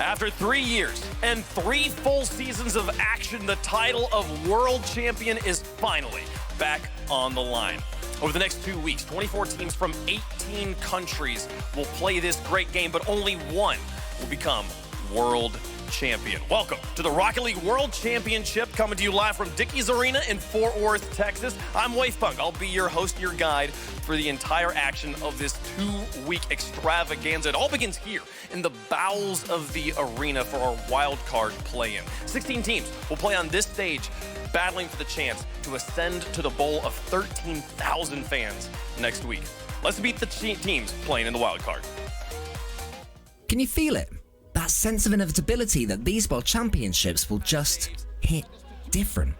After 3 years and 3 full seasons of action, the title of world champion is finally back on the line. Over the next 2 weeks, 24 teams from 18 countries will play this great game, but only one will become world champion. Welcome to the Rocket League World Championship, coming to you live from Dickies Arena in Fort Worth, Texas. I'm Wavepunk. I'll be your host, your guide for the entire action of this 2-week extravaganza. It all begins here in the bowels of the arena for our wild card play-in. 16 teams will play on this stage, battling for the chance to ascend to the bowl of 13,000 fans next week. Let's beat the teams playing in the wild card. Can you feel it? That sense of inevitability that these World Championships will just hit different.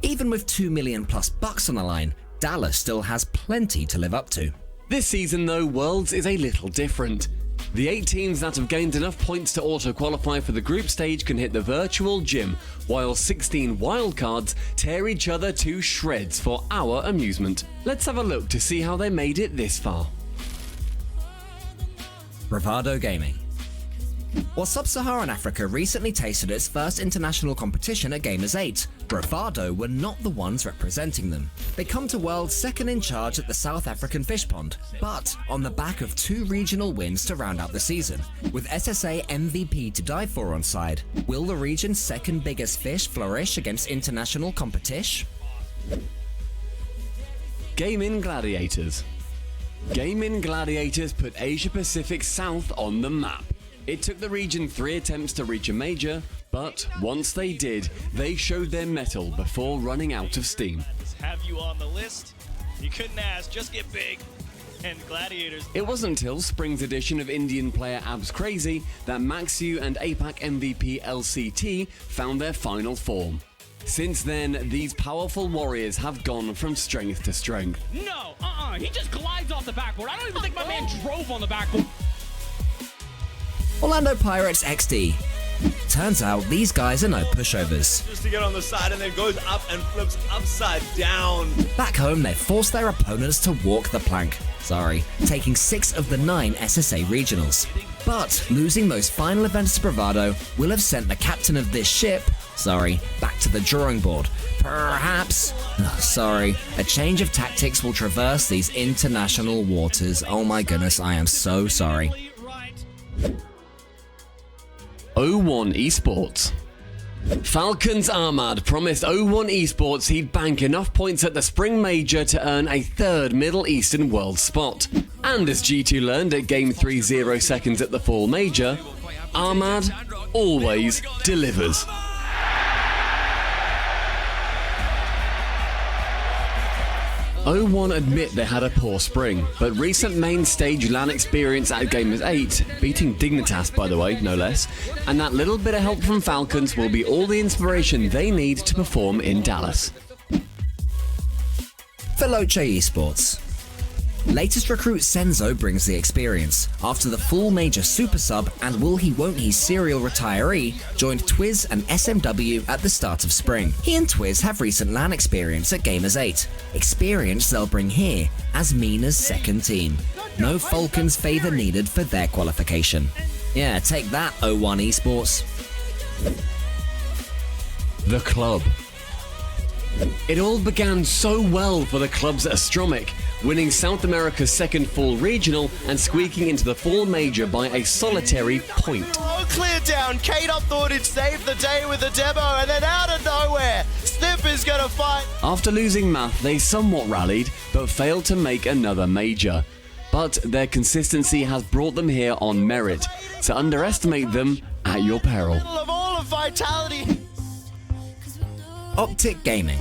Even with $2 million plus on the line, Dallas still has plenty to live up to. This season though, Worlds is a little different. The 8 teams that have gained enough points to auto-qualify for the group stage can hit the virtual gym, while 16 wildcards tear each other to shreds for our amusement. Let's have a look to see how they made it this far. Bravado Gaming. While Sub-Saharan Africa recently tasted its first international competition at Gamers 8, Bravado were not the ones representing them. They come to Worlds second in charge at the South African Fish Pond, but on the back of 2 regional wins to round out the season. With SSA MVP to die for on side, will the region's second biggest fish flourish against international competition? Gaming Gladiators. Gaming Gladiators put Asia Pacific South on the map. It took the region 3 attempts to reach a major, but once they did, they showed their mettle before running out of steam. Have you on the list? You couldn't ask, just get big. And Gladiators. It wasn't until Spring's edition of Indian player Abs Crazy that Maxu and APAC MVP LCT found their final form. Since then, these powerful warriors have gone from strength to strength. No, he just glides off the backboard. I don't even think my man drove on the backboard. Orlando Pirates XD. Turns out these guys are no pushovers. Just to get on the side and then goes up and flips upside down. Back home, they forced their opponents to walk the plank. Taking 6 of the 9 SSA regionals. But losing those final events to Bravado will have sent the captain of this ship, back to the drawing board. Perhaps, a change of tactics will traverse these international waters. Oh my goodness, I am so sorry. O1 Esports. Falcons Ahmad promised O1 Esports he'd bank enough points at the Spring Major to earn a 3rd Middle Eastern World spot. And as G2 learned at Game 3 0 seconds at the Fall Major, Ahmad always delivers. O1 admit they had a poor spring, but recent main stage LAN experience at Gamers 8, beating Dignitas by the way, no less, and that little bit of help from Falcons will be all the inspiration they need to perform in Dallas. Veloce Esports. Latest recruit Senzo brings the experience. After the full major super sub and will he won't he serial retiree joined Twiz and SMW at the start of spring. He and Twiz have recent LAN experience at Gamers 8. Experience they'll bring here as Mina's second team. No Falcons favor needed for their qualification. Yeah, take that, O1 Esports. The Club. It all began so well for the clubs at Astromic, winning South America's second Fall Regional and squeaking into the Fall Major by a solitary point. Oh, clear down. K-Dub thought he'd save the day with the demo, and then out of nowhere, Sniff is gonna fight. After losing Math, they somewhat rallied, but failed to make another major. But their consistency has brought them here on merit, so underestimate them at your peril. Of all of Vitality. Optic Gaming.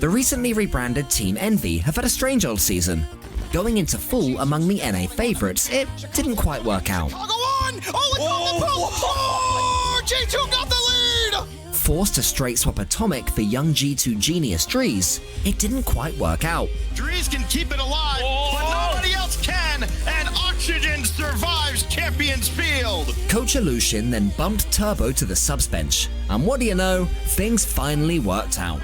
The recently rebranded Team Envy have had a strange old season. Going into full among the NA favourites, it didn't quite work out. Oh, go on! Oh, it's on the pool! Oh, G2 got the lead! Forced to straight swap Atomic for young G2 genius Drees, it didn't quite work out. Drees can keep it alive, but nobody else can, and Oxygen survives Champions Field! Coach Alushin then bumped Turbo to the subs bench, and what do you know, things finally worked out.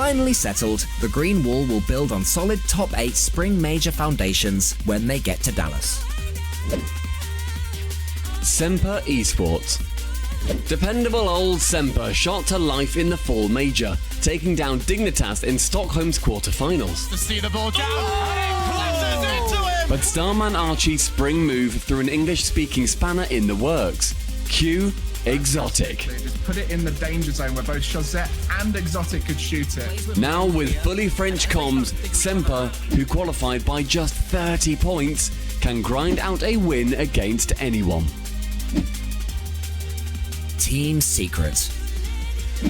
finally settled, the Green Wall will build on solid top 8 Spring Major foundations when they get to Dallas. Semper Esports. Dependable old Semper shot to life in the Fall Major, taking down Dignitas in Stockholm's quarterfinals. To see the ball down, and it closes into him! But Starman Archie's spring move threw an English-speaking spanner in the works. Cue Exotic. Just put it in the danger zone where both Chazette and Exotic could shoot it. Now with fully French comms, Semper, who qualified by just 30 points, can grind out a win against anyone. Team Secret.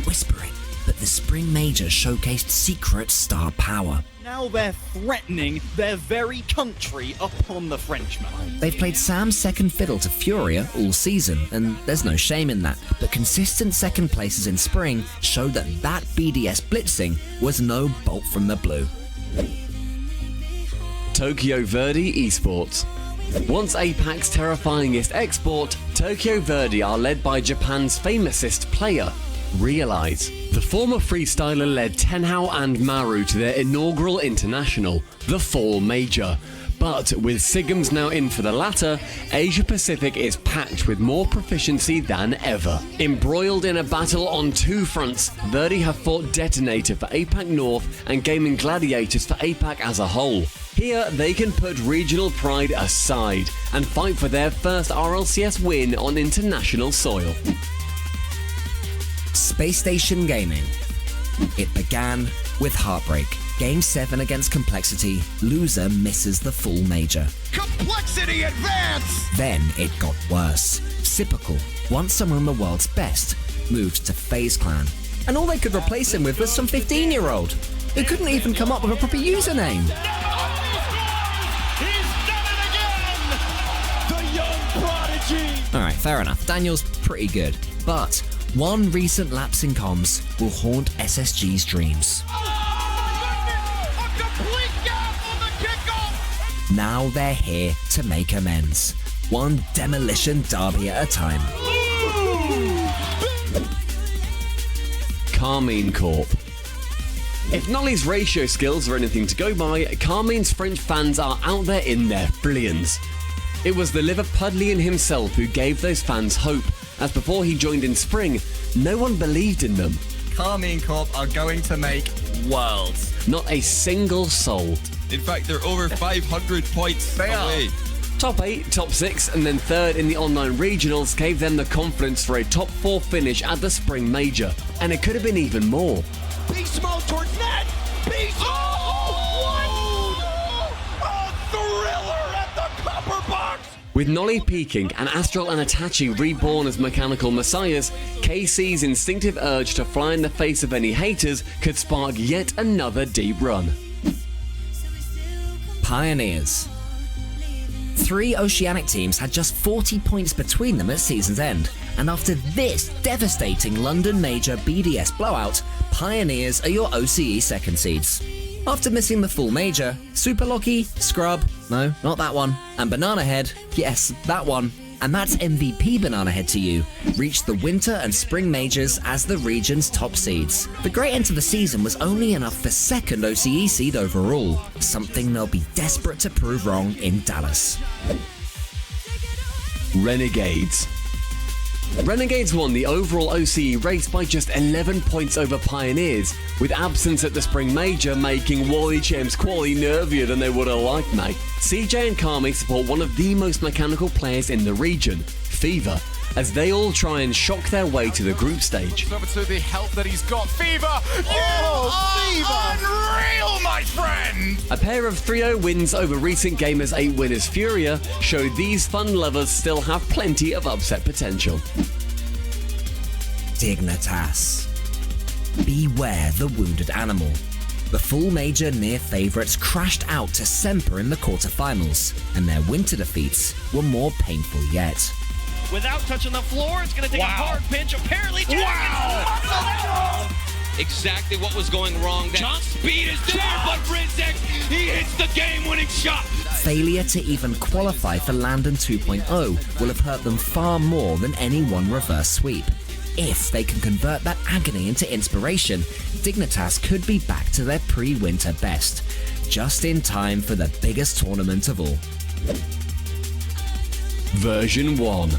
Whispering, but the Spring Major showcased Secret star power. Now they're threatening their very country upon the Frenchmen. They've played Sam's second fiddle to Furia all season, and there's no shame in that. But consistent second places in Spring showed that BDS blitzing was no bolt from the blue. Tokyo Verdy Esports. Once APAC's terrifyingest export, Tokyo Verdy are led by Japan's famousest player, Realize. The former freestyler led Tenhao and Maru to their inaugural international, the Fall Major. But with Sigums now in for the latter, Asia Pacific is packed with more proficiency than ever. Embroiled in a battle on two fronts, Verdy have fought Detonator for APAC North and Gaming Gladiators for APAC as a whole. Here, they can put regional pride aside and fight for their first RLCS win on international soil. Space Station Gaming. It began with heartbreak. Game 7 against Complexity, loser misses the Full Major. Complexity advance! Then it got worse. Sypical, once someone the world's best, moved to FaZe Clan. And all they could replace him with was some 15-year-old who couldn't even come up with a proper username. He's done it again! The young prodigy! Alright, fair enough. Daniel's pretty good. But one recent lapse in comms will haunt SSG's dreams. Now they're here to make amends. One demolition derby at a time. Carmine Corp. If Nolly's ratio skills are anything to go by, Carmine's French fans are out there in their billions. It was the Liverpudlian himself who gave those fans hope, as before he joined in Spring, no one believed in them. Carmine Corp are going to make worlds. Not a single soul. In fact, they're over 500 points away. Top 8, top 6, and then 3rd in the online regionals gave them the confidence for a top 4 finish at the Spring Major. And it could have been even more. Beast mode towards net! Beast mode! A thriller at the copper box! With Nolly peaking and Astral and Itachi reborn as mechanical messiahs, KC's instinctive urge to fly in the face of any haters could spark yet another deep run. Pioneers. 3 Oceanic teams had just 40 points between them at season's end, and after this devastating London Major BDS blowout, Pioneers are your OCE second seeds. After missing the Full Major, Super Locky, Scrub, no, not that one, and Banana Head, yes, that one, and that's MVP Banana Head to you, reached the Winter and Spring Majors as the region's top seeds. The great end to the season was only enough for second OCE seed overall, something they'll be desperate to prove wrong in Dallas. Renegades. Renegades won the overall OCE race by just 11 points over Pioneers, with absence at the Spring Major making Wally Champs quali nervier than they would have liked, mate. CJ and Kami support one of the most mechanical players in the region, Fever, as they all try and shock their way to the group stage. Over to the help that he's got. Fever! Fever! Unreal, my friend! A pair of 3-0 wins over recent Gamers 8 winners Furia showed these fun lovers still have plenty of upset potential. Dignitas. Beware the wounded animal. The Full Major near favourites crashed out to Semper in the quarterfinals, and their winter defeats were more painful yet. Without touching the floor, it's going to take a hard pinch. Apparently, Exactly what was going wrong. Jump speed is there, but Rizek, he hits the game-winning shot. Failure to even qualify for Landon 2.0 will have hurt them far more than any one reverse sweep. if they can convert that agony into inspiration, Dignitas could be back to their pre-winter best, just in time for the biggest tournament of all. Version 1.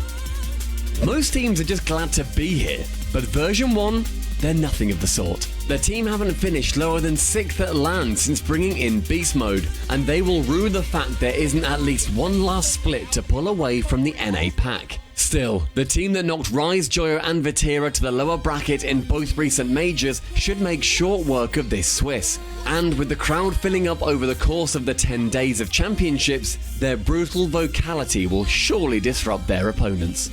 Most teams are just glad to be here, but Version 1, they're nothing of the sort. The team haven't finished lower than 6th at LAN since bringing in Beast Mode, and they will rue the fact there isn't at least one last split to pull away from the NA pack. Still, the team that knocked Rise, Joyo and Vatira to the lower bracket in both recent majors should make short work of this Swiss. And with the crowd filling up over the course of the 10 days of championships, their brutal vocality will surely disrupt their opponents.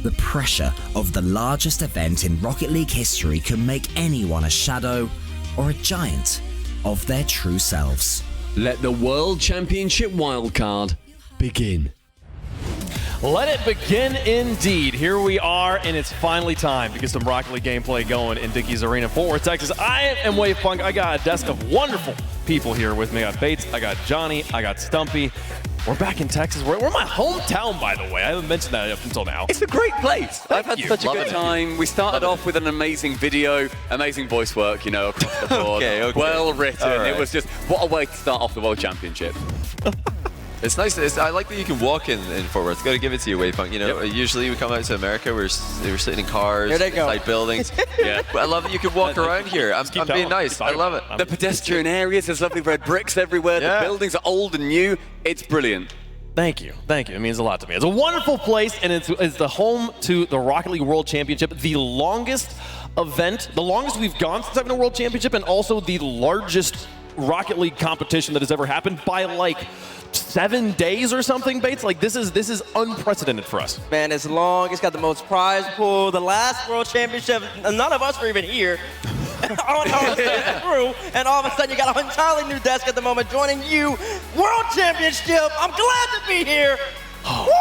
The pressure of the largest event in Rocket League history can make anyone a shadow or a giant of their true selves. Let the World Championship wildcard begin. Let it begin indeed. Here we are, and it's finally time to get some Rocket League gameplay going in Dickies Arena, Fort Worth, Texas. I am Wave Punk. I got a desk of wonderful people here with me. I got Bates, I got Johnny, I got Stumpy. We're back in Texas. We're my hometown, by the way. I haven't mentioned that up until now. It's a great place. I've had such a Love good it. time. We started off with an amazing video, amazing voice work, you know, across the board. Okay. Well written. All right. It was just, what a way to start off the World Championship. It's nice. I like that you can walk in Fort Worth. Got to give it to you, Waypunk. You know, usually we come out to America, we're sitting in cars, Here they go. inside buildings. Yeah, but I love that you can walk around here. I'm being nice. I love it. The pedestrian areas, there's lovely red bricks everywhere. Yeah. The buildings are old and new. It's brilliant. Thank you. Thank you. It means a lot to me. It's a wonderful place, and it's the home to the Rocket League World Championship, the longest event, the longest we've gone since having a World Championship, and also the largest Rocket League competition that has ever happened by like 7 days or something, Bates. Like this is unprecedented for us. Man, it's long. It's got the most prize pool. The last World Championship, none of us were even here. on our way through, and all of a sudden you got an entirely new desk at the moment joining you. World Championship. I'm glad to be here. Woo!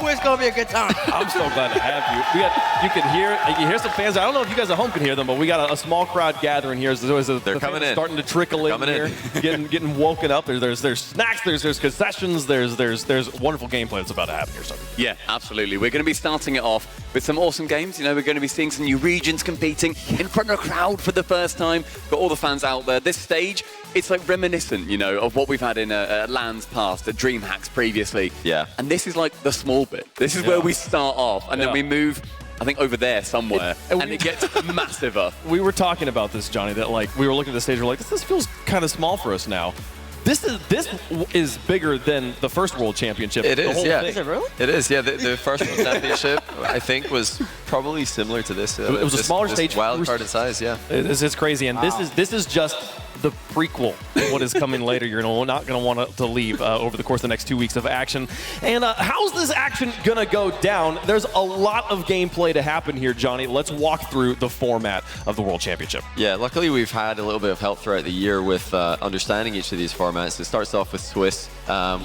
It's gonna be a good time. I'm so glad to have you. You can hear some fans. I don't know if you guys at home can hear them, but we got a small crowd gathering here. They're coming in. Starting to trickle in here, getting woken up. There's snacks. There's concessions. There's wonderful gameplay that's about to happen here. Yeah, absolutely. We're going to be starting it off with some awesome games. You know, we're going to be seeing some new regions competing in front of a crowd for the first time. Got all the fans out there. This stage, it's like reminiscent, you know, of what we've had in LAN's past, at DreamHacks previously. Yeah. And this is like the small bit. This is where we start off, and then we move, I think, over there somewhere, and it gets massiver. We were talking about this, Johnny, that like we were looking at the stage, we're like, this feels kind of small for us now. This is bigger than the first World Championship. It is, yeah. Is it really? It is, yeah. The first World Championship, I think, was probably similar to this. It was a smaller stage. Wild card in size, yeah. It's crazy, and this is just the prequel. What is coming later? You're not going to want to leave over the course of the next 2 weeks of action. And how's this action going to go down? There's a lot of gameplay to happen here, Johnny. Let's walk through the format of the World Championship. Yeah, luckily we've had a little bit of help throughout the year with understanding each of these formats. It starts off with Swiss,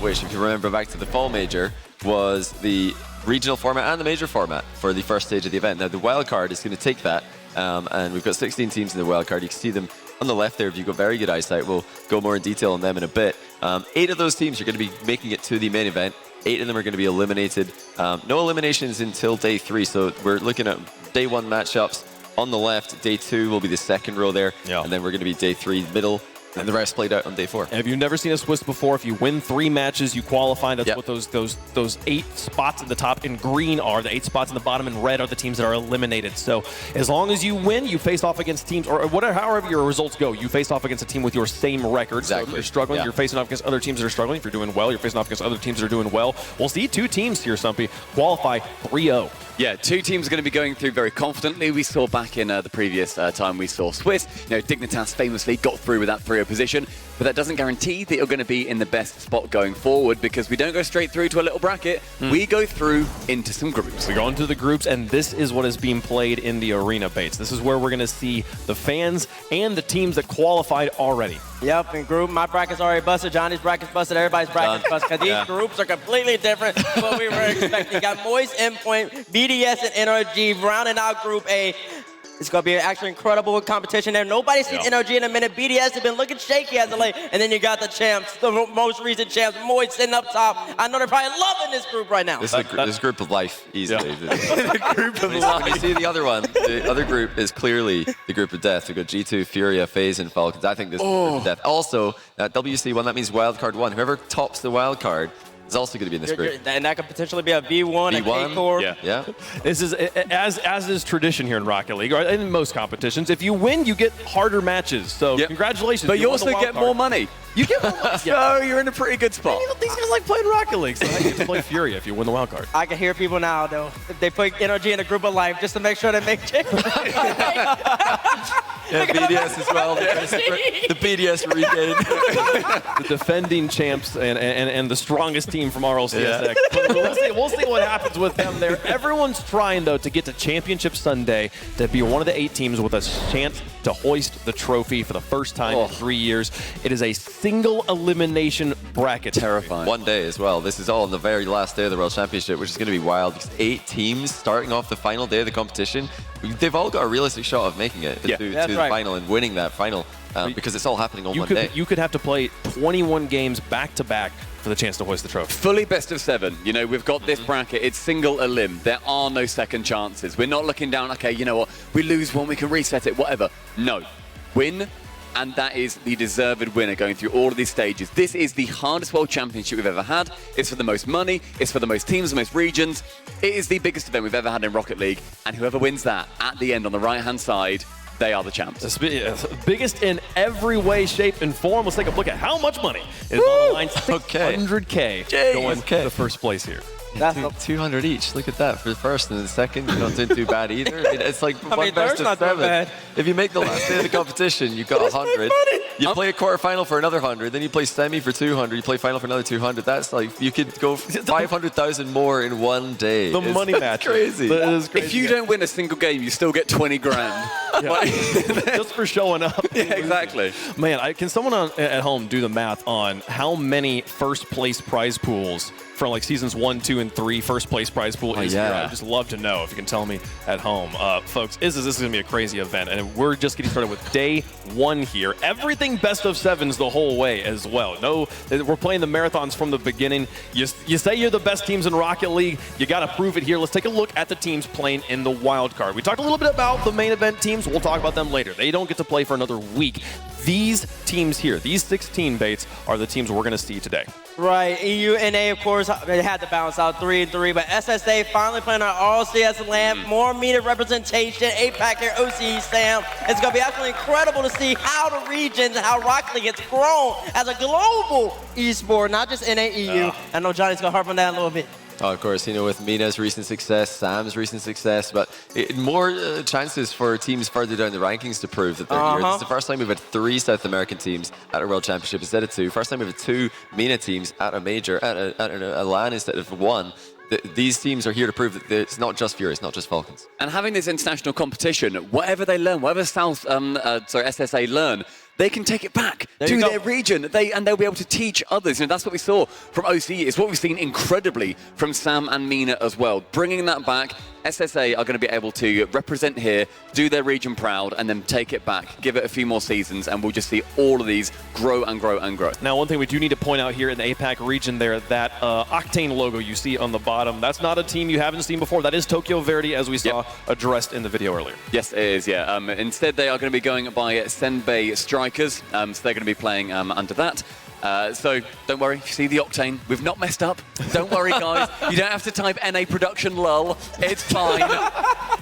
which, if you remember back to the Fall Major, was the regional format and the major format for the first stage of the event. Now, the wild card is going to take that, and we've got 16 teams in the wild card. You can see them on the left there if you've got very good eyesight. We'll go more in detail on them in a bit. 8 of those teams are going to be making it to the main event. 8 of them are going to be eliminated. No eliminations until day 3, so we're looking at day 1 matchups. On the left, day 2 will be the second row there, and then we're going to be day 3 middle, and the rest played out on day 4. Have you never seen a Swiss before? If you win 3 matches, you qualify. That's what those 8 spots at the top in green are. The 8 spots in the bottom in red are the teams that are eliminated. So as long as you win, you face off against teams, or whatever, however your results go, you face off against a team with your same record. Exactly. So if you're struggling, you're facing off against other teams that are struggling. If you're doing well, you're facing off against other teams that are doing well. We'll see 2 teams here, Stumpy, qualify 3-0. Yeah, 2 teams are going to be going through very confidently. We saw back in the previous time we saw Swiss. You know, Dignitas famously got through with that 3-0 position, but that doesn't guarantee that you're going to be in the best spot going forward, because we don't go straight through to a little bracket. We go through into some groups. We go into the groups, and this is what is being played in the arena, Bates. This is where we're going to see the fans and the teams that qualified already. Yep, in group, my bracket's already busted, Johnny's bracket's busted, everybody's bracket's busted, because these groups are completely different from what we were expecting. You got Moist, Endpoint, BDS, and NRG rounding out Group A. It's going to be actually incredible competition there. Nobody's seen NRG in a minute. BDS have been looking shaky as of late. And then you got the champs, the most recent champs, Moist sitting up top. I know they're probably loving this group right now. This is group of life, easily. The group of life. When you see the other one, the other group is clearly the group of death. We've got G2, Furia, FaZe, and Falcons. I think this is the group of death. Also, WC1, that means wildcard 1. Whoever tops the wildcard is also going to be in this group. And that could potentially be a V1, a K-Core. Yeah. This is, as is tradition here in Rocket League, or in most competitions, if you win, you get harder matches. So congratulations. But you also get more money. You get more money. So you're in a pretty good spot. These guys like playing Rocket League, so you get to play Furia if you win the wild card. I can hear people now, though. They put NRG in a group of life just to make sure they make Yeah, BDS as well. The BDS regain. The defending champs and the strongest team from RLCSX. We'll see what happens with them there. Everyone's trying, though, to get to Championship Sunday to be one of the 8 teams with a chance to hoist the trophy for the first time in 3 years. It is a single elimination bracket. Terrifying. One day as well. This is all on the very last day of the World Championship, which is going to be wild. Because 8 teams starting off the final day of the competition. They've all got a realistic shot of making it to the final and winning that final because it's all happening on one day. You could have to play 21 games back-to-back for the chance to hoist the trophy. Fully best of 7. You know, we've got this bracket. It's single elim. There are no second chances. We're not looking down, okay, you know what, we lose one, we can reset it, whatever. No. Win, and that is the deserved winner going through all of these stages. This is the hardest World Championship we've ever had. It's for the most money. It's for the most teams, the most regions. It is the biggest event we've ever had in Rocket League, and whoever wins that at the end on the right-hand side, they are the champs. It's biggest in every way, shape, and form. Let's take a look at how much money is on the line. 600K going to first place here. That's 200 each. Look at that for the first and the second. You're not doing too bad either. I mean, it's like one best of 7. If you make the last day of the competition, you've got 100. You play a quarterfinal for another 100, then you play semi for 200. You play final for another 200. That's like you could go 500,000 more in one day. The money match. Crazy. That is crazy. If you don't win a single game, you still get 20 grand. Just for showing up. Yeah, exactly. Man, can someone at home do the math on how many first place prize pools from like seasons 1, 2, and 3 first place prize pool is here? I'd just love to know if you can tell me at home. Folks, this is going to be a crazy event, and we're just getting started with day 1 here. Everything best of 7s the whole way as well. No, we're playing the marathons from the beginning. You say you're the best teams in Rocket League, you got to prove it here. Let's take a look at the teams playing in the wild card. We talked a little bit about the main event teams. We'll talk about them later. They don't get to play for another week. These teams here, these 16 baits, are the teams we're going to see today. Right, EU, NA, of course, they had to balance out 3-3, but SSA finally playing on RLCS land, more media representation, APAC here, OCE Sam. It's going to be absolutely incredible to see how the regions, how Rocket League gets grown as a global esport, not just NA, EU. I know Johnny's going to harp on that a little bit. Oh, of course, with Mina's recent success, Sam's recent success, but more chances for teams further down the rankings to prove that they're here. This is the first time we've had 3 South American teams at a World Championship instead of 2. First time we've had 2 Mina teams at a major, at a LAN instead of 1. These teams are here to prove that it's not just Fury, it's not just Falcons. And having this international competition, whatever they learn, whatever SSA learn, they can take it back to their region, and they'll be able to teach others. That's what we saw from OCE. It's what we've seen incredibly from Sam and Mina as well. Bringing that back, SSA are going to be able to represent here, do their region proud, and then take it back, give it a few more seasons, and we'll just see all of these grow and grow and grow. Now, one thing we do need to point out here in the APAC region there, that Octane logo you see on the bottom, that's not a team you haven't seen before. That is Tokyo Verdy, as we saw addressed in the video earlier. Yes, it is, yeah. Instead, they are going to be going by Senbei Strikers, so they're going to be playing under that. So don't worry, if you see the Octane, we've not messed up. Don't worry, guys. You don't have to type NA production lull. It's fine.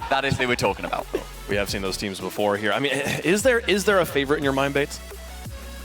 That is who we're talking about. We have seen those teams before here. I mean, is there a favorite in your mind, Bates?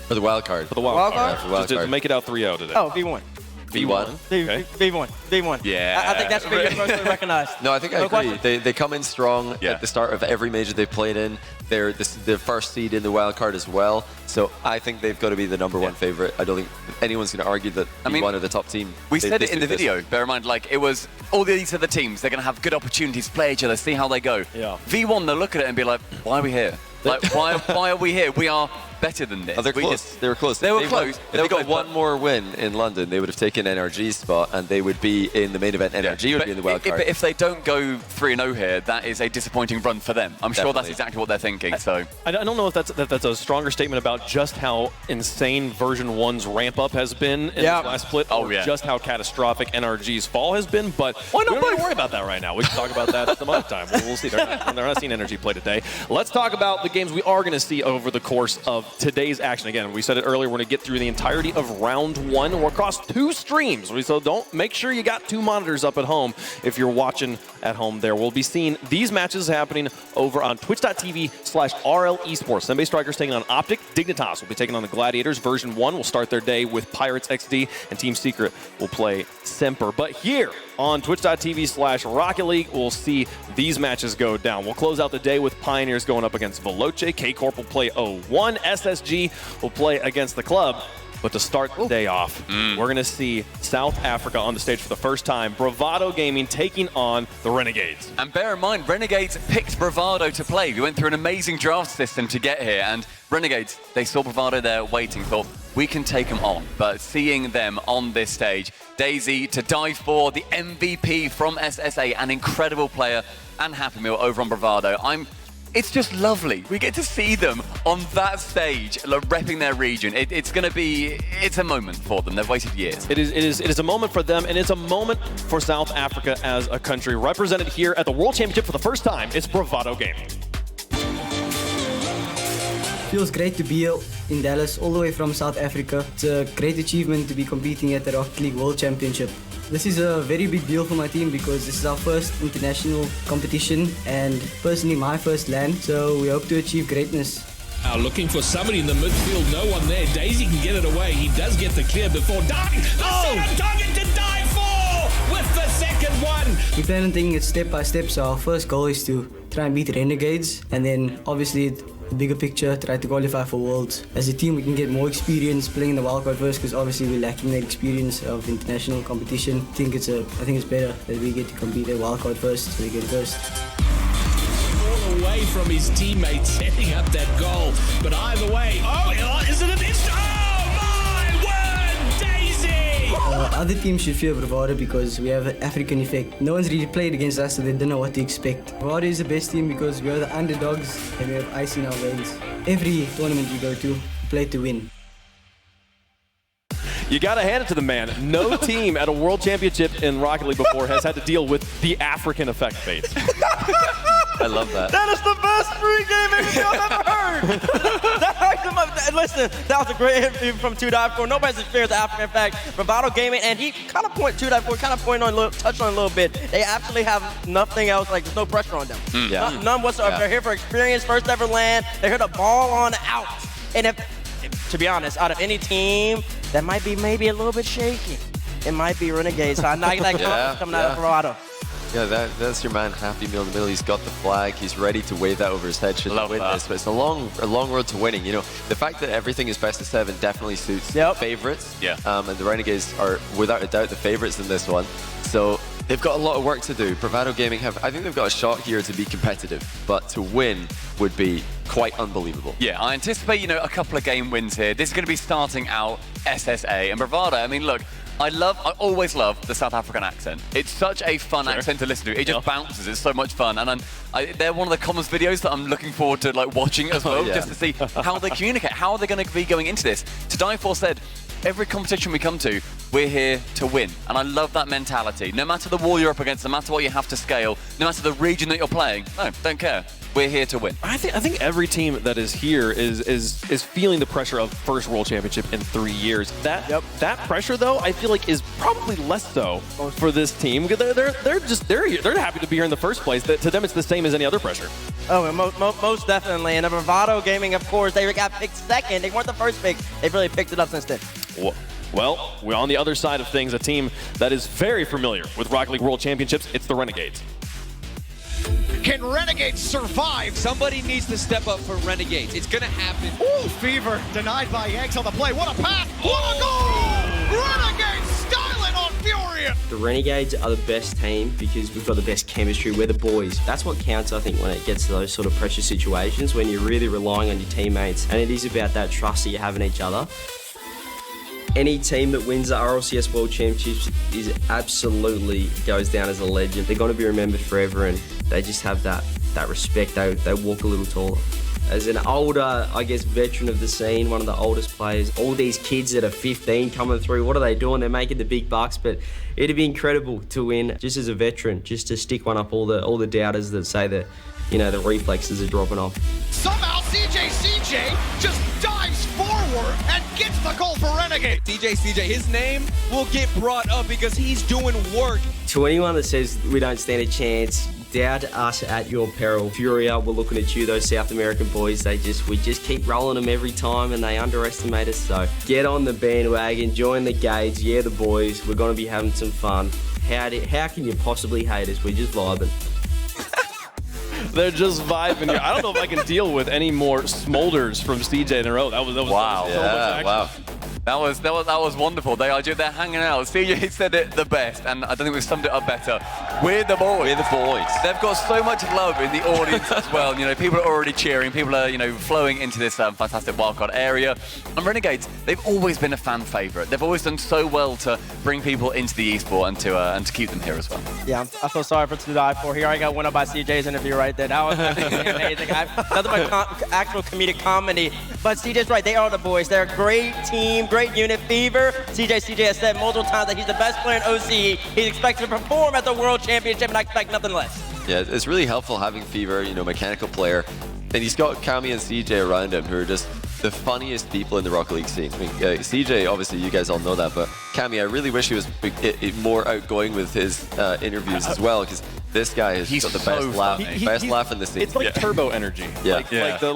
For the wild card. For the wild card? For the wild card. To make it out 3-0 today. Oh, V1. V1? Okay. V1. Yeah. I think that should be universally recognized. No, I think I agree. They come in strong at the start of every major they've played in. They're the first seed in the wild card as well. So I think they've got to be the #1 favorite. I don't think anyone's going to argue that V1 are the top team. We said it in the video. Bear in mind, it was all these other teams. They're going to have good opportunities to play each other, see how they go. Yeah. V1, they'll look at it and be like, why are we here? Why are we here? We are better than this. Oh, they're close. They were close. They were close. If they got one more win in London, they would have taken NRG's spot, and they would be in the main event. NRG would be in the wild card. But if they don't go 3-0 here, that is a disappointing run for them. I'm sure that's exactly what they're thinking. So I don't know if that's a stronger statement about just how insane version 1's ramp up has been in the last split, or just how catastrophic NRG's fall has been. But why not worry about that right now? We can talk about that some other time. We'll see. They're not seeing NRG play today. Let's talk about the games we are going to see over the course of today's action. Again, we said it earlier, we're going to get through the entirety of round 1. We're across 2 streams, so don't make sure you got 2 monitors up at home if you're watching at home there. We'll be seeing these matches happening over on twitch.tv/RL Esports. Zenbei Strikers taking on Optic. Dignitas will be taking on the Gladiators. Version 1 will start their day with Pirates XD, and Team Secret will play Semper. But here on twitch.tv/Rocket League, we'll see these matches go down. We'll close out the day with Pioneers going up against Veloce. K-Corp will play 0-1. SSG will play against the club. But to start the day off, we're going to see South Africa on the stage for the first time. Bravado Gaming taking on the Renegades. And bear in mind, Renegades picked Bravado to play. We went through an amazing draft system to get here, and Renegades, they saw Bravado there waiting, thought, we can take them on. But seeing them on this stage, Daisy to die for, the MVP from SSA, an incredible player, and Happy Meal over on Bravado. It's just lovely. We get to see them on that stage, repping their region. It's a moment for them. They've waited years. It is a moment for them, and it's a moment for South Africa as a country. Represented here at the World Championship for the first time, it's Bravado Gaming. Feels great to be here in Dallas, all the way from South Africa. It's a great achievement to be competing at the Rocket League World Championship. This is a very big deal for my team because this is our first international competition and personally my first LAN, so we hope to achieve greatness. Looking for somebody in the midfield, no one there. Daisy can get it away. He does get the clear before dying. The target to die for with the second one. We plan on taking it step by step, so our first goal is to try and beat Renegades, and then obviously the bigger picture, try to qualify for Worlds. As a team, we can get more experience playing in the wildcard first, because obviously we're lacking that experience of international competition. I think it's better that we get to compete at wildcard first, so we get first. All away from his teammates setting up that goal, but either way, is it an instant? Oh my word, Daisy! Other teams should fear Bravado because we have an African effect. No one's really played against us, so they don't know what to expect. Bravado is the best team because we are the underdogs and we have ice in our veins. Every tournament we go to, we play to win. You got to hand it to the man. No team at a World Championship in Rocket League before has had to deal with the African effect phase. I love that. That is the best pregame interview I've ever heard. Listen, that was a great interview from 2.4. Nobody's experienced the African effect. Bravado Gaming, and he kind of touched on a little bit. They actually have nothing else, like there's no pressure on them. None whatsoever. They're here for experience, first ever LAN. They're here to ball on out. And to be honest, out of any team that might be maybe a little bit shaky, it might be Renegades. So I like that coming out of Bravado. Yeah, that's your man, Happy Meal in the middle. He's got the flag. He's ready to wave that over his head should he win this. But it's a long road to winning. You know, the fact that everything is best of 7 definitely suits favorites. Yeah. And the Renegades are, without a doubt, the favorites in this one. So they've got a lot of work to do. Bravado Gaming I think they've got a shot here to be competitive, but to win would be quite unbelievable. Yeah, I anticipate, a couple of game wins here. This is going to be starting out SSA and Bravado. I mean, look, I always love the South African accent. It's such a fun accent to listen to. It just bounces. It's so much fun. And they're one of the commons videos that I'm looking forward to watching as well, just to see how they communicate. How are they going to be going into this? To Die For said, every competition we come to, we're here to win. And I love that mentality. No matter the wall you're up against, no matter what you have to scale, no matter the region that you're playing, no, don't care. We're here to win. I think every team that is here is feeling the pressure of first World Championship in 3 years. That pressure, though, I feel like is probably less so for this team. They're happy to be here in the first place. To them, it's the same as any other pressure. Oh, most definitely. And Bravado Gaming, of course, they got picked second. They weren't the first pick. They've really picked it up since then. Well, we're on the other side of things. A team that is very familiar with Rocket League World Championships. It's the Renegades. Can Renegades survive? Somebody needs to step up for Renegades. It's going to happen. Ooh, Fever denied by Yanks on the play. What a pass! What a goal! Renegades styling on Fury! area. The Renegades are the best team because we've got the best chemistry. We're the boys. That's what counts, I think, when it gets to those sort of pressure situations, when you're really relying on your teammates. And it is about that trust that you have in each other. Any team that wins the RLCS World Championships is absolutely goes down as a legend. They're going to be remembered forever, and they just have that respect. They walk a little taller. As an older, I guess, veteran of the scene, one of the oldest players, all these kids that are 15 coming through, what are they doing? They're making the big bucks, but it'd be incredible to win just as a veteran, just to stick one up all the doubters that say that, you know, the reflexes are dropping off. Somehow CJ just dives forward and gets the goal for Renegade. CJ, his name will get brought up because he's doing work. To anyone that says we don't stand a chance, doubt us at your peril. Furia, we're looking at you, those South American boys. We just keep rolling them every time, and they underestimate us. So get on the bandwagon, join the Gades. Yeah, the boys. We're going to be having some fun. How can you possibly hate us? We're just vibing. They're just vibing here. I don't know if I can deal with any more smolders from CJ in a row. That was wow. So much action. Wow. That was wonderful. They're hanging out. CJ said it the best, and I don't think we've summed it up better. We're the boys. We're the boys. They've got so much love in the audience as well. You know, people are already cheering. People are, flowing into this fantastic wildcard area. And Renegades, they've always been a fan favourite. They've always done so well to bring people into the esport and to keep them here as well. Yeah, I feel sorry for 2-4 here. I got won up by CJ's interview right there. That was amazing. Nothing but actual comedic comedy. But CJ's right. They are the boys. They're a great team, great unit. Fever. CJ has said multiple times that he's the best player in OCE. He's expected to perform at the World Championship, and I expect nothing less. Yeah, it's really helpful having Fever, mechanical player. And he's got Cammy and CJ around him who are just the funniest people in the Rocket League scene. I mean, CJ, obviously, you guys all know that, but Cammy, I really wish he was more outgoing with his interviews as well, because this guy has got the best laugh in the scene. It's like turbo energy. Yeah. There's the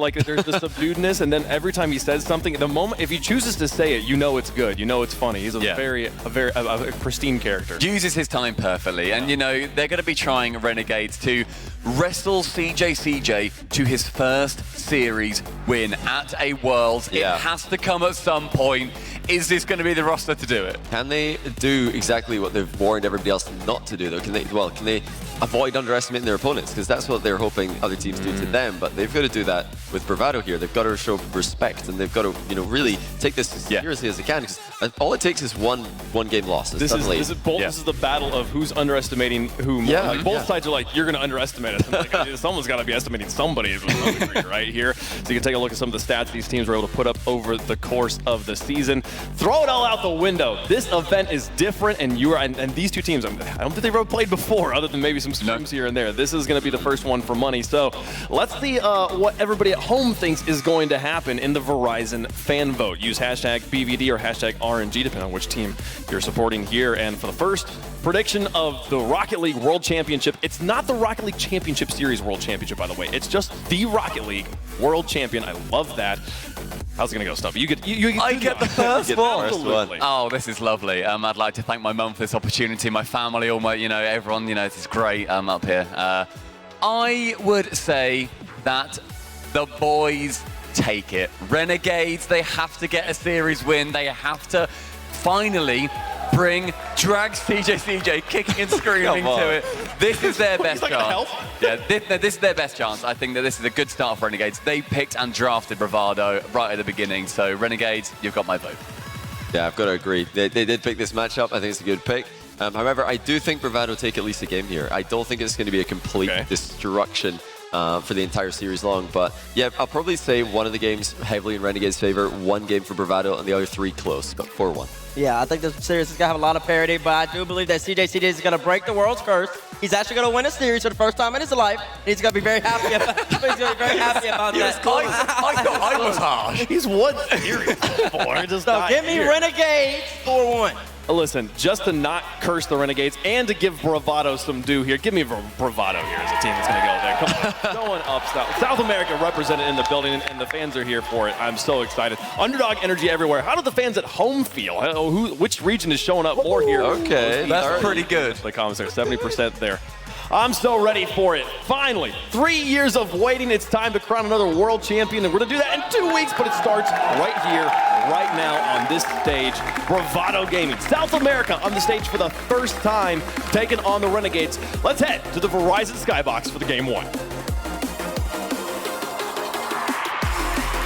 subduedness, and then every time he says something, the moment if he chooses to say it, you know it's good. You know it's funny. He's a very pristine character. Uses his time perfectly, and they're going to be trying Renegades to wrestle CJ to his first series win at a Worlds. Yeah. It has to come at some point. Is this going to be the roster to do it? Can they do exactly what they've warned everybody else not to do, though? Can they avoid underestimating their opponents? Because that's what they're hoping other teams do to them, but they've got to do that with Bravado here. They've got to show respect, and they've got to, really take this as seriously as they can, because all it takes is one game loss. This is the battle of who's underestimating who more. Yeah, both sides are like, you're going to underestimate us. Someone's got to be estimating somebody to some degree, right here. So you can take a look at some of the stats these teams were able to put up over the course of the season. Throw it all out the window. This event is different, and these two teams, I don't think they've ever played before, other than maybe some scrims here and there. This is going to be the first one for money. So let's see what everybody at home thinks is going to happen in the Verizon fan vote. Use hashtag BVD or hashtag RNG, depending on which team you're supporting here. And for the first prediction of the Rocket League World Championship, it's not the Rocket League Championship Series World Championship, by the way. It's just the Rocket League World Champion. I love that. How's it going to go, Stumpy? I get the first one. Absolutely. Oh, this is lovely. I'd like to thank my mum for this opportunity, my family, all my, everyone, this is great up here. I would say that the boys take it. Renegades, they have to get a series win. They have to finally drag CJ kicking and screaming to it. This is their best chance. Yeah, this is their best chance. I think that this is a good start for Renegades. They picked and drafted Bravado right at the beginning, so Renegades, you've got my vote. Yeah, I've got to agree. They did pick this matchup. I think it's a good pick. However, I do think Bravado take at least a game here. I don't think it's going to be a complete destruction for the entire series long. But yeah, I'll probably say one of the games heavily in Renegade's favor, one game for Bravado, and the other three close, but 4-1. Yeah, I think this series is going to have a lot of parity, but I do believe that CJ is going to break the world's curse. He's actually going to win a series for the first time in his life. He's going to be very happy about that. I thought I was harsh. He's won series before. So give me Renegades 4-1. Listen, just to not curse the Renegades and to give Bravado some due here. Give me Bravado here as a team that's going to go there. Come on, going up South America represented in the building, and the fans are here for it. I'm so excited. Underdog energy everywhere. How do the fans at home feel? Which region is showing up more here? Okay, that's pretty good. The comments are 70% there. I'm so ready for it. Finally, 3 years of waiting. It's time to crown another world champion, and we're going to do that in 2 weeks, but it starts right here right now on this stage. Bravado Gaming, South America on the stage for the first time, taking on the Renegades. Let's head to the Verizon Skybox for the game one.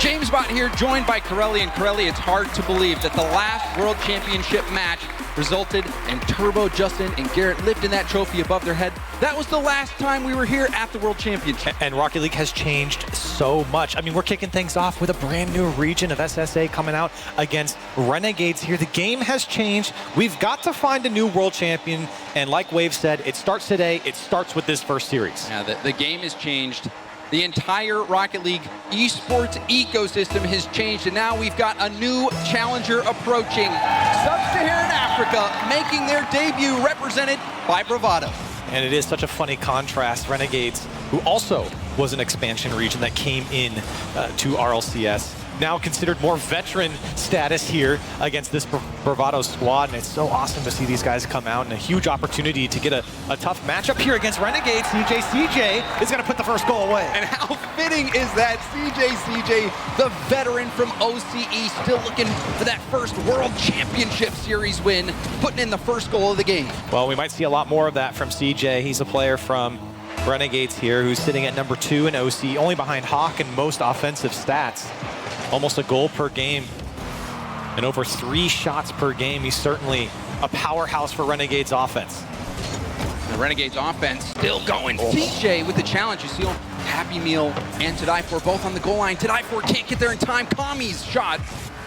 James Bott here, joined by Corelli. And Corelli, it's hard to believe that the last World Championship match resulted in Turbo, Justin, and Garrett lifting that trophy above their head. That was the last time we were here at the World Championship. And Rocket League has changed so much. I mean, we're kicking things off with a brand new region of SSA coming out against Renegades here. The game has changed. We've got to find a new world champion. And like Wave said, it starts today. It starts with this first series. Yeah, the game has changed. The entire Rocket League esports ecosystem has changed, and now we've got a new challenger approaching. Sub-Saharan Africa making their debut, represented by Bravado. And it is such a funny contrast. Renegades, who also was an expansion region that came in to RLCS, now considered more veteran status here against this Bravado squad. And it's so awesome to see these guys come out, and a huge opportunity to get a tough matchup here against Renegades. CJ is going to put the first goal away. And how fitting is that? CJ, the veteran from OCE, still looking for that first World Championship Series win, putting in the first goal of the game. Well, we might see a lot more of that from CJ. He's a player from Renegades here who's sitting at number 2 in OC, only behind Hawk in most offensive stats. Almost a goal per game and over 3 shots per game. He's certainly a powerhouse for Renegades offense. The Renegades offense still going. CJ with the challenge. You see him, Happy Meal and To Die For both on the goal line. To Die For can't get there in time. Kami's shot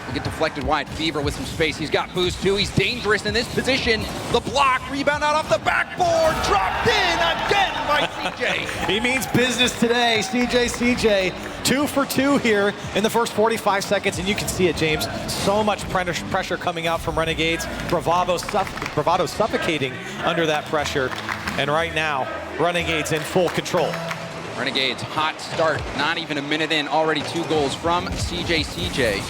will get deflected wide. Fever with some space. He's got boost too. He's dangerous in this position. The block, rebound out off the backboard. Dropped in again by CJ. He means business today. CJ, 2 for 2 here in the first 45 seconds, and you can see it, James. So much pressure coming out from Renegades. Bravado suffocating under that pressure. And right now, Renegades in full control. Renegades, hot start. Not even a minute in, already 2 goals from CJ.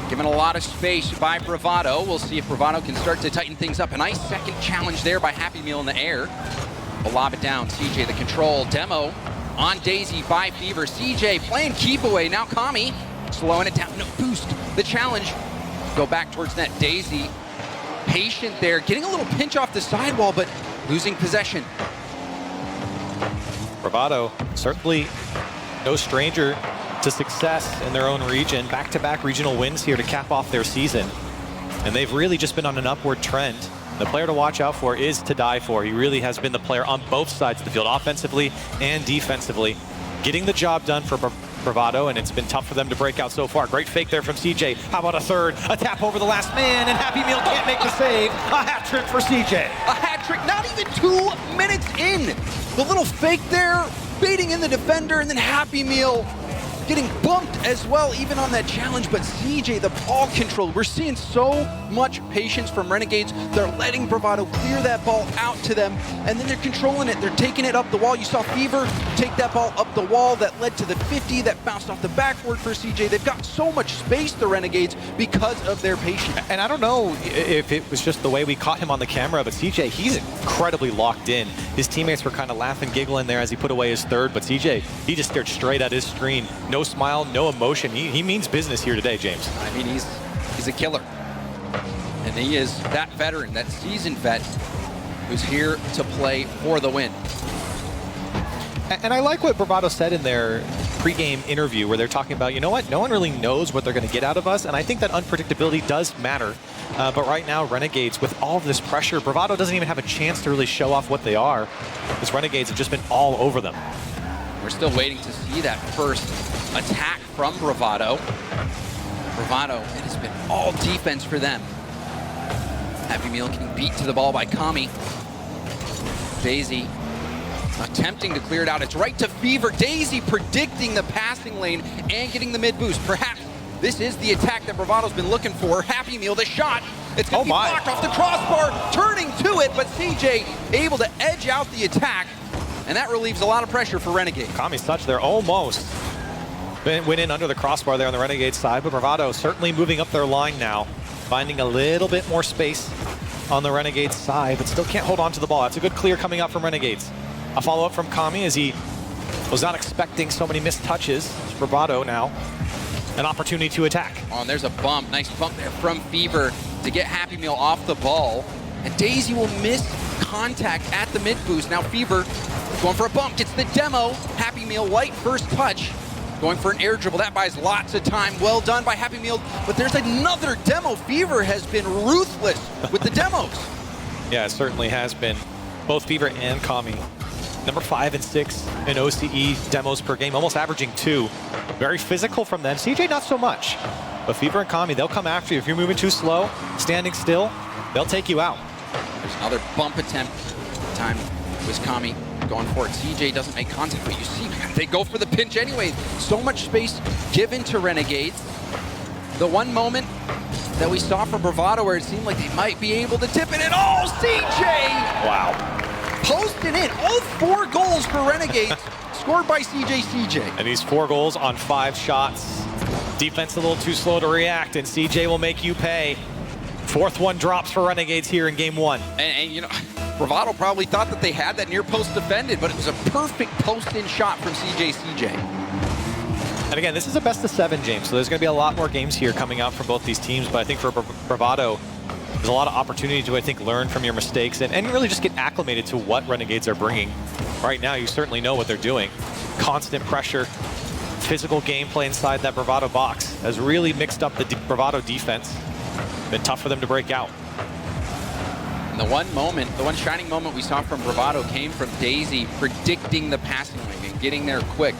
Given a lot of space by Bravado. We'll see if Bravado can start to tighten things up. A nice second challenge there by Happy Meal in the air. We'll lob it down. CJ, the control. Demo on Daisy by Fever. CJ playing keep away. Now Kami slowing it down. No boost. The challenge. Go back towards net. Daisy patient there. Getting a little pinch off the sidewall, but losing possession. Bravado certainly no stranger to success in their own region. Back-to-back regional wins here to cap off their season. And they've really just been on an upward trend. The player to watch out for is To Die For. He really has been the player on both sides of the field, offensively and defensively, getting the job done for Bravado, and it's been tough for them to break out so far. Great fake there from CJ. How about a third? A tap over the last man, and Happy Meal can't make the save. A hat trick for CJ. A hat trick, not even 2 minutes in. The little fake there, baiting in the defender, and then Happy Meal getting bumped as well, even on that challenge. But CJ, the ball control, we're seeing so much patience from Renegades. They're letting Bravado clear that ball out to them, and then they're controlling it. They're taking it up the wall. You saw Fever take that ball up the wall that led to the 50 that bounced off the backboard for CJ. They've got so much space, the Renegades, because of their patience. And I don't know if it was just the way we caught him on the camera, but CJ, he's incredibly locked in. His teammates were kind of laughing, giggling there as he put away his third, but CJ, he just stared straight at his screen. No smile, no emotion. He means business here today, James. I mean, he's a killer. And he is that veteran, that seasoned vet, who's here to play for the win. And I like what Bravado said in their pregame interview, where they're talking about, you know what, no one really knows what they're going to get out of us, and I think that unpredictability does matter. But right now, Renegades, with all of this pressure, Bravado doesn't even have a chance to really show off what they are, because Renegades have just been all over them. We're still waiting to see that first attack from Bravado. Bravado, it has been all defense for them. Happy Meal getting beat to the ball by Kami. Daisy attempting to clear it out. It's right to Fever. Daisy predicting the passing lane and getting the mid boost. Perhaps this is the attack that Bravado's been looking for. Happy Meal, the shot. It's going to be blocked off the crossbar, turning to it, but CJ able to edge out the attack, and that relieves a lot of pressure for Renegade. Kami's touch there almost went in under the crossbar there on the Renegade side, but Bravado certainly moving up their line now, finding a little bit more space on the Renegade side, but still can't hold on to the ball. That's a good clear coming out from Renegades. A follow-up from Kami as he was not expecting so many missed touches. Bravado now an opportunity to attack. Oh, and there's a bump. Nice bump there from Fever to get Happy Meal off the ball. And Daisy will miss contact at the mid boost. Now Fever going for a bump, gets the demo. Happy Meal, light first touch. Going for an air dribble. That buys lots of time. Well done by Happy Meal. But there's another demo. Fever has been ruthless with the demos. Yeah, it certainly has been. Both Fever and Kami. Number 5 and 6 in OCE demos per game, almost averaging 2. Very physical from them. CJ, not so much. But Fever and Kami, they'll come after you. If you're moving too slow, standing still, they'll take you out. There's another bump attempt. Time was Kami going for it. CJ doesn't make contact, but you see they go for the pinch anyway. So much space given to Renegades. The one moment that we saw from Bravado where it seemed like they might be able to tip it, and oh, CJ! Wow. Posting in all 4 goals for Renegades, scored by CJ. And these 4 goals on 5 shots. Defense a little too slow to react, and CJ will make you pay. 4th one drops for Renegades here in game 1. And you know, Bravado probably thought that they had that near post defended, but it was a perfect post-in shot from CJ. And again, this is a best of 7, James, so there's going to be a lot more games here coming out from both these teams, but I think for Bravado, there's a lot of opportunity to, I think, learn from your mistakes and really just get acclimated to what Renegades are bringing. Right now, you certainly know what they're doing. Constant pressure, physical gameplay inside that Bravado box has really mixed up the Bravado defense. Been tough for them to break out. And the one shining moment we saw from Bravado came from Daisy predicting the passing lane and getting there quick.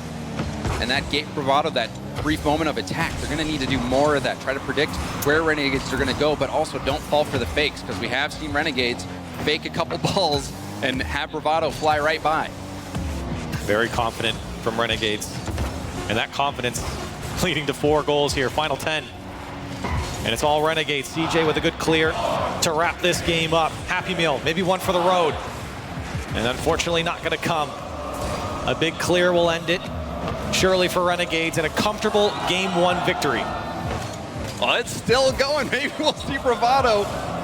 And that gave Bravado that brief moment of attack. They're going to need to do more of that, try to predict where Renegades are going to go, but also don't fall for the fakes, because we have seen Renegades fake a couple balls and have Bravado fly right by. Very confident from Renegades. And that confidence leading to 4 goals here, final 10. And it's all Renegades. CJ with a good clear to wrap this game up. Happy Meal, maybe one for the road. And unfortunately not going to come. A big clear will end it. Surely for Renegades, and a comfortable game 1 victory. Well, it's still going. Maybe we'll see Bravado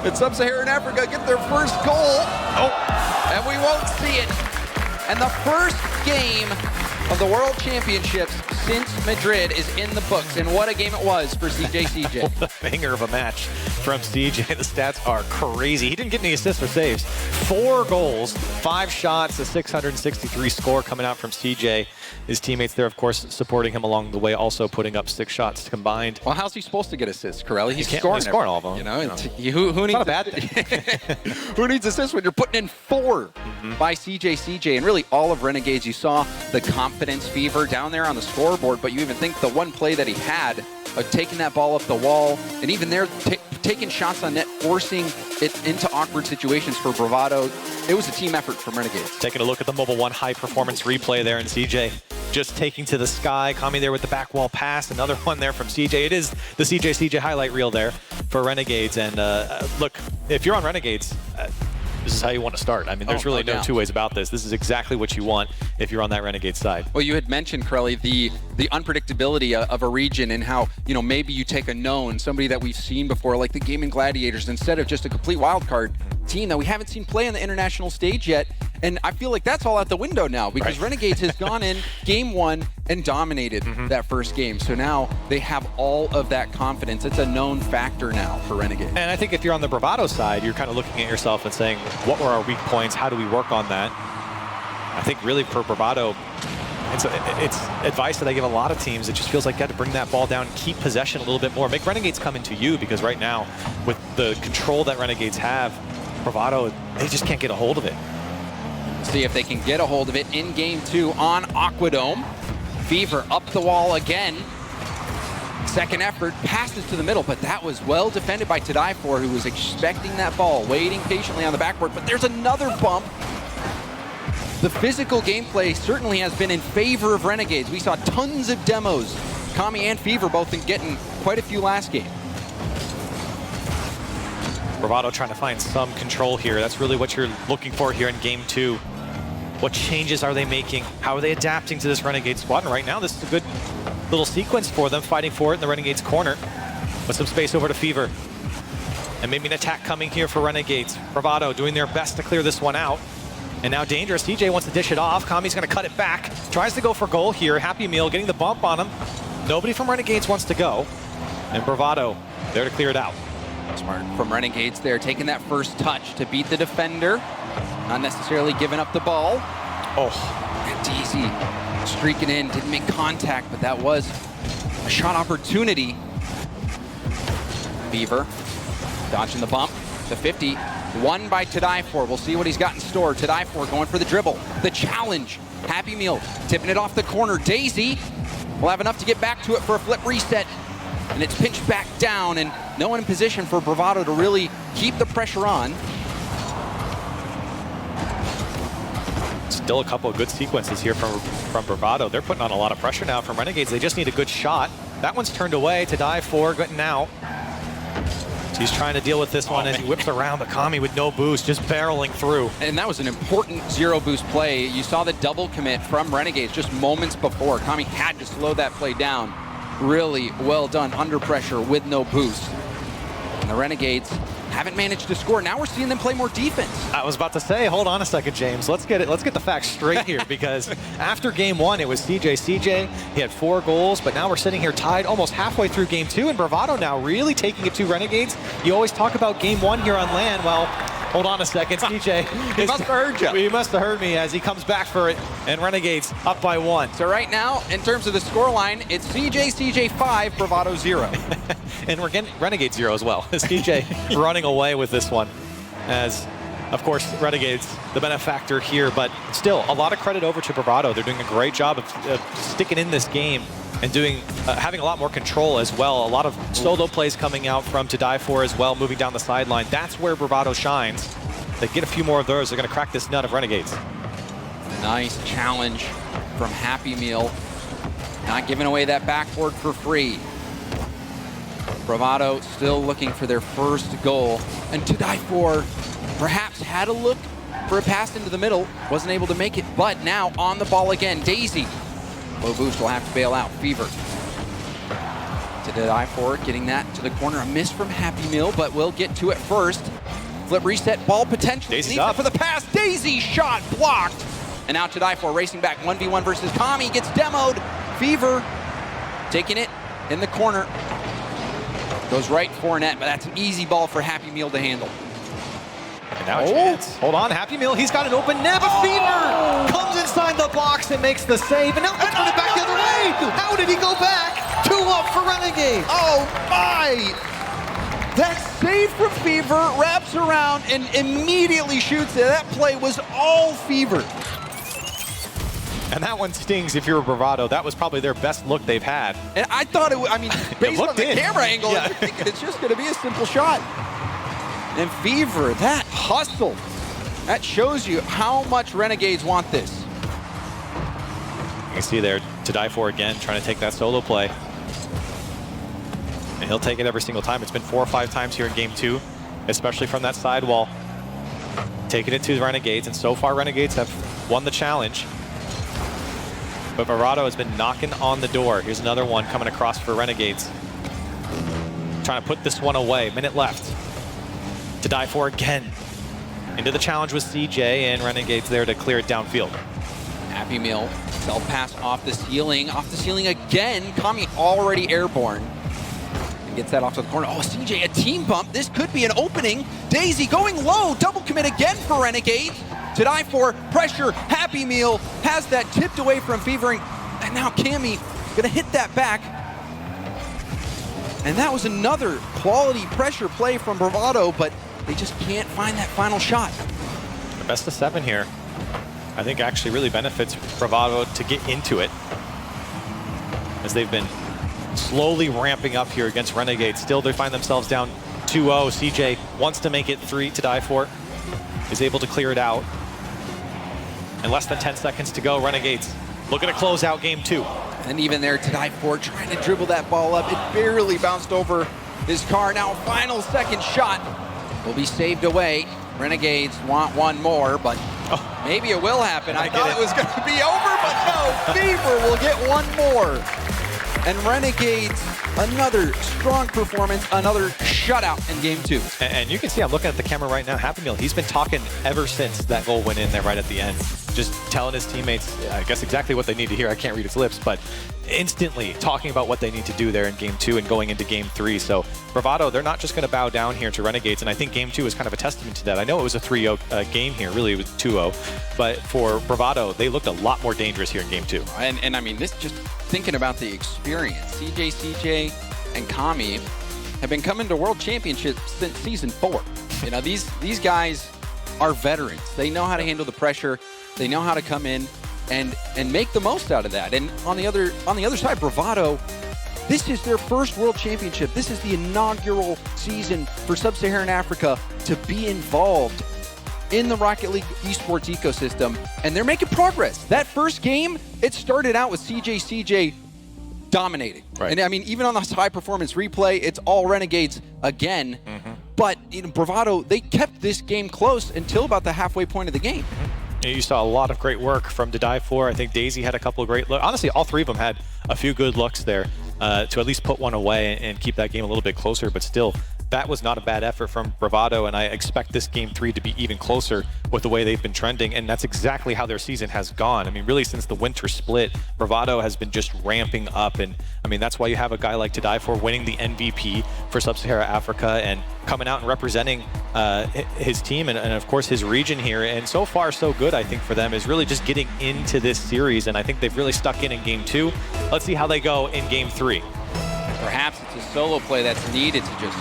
in Sub-Saharan Africa get their first goal. Oh, and we won't see it. And the first game of the World Championships since Madrid is in the books. And what a game it was for CJ. What a banger of a match from CJ. The stats are crazy. He didn't get any assists or saves. 4 goals, 5 shots, a 663 score coming out from CJ. His teammates there, of course, supporting him along the way, also putting up 6 shots combined. Well, how's he supposed to get assists, Corelli? He's scoring all of them. You know, who needs not a bad thing. Who needs assists when you're putting in 4 by CJ? And really all of Renegades, you saw the confidence Fever down there on the scoreboard, but you even think the one play that he had of taking that ball up the wall, and even there taking shots on net, forcing it into awkward situations for Bravado. It was a team effort from Renegades. Taking a look at the Mobile One high performance replay there, and CJ just taking to the sky. Kami there with the back wall pass. Another one there from CJ. It is the CJ highlight reel there for Renegades. And look, if you're on Renegades, this is how you want to start. I mean, there's really no 2 ways about this. This is exactly what you want if you're on that Renegade side. Well, you had mentioned, Corelli, the unpredictability of a region, and how, you know, maybe you take a known, somebody that we've seen before, like the Gaming Gladiators, instead of just a complete wildcard team that we haven't seen play on the international stage yet. And I feel like that's all out the window now, because Renegades has gone in game 1 and dominated that first game. So now they have all of that confidence. It's a known factor now for Renegades. And I think if you're on the Bravado side, you're kind of looking at yourself and saying, what were our weak points? How do we work on that? I think really for Bravado, it's advice that I give a lot of teams. It just feels like you got to bring that ball down, keep possession a little bit more, make Renegades come into you, because right now, with the control that Renegades have, Bravado, they just can't get a hold of it. See if they can get a hold of it in game 2 on Aquadome. Fever up the wall again. Second effort, passes to the middle, but that was well defended by Tadaifor, who was expecting that ball, waiting patiently on the backboard. But there's another bump. The physical gameplay certainly has been in favor of Renegades. We saw tons of demos. Kami and Fever both getting quite a few last game. Bravado trying to find some control here. That's really what you're looking for here in game 2. What changes are they making? How are they adapting to this Renegade squad? And right now, this is a good little sequence for them, fighting for it in the Renegades corner. With some space over to Fever. And maybe an attack coming here for Renegades. Bravado doing their best to clear this one out. And now Dangerous. CJ wants to dish it off. Kami's going to cut it back. Tries to go for goal here. Happy Meal getting the bump on him. nobody from Renegades wants to go. And Bravado there to clear it out. Smart from Renegades there, taking that first touch to beat the defender. Not necessarily giving up the ball. And DZ streaking in, didn't make contact, but that was a shot opportunity. Fever dodging the bump to 50. Won by To Die For. We'll see what he's got in store. To Die For going for the dribble. The challenge. Happy Meal tipping it off the corner. Daisy will have enough to get back to it for a flip reset. And it's pinched back down, and no one in position for Bravado to really keep the pressure on. Still a couple of good sequences here from Bravado. They're putting on a lot of pressure now from Renegades. They just need a good shot. That one's turned away. To Die For getting out. So he's trying to deal with this one as he whips around, but Kami with no boost, just barreling through. And that was an important zero boost play. You saw the double commit from Renegades just moments before. Kami had to slow that play down. Really well done under pressure with no boost. And the Renegades haven't managed to score. Now we're seeing them play more defense. I was about to say, hold on a second, James. Let's get the facts straight here, because after game 1, it was CJ. He had 4 goals, but now we're sitting here tied almost halfway through game 2, and Bravado now really taking it to Renegades. You always talk about game 1 here on LAN. Well, hold on a second, CJ. He must have heard you. He must have heard me as he comes back for it, and Renegades up by 1. So right now, in terms of the scoreline, it's CJ 5, Bravado 0. And we're getting Renegade 0 as well. CJ running away with this one. As, of course, Renegades, the benefactor here, but still, a lot of credit over to Bravado. They're doing a great job of sticking in this game and having a lot more control as well. A lot of solo plays coming out from To Die For as well, moving down the sideline. That's where Bravado shines. They get a few more of those, they're going to crack this nut of Renegades. Nice challenge from Happy Meal. Not giving away that backboard for free. Bravado still looking for their first goal. And To Die For perhaps had a look for a pass into the middle. Wasn't able to make it, but now on the ball again. Daisy. Low boost will have to bail out. Fever. To Die For, getting that to the corner. A miss from Happy Meal, but we'll get to it first. Flip reset, ball potential. Daisy's up for the pass. Daisy shot blocked. And now To Die For racing back 1v1 versus Kami. Gets demoed. Fever taking it in the corner. Goes right for net, but that's an easy ball for Happy Meal to handle. And now a chance. Hold on, Happy Meal, he's got an open net, but Fever comes inside the box and makes the save, and now he's coming back the other way. How did he go back? 2 up for Renegade. Oh my! That save from Fever wraps around and immediately shoots it. That play was all Fever. And that one stings if you're a Bravado. That was probably their best look they've had. And I thought it was, I mean, based on the camera angle, yeah. you're thinking it's just going to be a simple shot. And Fever, that hustle, that shows you how much Renegades want this. You can see there, To Die For again, trying to take that solo play. And he'll take it every single time. It's been 4 or 5 times here in game 2, especially from that side wall. Taking it to the Renegades, and so far Renegades have won the challenge. But Bravado has been knocking on the door. Here's another one coming across for Renegades. Trying to put this one away. Minute left. To Die For again. Into the challenge with CJ, and Renegades there to clear it downfield. Happy Meal, self-pass off the ceiling. Off the ceiling again. Kami already airborne. And gets that off to the corner. Oh, CJ, a team bump. This could be an opening. Daisy going low. Double commit again for Renegades. To Die For, pressure, Happy Meal has that tipped away from Fever, and now Kami gonna hit that back. And that was another quality pressure play from Bravado, but they just can't find that final shot. The best of 7 here, I think actually really benefits Bravado to get into it, as they've been slowly ramping up here against Renegade. Still, they find themselves down 2-0. CJ wants to make it 3. To Die For is able to clear it out. And less than 10 seconds to go. Renegades looking to close out game 2. And even there, To Die For trying to dribble that ball up. It barely bounced over his car. Now final second shot will be saved away. Renegades want one more, but maybe it will happen. I thought it was going to be over, but no. Fever will get one more. And Renegades Another strong performance, another shutout in game 2. And you can see, I'm looking at the camera right now, Happy Meal, he's been talking ever since that goal went in there right at the end. Just telling his teammates, I guess exactly what they need to hear. I can't read his lips, but instantly talking about what they need to do there in game 2 and going into game 3. So Bravado, they're not just going to bow down here to Renegades, and I think game 2 is kind of a testament to that. I know it was a 3-0 game here, really it was 2-0, but for Bravado, they looked a lot more dangerous here in game 2. And I mean, this just thinking about the experience, CJ, and Kami have been coming to World Championships since season 4. You know, these guys are veterans. They know how to handle the pressure. They know how to come in and make the most out of that. And on the other side, Bravado, this is their first World Championship. This is the inaugural season for Sub-Saharan Africa to be involved in the Rocket League esports ecosystem, and they're making progress. That first game, it started out with CJ dominating. Right. And I mean, even on the high performance replay, it's all Renegades again. But Bravado, they kept this game close until about the halfway point of the game. You saw a lot of great work from To Die For. I think Daisy had a couple of great looks. Honestly, all three of them had a few good looks there to at least put one away and keep that game a little bit closer. But still, that was not a bad effort from Bravado, and I expect this game 3 to be even closer with the way they've been trending, and that's exactly how their season has gone. I mean, really since the winter split, Bravado has been just ramping up, and I mean, that's why you have a guy like To Die For winning the MVP for Sub-Saharan Africa and coming out and representing his team and of course his region here. And so far so good, I think, for them is really just getting into this series, and I think they've really stuck in game 2. Let's see how they go in game 3. Perhaps it's a solo play that's needed to just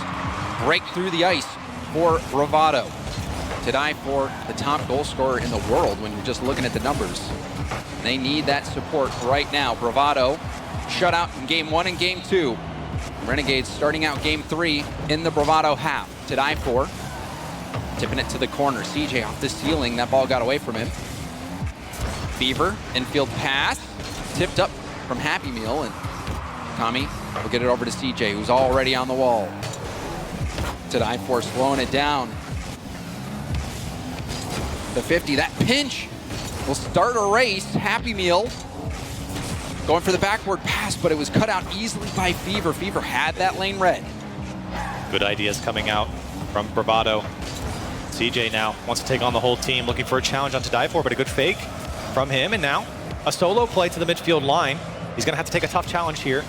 break through the ice for Bravado. To Die For, the top goal scorer in the world when you're just looking at the numbers. They need that support right now. Bravado shut out in game 1 and game 2. Renegades starting out game 3 in the Bravado half. To Die For, tipping it to the corner. CJ off the ceiling, that ball got away from him. Fever, infield pass, tipped up from Happy Meal, and Kami will get it over to CJ, who's already on the wall. To Die For slowing it down. The 50, that pinch will start a race. Happy Meal going for the backward pass, but it was cut out easily by Fever. Fever had that lane read. Good ideas coming out from Bravado. CJ now wants to take on the whole team, looking for a challenge on To Die For, but a good fake from him, and now a solo play to the midfield line. He's gonna have to take a tough challenge here.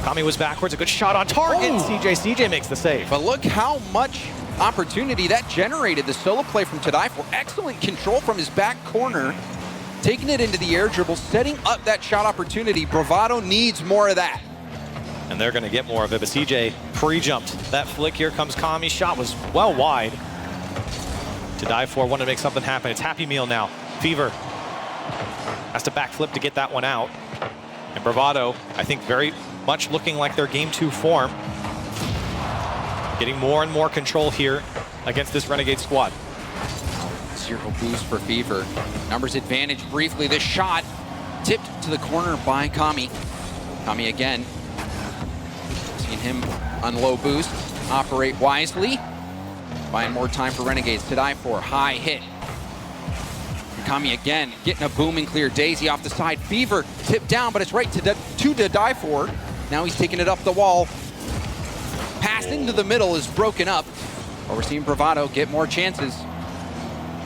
Kami was backwards, a good shot on target. CJ makes the save. But look how much opportunity that generated. The solo play from To Die For. Excellent control from his back corner. Taking it into the air dribble, setting up that shot opportunity. Bravado needs more of that. And they're gonna get more of it, but CJ pre-jumped that flick. Here comes Kami. Shot was well wide. To Die For wanted to make something happen. It's Happy Meal now. Fever has to backflip to get that one out. And Bravado, I think, very much looking like their game 2 form. Getting more and more control here against this Renegade squad. Zero boost for Fever. Numbers advantage briefly. This shot tipped to the corner by Kami. Kami again. Seeing him on low boost. Operate wisely. Buying more time for Renegades. To Die For. High hit. Kami again getting a booming clear. Daisy off the side. Fever tipped down, but it's right to Die For. Now he's taking it up the wall. Pass into the middle is broken up. But we're seeing Bravado get more chances.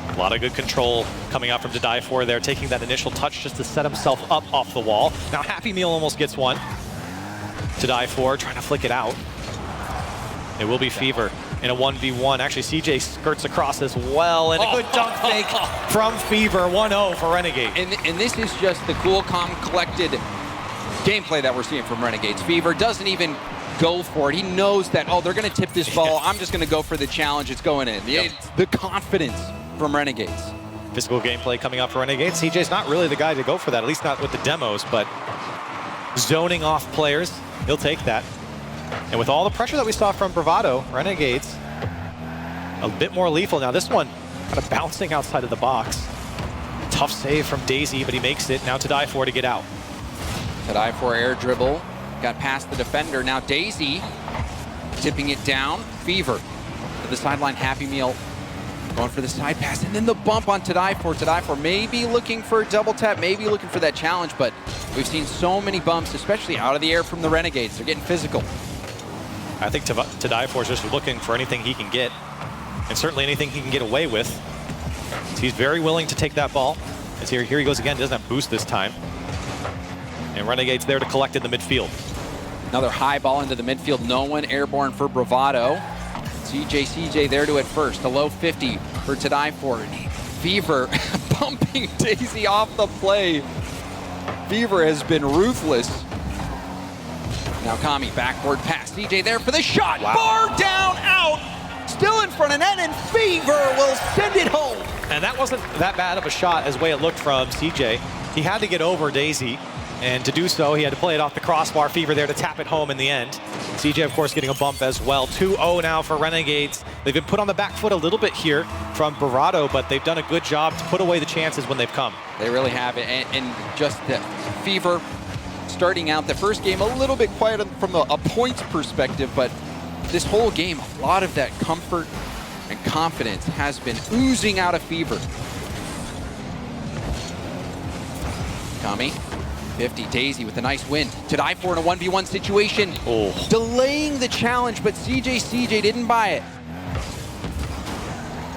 A lot of good control coming out from To Die For there, taking that initial touch just to set himself up off the wall. Now Happy Meal almost gets one. To Die For trying to flick it out. It will be Fever in a 1v1. Actually, CJ skirts across as well, and a good dunk fake from Fever. 1-0 for Renegade. And this is just the cool, calm, collected gameplay that we're seeing from Renegades. Fever doesn't even go for it. He knows that, oh, they're going to tip this ball. I'm just going to go for the challenge. It's going in. It's the confidence from Renegades. Physical gameplay coming out for Renegades. CJ's not really the guy to go for that, at least not with the demos, but zoning off players, he'll take that. And with all the pressure that we saw from Bravado, Renegades a bit more lethal. Now this one kind of bouncing outside of the box. Tough save from Daisy, but he makes it. Now To Die For to get out. To Die For air dribble. Got past the defender. Now Daisy tipping it down. Fever to the sideline. Happy Meal Going for the side pass, and then the bump on Tadaifor. Tadaifor maybe looking for a double tap, maybe looking for that challenge, but we've seen so many bumps, especially out of the air from the Renegades. They're getting physical. I think Tadaifor is just looking for anything he can get, and certainly anything he can get away with. So he's very willing to take that ball. As here he goes again, doesn't have boost this time. And Renegades there to collect in the midfield. Another high ball into the midfield. No one airborne for Bravado. CJ there to it first. The low 50 for Tadaifor. Fever bumping Daisy off the play. Fever has been ruthless. Now Kami, backboard pass. CJ there for the shot. Wow. Bar down, out. Still in front of net, and Fever will send it home. And that wasn't that bad of a shot as the way it looked from CJ. He had to get over Daisy, and to do so, he had to play it off the crossbar. Fever there to tap it home in the end. CJ, of course, getting a bump as well. 2-0 now for Renegades. They've been put on the back foot a little bit here from Bravado, but they've done a good job to put away the chances when they've come. They really have it, and just the Fever starting out the first game a little bit quiet from a points perspective, but this whole game, a lot of that comfort and confidence has been oozing out of Fever. Kami, 50, Daisy with a nice win. Tadaifor in a 1v1 situation. Oh. Delaying the challenge, but CJ didn't buy it.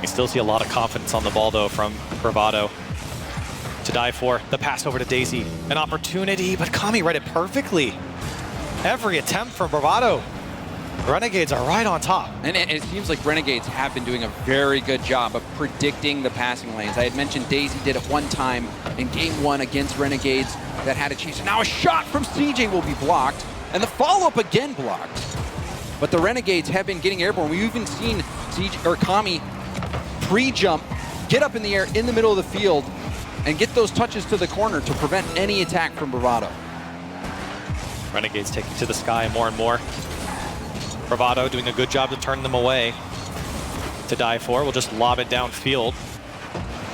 You still see a lot of confidence on the ball, though, from Bravado. Tadaifor, the pass over to Daisy. An opportunity, but Kami read it perfectly. Every attempt from Bravado. Renegades are right on top. And it seems like Renegades have been doing a very good job of predicting the passing lanes. I had mentioned Daisy did it one time in game 1 against Renegades that had a chase. Now a shot from CJ will be blocked, and the follow-up again blocked. But the Renegades have been getting airborne. We've even seen CJ or Kami pre-jump, get up in the air in the middle of the field, and get those touches to the corner to prevent any attack from Bravado. Renegades taking to the sky more and more. Bravado doing a good job to turn them away. Tadaifor will just lob it downfield.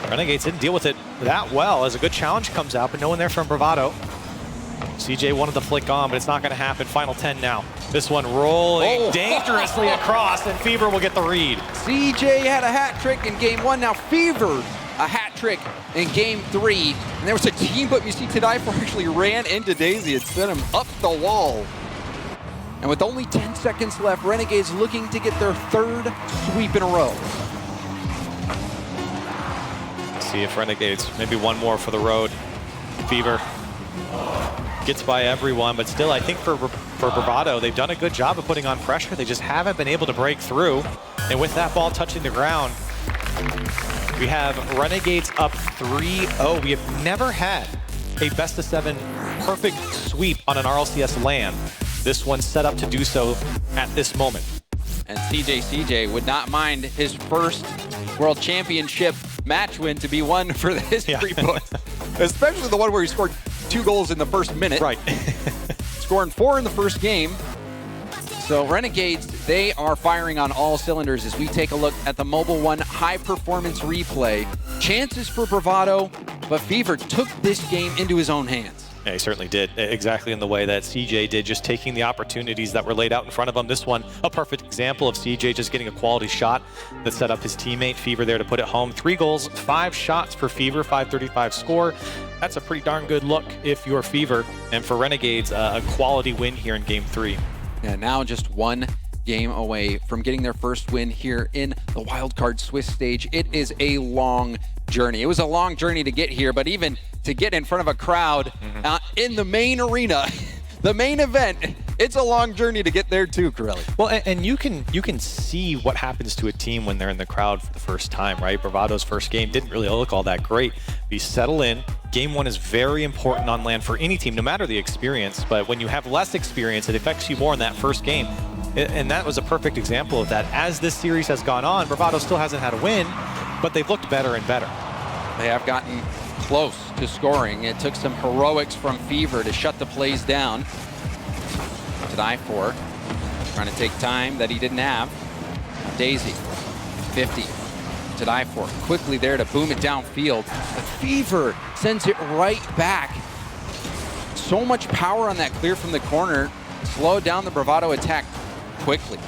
Renegades didn't deal with it that well as a good challenge comes out, but no one there from Bravado. CJ wanted to flick on, but it's not going to happen. Final 10 now. This one rolling dangerously across, and Fever will get the read. CJ had a hat trick in game 1. Now Fever a hat trick in game 3. And there was a team, but you see Tadaifor actually ran into Daisy and sent him up the wall. And with only 10 seconds left, Renegades looking to get their 3rd sweep in a row. Let's see if Renegades, maybe one more for the road. Fever gets by everyone, but still I think for Bravado, they've done a good job of putting on pressure. They just haven't been able to break through. And with that ball touching the ground, we have Renegades up 3-0. We have never had a best-of-7 perfect sweep on an RLCS LAN. This one's set up to do so at this moment. And CJ would not mind his first World Championship match win to be one for the history books. Especially the one where he scored 2 goals in the first minute. Right. Scoring 4 in the first game. So Renegades, they are firing on all cylinders as we take a look at the Mobile One high performance replay. Chances for Bravado, but Fever took this game into his own hands. Yeah, he certainly did, exactly in the way that CJ did, just taking the opportunities that were laid out in front of him. This one, a perfect example of CJ just getting a quality shot that set up his teammate Fever there to put it home. 3 goals, 5 shots for Fever, 535 score. That's a pretty darn good look if you're Fever. And for Renegades, a quality win here in Game 3. Yeah, now just 1 game away from getting their first win here in the Wildcard Swiss stage. It is a long journey. It was a long journey to get here, but even to get in front of a crowd in the main arena, the main event, it's a long journey to get there too, Corelli. Well, and you can see what happens to a team when they're in the crowd for the first time, right? Bravado's first game didn't really look all that great. We settle in. Game 1 is very important on LAN for any team, no matter the experience. But when you have less experience, it affects you more in that first game. And that was a perfect example of that. As this series has gone on, Bravado still hasn't had a win, but they've looked better and better. They have gotten close to scoring. It took some heroics from Fever to shut the plays down. Tadaifor trying to take time that he didn't have. Daisy, 50. Tadaifor quickly there to boom it downfield. But Fever sends it right back. So much power on that clear from the corner. Slowed down the Bravado attack quickly.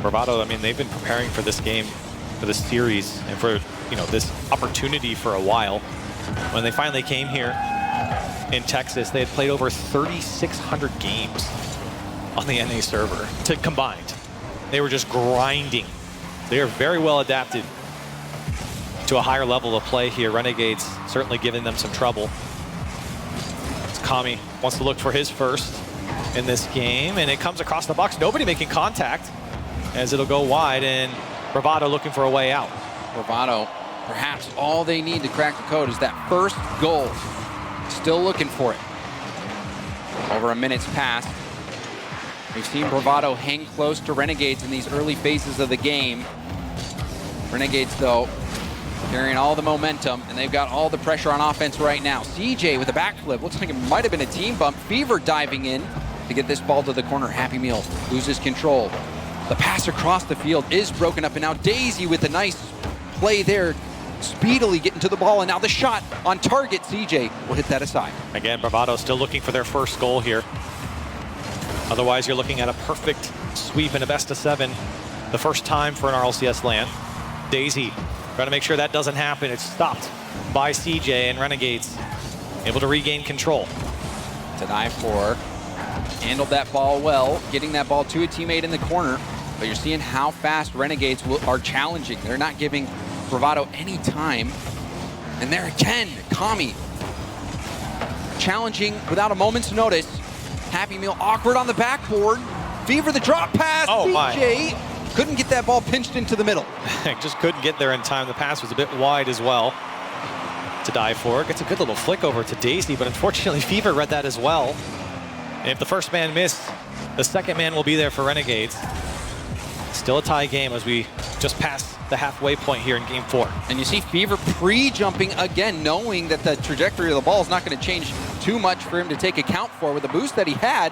Bravado, I mean, they've been preparing for this game, for this series, and for, you know, this opportunity for a while. When they finally came here in Texas, they had played over 3,600 games on the NA server combined. They were just grinding. They are very well adapted to a higher level of play here. Renegades certainly giving them some trouble. Kami wants to look for his first in this game, and it comes across the box. Nobody making contact as it'll go wide, and Bravado looking for a way out. Bravado, perhaps all they need to crack the code is that first goal. Still looking for it. Over a minute's passed. We've seen Bravado hang close to Renegades in these early phases of the game. Renegades, though, carrying all the momentum, and they've got all the pressure on offense right now. CJ with a backflip. Looks like it might have been a team bump. Fever diving in to get this ball to the corner. Happy Meal loses control. The pass across the field is broken up, and now Daisy with a nice play there, speedily getting to the ball, and now the shot on target. CJ will hit that aside. Again, Bravado still looking for their first goal here. Otherwise, you're looking at a perfect sweep in a best-of-7, the first time for an RLCS LAN. Daisy trying to make sure that doesn't happen. It's stopped by CJ, and Renegades able to regain control. Tadai4 handled that ball well, getting that ball to a teammate in the corner, but you're seeing how fast Renegades are challenging. They're not giving Bravado any time. And there again, Kami challenging without a moment's notice. Happy Meal awkward on the backboard. Fever the drop pass. CJ couldn't get that ball pinched into the middle. Just couldn't get there in time. The pass was a bit wide as well. Tadai4 gets a good little flick over to Daisy, but unfortunately Fever read that as well. And if the first man missed, the second man will be there for Renegades. Still a tie game as we just passed the halfway point here in game 4. And you see Fever pre-jumping again, knowing that the trajectory of the ball is not going to change too much for him to take account for with the boost that he had.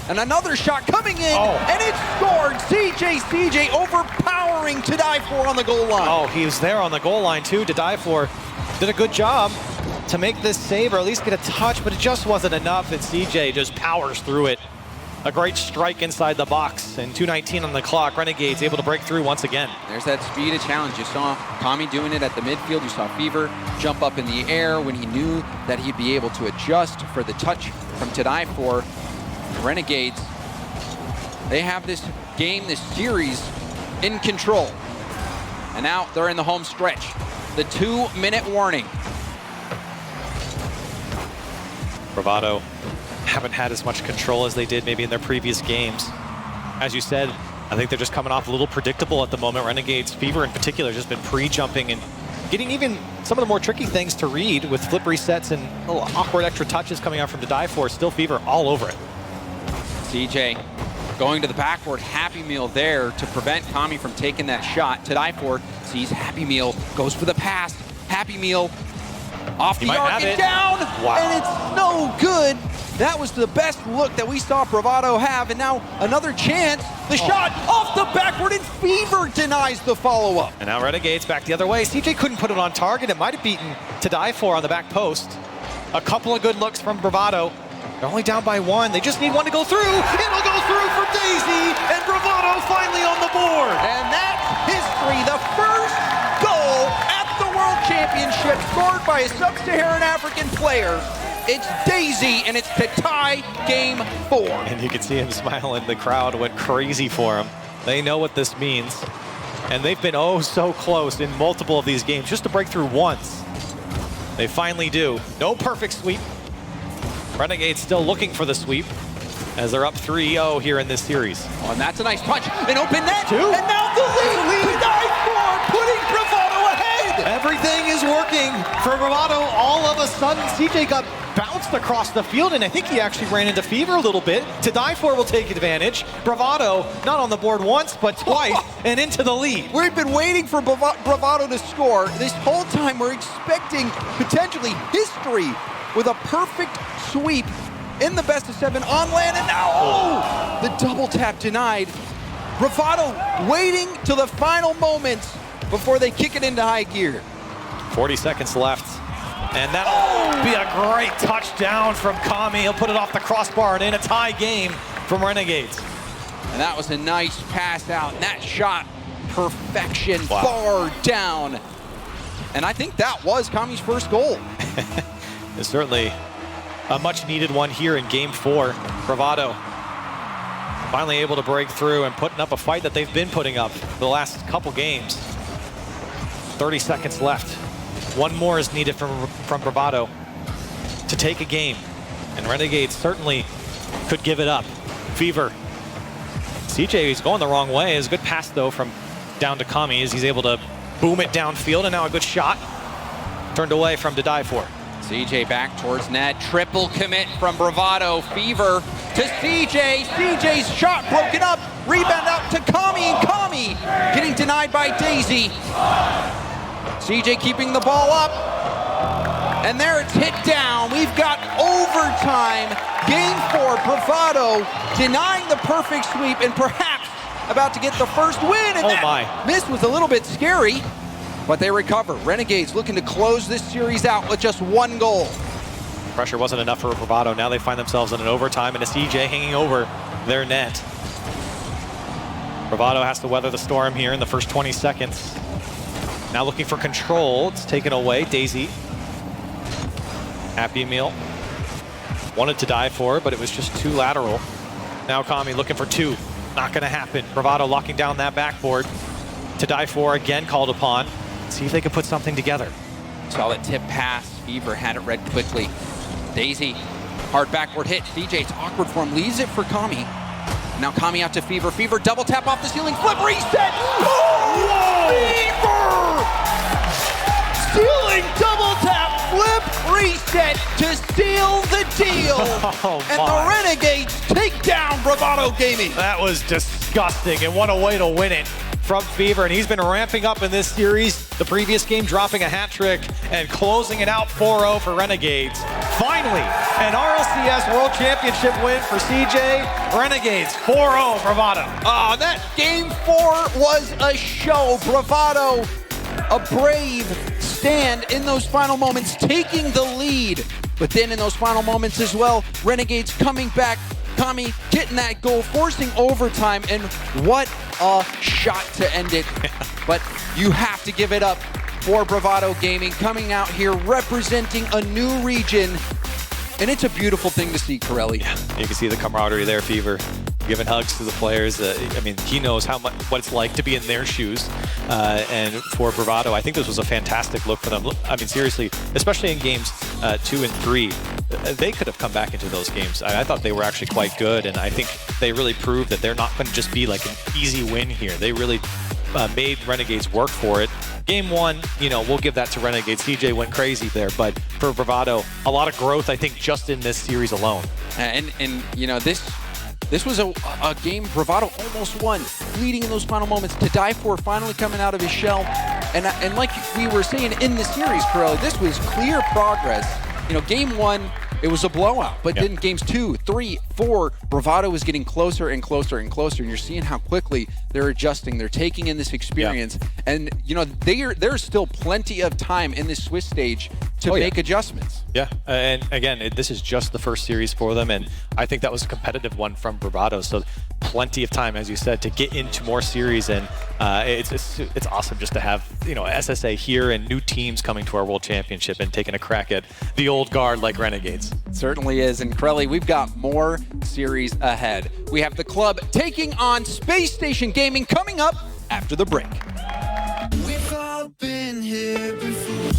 And another shot coming in, and it's scored. CJ overpowering Tadai4 on the goal line. Oh, he was there on the goal line too. Tadai4 did a good job to make this save, or at least get a touch, but it just wasn't enough, and CJ just powers through it. A great strike inside the box, and 2:19 on the clock. Renegades able to break through once again. There's that speed of challenge. You saw Kami doing it at the midfield. You saw Fever jump up in the air when he knew that he'd be able to adjust for the touch from Tadai4. Renegades, they have this game, this series in control. And now they're in the home stretch. The 2-minute warning. Bravado haven't had as much control as they did maybe in their previous games. As you said, I think they're just coming off a little predictable at the moment. Renegades, Fever in particular, just been pre-jumping and getting even some of the more tricky things to read with flip resets and little awkward extra touches coming out from Tadai4. Still Fever all over it. CJ going to the backboard. Happy Meal there to prevent Kami from taking that shot. Tadai4 sees Happy Meal, goes for the pass. Happy Meal off the arc and down, and it's no good. That was the best look that we saw Bravado have, and now another chance. The shot off the backward, and Fever denies the follow-up. And now Renegades back the other way. CJ couldn't put it on target. It might have beaten Tadai4 on the back post. A couple of good looks from Bravado. They're only down by 1. They just need one to go through. It'll go through for Daisy, and Bravado finally on the board. And that's history. The first goal at the World Championship scored by a Sub-Saharan African player. It's Daisy, and it's to tie game 4. And you can see him smiling. The crowd went crazy for him. They know what this means. And they've been oh so close in multiple of these games just to break through once. They finally do. No perfect sweep. Renegades still looking for the sweep as they're up 3-0 here in this series. Oh, and that's a nice punch. An open net. And now the lead. Tadai4 putting Bravado ahead. Everything is working for Bravado. All of a sudden, CJ got bounced across the field, and I think he actually ran into Fever a little bit. Tadai4 will take advantage. Bravado not on the board once, but twice, and into the lead. We've been waiting for Bravado to score. This whole time we're expecting potentially history with a perfect sweep in the best-of-7 on land, and now, the double tap denied. Bravado waiting till the final moments before they kick it into high gear. 40 seconds left. And that'll be a great touchdown from Kami. He'll put it off the crossbar and in a tie game from Renegades. And that was a nice pass out. And that shot, perfection, far down. And I think that was Kami's first goal. It's certainly a much-needed one here in Game 4. Bravado finally able to break through and putting up a fight that they've been putting up the last couple games. 30 seconds left. One more is needed from Bravado to take a game. And Renegades certainly could give it up. Fever. CJ is going the wrong way. It's a good pass, though, from down to Kami as he's able to boom it downfield. And now a good shot. Turned away from To Die For. CJ back towards net. Triple commit from Bravado. Fever to CJ. CJ's shot broken up. Rebound out to Kami. And Kami getting denied by Daisy. CJ keeping the ball up. And there it's hit down. We've got overtime. Game 4. Bravado denying the perfect sweep and perhaps about to get the first win. And that miss was a little bit scary. But they recover. Renegades looking to close this series out with just one goal. Pressure wasn't enough for Bravado. Now they find themselves in an overtime and a CJ hanging over their net. Bravado has to weather the storm here in the first 20 seconds. Now looking for control. It's taken away. Daisy. Happy Meal. Wanted To Die For, but it was just too lateral. Now Kami looking for two. Not going to happen. Bravado locking down that backboard. To Die For again called upon. See if they can put something together. Solid tip pass. Fever had it read quickly. Daisy, hard backward hit. CJ, it's awkward for him. Leaves it for Kami. Now Kami out to Fever. Fever double tap off the ceiling. Flip reset. Oh, Fever! Ceiling double tap. Flip reset to seal the deal. And the Renegades take down Bravado Gaming. That was disgusting, and what a way to win it from Fever. And he's been ramping up in this series. The previous game dropping a hat trick and closing it out 4-0 for Renegades. Finally, an RLCS World Championship win for CJ. Renegades 4-0 Bravado. Oh, that Game 4 was a show. Bravado, a brave stand in those final moments, taking the lead. But then in those final moments as well, Renegades coming back. Kami getting that goal, forcing overtime, and what a shot to end it. But you have to give it up for Bravado Gaming, coming out here representing a new region. And it's a beautiful thing to see, Corelli. Yeah, you can see the camaraderie there, Fever. Giving hugs to the players. I mean, he knows what it's like to be in their shoes. And for Bravado, I think this was a fantastic look for them. I mean, seriously, especially in games 2 and 3, they could have come back into those games. I thought they were actually quite good, and I think they really proved that they're not going to just be like an easy win here. They really made Renegades work for it. Game 1, we'll give that to Renegades. CJ went crazy there, but for Bravado, a lot of growth, I think, just in this series alone. And this was a game Bravado almost won, leading in those final moments. To Die For finally coming out of his shell. And like we were saying in the series, Corelli, this was clear progress. Game 1, it was a blowout. But then games 2, 3, 4, Bravado was getting closer and closer and closer. And you're seeing how quickly they're adjusting. They're taking in this experience. And, there's still plenty of time in this Swiss stage to make adjustments. Yeah, and again, this is just the first series for them, and I think that was a competitive one from Bravado, so plenty of time, as you said, to get into more series, and it's awesome just to have SSA here and new teams coming to our World Championship and taking a crack at the old guard like Renegades. It certainly is, and Corelli, we've got more series ahead. We have the club taking on Space Station Gaming coming up after the break. We've all been here before.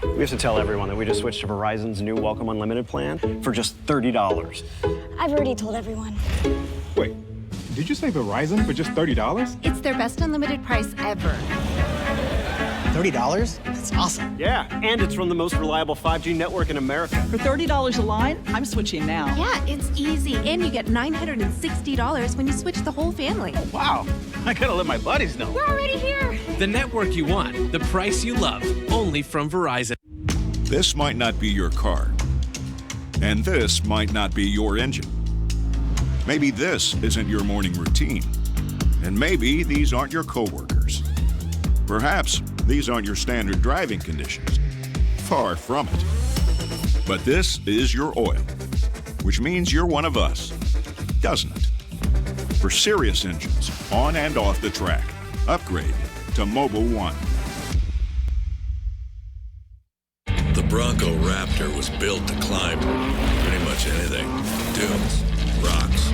We have to tell everyone that we just switched to Verizon's new Welcome Unlimited plan for just $30. I've already told everyone. Wait, did you say Verizon for just $30? It's their best unlimited price ever. $30? That's awesome. Yeah, and it's from the most reliable 5G network in America. For $30 a line, I'm switching now. Yeah, it's easy. And you get $960 when you switch the whole family. Wow. I gotta let my buddies know. We're already here. The network you want, the price you love, only from Verizon. This might not be your car. And this might not be your engine. Maybe this isn't your morning routine. And maybe these aren't your coworkers. Perhaps these aren't your standard driving conditions. Far from it. But this is your oil, which means you're one of us, doesn't it? For serious engines, on and off the track, upgrade to Mobil 1. The Bronco Raptor was built to climb pretty much anything. Dunes, rocks,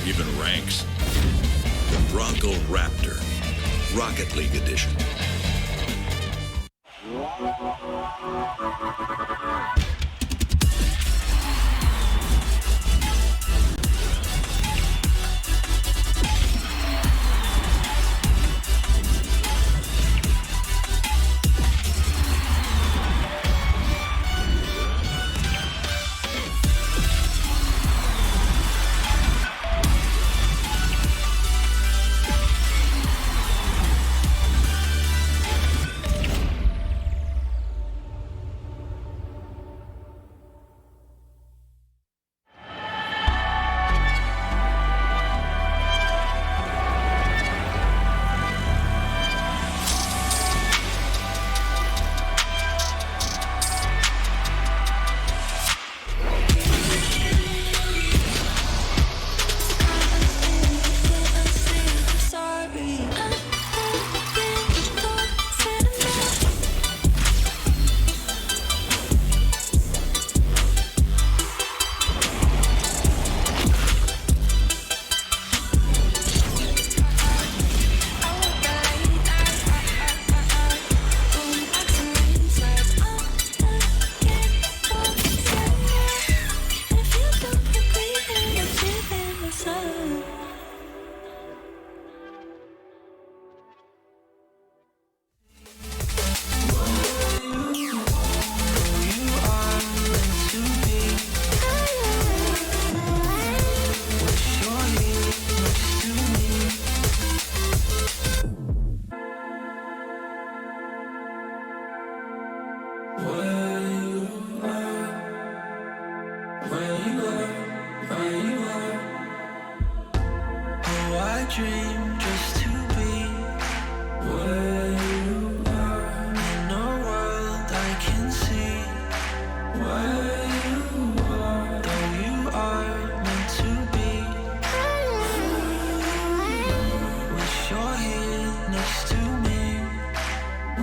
even ranks. The Bronco Raptor, Rocket League Edition. Dream just to be where you are, in a world I can see where you are, though you are meant to be. Wish you're here next to me,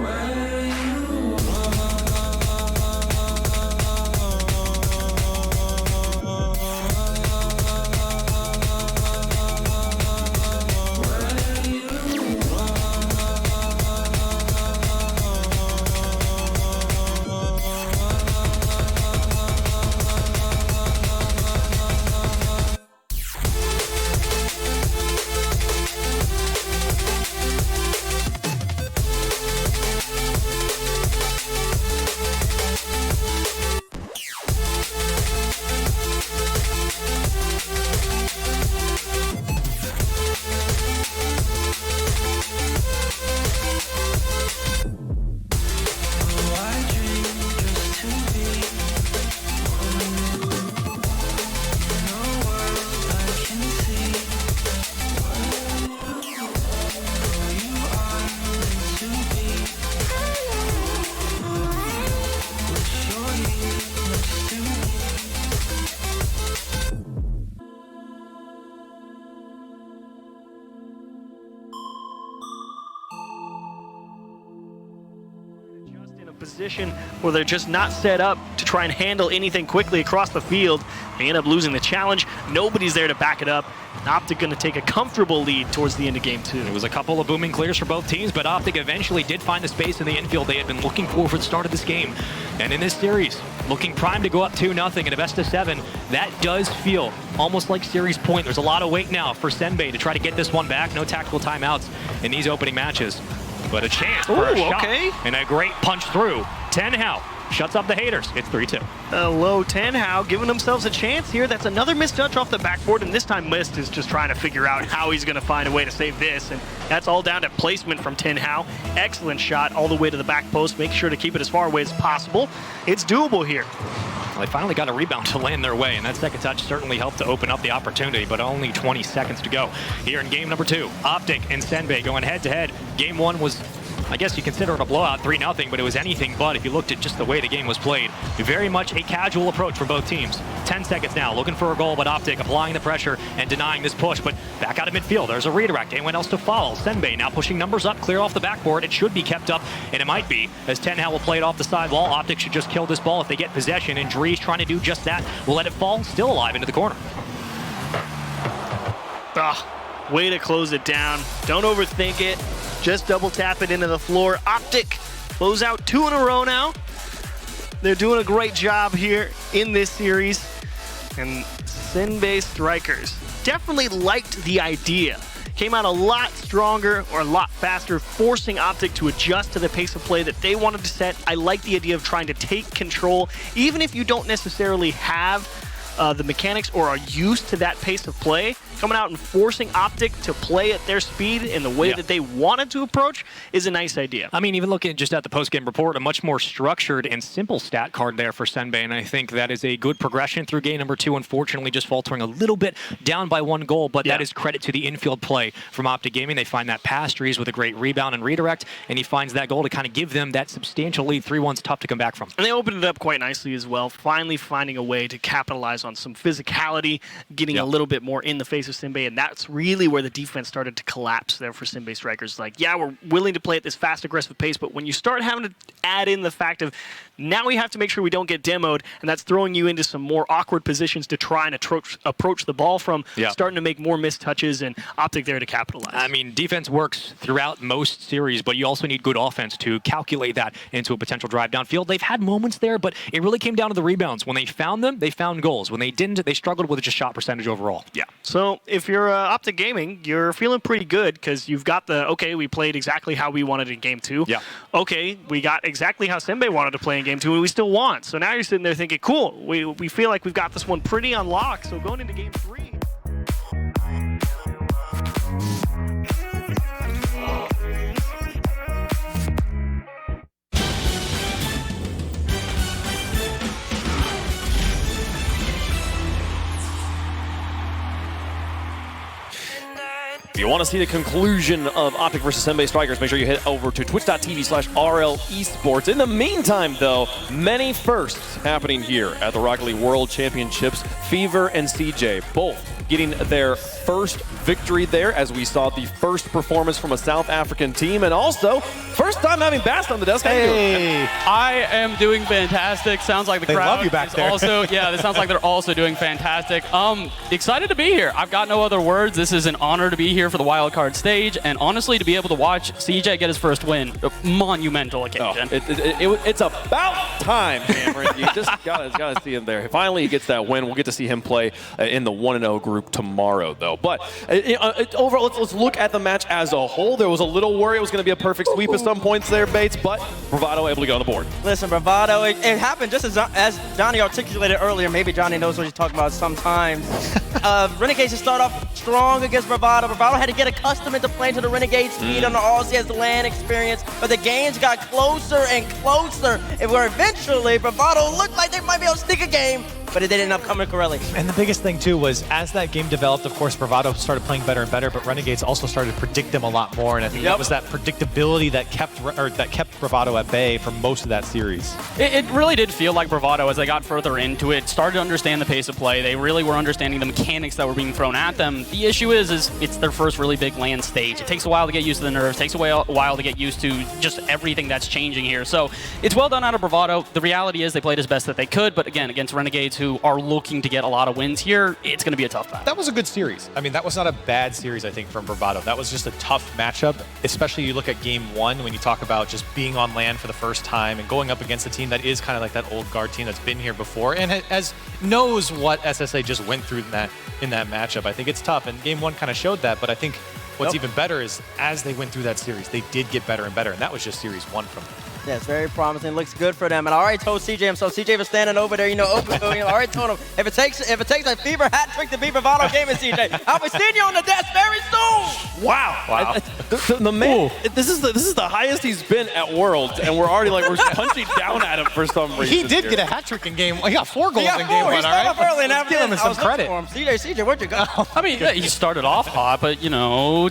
where you are. Position where they're just not set up to try and handle anything quickly across the field. They end up losing the challenge. Nobody's there to back it up. Optic going to take a comfortable lead towards the end of game 2. It was a couple of booming clears for both teams, but Optic eventually did find the space in the infield they had been looking for the start of this game. And in this series, looking primed to go up 2-0 in a best of 7, that does feel almost like series point. There's a lot of weight now for Senbei to try to get this one back. No tactical timeouts in these opening matches. But a chance for a shot and a great punch through. Ten Hao shuts up the haters. It's 3-2. Low Tenhao giving themselves a chance here. That's another missed touch off the backboard, and this time Mist is just trying to figure out how he's going to find a way to save this, and that's all down to placement from Tenhao. Excellent shot all the way to the back post. Make sure to keep it as far away as possible. It's doable here. Well, they finally got a rebound to land their way, and that second touch certainly helped to open up the opportunity, but only 20 seconds to go. Here in game number 2, Optic and Senbei going head-to-head. Game 1 was, I guess you consider it a blowout, 3-0, but it was anything but if you looked at just the way the game was played. Very much a casual approach from both teams. 10 seconds now, looking for a goal, but Optic applying the pressure and denying this push, but back out of midfield, there's a redirect. Anyone else to follow? Senbei now pushing numbers up, clear off the backboard. It should be kept up, and it might be, as Tenhao will play it off the side wall. Optic should just kill this ball if they get possession, and Drees trying to do just that. Will let it fall, still alive into the corner. Way to close it down. Don't overthink it. Just double tap it into the floor. Optic close out 2 in a row now. They're doing a great job here in this series. And Senbei Strikers definitely liked the idea. Came out a lot stronger or a lot faster, forcing Optic to adjust to the pace of play that they wanted to set. I like the idea of trying to take control, even if you don't necessarily have the mechanics or are used to that pace of play. Coming out and forcing Optic to play at their speed in the way that they wanted to approach is a nice idea. I mean, even looking just at the post-game report, a much more structured and simple stat card there for Senbei, and I think that is a good progression through game number 2. Unfortunately, just faltering a little bit, down by 1 goal, but that is credit to the infield play from Optic Gaming. They find that pass, Drees with a great rebound and redirect, and he finds that goal to kind of give them that substantial lead. 3-1's tough to come back from. And they opened it up quite nicely as well, finally finding a way to capitalize on some physicality, getting a little bit more in the face of Senbei, and that's really where the defense started to collapse there for Senbei Strikers. Like, yeah, we're willing to play at this fast, aggressive pace, but when you start having to add in the fact of now we have to make sure we don't get demoed, and that's throwing you into some more awkward positions to try and approach the ball from, starting to make more missed touches, and Optic there to capitalize. I mean, defense works throughout most series, but you also need good offense to calculate that into a potential drive downfield. They've had moments there, but it really came down to the rebounds. When they found them, they found goals. When they didn't, they struggled with just shot percentage overall. Yeah. So if you're Optic Gaming, you're feeling pretty good because you've got the, okay, we played exactly how we wanted in game 2. Yeah. Okay, we got exactly how Senbei wanted to play in game 2, and we still won. So now you're sitting there thinking, cool, we feel like we've got this one pretty unlocked. So going into game 3. If you want to see the conclusion of Optic versus Senbei Strikers, make sure you head over to twitch.tv/RL Esports. In the meantime, though, many firsts happening here at the Rocket League World Championships. Fever and CJ both getting their first victory there, as we saw the first performance from a South African team, and also first time having Bast on the desk. Hey, I am doing fantastic. Sounds like the crowd love you back is there. also, yeah, this sounds like they're also doing fantastic. Excited to be here. I've got no other words. This is an honor to be here for the wild card stage, and honestly, to be able to watch CJ get his first win, a monumental occasion. It's about time, Cameron. You just gotta see him there. Finally, he gets that win. We'll get to see him play in the 1-0 group tomorrow, though. But overall, let's look at the match as a whole. There was a little worry it was going to be a perfect sweep at some points there, Bates, but Bravado able to get on the board. Listen, Bravado, it happened just as Johnny articulated earlier. Maybe Johnny knows what he's talking about sometimes. Renegades to start off strong against Bravado. Bravado had to get accustomed to playing to the Renegade speed on the Aussie as the land experience, but the games got closer and closer, and where eventually Bravado looked like they might be able to sneak a game, but it did end up coming Corelli. And the biggest thing, too, was as that game developed, of course, Bravado started playing better and better, but Renegades also started to predict them a lot more, and I think that was that predictability that kept Bravado at bay for most of that series. It really did feel like Bravado, as they got further into it, started to understand the pace of play. They really were understanding the mechanics that were being thrown at them. The issue is it's their first really big land stage. It takes a while to get used to the nerves, takes a while to get used to just everything that's changing here. So it's well done out of Bravado. The reality is they played as best that they could, but again, against Renegades, who are looking to get a lot of wins here, it's going to be a tough battle. That was a good series. I mean, that was not a bad series, I think, from Bravado. That was just a tough matchup, especially you look at game 1 when you talk about just being on land for the first time and going up against a team that is kind of like that old guard team that's been here before and knows what SSA just went through in that matchup. I think it's tough, and game 1 kind of showed that, but I think what's even better is as they went through that series, they did get better and better, and that was just series 1 from them. Yeah, it's very promising. Looks good for them. And I already told CJ himself. CJ was standing over there, open. I already told him if it takes a Fever hat trick to beat Bravado game, it's CJ. I'll be seeing you on the desk very soon. Wow. The man, this is the highest he's been at Worlds, and we're already we're punching down at him for some reason. He did get a hat trick in game. He got 4 goals in game 1, He started off early and Let's give him some credit. CJ, where'd you go? I mean, yeah, he started off hot, but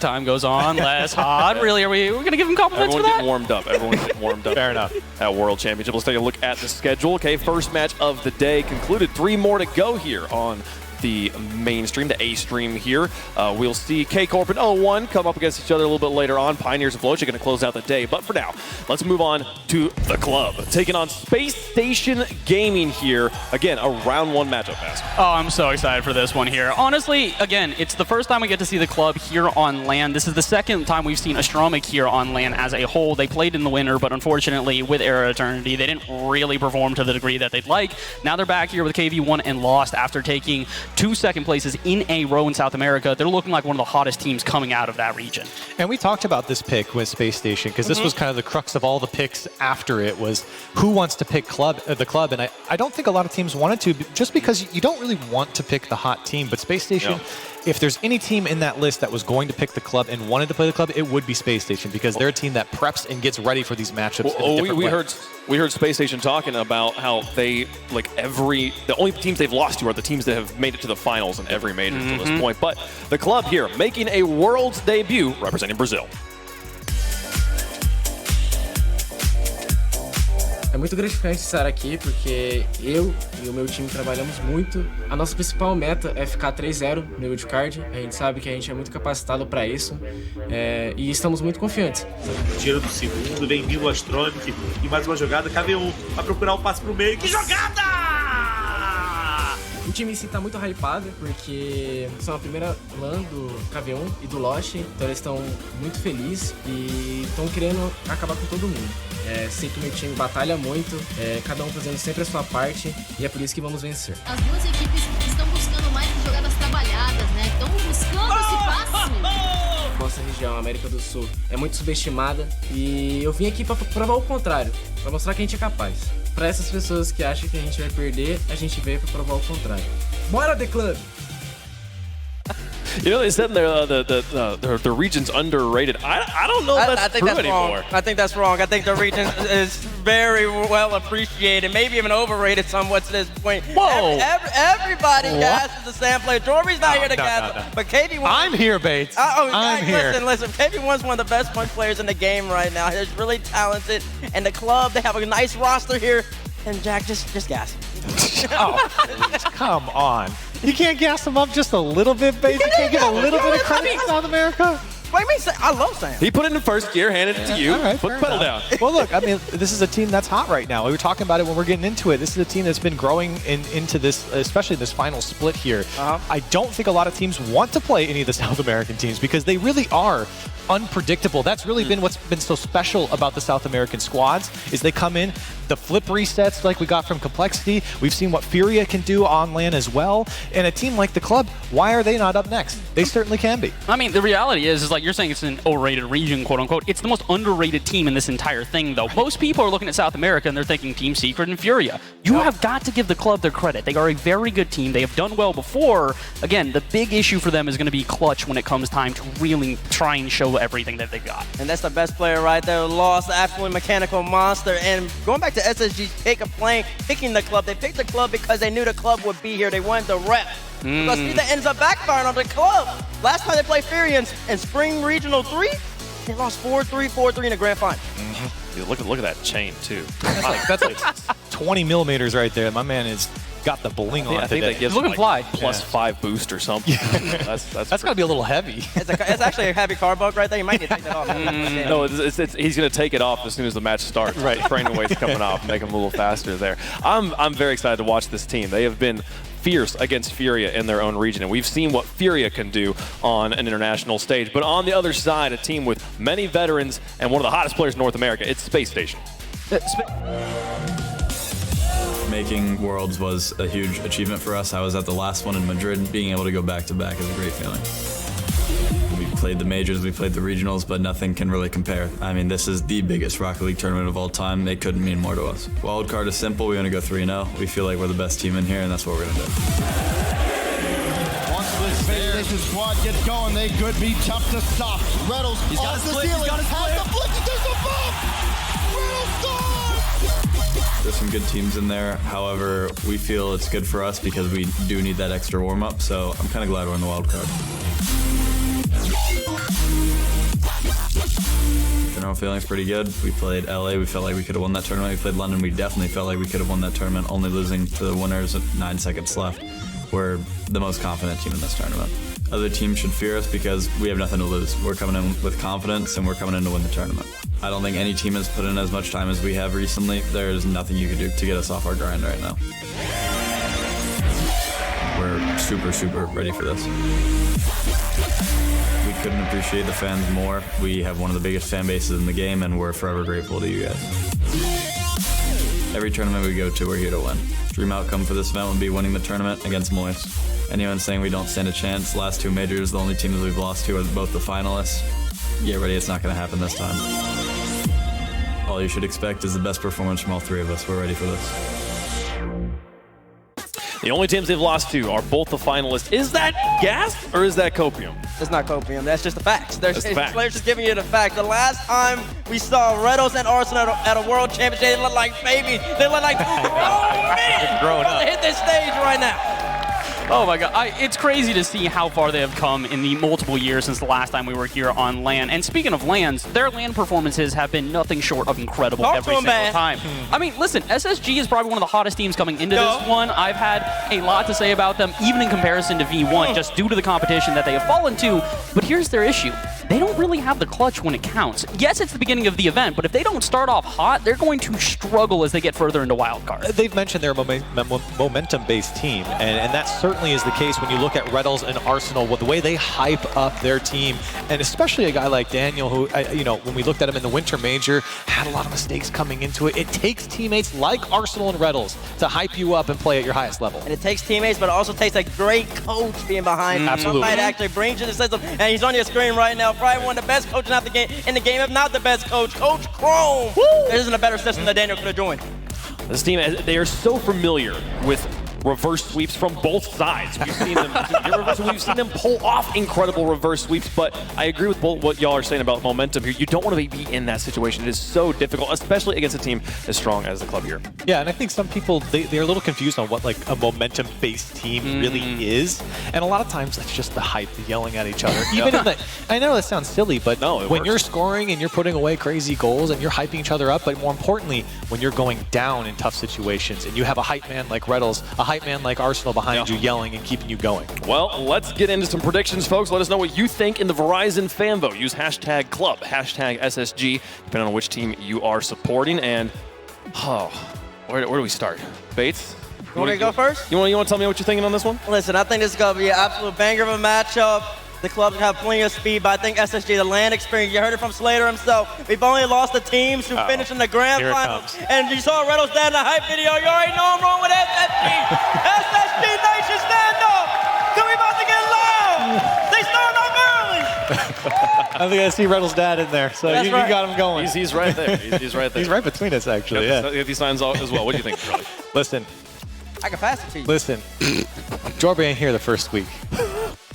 time goes on, less hot. Really, we're going to give him compliments Everyone for that? getting warmed up. Everyone's getting warmed up. Fair enough. At World Championship. Let's take a look at the schedule. Okay, first match of the day concluded. 3 more to go here on the mainstream, the A stream here. We'll see K-Corp and O1 come up against each other a little bit later on. Pioneers of Locha going to close out the day. But for now, let's move on to the club. Taking on Space Station Gaming here. Again, a round 1 matchup, pass. Oh, I'm so excited for this one here. Honestly, again, it's the first time we get to see the club here on LAN. This is the second time we've seen Astromech here on LAN as a whole. They played in the winter, but unfortunately, with Era Eternity, they didn't really perform to the degree that they'd like. Now they're back here with KV1 and lost after taking 2 second places in a row in South America. They're looking like one of the hottest teams coming out of that region. And we talked about this pick with Space Station because this was kind of the crux of all the picks after it was who wants to pick the club. And I don't think a lot of teams wanted to, just because you don't really want to pick the hot team. But Space Station, if there's any team in that list that was going to pick the club and wanted to play the club, it would be Space Station because they're a team that preps and gets ready for these matchups. We heard Space Station talking about how they the only teams they've lost to are the teams that have made it to the finals in every major to this point. But the club here making a World's debut representing Brazil. É muito gratificante estar aqui porque eu e o meu time trabalhamos muito. A nossa principal meta é ficar 3-0 no wildcard. A gente sabe que a gente é muito capacitado para isso e estamos muito confiantes. Tiro do segundo, vem vindo o Astromech e mais uma jogada. KV1 vai procurar o passe pro meio. Que jogada! O time em si tá muito hypado porque são a primeira LAN do KV1 e do Lost, então eles estão muito felizes e estão querendo acabar com todo mundo. Sei que meu time batalha muito, cada um fazendo sempre a sua parte e é por isso que vamos vencer. As duas equipes estão buscando mais jogadas trabalhadas, né? Estão buscando esse passe. Nossa região, a América do Sul, é muito subestimada e eu vim aqui para provar o contrário, para mostrar que a gente é capaz. Para essas pessoas que acham que a gente vai perder, a gente veio para provar o contrário. Bora, The Club! They said the region's underrated. I don't know if that's true anymore. I think that's wrong. I think the region is very well appreciated, maybe even overrated somewhat to this point. Whoa! Everybody gasses the Sam player. Jory's not here to gas, but KV1. I'm here, Bates. I'm here. Listen. KV1's one of the best punch players in the game right now. He's really talented, and the club, they have a nice roster here. And Jack, just gas him. Come on. You can't gas them up just a little bit, Bates? You can't give a little bit of credit to South America? What do you mean? I love Sam. He put it in first gear, handed it to you. All right, put the pedal down. Well, look, I mean, this is a team that's hot right now. We were talking about it when we're getting into it. This is a team that's been growing into this, especially this final split here. I don't think a lot of teams want to play any of the South American teams because they really are unpredictable. That's really been what's been so special about the South American squads is they come in, the flip resets like we got from Complexity. We've seen what Furia can do on LAN as well. And a team like the club, why are they not up next? They certainly can be. I mean, the reality is like you're saying it's an overrated region, quote unquote. It's the most underrated team in this entire thing, though. Most people are looking at South America and they're thinking Team Secret and Furia. You have got to give the club their credit. They are a very good team. They have done well before. Again, the big issue for them is going to be clutch when it comes time to really try and show everything that they got. And that's the best player right there. Lost, absolutely mechanical monster. And going back to SSG, picking the club. They picked the club because they knew the club would be here. They wanted the rep. Because see, that ends up backfiring on the club. Last time they played Furia in Spring Regional 3, they lost 4-3, 4-3 in the grand final. Dude, look at that chain, too. That's like 20 millimeters right there. My man has got the bling on I think today. that gives Look him him fly. +5 boost or something. That's got to be a little heavy. It's actually a heavy carb bulk right there. You might need to take that off. No, he's going to take it off as soon as the match starts. Right, training weight's coming off, make him a little faster there. I'm very excited to watch this team. They have been fierce against Furia in their own region, and we've seen what Furia can do on an international stage. But on the other side, a team with many veterans and one of the hottest players in North America, it's Space Station. Making Worlds was a huge achievement for us. I was at the last one in Madrid. Being able to go back-to-back is a great feeling. We played played the majors, we played the regionals, but nothing can really compare. I mean, this is the biggest Rocket League tournament of all time. It couldn't mean more to us. Wildcard is simple. We want to go 3-0. We feel like we're the best team in here, and that's what we're going to do. Once this Space Nation squad gets going, they could be tough to stop. Reynolds off the ceiling, has the flick, there's a bomb! Reynolds scores! There's some good teams in there. However, we feel it's good for us because we do need that extra warm-up, so I'm kind of glad we're in the wild card. General feeling's pretty good. We played LA, we felt like we could have won that tournament. We played London, we definitely felt like we could have won that tournament, only losing to the winners at 9 seconds left. We're the most confident team in this tournament. Other teams should fear us because we have nothing to lose. We're coming in with confidence and we're coming in to win the tournament. I don't think any team has put in as much time as we have recently. There is nothing you can do to get us off our grind right now. We're super, super ready for this. We couldn't appreciate the fans more. We have one of the biggest fan bases in the game and we're forever grateful to you guys. Every tournament we go to, we're here to win. Dream outcome for this event would be winning the tournament against Moist. Anyone saying we don't stand a chance, last 2 majors, the only teams we've lost to are both the finalists. Get ready, it's not going to happen this time. All you should expect is the best performance from all 3 of us. We're ready for this. The only teams they've lost to are both the finalists. Is that gas or is that copium? It's not copium. That's just the facts. That's the facts. Players just giving you the fact. The last time we saw Reynolds and Arsenal at a World Championship, they look like babies. They look like 2 grown men. Growing up. They hit this stage right now. Oh my God, it's crazy to see how far they have come in the multiple years since the last time we were here on LAN. And speaking of LANs, their LAN performances have been nothing short of incredible every single time. I mean, listen, SSG is probably one of the hottest teams coming into this one. I've had a lot to say about them, even in comparison to V1, just due to the competition that they have fallen to. But here's their issue. They don't really have the clutch when it counts. Yes, it's the beginning of the event, but if they don't start off hot, they're going to struggle as they get further into wildcard. They've mentioned they're a momentum-based team, and that certainly is the case when you look at Red Bulls and Arsenal, with the way they hype up their team, and especially a guy like Daniel, who, you know, when we looked at him in the Winter Major, had a lot of mistakes coming into it. It takes teammates like Arsenal and Red Bulls to hype you up and play at your highest level. And it takes teammates, but it also takes a great coach being behind you. Absolutely. Somebody that actually brings you the system, and he's on your screen right now. Probably one of the best coaches in the game, if not the best coach, Coach Chrome. There isn't a better system that Daniel could have joined. This team, they are so familiar with reverse sweeps from both sides. We've seen them, we've seen them pull off incredible reverse sweeps, but I agree with both what y'all are saying about momentum here. You don't want to be in that situation. It is so difficult, especially against a team as strong as the club here. Yeah, and I think some people, they're a little confused on what like a momentum-based team really is. And a lot of times it's just the hype, the yelling at each other. Even in the, I know that sounds silly, but when you're scoring and you're putting away crazy goals and you're hyping each other up, but more importantly, when you're going down in tough situations and you have a hype man like Red Bulls, a hype man like Arsenal behind you yelling and keeping you going. Well, let's get into some predictions, folks. Let us know what you think in the Verizon fan vote. Use hashtag club, hashtag SSG, depending on which team you are supporting. And, where do we start? Bates? You want me to go first? You want to tell me what you're thinking on this one? Listen, I think this is going to be an absolute banger of a matchup. The clubs have plenty of speed, but I think SSG, the LAN experience, you heard it from Slater himself. We've only lost the teams who finished in the grand finals. And you saw Reynolds stand in the hype video. You already know I'm wrong with SSG. SSG Nation, stand up! Because we about to get loud! They starting off early! I think I see Reynolds' dad in there, so you got him going. He's right there. He's right there. He's right between us, actually. Get these signs as well. What do you think, Charlie? Listen. I can pass it to you. Listen. Jorby ain't here the first week.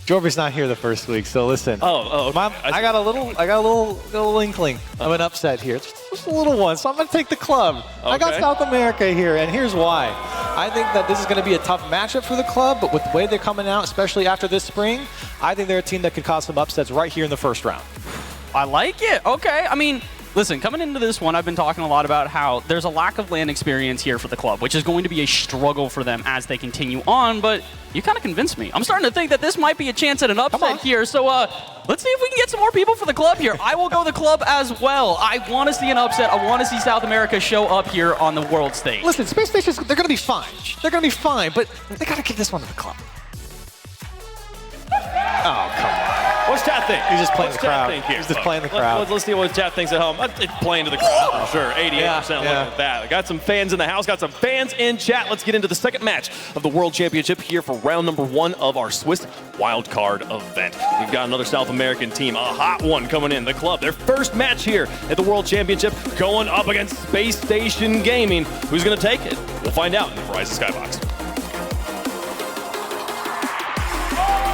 Jorby's not here the first week, so listen. Okay. Mom, I got a little inkling of an upset here. Just a little one, so I'm going to take the club. Okay. I got South America here, and here's why. I think that this is going to be a tough matchup for the club, but with the way they're coming out, especially after this spring, I think they're a team that could cause some upsets right here in the first round. I like it. Okay. I mean, listen, coming into this one, I've been talking a lot about how there's a lack of LAN experience here for the club, which is going to be a struggle for them as they continue on, but you kind of convinced me. I'm starting to think that this might be a chance at an upset here, so let's see if we can get some more people for the club here. I will go the club as well. I want to see an upset. I want to see South America show up here on the world stage. Listen, Space Stations, they're going to be fine. They're going to be fine, but they got to give this one to the club. Oh, come on. does chat think? He's just playing What's the chat crowd. think here, He's just folks? playing the crowd. Let's see what chat thinks at home. It's playing to the crowd, for sure. 88% looking at that. Got some fans in the house, got some fans in chat. Let's get into the second match of the World Championship here for round number 1 of our Swiss wildcard event. We've got another South American team, a hot one coming in, the club. Their first match here at the World Championship going up against Space Station Gaming. Who's going to take it? We'll find out in the Verizon Skybox.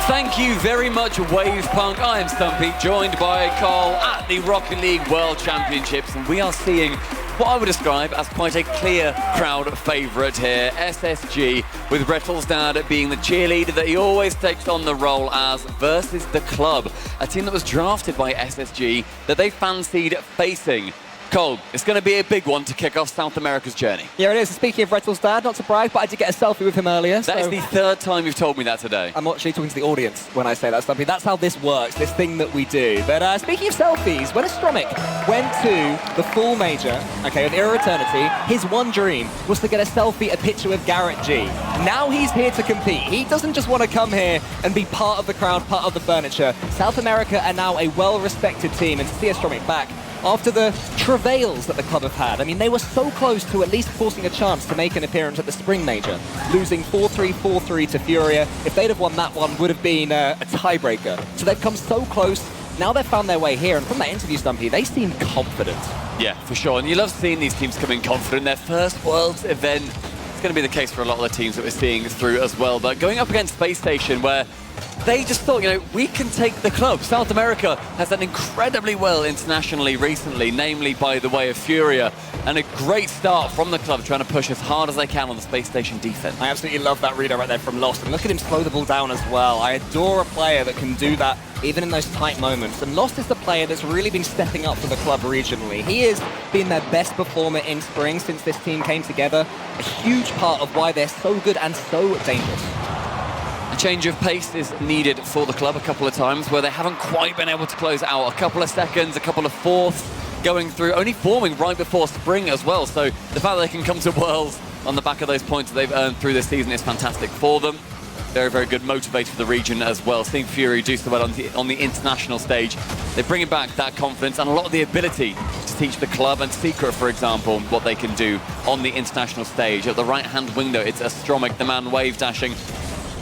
Thank you very much, Wave Punk. I am Stumpy, joined by Carl at the Rocket League World Championships, and we are seeing what I would describe as quite a clear crowd favourite here. SSG, with Rettelstad being the cheerleader that he always takes on the role as, versus the club, a team that was drafted by SSG that they fancied facing. Cole, it's going to be a big one to kick off South America's journey. Yeah, it is. Speaking of Rettelstad, not surprised, but I did get a selfie with him earlier. That is the third time you've told me that today. I'm actually talking to the audience when I say that, Stumpy. That's how this works, this thing that we do. But speaking of selfies, when Astromic went to the full major, okay, with Era Eternity, his one dream was to get a selfie, a picture with Garrett G. Now he's here to compete. He doesn't just want to come here and be part of the crowd, part of the furniture. South America are now a well-respected team, and to see Astromic back after the travails that the club have had. I mean, they were so close to at least forcing a chance to make an appearance at the Spring Major, losing 4-3, 4-3 to Furia. If they'd have won that one, would have been a tiebreaker. So they've come so close. Now they've found their way here, and from that interview, Stumpy, they seem confident. Yeah, for sure. And you love seeing these teams come in confident. Their first Worlds event. It's going to be the case for a lot of the teams that we're seeing through as well. But going up against Space Station, where they just thought, you know, we can take the club. South America has done incredibly well internationally recently, namely by the way of Furia, and a great start from the club trying to push as hard as they can on the Space Station defense. I absolutely love that reader right there from Lost, and look at him slow the ball down as well. I adore a player that can do that even in those tight moments, and Lost is the player that's really been stepping up for the club regionally. He has been their best performer in spring since this team came together, a huge part of why they're so good and so dangerous. A change of pace is needed for the club a couple of times where they haven't quite been able to close out. A couple of seconds, a couple of fourths going through, only forming right before spring as well. So the fact that they can come to Worlds on the back of those points that they've earned through this season is fantastic for them. Very, very good motivator for the region as well. Seeing Fury do so well on the international stage, they're bringing back that confidence and a lot of the ability to teach the club and Secret, for example, what they can do on the international stage. At the right-hand window, it's Astromic, the man wave dashing,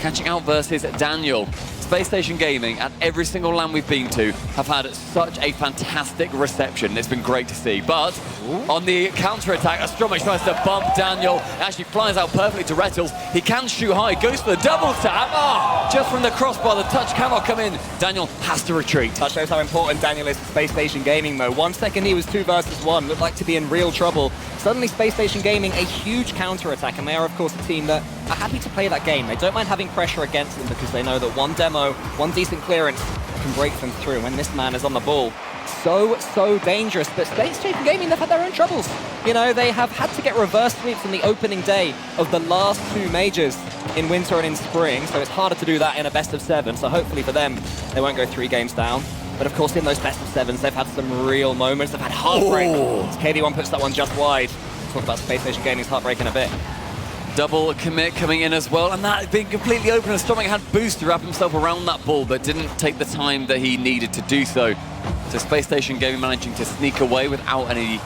catching out versus Daniel. Space Station Gaming, at every single LAN we've been to, have had such a fantastic reception. It's been great to see. But on the counter-attack, Astromic tries to bump Daniel. It actually flies out perfectly to Rettles. He can shoot high, goes for the double tap. Just from the crossbar, the touch cannot come in. Daniel has to retreat. That shows how important Daniel is to Space Station Gaming, though. 1 second he was 2 versus 1, looked like to be in real trouble. Suddenly Space Station Gaming, a huge counter-attack, and they are, of course, a team that are happy to play that game. They don't mind having pressure against them because they know that one demo, one decent clearance can break them through when this man is on the ball. So dangerous. But Space Station Gaming, they've had their own troubles. You know, they have had to get reverse sweeps on the opening day of the last 2 majors in winter and in spring, so it's harder to do that in a best of 7. So hopefully for them, they won't go 3 games down. But of course, in those best of 7s, they've had some real moments. They've had heartbreak. KD1 puts that one just wide. We'll talk about Space Station Gaming's heartbreak in a bit. Double commit coming in as well, and that being completely open. Astromic had boost to wrap himself around that ball, but didn't take the time that he needed to do so. So Space Station Gaming managing to sneak away without any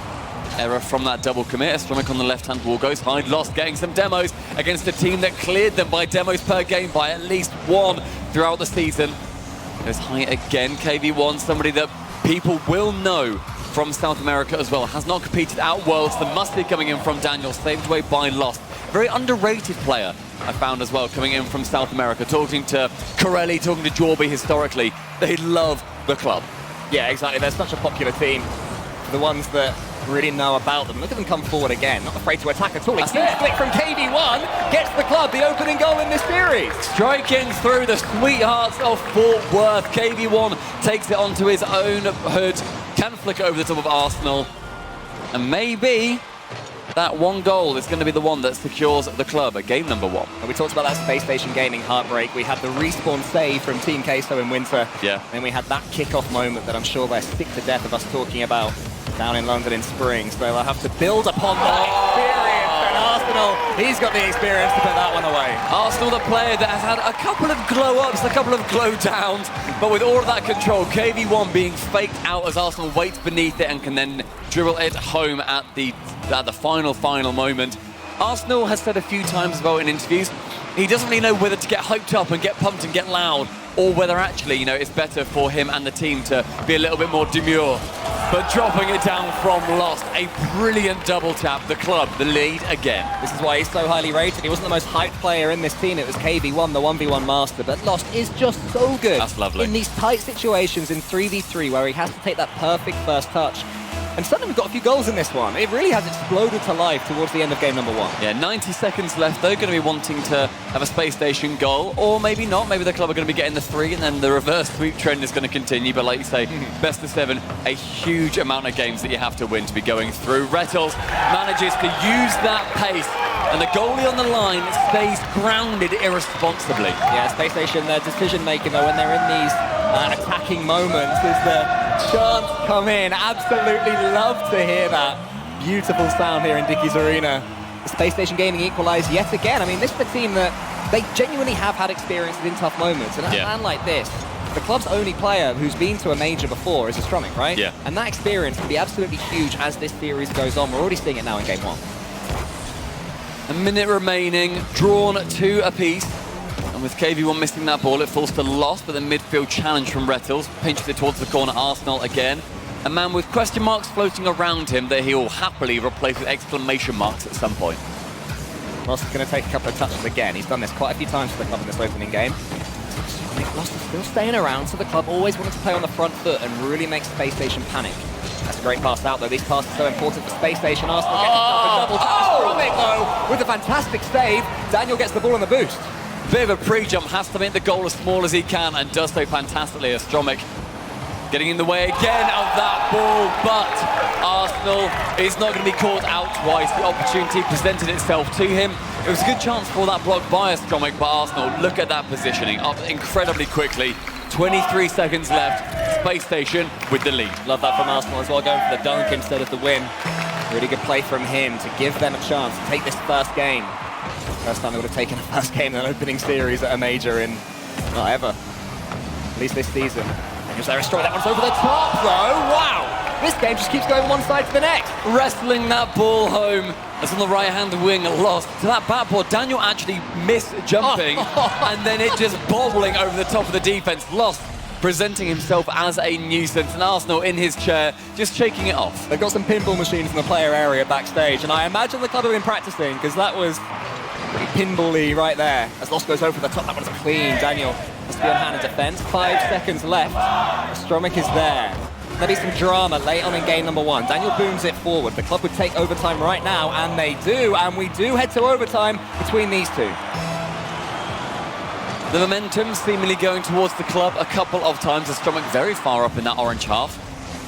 error from that double commit. Astromic on the left-hand wall goes high. Lost getting some demos against a team that cleared them by demos per game by at least 1 throughout the season. Goes high again. KV1, somebody that people will know from South America as well. Has not competed at Worlds. The must be coming in from Daniel, saved away by Lost. Very underrated player, I found as well, coming in from South America. Talking to Corelli, talking to Jorby historically. They love the club. Yeah, exactly. They're such a popular team. For the ones that really know about them. Look at them come forward again. Not afraid to attack at all. A huge flick from KV1 gets the club the opening goal in this series. Striking through the sweethearts of Fort Worth. KV1 takes it onto his own hood. Can flick it over the top of Arsenal. And maybe that one goal is going to be the one that secures the club at game number 1. And we talked about that Space Station Gaming heartbreak. We had the respawn save from Team Queso in winter. Yeah. Then we had that kickoff moment that I'm sure they're sick to death of us talking about down in London in spring. So they'll have to build upon that experience. And Arsenal. He's got the experience to put that one away. Arsenal, the player that has had a couple of glow-ups, a couple of glow-downs, but with all of that control, KV1 being faked out as Arsenal waits beneath it and can then dribble it home at the final moment. Arsenal has said a few times as well in interviews, he doesn't really know whether to get hyped up and get pumped and get loud, or whether actually, you know, it's better for him and the team to be a little bit more demure. But dropping it down from Lost, a brilliant double tap, the club, the lead again. This is why he's so highly rated. He wasn't the most hyped player in this team. It was KV1, the 1v1 master, but Lost is just so good. That's lovely. In these tight situations in 3v3 where he has to take that perfect first touch. And Sunderland got a few goals in this one. It really has exploded to life towards the end of game number 1. Yeah, 90 seconds left. They're going to be wanting to have a Space Station goal, or maybe not. Maybe the club are going to be getting the 3, and then the reverse sweep trend is going to continue. But like you say, best of 7, a huge amount of games that you have to win to be going through. Rettles manages to use that pace, and the goalie on the line stays grounded irresponsibly. Yeah, Space Station, their decision-making, though, when they're in these attacking moments, is the chance come in. Absolutely love to hear that beautiful sound here in Dickies Arena. The Space Station Gaming equalise yet again. I mean, this is a team that they genuinely have had experiences in tough moments. And a man like this, the club's only player who's been to a major before is Astromik, right? Yeah. And that experience can be absolutely huge as this series goes on. We're already seeing it now in game 1. A minute remaining, drawn 2 apiece. And with KV1 missing that ball, it falls to Lost, but the midfield challenge from Rettles pinches it towards the corner. Arsenal again. A man with question marks floating around him that he will happily replace with exclamation marks at some point. Lost is going to take a couple of touches again. He's done this quite a few times for the club in this opening game. I think Lost is still staying around, so the club always wanted to play on the front foot and really make Space Station panic. That's a great pass out, though. These passes are so important for Space Station. Arsenal gets a double tap. Though, with a fantastic save, Daniel gets the ball on the boost. Bit of a pre-jump, has to make the goal as small as he can, and does so fantastically. Astromik getting in the way again of that ball, but Arsenal is not going to be caught out twice. The opportunity presented itself to him. It was a good chance for that block by Astromik, but Arsenal, look at that positioning, up incredibly quickly. 23 seconds left, Space Station with the lead. Love that from Arsenal as well, going for the dunk instead of the win. Really good play from him to give them a chance to take this first game. First time they would have taken a first game in an opening series at a major in, not ever, at least this season. Because they're destroying that one's over the top though, wow! This game just keeps going one side to the next. Wrestling that ball home as on the right-hand wing, Lost to that backboard. Daniel actually missed jumping and then it just bobbling over the top of the defense. Lost presenting himself as a nuisance, and Arsenal in his chair just shaking it off. They've got some pinball machines in the player area backstage, and I imagine the club have been practicing because that was pretty pinball-y right there. As Lost goes over the top, that one's clean. Daniel has to be on hand in defense. 5 seconds left. Astromik is there. There'll be some drama late on in game number 1. Daniel booms it forward. The club would take overtime right now, and they do, and we do head to overtime between these two. The momentum seemingly going towards the club a couple of times. Astromik very far up in that orange half.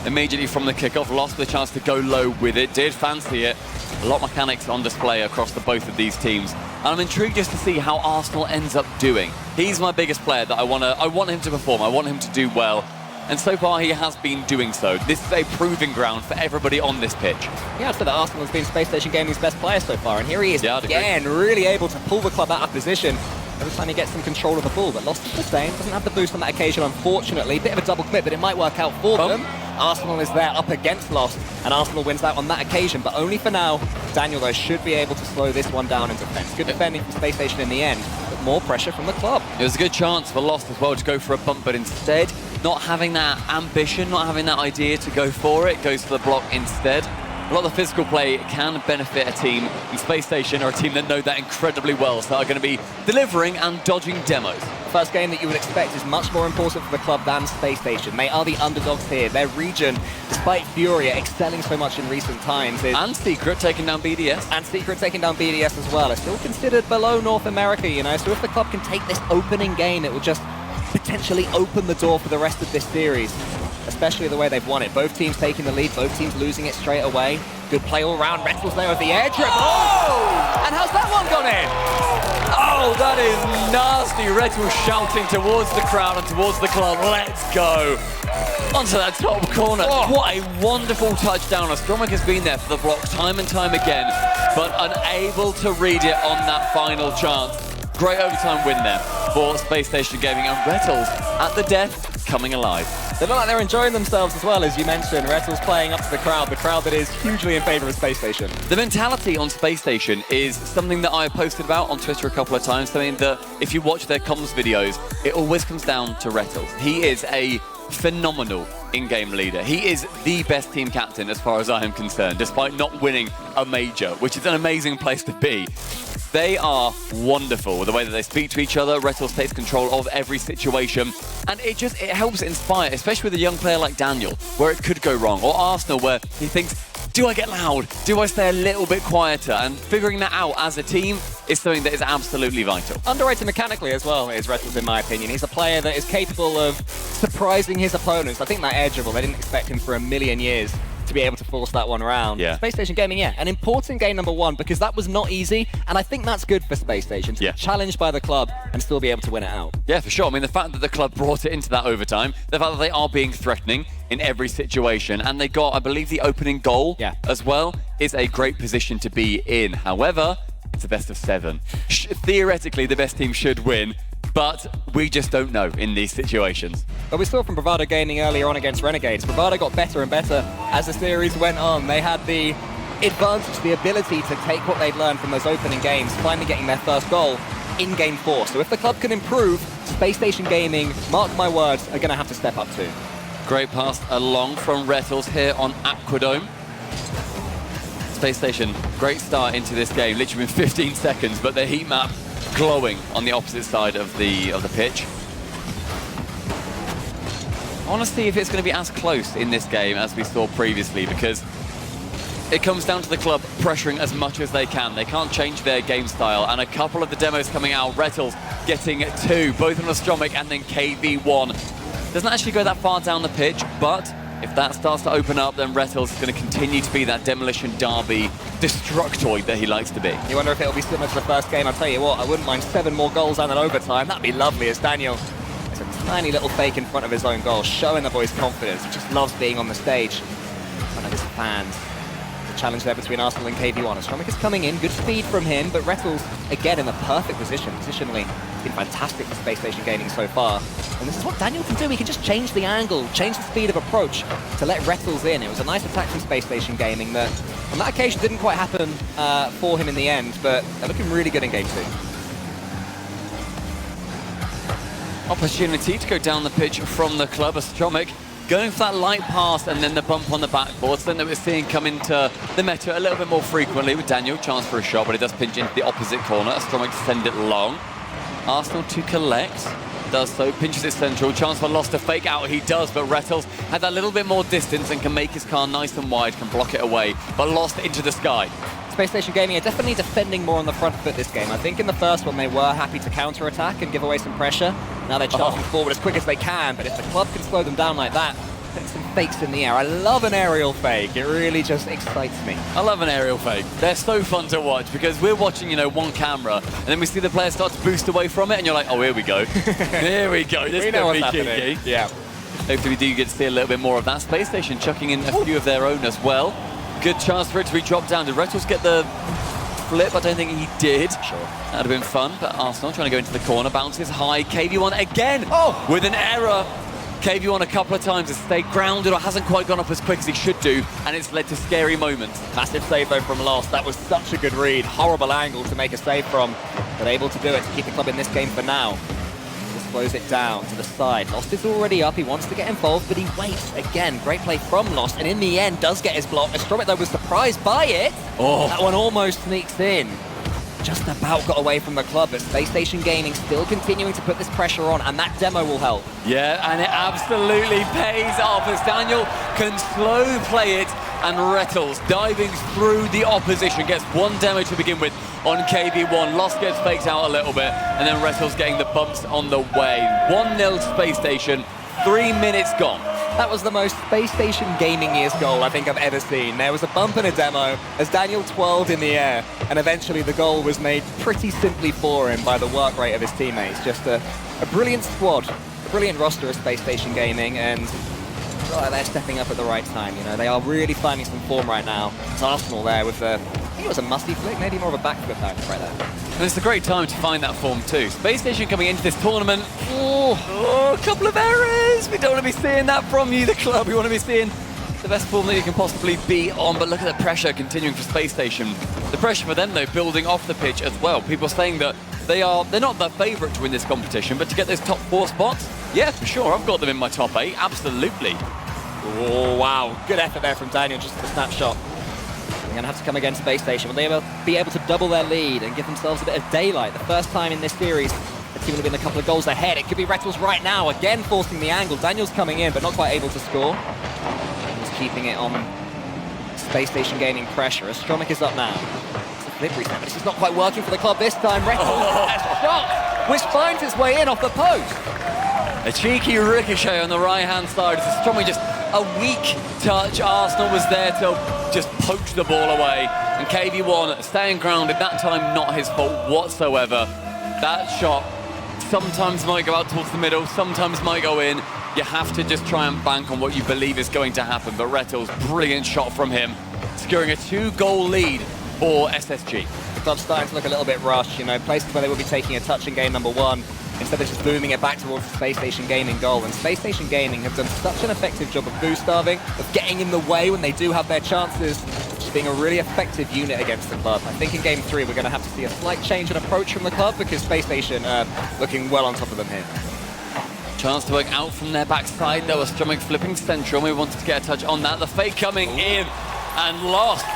Immediately from the kickoff, lost the chance to go low with it, did fancy it. A lot of mechanics on display across the both of these teams. And I'm intrigued just to see how Arsenal ends up doing. He's my biggest player that I want him to perform, I want him to do well. And so far he has been doing so. This is a proving ground for everybody on this pitch. Yeah, I'd say that Arsenal has been Space Station Gaming's best player so far, and here he is again, really able to pull the club out of position every time he gets some control of the ball. But Lost is the same, doesn't have the boost on that occasion, unfortunately. Bit of a double commit, but it might work out for them. Arsenal is there up against Lost, and Arsenal wins out on that occasion, but only for now. Daniel, though, should be able to slow this one down in defense. Good defending from Space Station in the end, but more pressure from the club. It was a good chance for Lost as well to go for a bump, but instead, not having that ambition, not having that idea to go for it, goes for the block instead. A lot of the physical play can benefit a team, and Space Station are a team that know that incredibly well, so are going to be delivering and dodging demos. The first game that you would expect is much more important for the club than Space Station. They are the underdogs here. Their region, despite Furia excelling so much in recent times, and Secret taking down BDS. And Secret taking down BDS as well, are still considered below North America, you know, so if the club can take this opening game, it will just potentially open the door for the rest of this series, especially the way they've won it. Both teams taking the lead, both teams losing it straight away. Good play all round. Rettles there with the air dribble. Oh! And how's that one gone in? Oh, that is nasty. Rettles shouting towards the crowd and towards the club. Let's go. Onto that top corner. What a wonderful touchdown. Astromik has been there for the block time and time again. but unable to read it on that final chance. Great overtime win there for Space Station Gaming, and Retals at the death, coming alive. They look like they're enjoying themselves as well, as you mentioned. Retals playing up to the crowd that is hugely in favor of Space Station. The mentality on Space Station is something that I posted about on Twitter a couple of times, something that if you watch their comms videos, it always comes down to Retals. He is a phenomenal in-game leader. He is the best team captain as far as I am concerned, despite not winning a major, which is an amazing place to be. They are wonderful, the way that they speak to each other. Retals takes control of every situation, and it helps inspire, especially with a young player like Daniel, where it could go wrong, or Arsenal, where he thinks, do I get loud? Do I stay a little bit quieter? And figuring that out as a team is something that is absolutely vital. Underrated mechanically as well is Retals, in my opinion. He's a player that is capable of surprising his opponents. I think that edgeable, they didn't expect him for a million years to be able to force that one around. Yeah. Space Station Gaming, an important game number 1, because that was not easy, and I think that's good for Space Station, to be challenged by the club and still be able to win it out. Yeah, for sure. I mean, the fact that the club brought it into that overtime, the fact that they are being threatening in every situation, and they got, I believe, the opening goal as well, is a great position to be in. However, it's a best of 7. Theoretically, the best team should win, but we just don't know in these situations. But we saw from Bravado Gaming earlier on against Renegades, Bravado got better and better as the series went on. They had the advantage, the ability to take what they'd learned from those opening games, finally getting their first goal in Game 4. So if the club can improve, Space Station Gaming, mark my words, are going to have to step up too. Great pass along from Retals here on Aquadome. Space Station, great start into this game, literally been 15 seconds, but the heat map glowing on the opposite side of the pitch. I want to see if it's going to be as close in this game as we saw previously, because it comes down to the club pressuring as much as they can. They can't change their game style, and a couple of the demos coming out, Retals getting 2, both on Astromic and then KV1. Doesn't actually go that far down the pitch, but if that starts to open up, then Retals is going to continue to be that demolition derby destructoid that he likes to be. You wonder if it'll be similar to the first game. I'll tell you what, I wouldn't mind 7 more goals and an overtime. That'd be lovely, as Daniel is a tiny little fake in front of his own goal, showing the boy's confidence. He just loves being on the stage in front of his fans. The challenge there between Arsenal and KV1. Astromic is coming in, good speed from him, but Retals, again, in the perfect position. Positionally, been fantastic for Space Station Gaming so far. And this is what Daniel can do. He can just change the angle, change the speed of approach to let Retals in. It was a nice attack from Space Station Gaming that, on that occasion, didn't quite happen for him in the end, but they're looking really good in Game 2. Opportunity to go down the pitch from the club. Astromic going for that light pass and then the bump on the backboard, something that we're seeing come into the meta a little bit more frequently with Daniel. Chance for a shot, but it does pinch into the opposite corner. Astromic to send it long. Arsenal to collect. Does so, pinches it central. Chance for Lost to fake out. He does, but Retals had that little bit more distance and can make his car nice and wide, can block it away, but Lost into the sky. Space Station Gaming are definitely defending more on the front foot this game. I think in the first one they were happy to counter-attack and give away some pressure. Now they're charging forward as quick as they can, but if the club can slow them down like that, putting some fakes in the air. I love an aerial fake. It really just excites me. I love an aerial fake. They're so fun to watch because we're watching, you know, one camera and then we see the player start to boost away from it and you're like, oh, here we go. Here we go. This is going to be cheeky. Yeah. Hopefully we do get to see a little bit more of that. Space Station chucking in a few of their own as well. Good chance for it to be dropped down. Did Retals get the flip? I don't think he did. Sure. That'd have been fun, but Arsenal trying to go into the corner. Bounces high. KV1 again. Oh! With an error. KV1 a couple of times has stayed grounded or hasn't quite gone up as quick as he should do, and it's led to scary moments. Massive save though from Lost. That was such a good read. Horrible angle to make a save from, but able to do it to keep the club in this game for now. Just slows it down to the side. Lost is already up. He wants to get involved, but he waits. Again, great play from Lost, and in the end does get his block. Astromic though was surprised by it. Oh. That one almost sneaks in. Just about got away from the club, but Space Station Gaming still continuing to put this pressure on, and that demo will help. Yeah, and it absolutely pays off as Daniel can slow play it, and Retals diving through the opposition, gets one demo to begin with on KV1. Lost gets faked out a little bit, and then Retals getting the bumps on the way. 1-0 Space Station, 3 minutes gone. That was the most Space Station Gaming year's goal I think I've ever seen. There was a bump and a demo as Daniel twirled in the air, and eventually the goal was made pretty simply for him by the work rate of his teammates. Just a brilliant squad, a brilliant roster of Space Station Gaming, and they're stepping up at the right time. You know, they are really finding some form right now. It's Arsenal there with the think it was a musty flick, maybe more of a backflip right there. And it's a great time to find that form too. Space Station coming into this tournament. Oh, a couple of errors. We don't want to be seeing that from you, the club. We want to be seeing the best form that you can possibly be on. But look at the pressure continuing for Space Station. The pressure for them, though, building off the pitch as well. People saying that they're not the favourite to win this competition, but to get those top 4 spots, yeah, for sure. I've got them in my top 8, absolutely. Oh, wow. Good effort there from Daniel, just the snapshot. They're going to have to come against Space Station. Will they be able to double their lead and give themselves a bit of daylight? The first time in this series, the team will have been a couple of goals ahead. It could be Retals right now, again forcing the angle. Daniel's coming in, but not quite able to score. He's keeping it on Space Station gaining pressure. Astromic is up now. It's a flip reset, but this is not quite working for the club this time. Retals has a shot, which finds its way in off the post. A cheeky ricochet on the right-hand side. It's Astronomy, just a weak touch. Arsenal was there to just poach the ball away. And KV1 staying grounded, that time not his fault whatsoever. That shot sometimes might go out towards the middle, sometimes might go in. You have to just try and bank on what you believe is going to happen. But Retals, brilliant shot from him, securing a 2-goal lead for SSG. The club's starting to look a little bit rushed, you know, places where they will be taking a touch in game number 1. Instead of just booming it back towards the Space Station Gaming goal. And Space Station Gaming have done such an effective job of boost starving, of getting in the way when they do have their chances, just being a really effective unit against the club. I think in game 3 we're going to have to see a slight change in approach from the club because Space Station are looking well on top of them here. Chance to work out from their backside though, Astromic flipping central. We wanted to get a touch on that. The fake coming in and lost.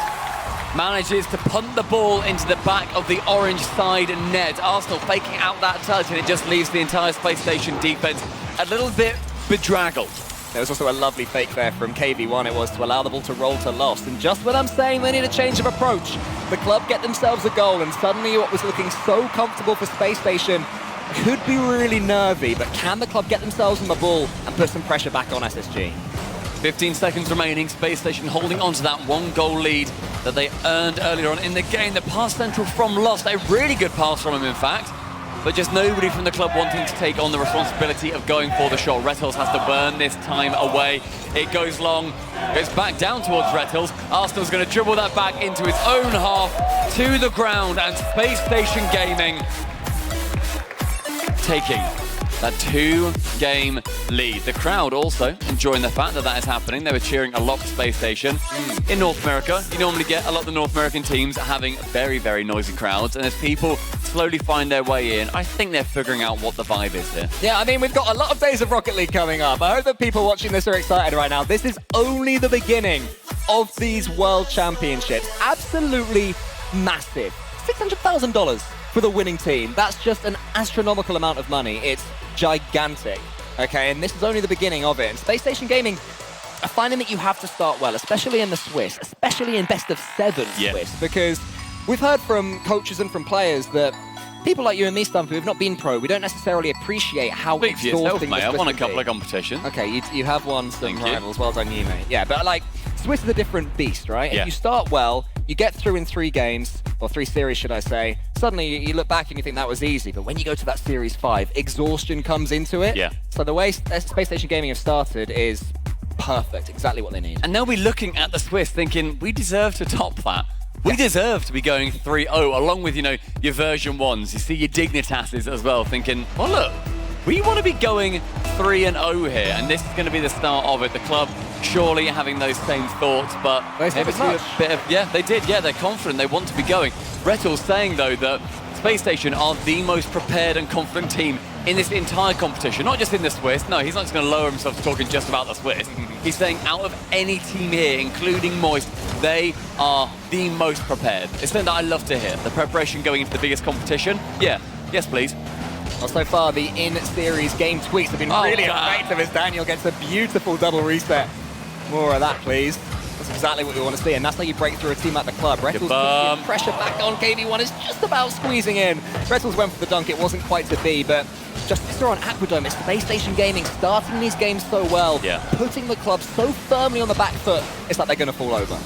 Manages to punt the ball into the back of the orange side net. Arsenal faking out that touch, and it just leaves the entire Space Station defense a little bit bedraggled. There was also a lovely fake there from KV1. It was to allow the ball to roll to lost. And just when I'm saying they need a change of approach, the club get themselves a goal, and suddenly what was looking so comfortable for Space Station could be really nervy. But can the club get themselves on the ball and put some pressure back on SSG? 15 seconds remaining. Space Station holding on to that 1-goal lead that they earned earlier on in the game. The pass central from Lost, a really good pass from him, in fact. But just nobody from the club wanting to take on the responsibility of going for the shot. Retals has to burn this time away. It goes long, goes back down towards Retals. Arsenal's going to dribble that back into his own half, to the ground, and Space Station Gaming taking that 2-game lead. The crowd also enjoying the fact that that is happening. They were cheering a lot for Space Station. In North America, you normally get a lot of the North American teams having very, very noisy crowds, and as people slowly find their way in, I think they're figuring out what the vibe is here. Yeah, I mean, we've got a lot of days of Rocket League coming up. I hope that people watching this are excited right now. This is only the beginning of these World Championships. Absolutely massive. $600,000 for the winning team. That's just an astronomical amount of money. It's gigantic, okay? And this is only the beginning of it. And Space Station Gaming are finding that you have to start well, especially in the Swiss, especially in best of 7 Swiss, because we've heard from coaches and from players that people like you and me, Stumpy, who've not been pro, we don't necessarily appreciate how Speak for yourself, exhausting mate. the I've Swiss won a can couple be. of competitions. Okay, you have won some rivals. Well done you, mate. Yeah, but like, Swiss is a different beast, right? Yeah. If you start well, you get through in 3 games, or 3 series, should I say, suddenly you look back and you think that was easy, but when you go to that Series 5, exhaustion comes into it. Yeah. So the way Space Station Gaming have started is perfect, exactly what they need. And they'll be looking at the Swiss thinking, we deserve to top that. We deserve to be going 3-0, along with, you know, your version 1s. You see your Dignitases as well, thinking, well, look, we want to be going 3-0 here, and this is going to be the start of it. The club surely having those same thoughts, but maybe it's a bit of, yeah, they did. Yeah, they're confident. They want to be going. Retals saying, though, that Space Station are the most prepared and confident team in this entire competition, not just in the Swiss. No, he's not just going to lower himself to talking just about the Swiss. He's saying out of any team here, including Moist, they are the most prepared. It's something that I love to hear. The preparation going into the biggest competition. Yeah, yes, please. Well, so far, the in-series game tweaks have been really effective as Daniel gets a beautiful double reset. More of that, please. That's exactly what we want to see, and that's how you break through a team like the club. Retals puts the pressure back on. KV1 is just about squeezing in. Retals went for the dunk. It wasn't quite to be, but just saw on Aquadome, it's Space Station Gaming starting these games so well, putting the club so firmly on the back foot, it's like they're going to fall over.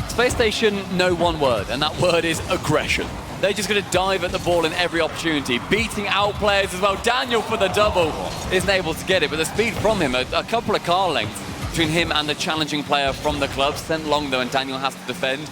Space Station know one word, and that word is aggression. They're just going to dive at the ball in every opportunity, beating out players as well. Daniel for the double isn't able to get it, but the speed from him, a couple of car lengths between him and the challenging player from the club, sent long though, and Daniel has to defend.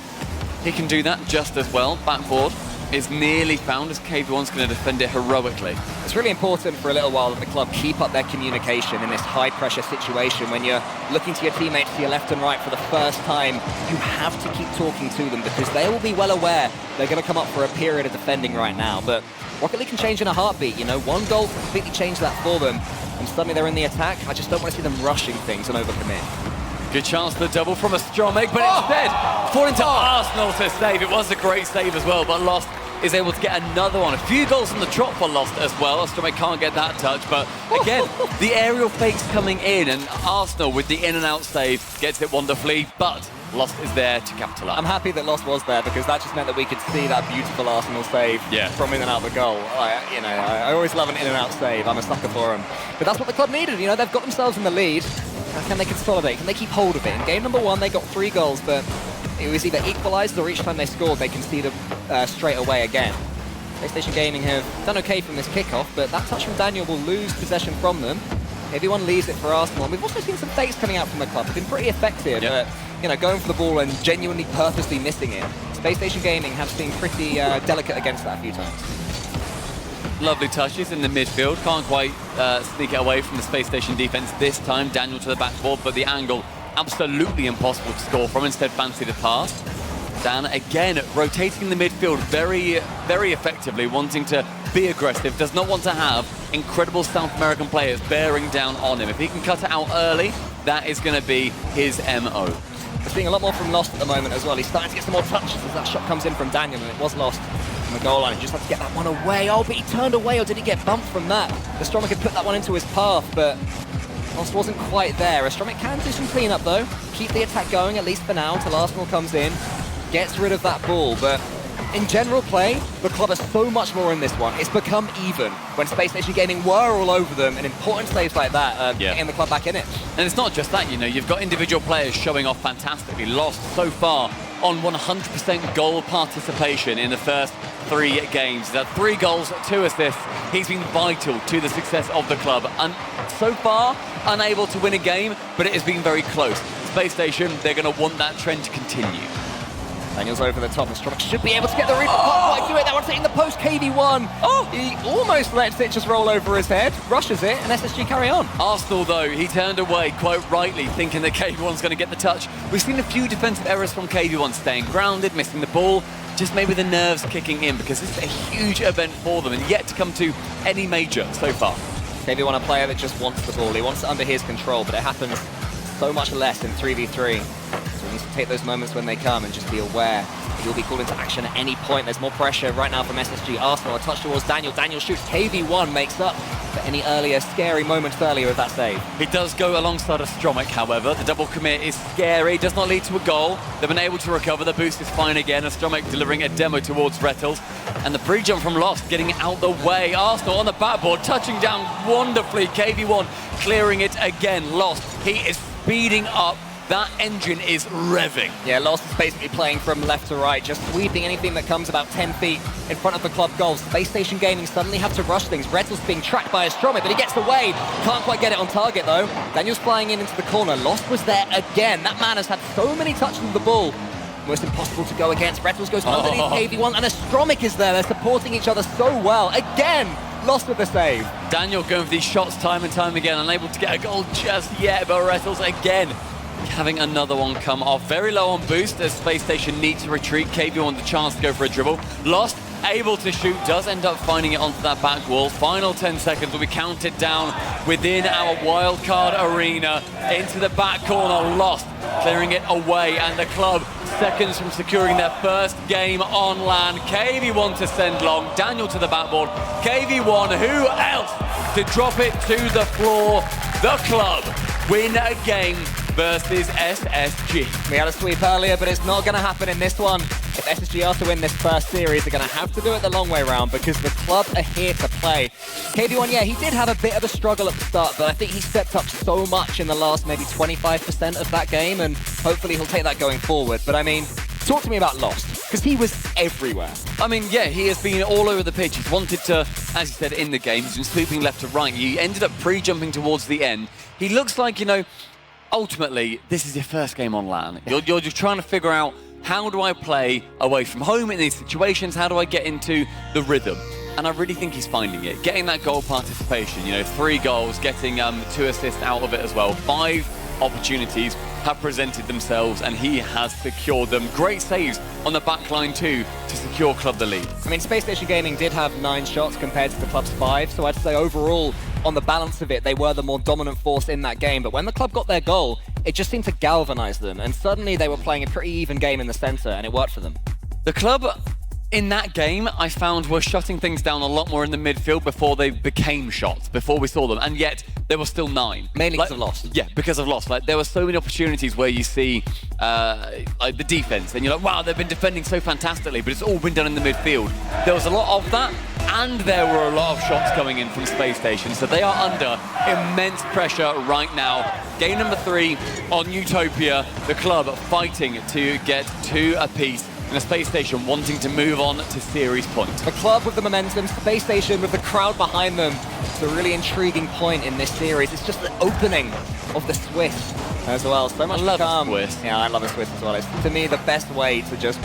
he can do that just as well. Backboard is nearly found as KV1's going to defend it heroically. It's really important for a little while that the club keep up their communication in this high-pressure situation. When you're looking to your teammates to your left and right for the first time, you have to keep talking to them because they will be well aware they're going to come up for a period of defending right now. But Rocket League can change in a heartbeat, you know. One goal can completely change that for them, and suddenly they're in the attack. I just don't want to see them rushing things and overcommit. Good chance for the double from Astromik, but instead falling to Arsenal to save. It was a great save as well, but Lost is able to get another one. A few goals from the trot for Lost as well. Astromik can't get that touch, but again, the aerial fakes coming in, and Arsenal with the in and out save gets it wonderfully, but Lost is there to capitalise. I'm happy that Lost was there because that just meant that we could see that beautiful Arsenal save from in and out the goal. I always love an in and out save. I'm a sucker for them. But that's what the club needed. You know, they've got themselves in the lead. Can they consolidate? Can they keep hold of it? In game number 1, they got 3 goals, but it was either equalised or each time they scored, they conceded straight away again. PlayStation Gaming have done okay from this kickoff, but that touch from Daniel will lose possession from them. Everyone leaves it for Arsenal. And we've also seen some fakes coming out from the club. They've been pretty effective at, you know, going for the ball and genuinely purposely missing it. PlayStation Gaming have been pretty delicate against that a few times. Lovely touches in the midfield. Can't quite sneak it away from the Space Station defense this time. Daniel to the backboard, but the angle absolutely impossible to score from. Instead, fancy the pass. Dan again rotating the midfield very, very effectively, wanting to be aggressive. Does not want to have incredible South American players bearing down on him. If he can cut it out early, that is going to be his MO. We're seeing a lot more from Lost at the moment as well. He's starting to get some more touches as that shot comes in from Daniel, and it was Lost from the goal line. He just had to get that one away. Oh, but he turned away, or did he get bumped from that? Astromik had put that one into his path, but Lost wasn't quite there. Astromik can do some cleanup though. Keep the attack going, at least for now, until Arsenal comes in. Gets rid of that ball, but in general play, the club has so much more in this one. It's become even. When Space Station Gaming were all over them, and important saves like that getting the club back in it. And it's not just that, you know, you've got individual players showing off fantastically. Lost so far on 100% goal participation in the first 3 games. He's had 3 goals, 2 assists. He's been vital to the success of the club. And so far, unable to win a game, but it has been very close. Space Station, they're going to want that trend to continue. Daniel's over the top, and Astromik should be able to get the read, but can't quite do it. That one's hitting the post, KV1. Oh, he almost lets it just roll over his head, rushes it, and SSG carry on. Arsenal, though, he turned away quite rightly, thinking that KV1's going to get the touch. We've seen a few defensive errors from KV1, staying grounded, missing the ball, just maybe the nerves kicking in, because this is a huge event for them, and yet to come to any major so far. KV1, a player that just wants the ball. He wants it under his control, but it happens so much less in 3v3. So he needs to take those moments when they come and just be aware he'll be called into action at any point. There's more pressure right now from SSG. Arsenal, a touch towards Daniel. Daniel shoots. KV1 makes up for any earlier scary moments earlier of that save. He does go alongside Astromik, however. The double commit is scary, does not lead to a goal. They've been able to recover. The boost is fine again. Astromik delivering a demo towards Rettles. And the pre-jump from Lost getting out the way. Arsenal on the backboard, touching down wonderfully. KV1 clearing it again. Lost, he is speeding up. That engine is revving. Yeah, Lost is basically playing from left to right, just sweeping anything that comes about 10 feet in front of the club goals. Space Station Gaming suddenly have to rush things. Rettles being tracked by Astromik, but he gets away. Can't quite get it on target, though. Daniel's flying in into the corner. Lost was there again. That man has had so many touches of the ball. Almost impossible to go against. Rettles goes underneath KV1, and Astromik is there. They're supporting each other so well. Again, Lost with the save. Daniel going for these shots time and time again, unable to get a goal just yet, but Rettles again having another one come off. Very low on boost as Space Station need to retreat. KV1 the chance to go for a dribble. Lost, able to shoot, does end up finding it onto that back wall. Final 10 seconds will be counted down within our wildcard arena. Into the back corner, Lost clearing it away, and the club seconds from securing their first game on land. KV1 to send long, Daniel to the backboard. KV1, who else to drop it to the floor? The club win a game versus SSG. We had a sweep earlier, but it's not going to happen in this one. If SSG are to win this first series, they're going to have to do it the long way round because the club are here to play. KV1, yeah, he did have a bit of a struggle at the start, but I think he stepped up so much in the last maybe 25% of that game, and hopefully he'll take that going forward. But I mean, talk to me about Lost, because he was everywhere. I mean, yeah, he has been all over the pitch. He's wanted to, as you said, in the game, he's been sweeping left to right. He ended up pre-jumping towards the end. He looks like, you know, ultimately, this is your first game on LAN. You're just trying to figure out how do I play away from home in these situations? How do I get into the rhythm? And I really think he's finding it. Getting that goal participation, 3 goals, getting 2 assists out of it as well. 5 opportunities have presented themselves and he has secured them. Great saves on the back line too to secure Club the lead. I mean, Space Station Gaming did have 9 shots compared to the club's 5, so I'd say overall, on the balance of it, they were the more dominant force in that game. But when the club got their goal, it just seemed to galvanize them, and suddenly they were playing a pretty even game in the center, and it worked for them. The club in that game, I found, were shutting things down a lot more in the midfield before they became shots, before we saw them, and yet there were still 9. Mainly because of loss. Yeah, because of loss. Like, there were so many opportunities where you see like the defense, and you're like, wow, they've been defending so fantastically, but it's all been done in the midfield. There was a lot of that, and there were a lot of shots coming in from Space Station, so they are under immense pressure right now. Game number 3 on Utopia, the club fighting to get 2 apiece. And a Space Station wanting to move on to series point. The club with the momentum, Space Station with the crowd behind them. It's a really intriguing point in this series. It's just the opening of the Swiss as well. So much to come. Swiss. Yeah, I love the Swiss as well. It's, to me, the best way to just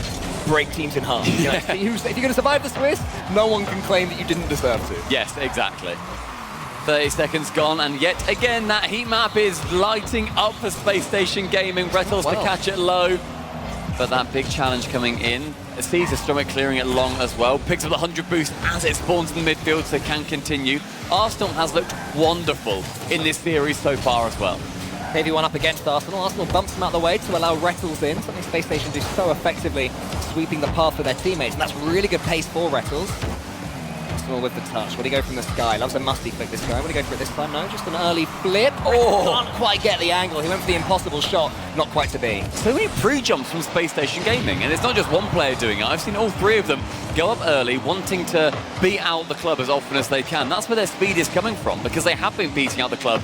break teams in half. You know, if you're going to survive the Swiss, no one can claim that you didn't deserve to. Yes, exactly. 30 seconds gone, and yet again, that heat map is lighting up for Space Station Gaming. Retals to catch it low. But that big challenge coming in. Sees Astromech clearing it long as well. Picks up the 100 boost as it spawns in the midfield, so can continue. Arsenal has looked wonderful in this series so far as well. KV1 up against Arsenal. Arsenal bumps them out of the way to allow Retals in. Something Space Station do so effectively, sweeping the path for their teammates. And that's really good pace for Retals. Arsenal with the touch. Will he go from the sky? Loves a musty flick, this guy. Will he go for it this time? No, just an early flip. Oh, can't quite get the angle. He went for the impossible shot. Not quite to be. So many pre-jumps from Space Station Gaming, and it's not just one player doing it. I've seen all 3 of them go up early, wanting to beat out the club as often as they can. That's where their speed is coming from, because they have been beating out the club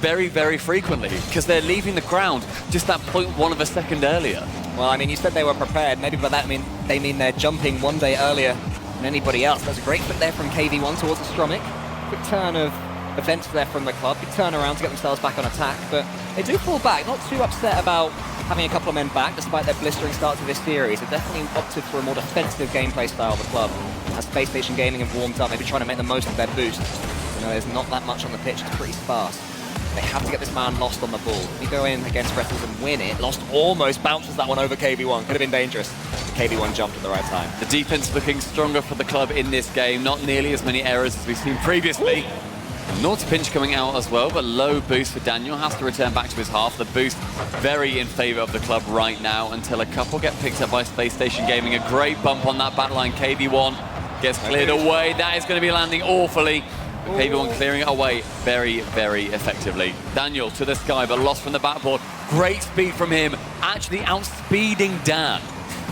very, very frequently, because they're leaving the ground just that 0.1 of a second earlier. Well, I mean, you said they were prepared. Maybe by that they mean they're jumping 1 day earlier than anybody else. That's a great flip there from KV1 towards Astromech. Quick turn of events there from the club. Big turn around to get themselves back on attack, but they do fall back. Not too upset about having a couple of men back, despite their blistering start to this series. They've definitely opted for a more defensive gameplay style of the club. As Space Station Gaming have warmed up, maybe trying to make the most of their boost. There's not that much on the pitch. It's pretty sparse. They have to get this man Lost on the ball. If you go in against Retals and win it, Lost almost bounces that one over KV1. Could have been dangerous. KV1 jumped at the right time. The defense looking stronger for the club in this game. Not nearly as many errors as we've seen previously. Naughty pinch coming out as well, but low boost for Daniel. Has to return back to his half. The boost very in favor of the club right now until a couple get picked up by Space Station Gaming. A great bump on that backline. KV1 gets cleared away. That is going to be landing awfully. KV1 clearing it away very, very effectively. Daniel to the sky, but lost from the backboard. Great speed from him, actually outspeeding Dan.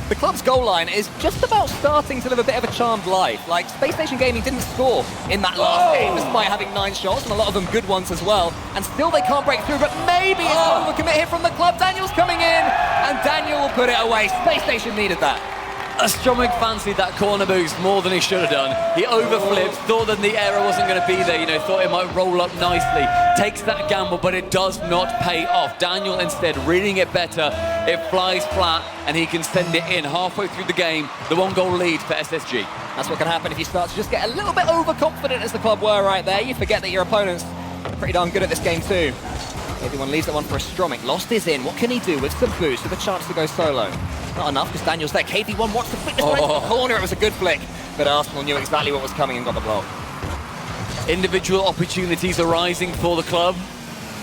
The club's goal line is just about starting to live a bit of a charmed life. Like, Space Station Gaming didn't score in that last game, despite having 9 shots, and a lot of them good ones as well. And still they can't break through, but maybe it's an overcommit here from the club. Daniel's coming in, and Daniel will put it away. Space Station needed that. Astromech fancied that corner boost more than he should have done. He overflipped, thought that the error wasn't going to be there, thought it might roll up nicely. Takes that gamble, but it does not pay off. Daniel instead reading it better. It flies flat, and he can send it in halfway through the game. The 1-goal lead for SSG. That's what can happen if you start to just get a little bit overconfident, as the club were right there. You forget that your opponents are pretty darn good at this game too. Everyone leaves that one for Astromech. Lost is in. What can he do with some boost, with a chance to go solo? Not enough, because Daniel's there. KV1 wants to flick this right to the corner. It was a good flick, but Arsenal knew exactly what was coming and got the block. Individual opportunities arising for the club.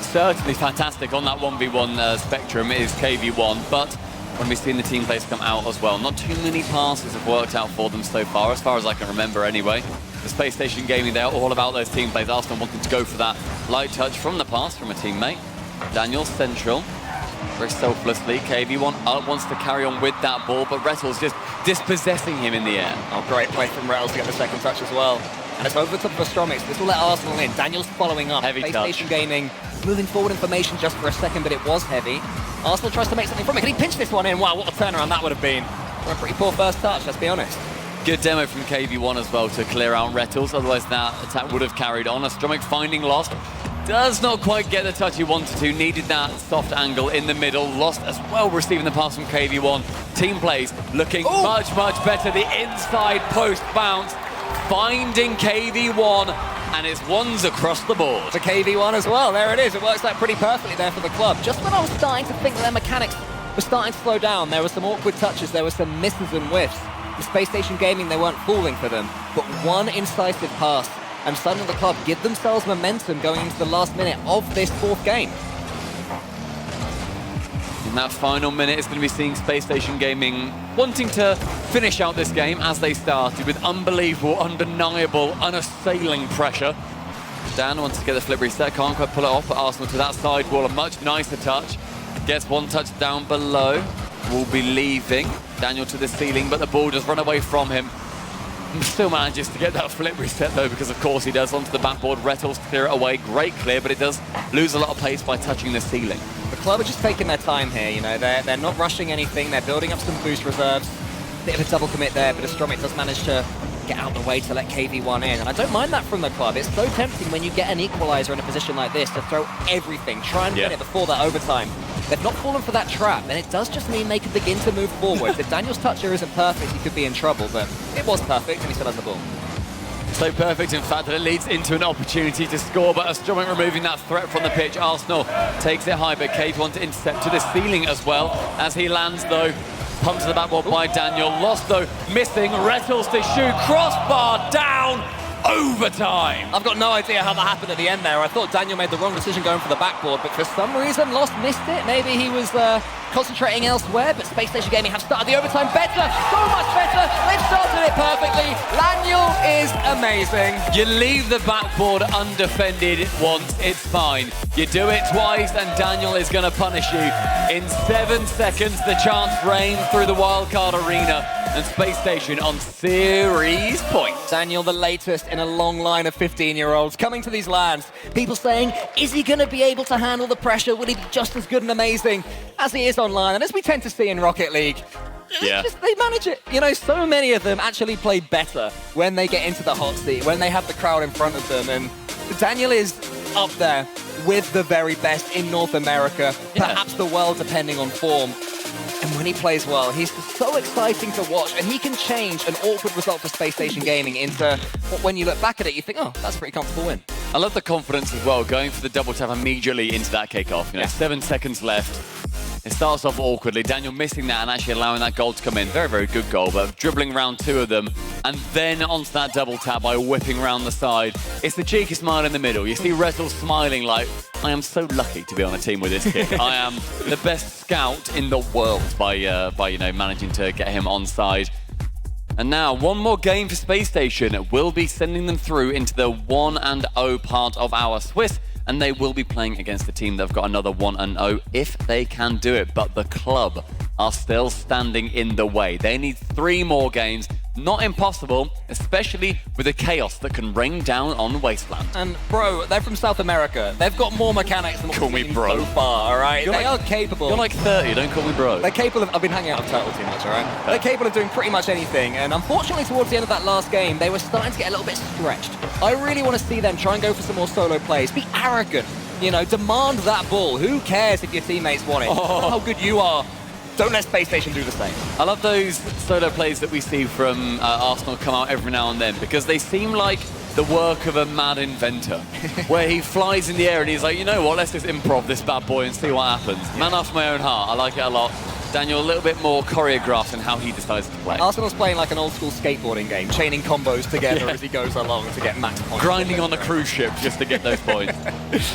Certainly fantastic on that 1v1 spectrum is KV1, but when we've seen the team plays come out as well, not too many passes have worked out for them so far as I can remember anyway. The Space Station Gaming, they're all about those team plays. Arsenal wanting to go for that light touch from the pass from a teammate. Daniel central, very selflessly. KV1 up, wants to carry on with that ball, but Retals just dispossessing him in the air. Oh, great play from Retals to get the second touch as well. And it's over the top of Astromech. This will let Arsenal in. Daniel's following up. Heavy Space touch. Station Gaming moving forward information just for a second, but it was heavy. Arsenal tries to make something from it. Can he pinch this one in? Wow, what a turnaround that would have been. For a pretty poor first touch, let's be honest. Good demo from KV1 as well to clear out Retals, otherwise that attack would have carried on. Astromech finding Lost. Does not quite get the touch he wanted to. Needed that soft angle in the middle. Lost as well receiving the pass from KV1. Team plays looking much, much better. The inside post bounce. Finding KV1. And it's ones across the board. For KV1 as well. There it is. It works out pretty perfectly there for the club. Just when I was starting to think that their mechanics were starting to slow down, there were some awkward touches. There were some misses and whiffs. The Space Station Gaming, they weren't falling for them. But one incisive pass. And suddenly the club give themselves momentum going into the last minute of this fourth game. In that final minute, it's going to be seeing Space Station Gaming wanting to finish out this game as they started with unbelievable, undeniable, unassailing pressure. Dan wants to get the flip reset, can't quite pull it off, but Arsenal to that side wall, a much nicer touch. Gets one touch down below, will be leaving. Daniel to the ceiling, but the ball just run away from him. Still manages to get that flip reset though, because of course he does, onto the backboard. Rettles clear it away, great clear, but it does lose a lot of pace by touching the ceiling. The club are just taking their time here, you know, they're not rushing anything, they're building up some boost reserves. Bit of a double commit there, but Astromech does manage to get out of the way to let KV1 in, and I don't mind that from the club. It's so tempting when you get an equalizer in a position like this to throw everything, try and win it before that overtime. They've not fallen for that trap, and it does just mean they can begin to move forward. If Daniel's touch here isn't perfect, he could be in trouble, but it was perfect, and he still has the ball. So perfect, in fact, that it leads into an opportunity to score, but Astromech removing that threat from the pitch. Arsenal takes it high, but KV1 to intercept to the ceiling as well. As he lands, though, pumped to the backboard by Daniel. Lost, though, missing. Rettles to shoot. Crossbar down. Overtime. I've got no idea how that happened at the end there. I thought Daniel made the wrong decision going for the backboard, but for some reason Lost missed it. Maybe he was concentrating elsewhere, but Space Station Gaming have started the overtime better, so much better. They've started it perfectly. Daniel is amazing. You leave the backboard undefended once, it's fine. You do it twice and Daniel is going to punish you. In 7 seconds, the chance reigns through the wildcard arena, and Space Station on series point. Daniel, the latest in a long line of 15-year-olds coming to these lands. People saying, is he going to be able to handle the pressure? Will he be just as good and amazing as he is online? And as we tend to see in Rocket League, they manage it. You know, so many of them actually play better when they get into the hot seat, when they have the crowd in front of them. And Daniel is up there with the very best in North America, perhaps the world, depending on form. And when he plays well, he's so exciting to watch, and he can change an awkward result for Space Station Gaming into what, when you look back at it, you think, oh, that's a pretty comfortable win. I love the confidence as well, going for the double tap immediately into that kickoff. You know, 7 seconds left. It starts off awkwardly. Daniel missing that and actually allowing that goal to come in. Very, very good goal, but dribbling around 2 of them and then onto that double tap by whipping around the side. It's the cheeky smile in the middle. You see Rettles smiling like, I am so lucky to be on a team with this kid. I am the best scout in the world by you know, managing to get him onside. And now, one more game for Space Station will be sending them through into the 1-0 part of our Swiss, and they will be playing against a team that have got another 1-0 if they can do it. But the club are still standing in the way. They need 3 more games. Not impossible, especially with the chaos that can rain down on Wasteland. And bro, they're from South America. They've got more mechanics than what we've seen so far, all right? They are capable. You're like 30, don't call me bro. They're capable of, I've been hanging out with Turtle too much, all right? They're capable of doing pretty much anything, and unfortunately towards the end of that last game, they were starting to get a little bit stretched. I really want to see them try and go for some more solo plays. Be arrogant, you know, demand that ball. Who cares if your teammates want it? How good you are. Don't let Space Station do the same. I love those solo plays that we see from Arsenal come out every now and then, because they seem like the work of a mad inventor, where he flies in the air and he's like, you know what, let's just improv this bad boy and see what happens. Man after my own heart, I like it a lot. Daniel, a little bit more choreographed in how he decides to play. Arsenal's playing like an old school skateboarding game, chaining combos together as he goes along to get max points. Grinding on a cruise ship just to get those points.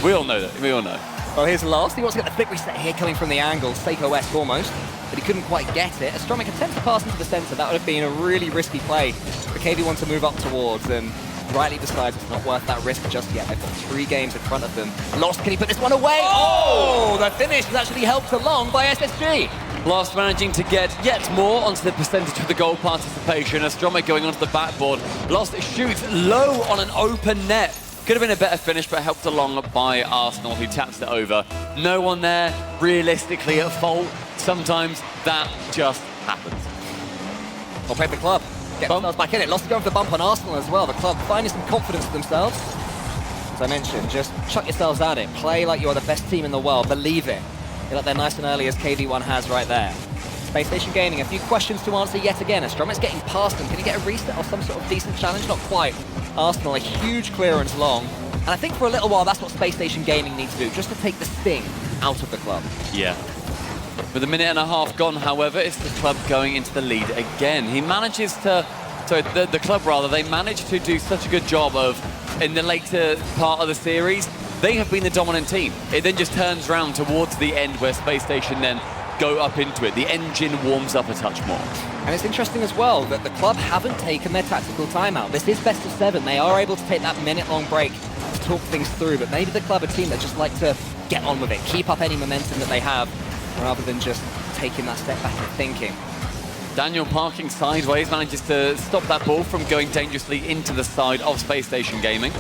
We all know that, we all know. Well, here's Lost. He wants to get the flick reset here coming from the angle. Seiko West almost, but he couldn't quite get it. Astromech attempts to pass into the center. That would have been a really risky play for KV1 to move up towards, and rightly decides it's not worth that risk just yet. They've got 3 games in front of them. Lost, can he put this one away? Oh! The finish was actually helped along by SSG. Lost managing to get yet more onto the percentage of the goal participation. Astromech going onto the backboard. Lost shoots low on an open net. Could have been a better finish, but helped along by Arsenal, who taps it over. No one there realistically at fault. Sometimes that just happens. Well played the club. Get themselves back in it. Lost to go for the bump on Arsenal as well. The club finding some confidence in themselves. as I mentioned, just chuck yourselves at it. Play like you're the best team in the world. Believe it. Get up there nice and early as KV1 has right there. Space Station Gaming, a few questions to answer yet again. Astromic's getting past them. Can he get a reset or some sort of decent challenge? Not quite. Arsenal, a huge clearance long. And I think for a little while, that's what Space Station Gaming need to do, just to take the sting out of the club. Yeah. With a minute and a half gone, however, it's the club going into the lead again. He manages to, sorry, the club rather, they managed to do such a good job of, in the later part of the series, they have been the dominant team. It then just turns around towards the end where Space Station then go up into it. The engine warms up a touch more. And it's interesting as well that the club haven't taken their tactical timeout. This is best of 7. They are able to take that minute-long break to talk things through, but maybe the club are a team that just like to get on with it, keep up any momentum that they have, rather than just taking that step back and thinking. Daniel parking sideways manages to stop that ball from going dangerously into the side of Space Station Gaming.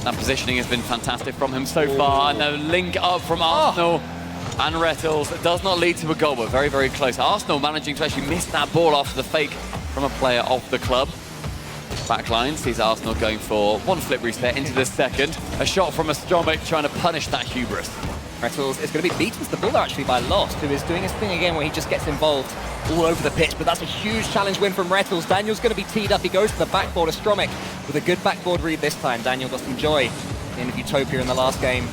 That positioning has been fantastic from him so far, and a link up from Arsenal and Rettles does not lead to a goal, but very, very close. Arsenal managing to actually miss that ball after the fake from a player of the club. Backline sees Arsenal going for one flip reset into the second. A shot from Astromic trying to punish that hubris. Rettles is going to be beaten to the ball actually by Lost, who is doing his thing again where he just gets involved all over the pitch, but that's a huge challenge win from Rettles. Daniel's going to be teed up. He goes to the backboard. Astromic with a good backboard read this time. Daniel got some joy in Utopia in the last game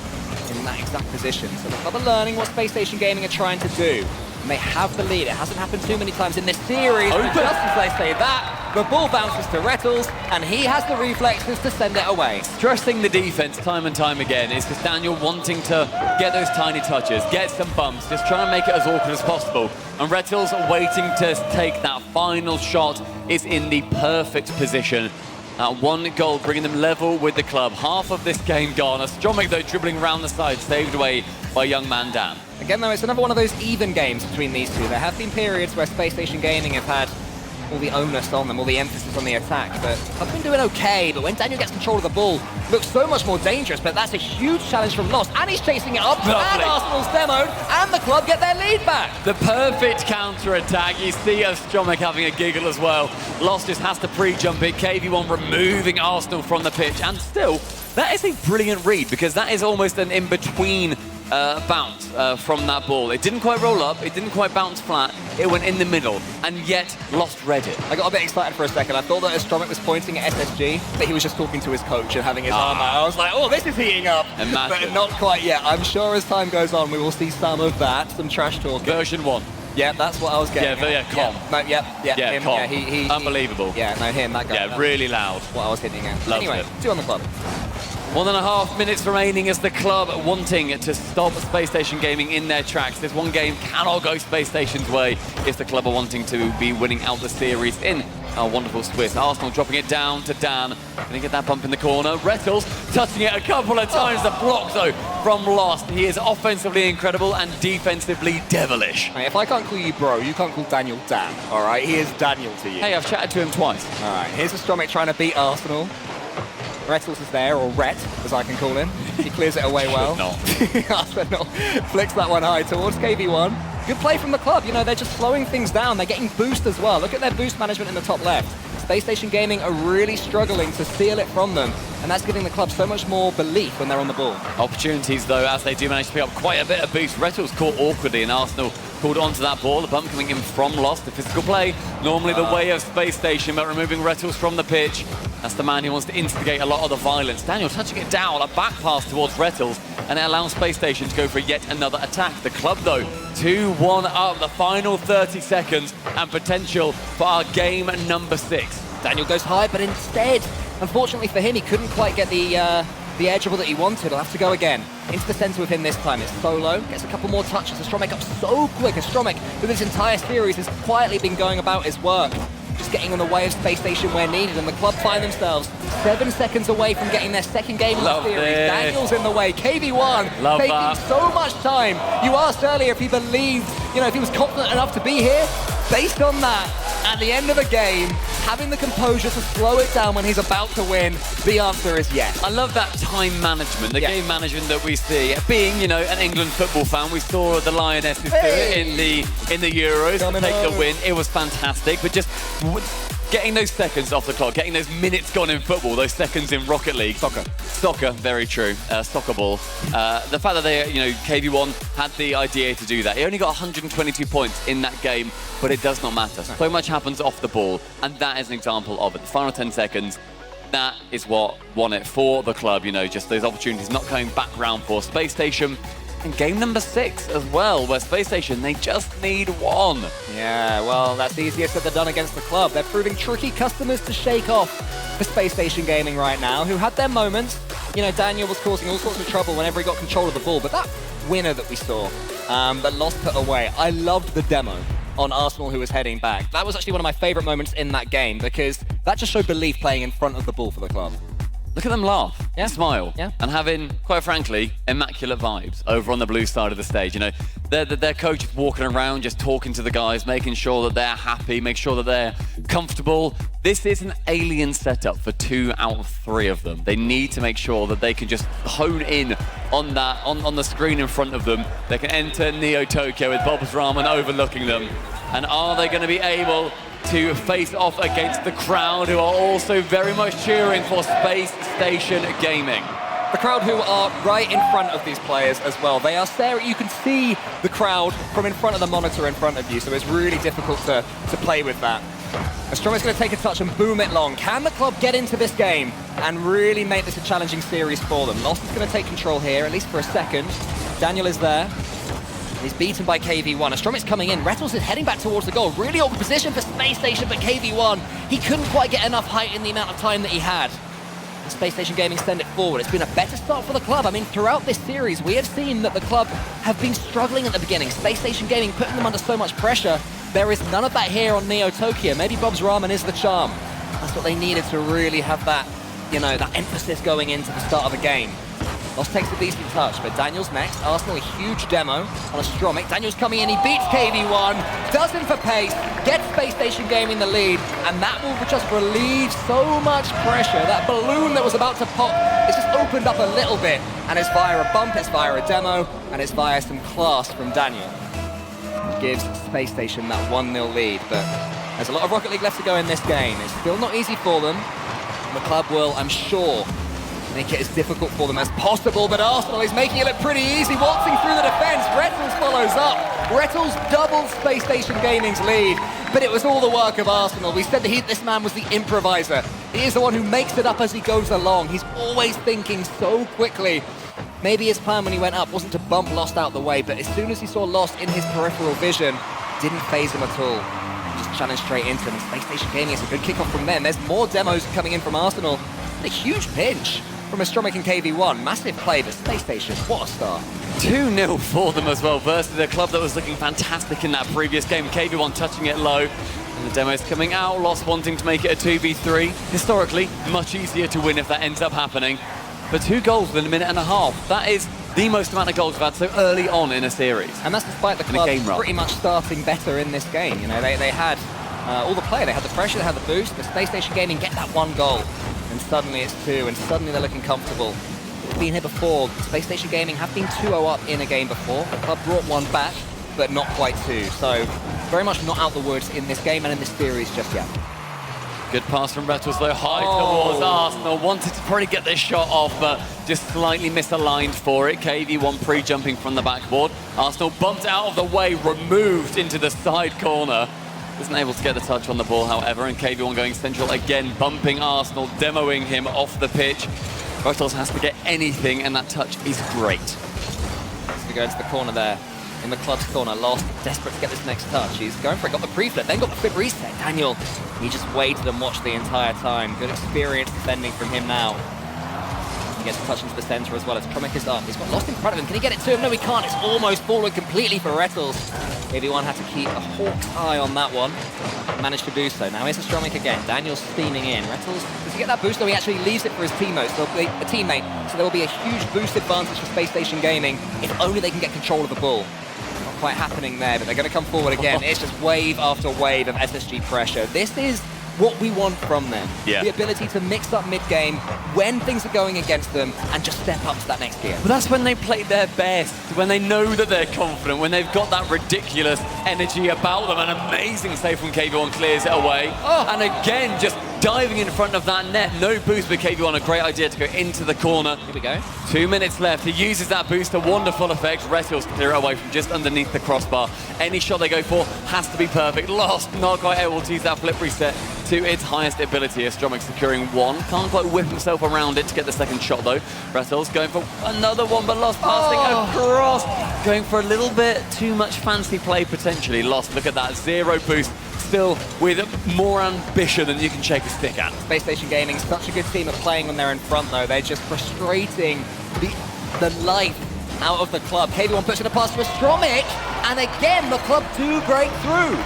in that exact position. So the club are learning what Space Station Gaming are trying to do. And they have the lead. It hasn't happened too many times in this series. But just as they say that, the ball bounces to Rettles, and he has the reflexes to send it away. Stressing the defense time and time again is just Daniel wanting to get those tiny touches, get some bumps, just trying to make it as awkward as possible. And Rettles waiting to take that final shot is in the perfect position. That one goal bringing them level with the club. Half of this game gone. Astromic, though, dribbling around the side, saved away by young man Dan. Again, though, it's another one of those even games between these two. There have been periods where Space Station Gaming have had all the onus on them, all the emphasis on the attack, but I've been doing okay. But when Daniel gets control of the ball, looks so much more dangerous, but that's a huge challenge from Lost, and he's chasing it up, and Arsenal's demoed, and the club get their lead back. The perfect counter-attack. You see Astromic having a giggle as well. Lost just has to pre-jump it. KV1 removing Arsenal from the pitch, and still, that is a brilliant read, because that is almost an in-between bounce from that ball. It didn't quite roll up, it didn't quite bounce flat, it went in the middle, and yet Lost read it. I got a bit excited for a second. I thought that Astromic was pointing at SSG, but he was just talking to his coach and having his arm out. I was like, oh, this is heating up. But not quite yet. I'm sure as time goes on, we will see some of that, some trash talk. Version 1. Yeah, that's what I was getting. Com. Him, Com. Yeah, he unbelievable. Yeah, no, him, that guy. Yeah, really loud. What I was hitting at. Loved anyway, it. 2 on the club. 1.5 minutes remaining as the club wanting to stop Space Station Gaming in their tracks. This one game cannot go Space Station's way if the club are wanting to be winning out the series in our wonderful Swiss. Arsenal dropping it down to Dan. Going to get that bump in the corner. Rettles touching it a couple of times. The block, though, from Lost. He is offensively incredible and defensively devilish. Hey, if I can't call you bro, you can't call Daniel Dan, all right? He is Daniel to you. Hey, I've chatted to him twice. All right, here's Astromic trying to beat Arsenal. Rettles is there, or Rhett, as I can call him. He clears it away well. Arsenal flicks that one high towards KV1. Good play from the club. You know, they're just slowing things down. They're getting boost as well. Look at their boost management in the top left. Space Station Gaming are really struggling to steal it from them, and that's giving the club so much more belief when they're on the ball. Opportunities, though, as they do manage to pick up quite a bit of boost. Rettles caught awkwardly, and Arsenal called onto that ball. The bump coming in from Lost. The physical play, normally the way of Space Station, but removing Rettles from the pitch. That's the man who wants to instigate a lot of the violence. Daniel touching it down, a back pass towards Rettles, and it allows Space Station to go for yet another attack. The club, though, 2-1 up, the final 30 seconds, and potential for our game number 6. Daniel goes high, but instead, unfortunately for him, he couldn't quite get the air dribble that he wanted. He'll have to go again. Into the centre with him this time. It's Solo. Gets a couple more touches. Astromic up so quick. Astromic, through this entire series, has quietly been going about his work. Just getting in the way of Space Station where needed, and the club find themselves 7 seconds away from getting their second game of the series. Daniel's in the way. KV1 taking so much time. You asked earlier if he believed, if he was confident enough to be here. Based on that, at the end of the game, having the composure to slow it down when he's about to win, the answer is yes. I love that time management, the game management that we see. Being, an England football fan, we saw the Lionesses do it in the Euros to take the win. It was fantastic, but just getting those seconds off the clock, getting those minutes gone in football, those seconds in Rocket League. Soccer, very true. Soccer ball. The fact that they, KV1 had the idea to do that. He only got 122 points in that game, but it does not matter. So much happens off the ball, and that is an example of it. The final 10 seconds, that is what won it for the club, just those opportunities not coming back round for Space Station. And game number 6 as well, where Space Station, they just need 1. Yeah, well, that's easier said than done against the club. They're proving tricky customers to shake off for Space Station Gaming right now, who had their moments. Daniel was causing all sorts of trouble whenever he got control of the ball, but that winner that we saw, that Lost put away, I loved the demo on Arsenal, who was heading back. That was actually one of my favorite moments in that game, because that just showed belief playing in front of the ball for the club. Look at them laugh, smile, and having, quite frankly, immaculate vibes over on the blue side of the stage. Their coach is walking around, just talking to the guys, making sure that they're happy, make sure that they're comfortable. This is an alien setup for 2 out of 3 of them. They need to make sure that they can just hone in on that, on the screen in front of them. They can enter Neo Tokyo with Bob's Ramen overlooking them. And are they going to be able to face off against the crowd, who are also very much cheering for Space Station Gaming? The crowd who are right in front of these players as well. They are staring, you can see the crowd from in front of the monitor in front of you, so it's really difficult to play with that. Astromic's going to take a touch and boom it long. Can the club get into this game and really make this a challenging series for them? Lost is going to take control here, at least for a second. Daniel is there. He's beaten by KV1. Astromic's coming in. Rettles is heading back towards the goal. Really open position for Space Station, but KV1, he couldn't quite get enough height in the amount of time that he had. And Space Station Gaming send it forward. It's been a better start for the club. I mean, throughout this series, we have seen that the club have been struggling at the beginning. Space Station Gaming putting them under so much pressure. There is none of that here on Neo Tokyo. Maybe Bob's Ramen is the charm. That's what they needed to really have that, that emphasis going into the start of the game. Lost takes a decent touch, but Daniel's next. Arsenal, a huge demo on Astromic. Daniel's coming in, he beats KV1, does him for pace, gets Space Station Gaming the lead, and that will just relieve so much pressure. That balloon that was about to pop, it's just opened up a little bit, and it's via a bump, it's via a demo, and it's via some class from Daniel. It gives Space Station that 1-0 lead, but there's a lot of Rocket League left to go in this game. It's still not easy for them. The club will, I'm sure, make it as difficult for them as possible, but Arsenal is making it look pretty easy, waltzing through the defense. Rettles follows up. Rettles doubles Space Station Gaming's lead, but it was all the work of Arsenal. We said that this man was the improviser. He is the one who makes it up as he goes along. He's always thinking so quickly. Maybe his plan when he went up wasn't to bump Lost out the way, but as soon as he saw Lost in his peripheral vision, it didn't faze him at all. He just challenged straight into him. Space Station Gaming is a good kickoff from them. There's more demos coming in from Arsenal. And a huge pinch from Astromic and KV1. Massive play, but Space Station, what a start. 2-0 for them as well, versus a club that was looking fantastic in that previous game. KV1 touching it low, and the demo's coming out. Lost wanting to make it a 2v3. Historically, much easier to win if that ends up happening. But 2 goals within a minute and a half. That is the most amount of goals we've had so early on in a series. And that's despite the club pretty much starting better in this game. They had all the play, they had the pressure, they had the boost. The Space Station Gaming get that 1 goal. And suddenly it's 2, and suddenly they're looking comfortable. They've been here before. Space Station Gaming have been 2-0 up in a game before. The club brought 1 back, but not quite 2. So very much not out the woods in this game and in this series just yet. Good pass from Rettles though, high towards Arsenal. Wanted to probably get this shot off, but just slightly misaligned for it. KV1 pre-jumping from the backboard. Arsenal bumped out of the way, removed into the side corner. Isn't able to get the touch on the ball, however, and KV1 going central again, bumping Arsenal, demoing him off the pitch. Rettles has to get anything, and that touch is great. As we go into the corner there, in the club's corner, Lost, desperate to get this next touch. He's going for it, got the pre-flip, then got the flip reset. Daniel, he just waited and watched the entire time. Good experience defending from him now. He gets a touch into the center as well as Astromic is up. He's got Lost in front of him. Can he get it to him? No, he can't. It's almost fallen completely for Rettles. KV1 had to keep a hawk's eye on that one. Managed to do so. Now here's Astromic again. Daniel's steaming in. Rettles, does he get that boost? No, he actually leaves it for his teammate. So there will be a huge boost advantage for Space Station Gaming if only they can get control of the ball. Not quite happening there, but they're going to come forward again. It's just wave after wave of SSG pressure. This is what we want from them. Yeah. The ability to mix up mid-game when things are going against them and just step up to that next gear. But that's when they play their best, when they know that they're confident, when they've got that ridiculous energy about them. An amazing save from KV1 clears it away. And again, just diving in front of that net. No boost, but KV1, a great idea to go into the corner. Here we go. 2 minutes left. He uses that boost to wonderful effect. Retils clear it away from just underneath the crossbar. Any shot they go for has to be perfect. Lost, not quite able to use that flip reset to its highest ability. Astromech securing one. Can't quite whip himself around it to get the second shot though. Retils going for another one, but Lost passing across. Going for a little bit too much fancy play potentially. Lost, look at that, 0 boost. Still with more ambition than you can shake a stick at. Space Station Gaming, such a good team at playing when they're in front though. They're just frustrating the life out of the club. KV1 puts in a pass to Astromech, and again the club do break through.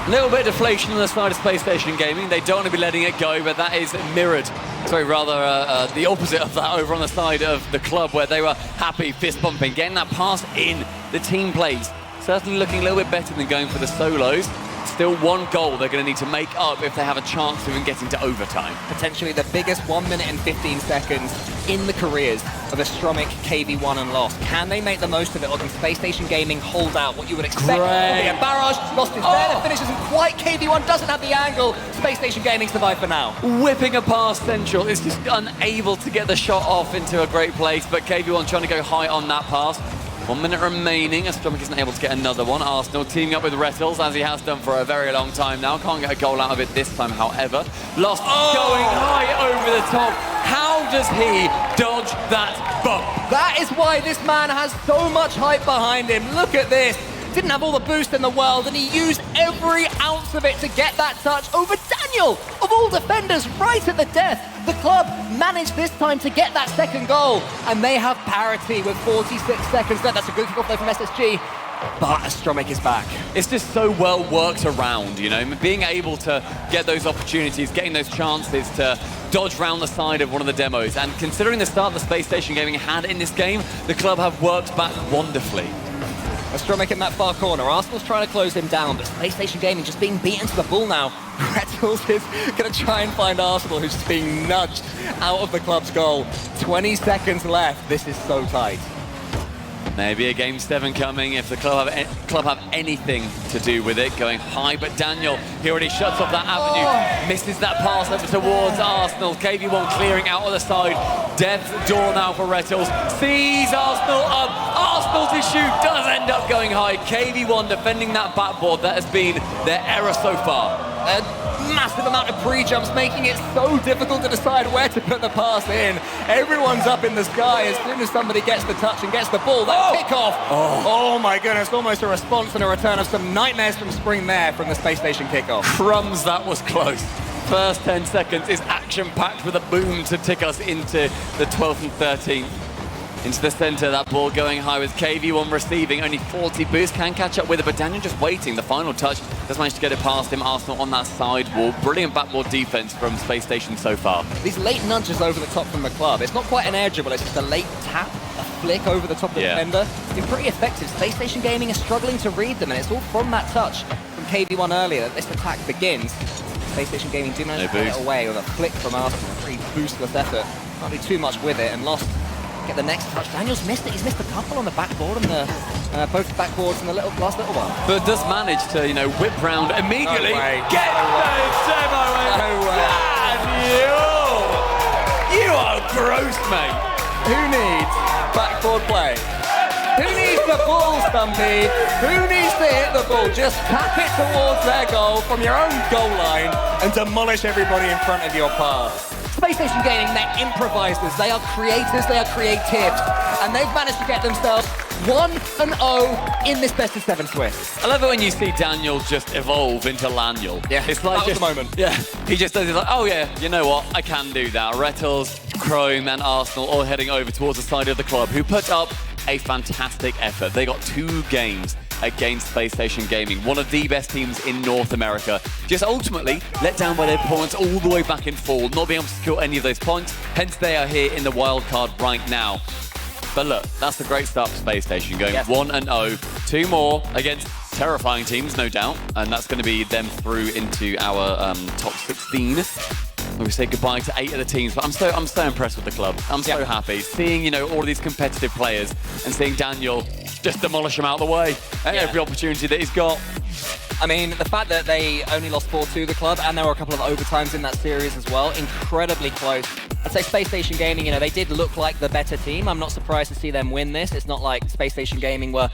A little bit of deflation on the side of Space Station Gaming. They don't want to be letting it go, but that is mirrored. Sorry, rather the opposite of that over on the side of the club, where they were happy fist bumping, getting that pass in. The team plays certainly looking a little bit better than going for the solos. Still one goal they're going to need to make up if they have a chance of even getting to overtime. Potentially the biggest 1 minute and 15 seconds in the careers of Astromech, KV1 and Lost. Can they make the most of it, or can Space Station Gaming hold out what you would expect? Great. A barrage, Lost is there, the finish isn't quite, KV1 doesn't have the angle, Space Station Gaming survive for now. Whipping a past Central, is just unable to get the shot off into a great place, but KV1 trying to go high on that pass. 1 minute remaining. Astromech isn't able to get another one. Arsenal teaming up with Retils, as he has done for a very long time now. Can't get a goal out of it this time, however. Lost going high over the top. How does he dodge that bump? That is why this man has so much hype behind him. Look at this. Didn't have all the boost in the world, and he used every ounce of it to get that touch over Daniel, of all defenders, right at the death. The club managed this time to get that second goal, and they have parity with 46 seconds left. That's a good kickoff though from SSG, but Astromech is back. It's just so well worked around, you know, being able to get those opportunities, getting those chances to dodge round the side of one of the demos. And considering the start the Space Station Gaming had in this game, the club have worked back wonderfully. Astromech in that far corner. Arsenal's trying to close him down, but Space Station Gaming just being beaten to the ball now. Retils is going to try and find Arsenal, who's just being nudged out of the club's goal. 20 seconds left. This is so tight. Maybe a Game 7 coming if the club have anything to do with it. Going high, but Daniel, he already shuts off that avenue. Misses that pass over towards Arsenal. KV1 clearing out of the side. Death's door now for Retils. Sees Arsenal up. Arsenal's issue does end up going high. KV1 defending that backboard. That has been their error so far. A massive amount of pre-jumps, making it so difficult to decide where to put the pass in. Everyone's up in the sky as soon as somebody gets the touch and gets the ball. That kickoff. Oh my goodness, almost a response and a return of some nightmares from Spring there from the Space Station kickoff. Crumbs, that was close. First 10 seconds is action-packed with a boom to tick us into the 12th and 13th. Into the center, that ball going high with KV1 receiving. Only 40 boost, can catch up with it, but Daniel just waiting. The final touch does manage to get it past him. Arsenal on that side wall. Brilliant backboard defense from Space Station so far. These late nudges over the top from the club. It's not quite an air dribble, it's just a late tap, a flick over the top of the defender. It's been pretty effective. Space Station Gaming is struggling to read them, and it's all from that touch from KV1 earlier that this attack begins. Space Station Gaming do manage to put it away with a flick from Arsenal. A pretty boostless effort. Can't do too much with it, and Lost get the next touch. Daniel's missed it. He's missed a couple on the backboard and the both backboards in the last little while. But does manage to, you know, whip round immediately. No way. Get those demo in. No way. You are gross, mate. Who needs backboard play? Who needs the ball, Stumpy? Who needs to hit the ball? Just tap it towards their goal from your own goal line and demolish everybody in front of your path. Space Station Gaming, they're improvisers, they are creators, they are creatives, and they've managed to get themselves 1-0 in this best of 7 Swiss. I love it when you see Daniel just evolve into Laniel. Yeah, it's like that was the moment. Yeah, he just does it like, oh yeah, you know what, I can do that. Retils, Chrome and Arsenal all heading over towards the side of the club, who put up a fantastic effort. They got 2 games against Space Station Gaming, one of the best teams in North America. Just ultimately let down by their opponents all the way back in fall, not being able to secure any of those points, hence they are here in the wild card right now. But look, that's a great start for Space Station, going 1-0, 2 more against terrifying teams, no doubt, and that's going to be them through into our top 16. We say goodbye to 8 of the teams, but I'm so impressed with the club. I'm so happy seeing all of these competitive players and seeing Daniel just demolish them out of the way at every opportunity that he's got. I mean, the fact that they only lost 4-2 the club, and there were a couple of overtimes in that series as well, incredibly close. I'd say Space Station Gaming, they did look like the better team. I'm not surprised to see them win this. It's not like Space Station Gaming were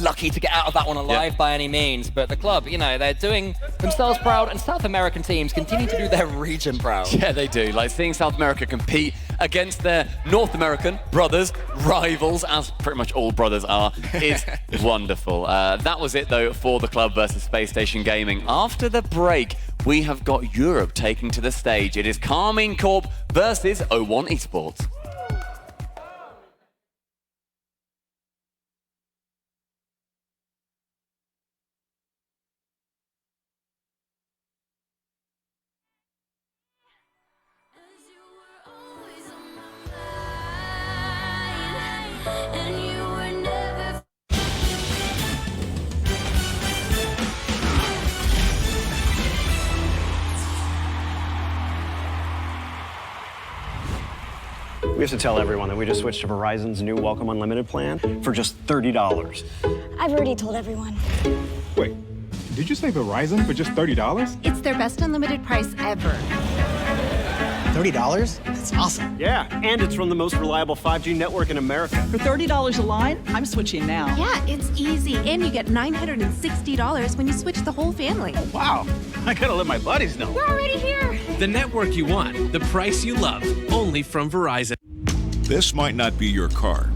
lucky to get out of that one alive by any means, but the club, they're doing themselves proud, and South American teams continue to do their region proud. Yeah, they do. Like seeing South America compete against their North American brothers, rivals, as pretty much all brothers are, is wonderful. That was it, though, for the club versus Space Station Gaming. After the break, we have got Europe taking to the stage. It is Karmine Corp versus O1 Esports. We have to tell everyone that we just switched to Verizon's new Welcome Unlimited plan for just $30. I've already told everyone. Wait, did you say Verizon for just $30? It's their best unlimited price ever. $30? That's awesome. Yeah, and it's from the most reliable 5G network in America. For $30 a line, I'm switching now. Yeah, it's easy. And you get $960 when you switch the whole family. Wow, I gotta let my buddies know. We're already here. The network you want, the price you love, only from Verizon. This might not be your car.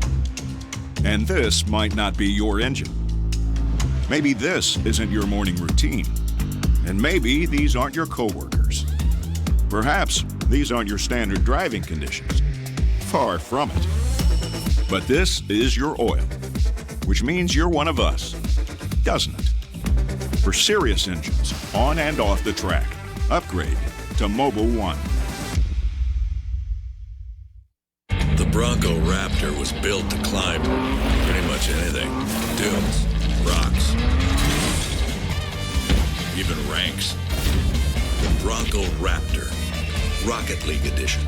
And this might not be your engine. Maybe this isn't your morning routine. And maybe these aren't your coworkers. Perhaps these aren't your standard driving conditions. Far from it. But this is your oil, which means you're one of us, doesn't it? For serious engines, on and off the track, upgrade to Mobil 1. The Bronco Raptor was built to climb pretty much anything. Dunes, rocks, even ranks. The Bronco Raptor, Rocket League Edition.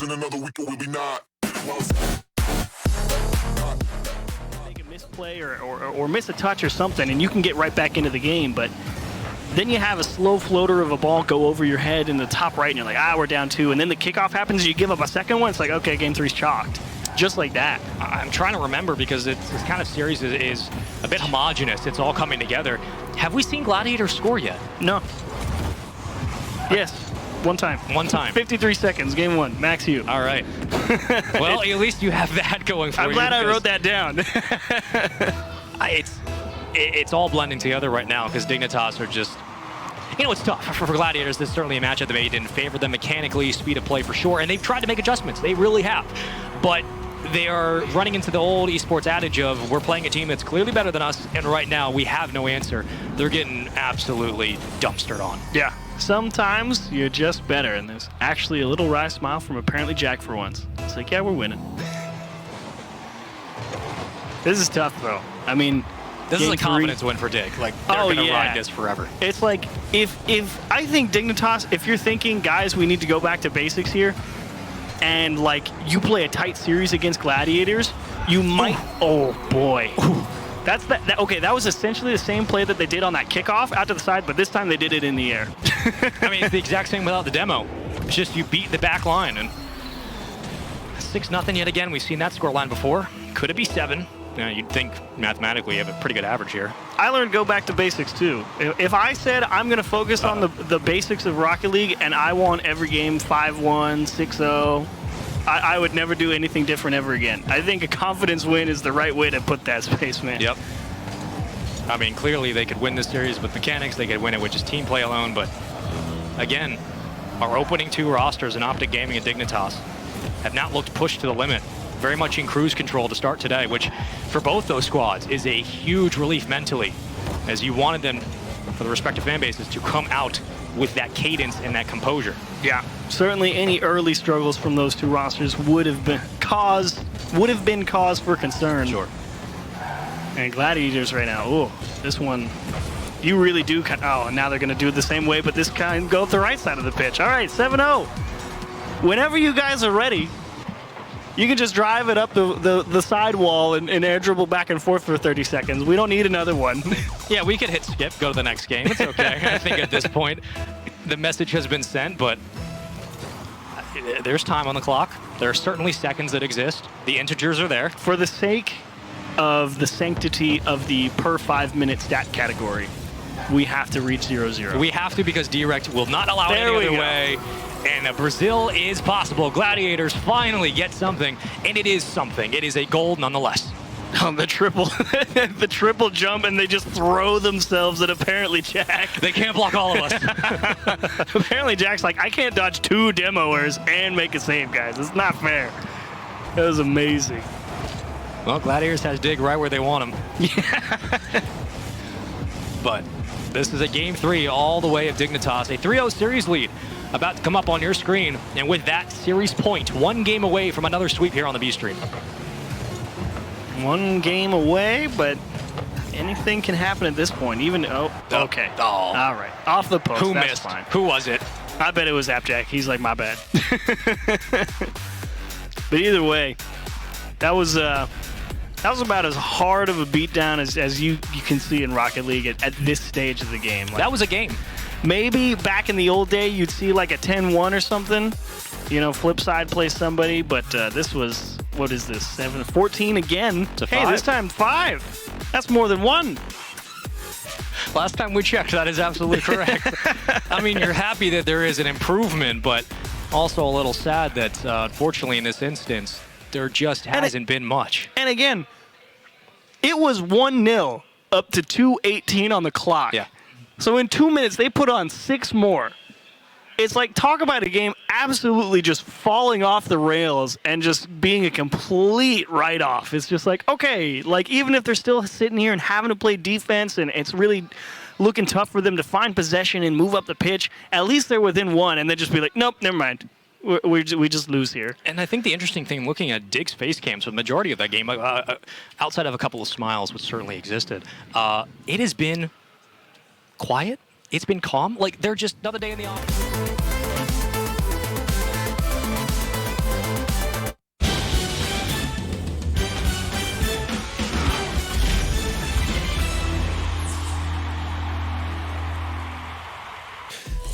Another week it will be not. Make a misplay or miss a touch or something, and you can get right back into the game, but then you have a slow floater of a ball go over your head in the top right, and you're like, we're down 2, and then the kickoff happens, and you give up a second one, it's like, okay, game 3's chalked. Just like that. I'm trying to remember because this kind of series is a bit homogenous. It's all coming together. Have we seen Gladiator score yet? No. Yes. One time. 53 seconds, game 1, Max Hugh. All right. Well, at least you have that going for you. I'm glad I wrote that down. it's all blending together right now because Dignitas are just, you know, it's tough. For Gladiators, this is certainly a matchup that maybe didn't favor them mechanically, speed of play for sure, and they've tried to make adjustments. They really have. But they are running into the old esports adage of we're playing a team that's clearly better than us, and right now we have no answer. They're getting absolutely dumpstered on. Yeah. Sometimes you're just better, and there's actually a little wry smile from apparently Jack for once. It's like, yeah, we're winning. This is tough, though. I mean, this is a confidence win for Dig. Like, they're gonna ride this forever. It's like, if I think Dignitas, if you're thinking, guys, we need to go back to basics here, and like you play a tight series against Gladiators, you might. Oh boy. That's that. Okay, that was essentially the same play that they did on that kickoff out to the side, but this time they did it in the air. I mean, it's the exact same without the demo. It's just you beat the back line, and 6-0 yet again. We've seen that scoreline before. Could it be 7? You know, you'd think mathematically you have a pretty good average here. I learned go back to basics too. If I said I'm going to focus on the basics of Rocket League and I want every game 5-1, 6-0, I would never do anything different ever again. I think a confidence win is the right way to put that, Spaceman. Yep. I mean, clearly they could win this series with mechanics. They could win it with just team play alone. But again, our opening 2 rosters in Optic Gaming and Dignitas have not looked pushed to the limit. Very much in cruise control to start today, which for both those squads is a huge relief mentally, as you wanted them, for the respective fan bases, to come out with that cadence and that composure. Yeah, certainly any early struggles from those 2 rosters would have been cause for concern. Sure. And Gladiators right now, ooh, this one, you really do. Oh, and now they're going to do it the same way, but this kind go up the right side of the pitch. All right, 7-0. Whenever you guys are ready, you can just drive it up the side wall and air dribble back and forth for 30 seconds. We don't need another one. Yeah, we could hit skip, go to the next game. It's okay. I think at this point, the message has been sent, but there's time on the clock. There are certainly seconds that exist. The integers are there. For the sake of the sanctity of the per 5-minute stat category, we have to reach 0-0. We have to, because Direct will not allow it any other way. And Brazil is possible. Gladiators finally get something, and it is something. It is a gold nonetheless. The triple jump, and they just throw themselves at apparently Jack. They can't block all of us. Apparently Jack's like, I can't dodge 2 demoers and make a save, guys. It's not fair. That was amazing. Well, Gladiators has Dig right where they want him. Yeah. But this is a game 3 all the way of Dignitas, a 3-0 series lead about to come up on your screen, and with that series point, 1 game away from another sweep here on the B Stream. 1 game away, but anything can happen at this point. Even okay. Oh. All right, off the post. Who That's missed? Fine. Who was it? I bet it was Appjack. He's like, my bad. But either way, that was about as hard of a beatdown as you can see in Rocket League at this stage of the game. Like, that was a game. Maybe back in the old day, you'd see like a 10-1 or something. You know, Flipside plays somebody, but this was, what is this, 7-14 again? Hey, this time 5. That's more than 1. Last time we checked, that is absolutely correct. I mean, you're happy that there is an improvement, but also a little sad that, unfortunately, in this instance, there just hasn't been much. And again, it was 1-0 up to 2:18 on the clock. Yeah. So in 2 minutes, they put on 6 more. It's like, talk about a game absolutely just falling off the rails and just being a complete write-off. It's just like, okay, like even if they're still sitting here and having to play defense and it's really looking tough for them to find possession and move up the pitch, at least they're within 1 and they just be like, nope, never mind. We just lose here. And I think the interesting thing, looking at Dig's face cams for the majority of that game, outside of a couple of smiles, which certainly existed, it has been quiet. It's been calm. Like, they're just another day in the office.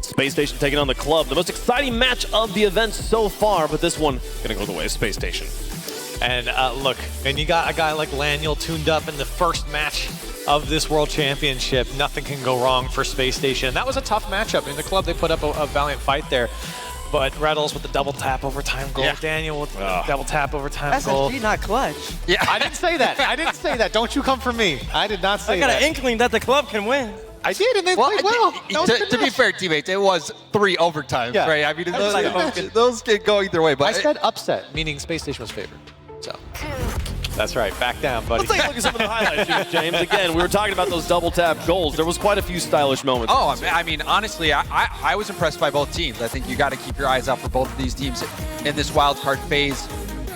Space Station taking on the Club. The most exciting match of the event so far, but this one gonna go the way of Space Station. And look, and you got a guy like Laniel tuned up in the first match of this World Championship. Nothing can go wrong for Space Station. That was a tough matchup. In the Club, they put up a valiant fight there. But Rettles with the double tap overtime goal. Yeah. Daniel with the double tap overtime goal. SSG not clutch. Yeah. I didn't say that. I didn't say that. Don't you come for me. I did not say I got that. an inkling that the club can win. I did, and they played well. To be fair, teammates, it was 3 overtimes, Yeah. right? I mean, those can go either way. But I said upset, meaning Space Station was favored. So that's right. Back down, buddy. Let's take a look at some of the highlights here, James. Again, we were talking about those double tap goals. There was quite a few stylish moments. Oh, I mean, honestly, I was impressed by both teams. I think you got to keep your eyes out for both of these teams in this wild card phase.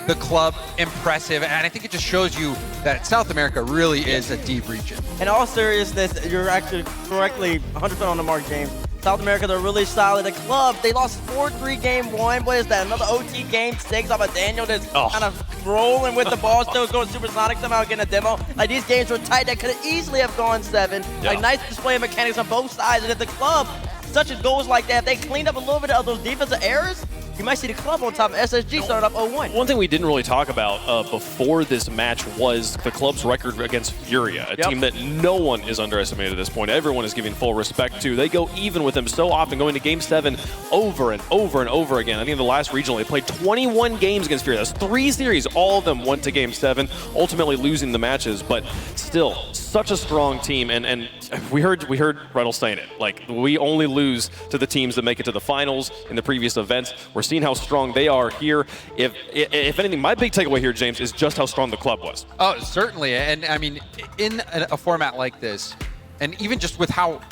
The club, impressive, and I think it just shows you that South America really is a deep region. In all seriousness, you're actually correctly 100% on the mark, James. South America, they're really solid. The club, they lost 4-3 game 1. What is that? Another OT game 6 off of Daniel that's kind of rolling with the ball, still going supersonic, somehow getting a demo. Like, these games were tight. That could have easily have gone 7. Yeah. Like, nice display of mechanics on both sides. And if the club, such as goals like that, if they cleaned up a little bit of those defensive errors, you might see the club on top of SSG starting up 0-1. One thing we didn't really talk about before this match was the club's record against Furia, a team that no one is underestimated at this point. Everyone is giving full respect to. They go even with them so often, going to Game 7 over and over and over again. I think in the last regional, they played 21 games against Furia. That's 3 series. All of them went to Game 7, ultimately losing the matches, but still, such a strong team. And we heard Rettles saying it. Like, we only lose to the teams that make it to the finals in the previous events. We're seeing how strong they are here. If anything, my big takeaway here, James, is just how strong the club was. Oh, certainly. And I mean, in a format like this, and even just with how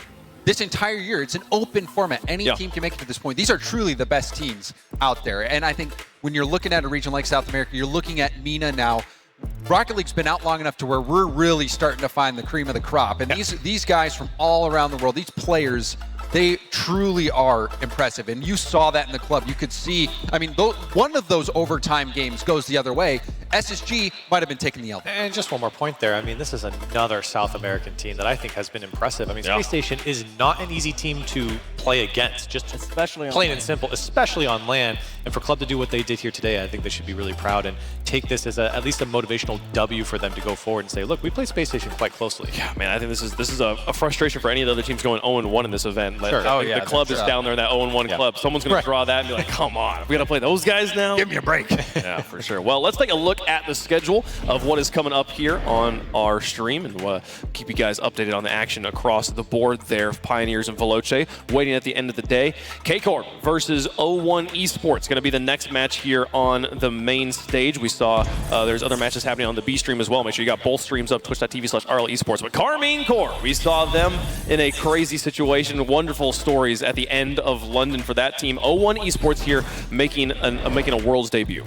this entire year, it's an open format. Any team can make it to this point. These are truly the best teams out there. And I think when you're looking at a region like South America, you're looking at MENA now. Rocket League's been out long enough to where we're really starting to find the cream of the crop. And these guys from all around the world, these players, they truly are impressive. And you saw that in the club. You could see, I mean, one of those overtime games goes the other way. SSG might have been taking the L. And just one more point there. I mean, this is another South American team that I think has been impressive. I mean, Space Station is not an easy team to play against, just especially plain and simple, especially on LAN. And for Club to do what they did here today, I think they should be really proud and take this as at least a motivational W for them to go forward and say, look, we played Space Station quite closely. Yeah, man, I think this is a frustration for any of the other teams going 0-1 in this event. Sure. The club is down there, that 0-1 club. Someone's going to draw that and be like, come on, we got to play those guys now? Give me a break. Yeah, for sure. Well, let's take a look at the schedule of what is coming up here on our stream, and we'll keep you guys updated on the action across the board there. Pioneers and Veloce waiting at the end of the day. K-Corp versus 0-1 Esports, going to be the next match here on the main stage. We saw there's other matches happening on the B stream as well. Make sure you got both streams up, twitch.tv/RL Esports. But Karmine Corp, we saw them in a crazy situation. Wonderful stories at the end of London for that team. 0-1 Esports here making a Worlds debut.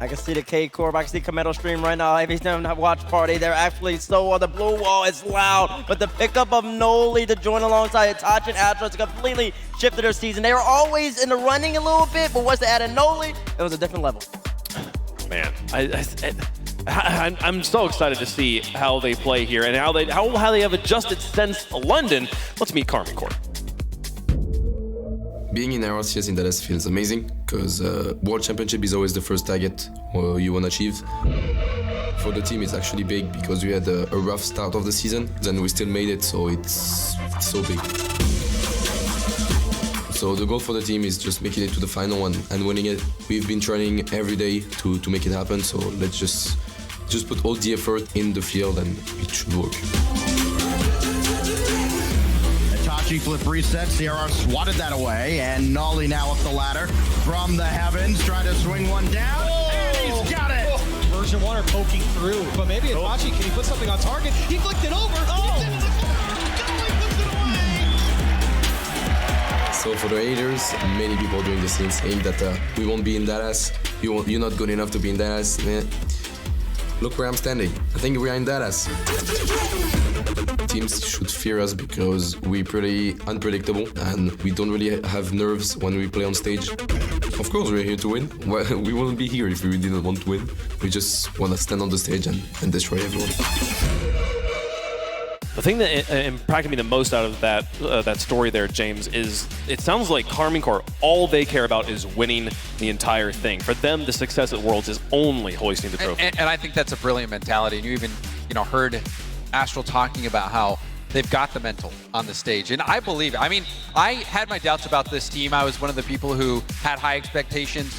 I can see the K-Corp. I can see Kometo stream right now. If he's doing a watch party, they're actually so on the blue wall. It's loud. But the pickup of Noli to join alongside Itachi and Atros completely shifted their season. They were always in the running a little bit, but once they added Noli, it was a different level. Man, I'm so excited to see how they play here and how they have adjusted since London. Let's meet Karmine Corp. Being in RLCS in Dallas feels amazing because World Championship is always the first target you want to achieve. For the team, it's actually big because we had a rough start of the season, then we still made it, so it's so big. So the goal for the team is just making it to the final one and winning it. We've been training every day to make it happen, so let's just put all the effort in the field and it should work. Flip reset, CRR swatted that away, and Nolly now up the ladder from the heavens, trying to swing one down, and he's got it! Version 1 are poking through, but maybe Itachi, can he put something on target? He flicked it over! So for the haters, many people doing the same, saying that we won't be in Dallas, you're not good enough to be in Dallas. Look where I'm standing. I think we are in Dallas. Teams should fear us because we're pretty unpredictable and we don't really have nerves when we play on stage. Of course, we're here to win. We wouldn't be here if we didn't want to win. We just want to stand on the stage and destroy everyone. The thing that impacted me the most out of that story there, James, is it sounds like Karmine Corp, all they care about is winning the entire thing. For them, the success at Worlds is only hoisting the trophy. And I think that's a brilliant mentality. And you even heard Astral talking about how they've got the mental on the stage. And I believe, I mean, I had my doubts about this team. I was one of the people who had high expectations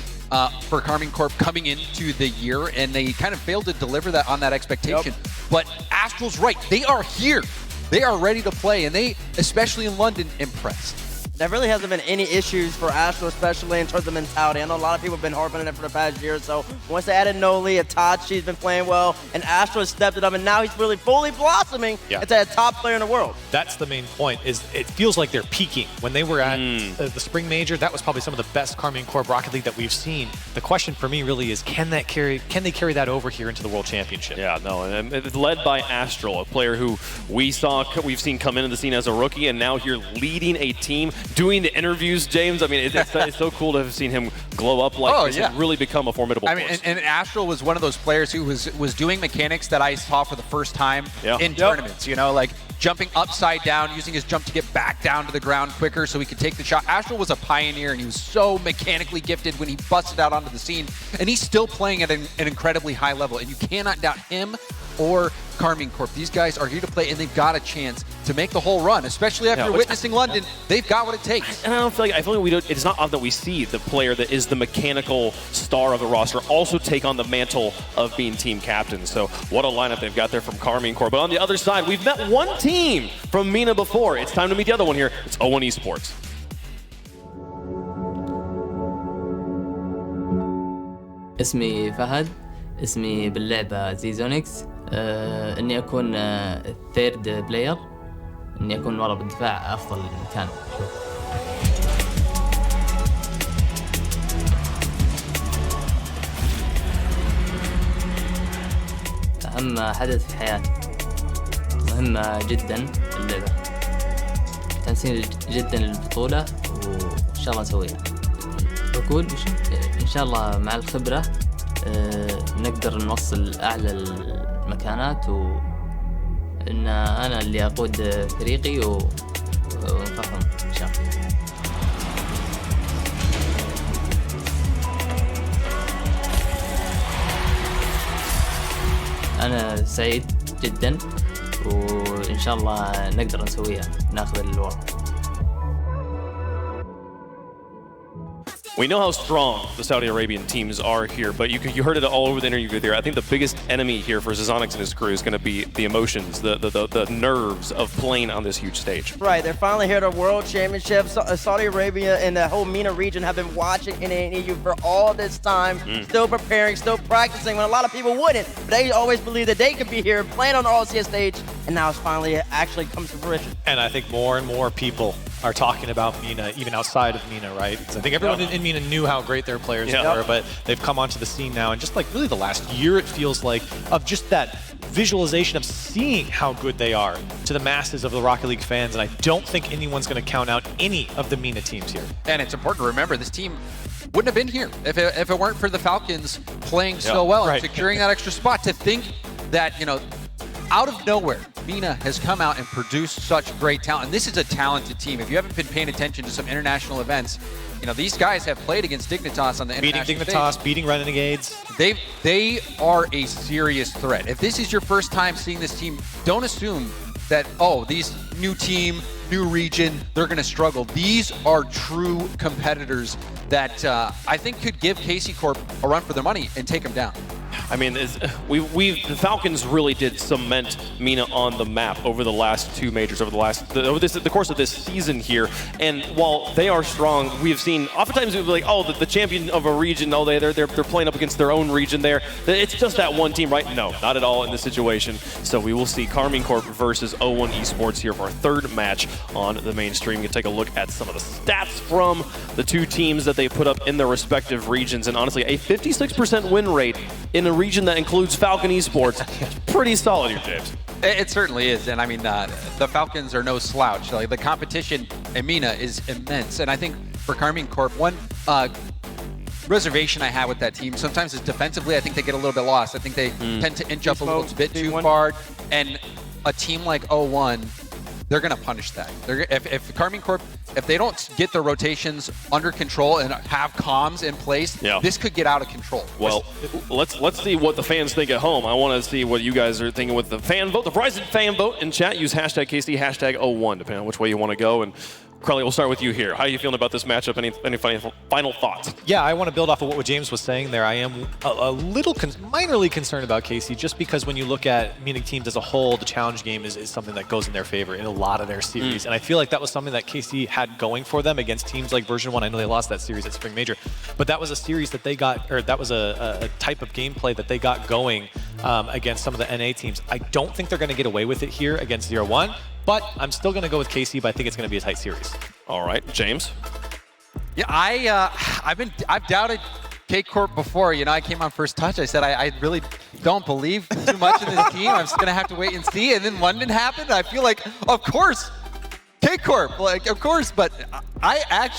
for Karmine Corp coming into the year, and they kind of failed to deliver that on that expectation. Yep. But Astral's right. They are here. They are ready to play, and they, especially in London, impressed. There really hasn't been any issues for Astral, especially in terms of mentality. I know a lot of people have been harping on it for the past year or so. Once they added Noli, Itachi's been playing well, and Astral has stepped it up, and now he's really fully blossoming into a top player in the world. That's the main point, is it feels like they're peaking. When they were at the Spring Major, that was probably some of the best Karmine Corp Rocket League that we've seen. The question for me really is, can they carry that over here into the World Championship? Yeah, no, and it's led by Astral, a player who we've seen come into the scene as a rookie, and now here leading a team, doing the interviews, James. I mean, it's so cool to have seen him glow up like this and really become a formidable force. And Astral was one of those players who was doing mechanics that I saw for the first time in tournaments, you know, like jumping upside down, using his jump to get back down to the ground quicker so he could take the shot. Astral was a pioneer, and he was so mechanically gifted when he busted out onto the scene, and he's still playing at an incredibly high level, and you cannot doubt him or Karmine Corp. These guys are here to play, and they've got a chance to make the whole run, especially after witnessing London. They've got what it takes. And I feel like we don't. It's not often that we see the player that is the mechanical star of the roster also take on the mantle of being team captain. So what a lineup they've got there from Karmine Corp. But on the other side, we've met one team from MENA before. It's time to meet the other one here. It's O1 Esports. اسمي فهد، اسمي باللعبة زيزونكس. اني اكون ثيرد بلاير، اني اكون ورا بالدفاع افضل مكان. اهم حدث في حياتي، مهمة جدا اللعبة، تنسيق جدا للبطولة وان شاء الله نسويها. بقول ان شاء الله مع الخبرة نقدر نوصل أعلى المكانات، وإن أنا اللي أقود فريقي ونفهم إن شاء الله. أنا سعيد جدا، وإن شاء الله نقدر نسويها، ناخذ الوقت. We know how strong the Saudi Arabian teams are here, but you heard it all over the interview there. I think the biggest enemy here for Zizonix and his crew is going to be the emotions, the nerves of playing on this huge stage. Right, they're finally here at the World Championship. Saudi Arabia and the whole MENA region have been watching NANEU for all this time, still preparing, still practicing, when a lot of people wouldn't. But they always believed that they could be here playing on the RLCS stage, and now it's finally actually comes to fruition. And I think more and more people are talking about MENA, even outside of MENA, right? Because I think everyone in MENA knew how great their players were, but they've come onto the scene now. And just like really the last year, it feels like, of just that visualization of seeing how good they are to the masses of the Rocket League fans. And I don't think anyone's going to count out any of the MENA teams here. And it's important to remember, this team wouldn't have been here if it weren't for the Falcons playing so well and securing that extra spot. To think that, you know, out of nowhere, MENA has come out and produced such great talent. And this is a talented team. If you haven't been paying attention to some international events, you know, these guys have played against Dignitas on the international stage. Beating Dignitas, beating Renegades. They are a serious threat. If this is your first time seeing this team, don't assume that, oh, these new team, new region, they're going to struggle. These are true competitors that I think could give KC Corp a run for their money and take them down. I mean, the Falcons really did cement MENA on the map over the last two majors, over the course of this season here. And while they are strong, we have seen oftentimes we'll be like, oh, the champion of a region, oh, they're playing up against their own region there. It's just that one team, right? No, not at all in this situation. So we will see Karmine Corp versus O1 Esports here for our third match on the mainstream. You can take a look at some of the stats from the two teams that they put up in their respective regions. And honestly, a 56% win rate in a region that includes Falcon Esports. Pretty solid here, James. It certainly is. And I mean, the Falcons are no slouch. Like, the competition in MENA is immense. And I think for Karmine Corp, one reservation I have with that team sometimes is defensively. I think they get a little bit lost. I think they tend to inch up a little bit too far. And a team like O1, they're going to punish that. If Karmine Corp if they don't get their rotations under control and have comms in place, this could get out of control. Well, let's see what the fans think at home. I want to see what you guys are thinking with the fan vote, the Verizon fan vote in chat. Use hashtag KC, hashtag 01, depending on which way you want to go. And Crowley, we'll start with you here. How are you feeling about this matchup? Any final thoughts? Yeah, I want to build off of what James was saying there. I am a little minorly concerned about KC, just because when you look at Munich teams as a whole, the challenge game is something that goes in their favor in a lot of their series. And I feel like that was something that KC had going for them against teams like Version 1. I know they lost that series at Spring Major, but that was a series that they got, or that was a type of gameplay that they got going against some of the NA teams. I don't think they're going to get away with it here against 0-1. But I'm still going to go with KC, but I think it's going to be a tight series. All right, James? Yeah, I've doubted K-Corp before. You know, I came on first touch. I said I really don't believe too much in this team. I'm just going to have to wait and see. And then London happened. I feel like, of course, K-Corp, like, of course. But I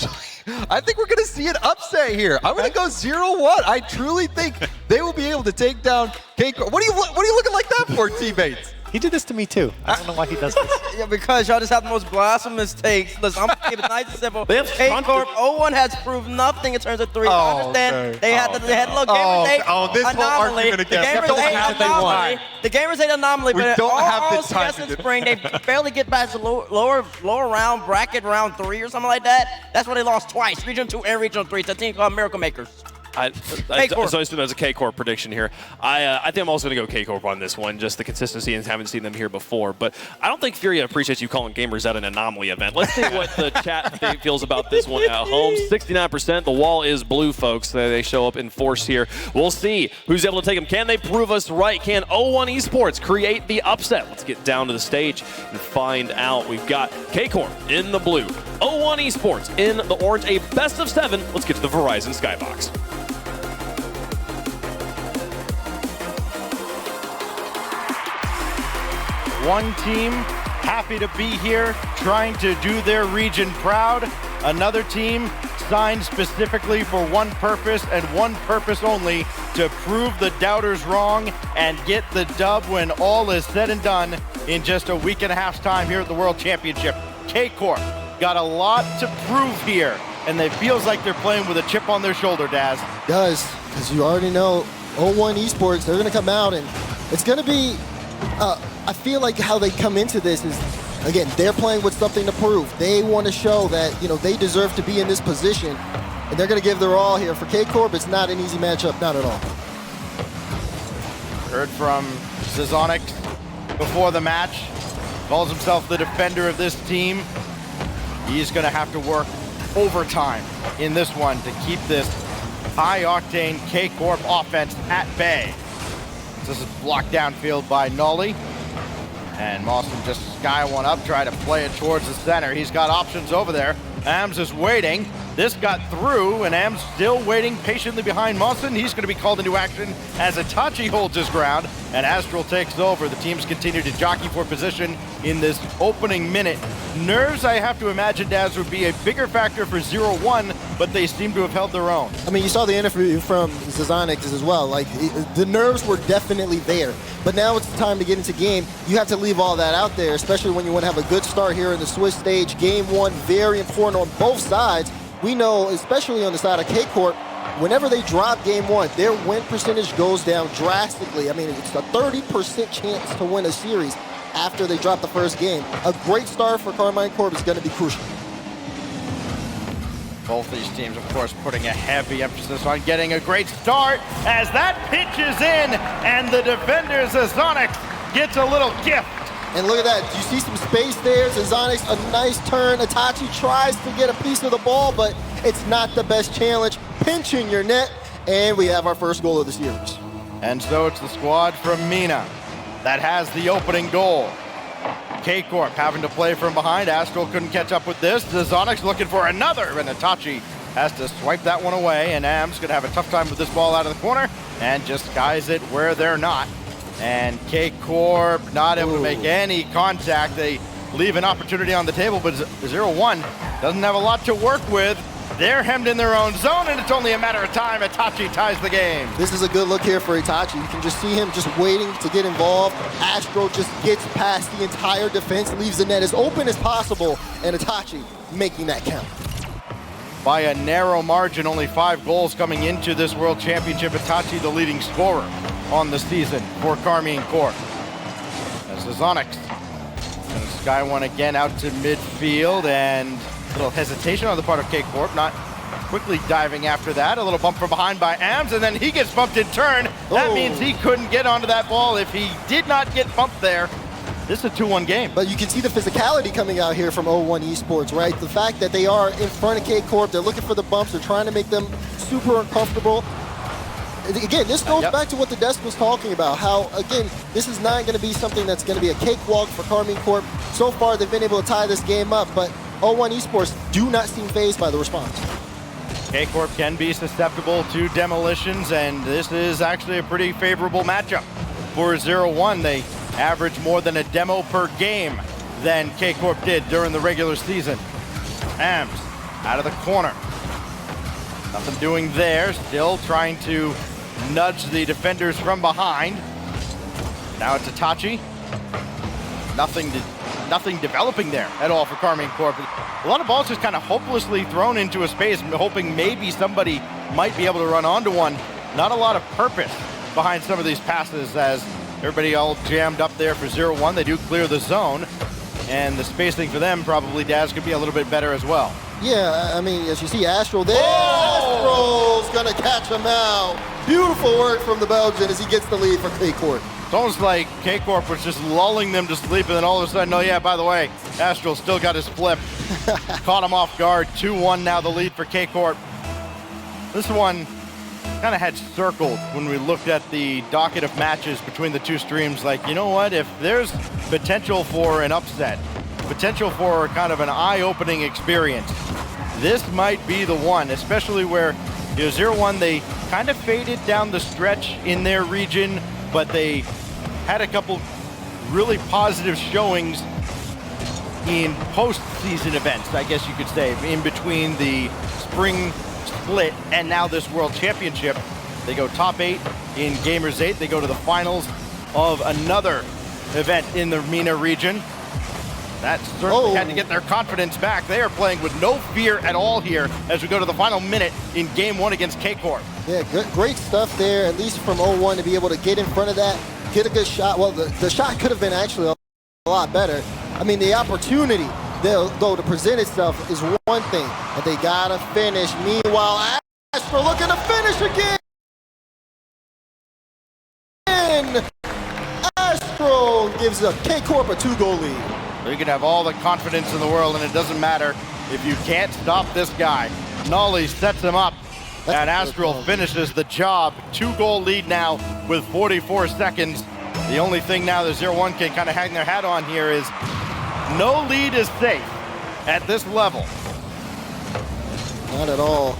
think we're going to see an upset here. I'm going to go 0-1. I truly think they will be able to take down K-Corp. What are you looking like that for, teammates? He did this to me too. I don't know why he does this. Yeah, because y'all just have the most blasphemous takes. Listen, I'm gonna keep it nice and simple. K-Corp 0-1 has proved nothing in terms of 3. I understand they had look gamers 8 this anomaly. The gamers 8 anomaly. The gamers 8 anomaly. We but don't have all the time in spring, they barely get past the lower round bracket, round 3 or something like that. That's why they lost twice, Region 2 and Region 3. It's a team called Miracle Makers. So I assume that's a K-Corp prediction here. I think I'm also going to go K-Corp on this one, just the consistency and haven't seen them here before. But I don't think Furia appreciates you calling Gamers Out an anomaly event. Let's see what the chat feels about this one at home. 69%. The wall is blue, folks. They show up in force here. We'll see who's able to take them. Can they prove us right? Can 01 Esports create the upset? Let's get down to the stage and find out. We've got K-Corp in the blue, 01 Esports in the orange, a best of 7. Let's get to the Verizon Skybox. One team happy to be here, trying to do their region proud. Another team signed specifically for one purpose and one purpose only, to prove the doubters wrong and get the dub when all is said and done in just a week and a half's time here at the World Championship. K-Corp got a lot to prove here, and it feels like they're playing with a chip on their shoulder, Daz. It does, because you already know 01 Esports, they're going to come out, and it's going to be I feel like how they come into this is, again, they're playing with something to prove. They want to show that, you know, they deserve to be in this position, and they're going to give their all here. For K-Corp, it's not an easy matchup, not at all. Heard from Zazonic before the match. Calls himself the defender of this team. He's going to have to work overtime in this one to keep this high-octane K-Corp offense at bay. This is blocked downfield by Nolly. And Mawson just sky one up, try to play it towards the center. He's got options over there. Ams is waiting. This got through, and Ams still waiting patiently behind Mawson. He's going to be called into action as Itachi holds his ground, and Astral takes over. The teams continue to jockey for position in this opening minute. Nerves, I have to imagine, Daz, would be a bigger factor for 0-1, but they seem to have held their own. I mean, you saw the interview from Zazonix as well. Like, the nerves were definitely there. But now it's time to get into game. You have to leave all that out there, especially when you want to have a good start here in the Swiss stage. Game 1, very important on both sides. We know, especially on the side of K-Corp, whenever they drop game 1, their win percentage goes down drastically. I mean, it's a 30% chance to win a series after they drop the first game. A great start for Carmine Corp is going to be crucial. Both these teams, of course, putting a heavy emphasis on getting a great start as that pitch is in, and the defender, Zazonic, gets a little gift. And look at that. You see some space there. Zazonix, a nice turn. Itachi tries to get a piece of the ball, but it's not the best challenge. Pinching your net, and we have our first goal of the series. And so it's the squad from Mina that has the opening goal. K-Corp having to play from behind. Astral couldn't catch up with this. Zazonix looking for another, and Itachi has to swipe that one away, and Am's gonna have a tough time with this ball out of the corner and just skies it where they're not. And K-Corp not able to make any contact. They leave an opportunity on the table, but 0-1 doesn't have a lot to work with. They're hemmed in their own zone, and it's only a matter of time. Itachi ties the game. This is a good look here for Itachi. You can just see him just waiting to get involved. Astro just gets past the entire defense, leaves the net as open as possible, and Itachi making that count. By a narrow margin, only 5 goals coming into this World Championship. Itachi, the leading scorer on the season for Karmine Corp. As the Zonics and Sky One again out to midfield, and a little hesitation on the part of K-Corp, not quickly diving after that. A little bump from behind by Ams, and then he gets bumped in turn. That means he couldn't get onto that ball. If he did not get bumped there, this is a 2-1 game. But you can see the physicality coming out here from O1 Esports, right? The fact that they are in front of K-Corp, they're looking for the bumps, they're trying to make them super uncomfortable. Again, this goes back to what the desk was talking about, how, again, this is not going to be something that's going to be a cakewalk for Karmine Corp. So far, they've been able to tie this game up, but O1 Esports do not seem fazed by the response. K-Corp can be susceptible to demolitions, and this is actually a pretty favorable matchup for 0-1. They average more than a demo per game than K-Corp did during the regular season. Ams out of the corner. Nothing doing there, still trying to nudge the defenders from behind. Now it's Itachi. Nothing developing there at all for Karmine Corp. A lot of balls just kind of hopelessly thrown into a space, hoping maybe somebody might be able to run onto one. Not a lot of purpose behind some of these passes as everybody all jammed up there for 0-1. They do clear the zone, and the spacing for them probably, Daz, could be a little bit better as well. Yeah, I mean, as you see Astral there, Astral's gonna catch him out. Beautiful work from the Belgian as he gets the lead for K-Corp. It's almost like K-Corp was just lulling them to sleep, and then all of a sudden, oh yeah, by the way, Astral still got his flip. Caught him off guard. 2-1 now the lead for K-Corp. This one kind of had circled when we looked at the docket of matches between the two streams. Like, you know what? If there's potential for an upset, potential for kind of an eye-opening experience, this might be the one, especially where, you know, 0-1, they kind of faded down the stretch in their region, but they had a couple really positive showings in postseason events, I guess you could say, in between the spring split and now this World Championship. They go top 8 in Gamers 8. They go to the finals of another event in the MENA region. That certainly had to get their confidence back. They are playing with no fear at all here as we go to the final minute in Game 1 against K-Corp. Yeah, great stuff there, at least from O1 to be able to get in front of that, get a good shot. Well, the shot could have been actually a lot better. I mean, the opportunity, though, to present itself is one thing, but they gotta finish. Meanwhile, Astral looking to finish again. Astral gives a K-Corp a 2-goal lead. You can have all the confidence in the world, and it doesn't matter if you can't stop this guy. Nolly sets him up, and Astral finishes the job. 2-goal lead now with 44 seconds. The only thing now that 0-1 can kind of hang their hat on here is no lead is safe at this level. Not at all.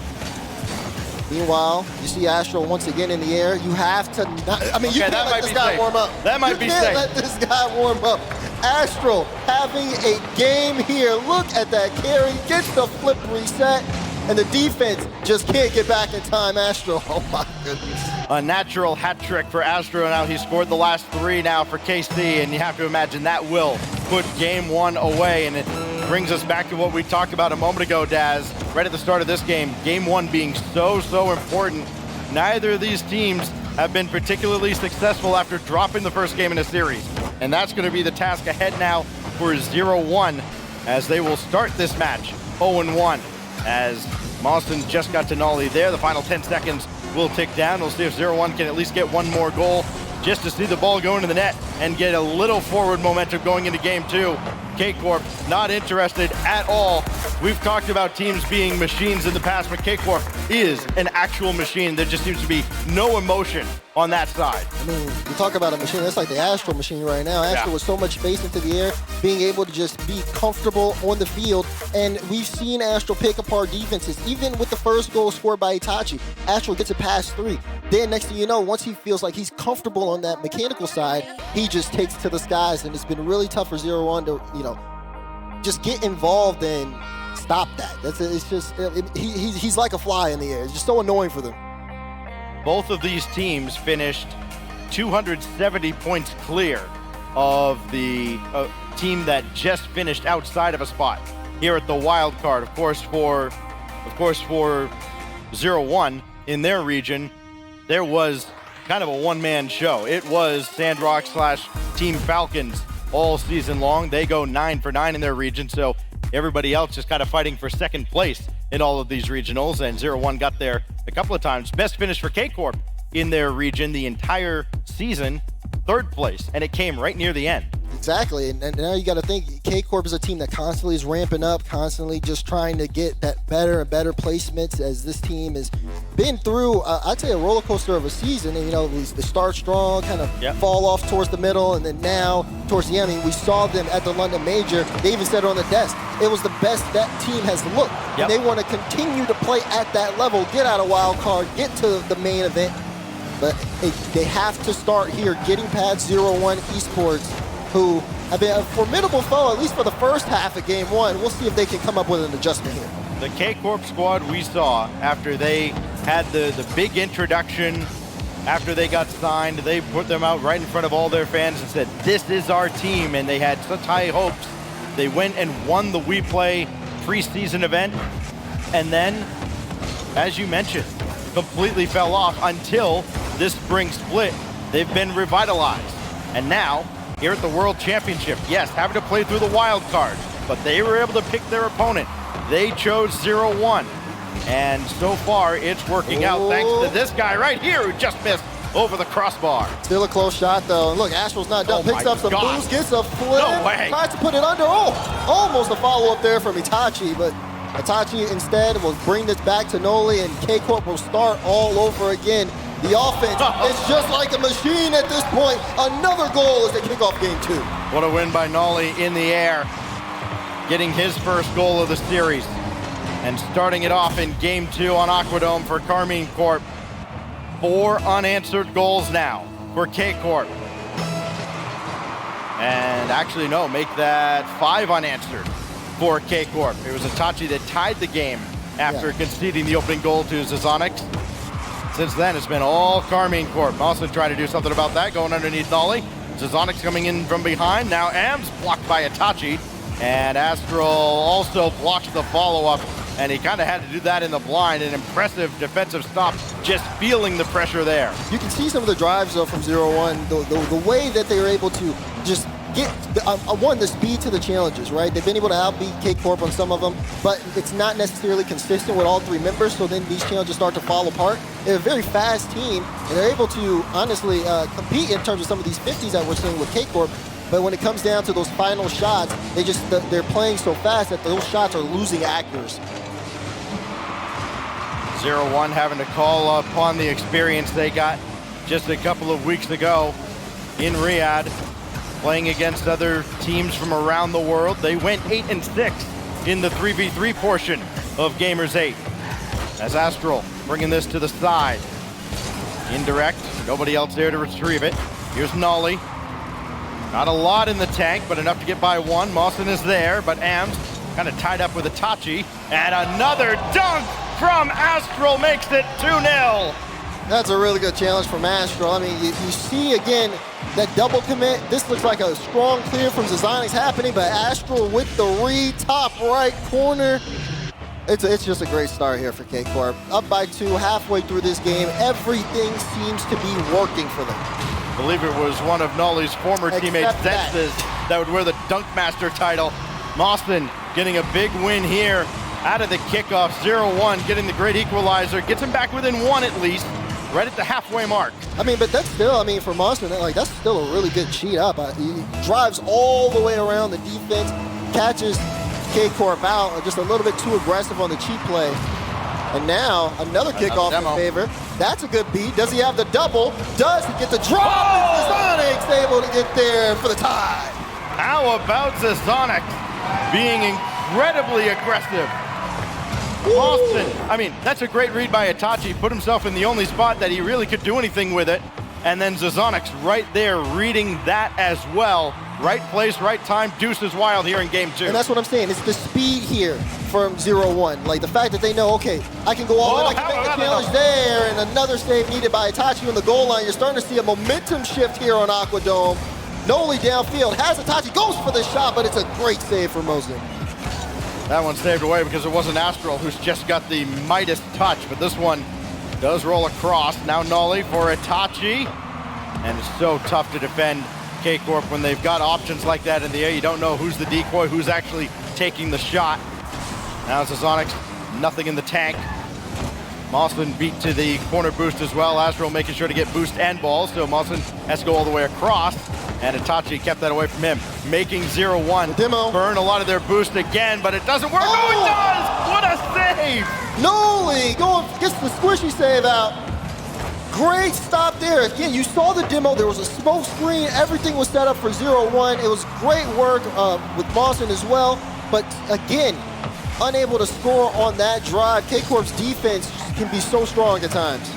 Meanwhile, you see Astral once again in the air. You have to not, I mean, you can't let this guy warm up. That might be safe. You can't let this guy warm up. Astral having a game here. Look at that carry, gets the flip reset, and the defense just can't get back in time. Astral, oh my goodness. A natural hat trick for Astral. Now he scored the last 3 now for KC, and you have to imagine that will put Game 1 away, and it brings us back to what we talked about a moment ago, Daz, right at the start of this game. Game 1 being so important. Neither of these teams have been particularly successful after dropping the first game in a series. And that's going to be the task ahead now for 0-1 as they will start this match 0-1. As Mauston just got to Nolly there, the final 10 seconds will tick down. We'll see if 0-1 can at least get one more goal just to see the ball go into the net and get a little forward momentum going into Game 2. K-Corp not interested at all. We've talked about teams being machines in the past, but K-Corp is an actual machine. There just seems to be no emotion on that side. I mean, you talk about a machine, that's like the Astral machine right now. Astral with so much space into the air, being able to just be comfortable on the field. And we've seen Astral pick apart defenses. Even with the first goal scored by Itachi, Astral gets it past 3. Then next thing you know, once he feels like he's comfortable on that mechanical side, he just takes to the skies, and it's been really tough for 0-1 to, you know, just get involved and stop that. It's just, he's like a fly in the air. It's just so annoying for them. Both of these teams finished 270 points clear of the team that just finished outside of a spot. here at the wild card. Of course, for 0-1 in their region, there was kind of a one-man show. It was Sandrock / Team Falcons all season long. They go 9 for 9 in their region, so everybody else just kind of fighting for second place in all of these regionals, and 0-1 got there a couple of times. Best finish for K-Corp in their region the entire season, 3rd place, and it came right near the end. Exactly, and now you got to think K-Corp is a team that constantly is ramping up, constantly just trying to get that better and better placements as this team has been through, I'd say, a roller coaster of a season. And, they start strong, kind of fall off towards the middle, and then now towards the end, we saw them at the London Major. They even said it on the desk. It was the best that team has looked. And they want to continue to play at that level, get out of wild card, get to the main event. But they have to start here, getting past 0-1 Esports, who have been a formidable foe, at least for the first half of game 1. We'll see if they can come up with an adjustment here. The K-Corp squad we saw after they had the big introduction, after they got signed, they put them out right in front of all their fans and said, this is our team, and they had such high hopes. They went and won the WePlay preseason event, and then, as you mentioned, completely fell off until this spring split. They've been revitalized, and now, here at the World Championship, yes, having to play through the wild card, but they were able to pick their opponent. They chose 0-1, and so far it's working out thanks to this guy right here who just missed over the crossbar. Still a close shot though. And look, Astral's not done. Picks up some boost, gets a flip, no way. Tries to put it under. Almost a follow-up there from Itachi, but Itachi instead will bring this back to Noli, and K-Corp will start all over again. The offense is just like a machine at this point. Another goal as they kick off game 2. What a win by Nolly in the air, getting his first goal of the series, and starting it off in game 2 on Aquadome for Karmine Corp. 4 unanswered goals now for K-Corp. And actually, no, make that 5 unanswered for K-Corp. It was Itachi that tied the game after conceding the opening goal to Zazonix. Since then, it's been all Karmine Corp. Also trying to do something about that, going underneath Nolly. Zazonix coming in from behind. Now Ams blocked by Itachi. And Astral also blocks the follow-up. And he kind of had to do that in the blind. An impressive defensive stop, just feeling the pressure there. You can see some of the drives, though, from 0-1. The way that they were able to just get, the speed to the challenges, right? They've been able to outbeat K-Corp on some of them, but it's not necessarily consistent with all 3 members, so then these challenges start to fall apart. They're a very fast team, and they're able to, honestly, compete in terms of some of these 50s that we're seeing with K-Corp, but when it comes down to those final shots, they're playing so fast that those shots are losing accuracy. 0-1 having to call upon the experience they got just a couple of weeks ago in Riyadh, playing against other teams from around the world. They went 8-6 in the 3v3 portion of Gamers 8. As Astral bringing this to the side. Indirect, nobody else there to retrieve it. Here's Nolly. Not a lot in the tank, but enough to get by 1. Mawson is there, but Ams kind of tied up with Itachi. And another dunk from Astral makes it 2-0. That's a really good challenge from Astral. I mean, you see again that double commit. This looks like a strong clear from Zazonix happening, but Astral with the read, top right corner. It's just a great start here for K-Corp. Up by 2, halfway through this game. Everything seems to be working for them. I believe it was one of Nolly's former teammates, Zexes, that would wear the Dunk Master title. Mawson getting a big win here out of the kickoff. 0-1, getting the great equalizer. Gets him back within 1 at least, right at the halfway mark. I mean, but that's still, for Mawson, that's still a really good cheat up. He drives all the way around the defense, catches K-Corp out, just a little bit too aggressive on the cheat play. And now, another kickoff in favor. That's a good beat. Does he have the double? Does he get the drop? Zazonix able to get there for the tie. How about Zazonix being incredibly aggressive? Mawson, that's a great read by Itachi. Put himself in the only spot that he really could do anything with it. And then Zazonix right there reading that as well. Right place, right time, deuces wild here in game 2. And that's what I'm saying. It's the speed here from 0-1. Like the fact that they know, okay, I can go all in, I can make the challenge there, and another save needed by Itachi on the goal line. You're starting to see a momentum shift here on Aquadome. Noli downfield, has Itachi, goes for the shot, but it's a great save for Mosin. That one saved away because it wasn't Astral who's just got the Midas touch, but this one does roll across. Now Nolly for Itachi, and it's so tough to defend K-Corp when they've got options like that in the air. You don't know who's the decoy, who's actually taking the shot. Now Zazonix, nothing in the tank. Moslin beat to the corner boost as well. Astral making sure to get boost and ball, so Moslin has to go all the way across, and Itachi kept that away from him. Making 0-1. Demo. Burn a lot of their boost again, but it doesn't work. Oh, it does! What a save! Noli gets the squishy save out. Great stop there. Again, you saw the demo. There was a smoke screen. Everything was set up for 0-1. It was great work with Moslin as well, but again, unable to score on that drive. K-Corp's defense can be so strong at times.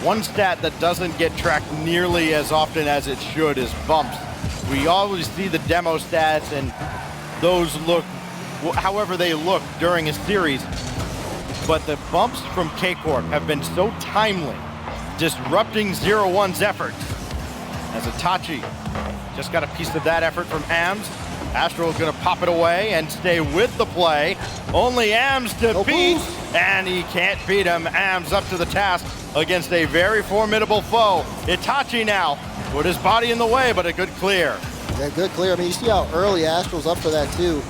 One stat that doesn't get tracked nearly as often as it should is bumps. We always see the demo stats, and those look however they look during a series. But the bumps from K-Corp have been so timely, disrupting 0-1's efforts. As Itachi just got a piece of that effort from Ams. Astral is going to pop it away and stay with the play. Only Ams to beat, and he can't beat him. Ams up to the task against a very formidable foe. Itachi now put his body in the way, but a good clear. Yeah, good clear. I mean, you see how early Astral's up for that too.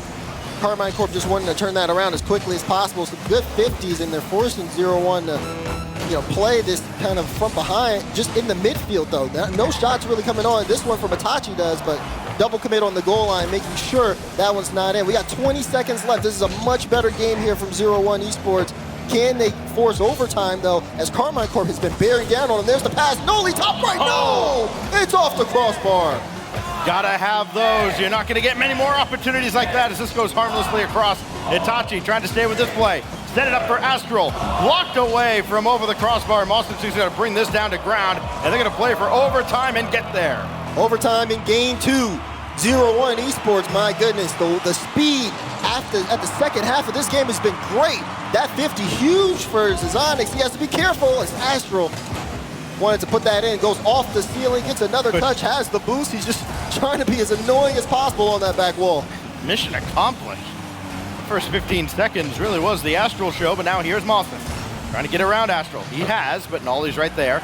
Karmine Corp just wanting to turn that around as quickly as possible. Some good 50s, and they're forcing 0-1 to play this kind of from behind, just in the midfield though. No shots really coming on. This one from Itachi does, but double commit on the goal line, making sure that one's not in. We got 20 seconds left. This is a much better game here from 0-1 Esports. Can they force overtime though, as Karmine Corp has been bearing down on them? There's the pass. Noli top right. No! It's off the crossbar. Gotta have those. You're not gonna get many more opportunities like that as this goes harmlessly across. Itachi trying to stay with this play. Set it up for Astral. Blocked away from over the crossbar. Moslin gonna bring this down to ground, and they're gonna play for overtime and get there. Overtime in game 2. 0-1 Esports, my goodness. The speed at the second half of this game has been great. That 50 huge for Zazonix. He has to be careful as Astral wanted to put that in, goes off the ceiling, gets another touch, has the boost. He's just trying to be as annoying as possible on that back wall. Mission accomplished. First 15 seconds really was the Astral show, but now here's Moslin trying to get around Astral. He has, but Nolly's right there.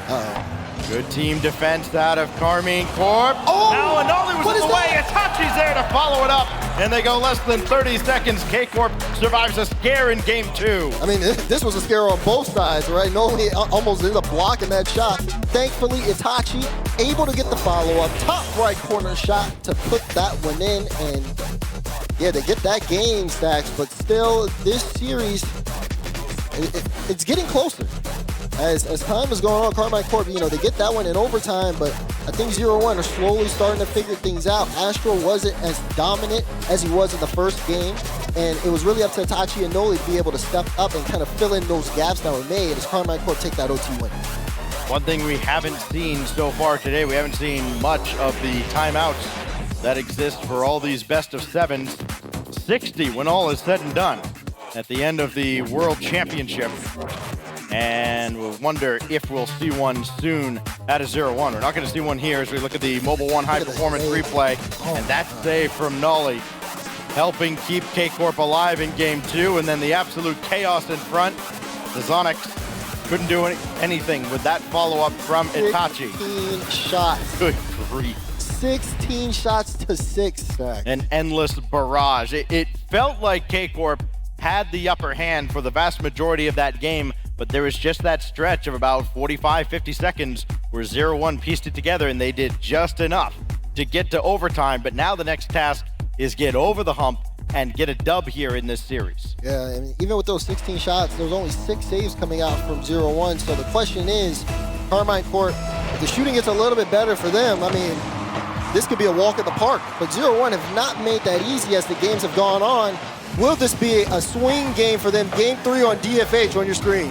Good team defense out of Karmine Corp. Oh! Now Nolly was in the way. Itachi's there to follow it up, and they go less than 30 seconds. K-Corp survives a scare in game 2. I mean, this was a scare on both sides, right? Noli almost ended up blocking that shot. Thankfully, Itachi able to get the follow-up. Top right corner shot to put that one in, and yeah, they get that game, Stacks, but still, this series, it's getting closer. As time is going on, Karmine Corp, they get that one in overtime, but I think 0-1 are slowly starting to figure things out. Astral wasn't as dominant as he was in the first game, and it was really up to Itachi and Noli to be able to step up and kind of fill in those gaps that were made as Karmine Corp take that OT win. One thing we haven't seen so far today, we haven't seen much of the timeouts that exist for all these best of 7s. 60 when all is said and done at the end of the World Championship. And we'll wonder if we'll see one soon at a 0-1. We're not going to see one here as we look at the Mobile One High Performance replay. And that save from Nolly, helping keep K-Corp alive in game 2. And then the absolute chaos in front. Zazonix couldn't do anything with that follow-up from Itachi. 16 shots. Good grief. 16 shots to 6, Stacks. An endless barrage. It felt like K-Corp had the upper hand for the vast majority of that game, but there was just that stretch of about 45, 50 seconds where 0-1 pieced it together, and they did just enough to get to overtime. But now the next task is get over the hump and get a dub here in this series. Yeah, I mean, even with those 16 shots, there was only 6 saves coming out from 0-1. So the question is, Karmine Corp, if the shooting gets a little bit better for them, I mean, this could be a walk in the park. But 0-1 have not made that easy as the games have gone on. Will this be a swing game for them? Game 3 on DFH on your screen.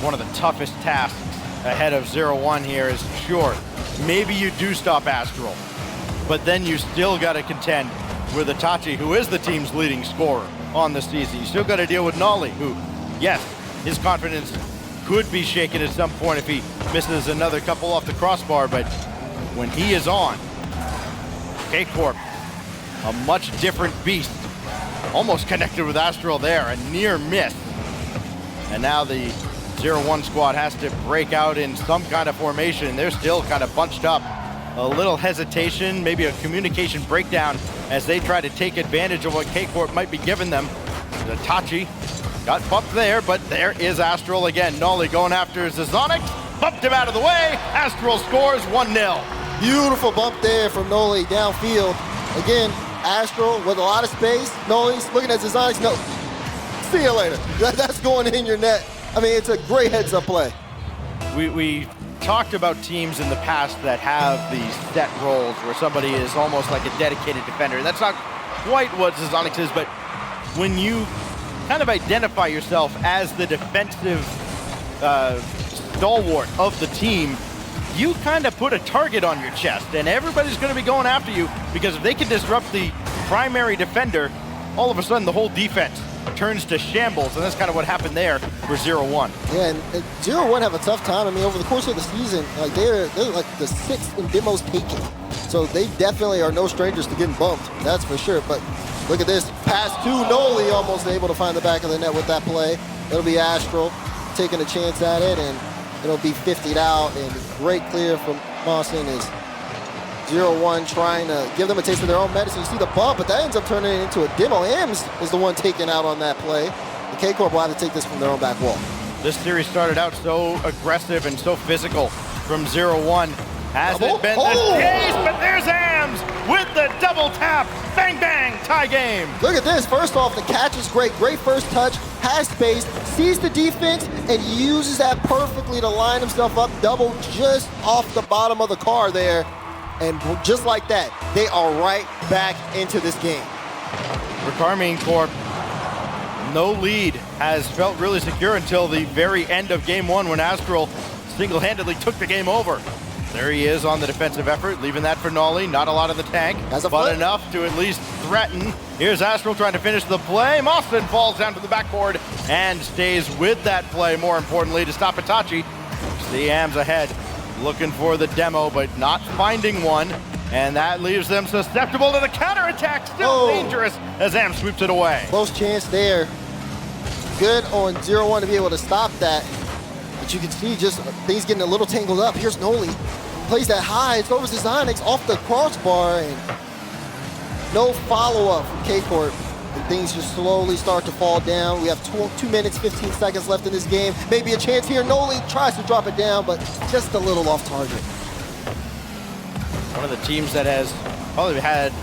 One of the toughest tasks ahead of 0-1 here is, sure, maybe you do stop Astral, but then you still got to contend with Itachi, who is the team's leading scorer on the season. You still got to deal with Nolly, who, yes, his confidence could be shaken at some point if he misses another couple off the crossbar, but when he is on, K-Corp, a much different beast almost connected with Astral there, a near miss. And now the 0-1 squad has to break out in some kind of formation. They're still kind of bunched up. A little hesitation, maybe a communication breakdown as they try to take advantage of what K-Corp might be giving them. Itachi got bumped there, but there is Astral again. Nolly going after Zazonic, bumped him out of the way. Astral scores 1-0. Beautiful bump there from Noli downfield. Again, Astral with a lot of space. Noli's looking at Zazonic. No, see you later. That's going in your net. I mean, it's a great heads-up play. We talked about teams in the past that have these set roles where somebody is almost like a dedicated defender. That's not quite what Zazonic is, but when you kind of identify yourself as the defensive stalwart of the team, you kind of put a target on your chest, and everybody's going to be going after you, because if they can disrupt the primary defender, all of a sudden the whole defense turns to shambles, and that's kind of what happened there for 0-1. Yeah, and 0-1 have a tough time. I mean, over the course of the season, like they're like the 6th in demos taken. So they definitely are no strangers to getting bumped, that's for sure. But look at this, pass to Noli, almost able to find the back of the net with that play. It'll be Astral taking a chance at it, and it'll be 50'd out, and great clear from Mawson is 0-1 trying to give them a taste of their own medicine. You see the bump, but that ends up turning it into a demo. Ems is the one taken out on that play. The K-Corp will have to take this from their own back wall. This series started out so aggressive and so physical from 0-1. Hasn't been the case, but there's Ams with the double tap. Bang, bang, tie game. Look at this. First off, the catch is great. Great first touch, has space, sees the defense, and uses that perfectly to line himself up. Double just off the bottom of the car there. And just like that, they are right back into this game. For Karmine Corp, no lead has felt really secure until the very end of game 1 when Astral single-handedly took the game over. There he is on the defensive effort, leaving that for Nolly. Not a lot in the tank, but enough to at least threaten. Here's Astral trying to finish the play. Mawson falls down to the backboard and stays with that play, more importantly, to stop Itachi. The Ams ahead, looking for the demo, but not finding one. And that leaves them susceptible to the counterattack. Still dangerous as Am sweeps it away. Close chance there. Good on 0-1 to be able to stop that. But you can see just things getting a little tangled up. Here's Noli. Plays that high. It's over to Zazonic off the crossbar. And no follow-up from K-Corp. And things just slowly start to fall down. We have 2 minutes, 15 seconds left in this game. Maybe a chance here. Noli tries to drop it down, but just a little off target. One of the teams that has probably had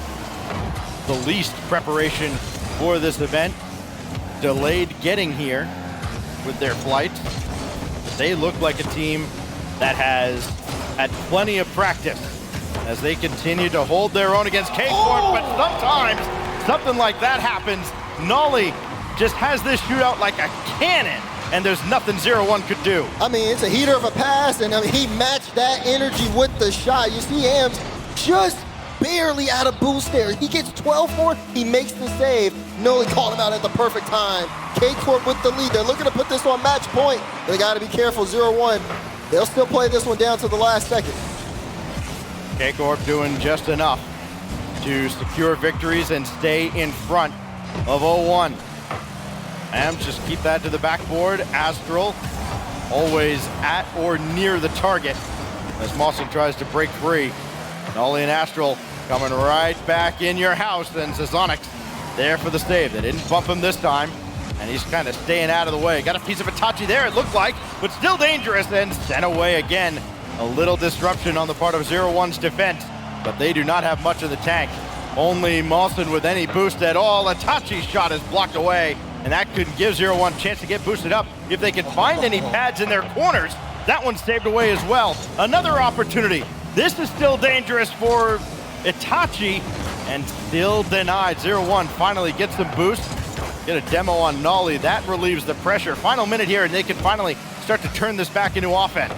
the least preparation for this event. Delayed getting here with their flight. They look like a team that has had plenty of practice as they continue to hold their own against K-Corp, but sometimes something like that happens. Nolly just has this shootout like a cannon, and there's nothing 0-1 could do. I mean, it's a heater of a pass, and I mean, he matched that energy with the shot. You see Ams just barely out of boost there. He gets 12 for it, he makes the save. Noli called him out at the perfect time. K-Corp with the lead. They're looking to put this on match point. They got to be careful, 0-1. They'll still play this one down to the last second. K-Corp doing just enough to secure victories and stay in front of 0-1. Ams just keep that to the backboard. Astral always at or near the target as Mawson tries to break free. Nolly and Astral coming right back in your house, and Zazonic there for the save. They didn't bump him this time, and he's kind of staying out of the way. Got a piece of Itachi there, it looked like, but still dangerous, and sent away again. A little disruption on the part of 0-1's defense, but they do not have much in the tank. Only Mawson with any boost at all. Itachi's shot is blocked away, and that could give 0-1 a chance to get boosted up. If they can find any pads in their corners, that one's saved away as well. Another opportunity. This is still dangerous for Itachi, and still denied. 0-1 finally gets some boost. Get a demo on Nolly. That relieves the pressure. Final minute here, and they can finally start to turn this back into offense.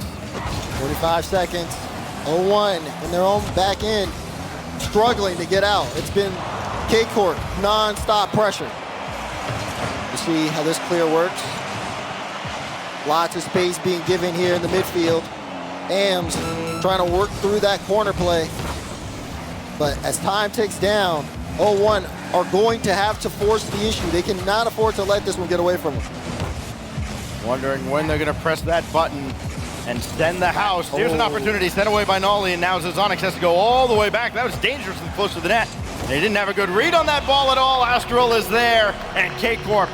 45 seconds. 0-1 in their own back end, struggling to get out. It's been K-Corp non-stop pressure. You see how this clear works. Lots of space being given here in the midfield. Ams trying to work through that corner play. But as time ticks down, 0-1 are going to have to force the issue. They cannot afford to let this one get away from them. Wondering when they're going to press that button and send the house. Here's an opportunity sent away by Nolly, and now Zazonix has to go all the way back. That was dangerous and close to the net. They didn't have a good read on that ball at all. Astral is there, and K-Corp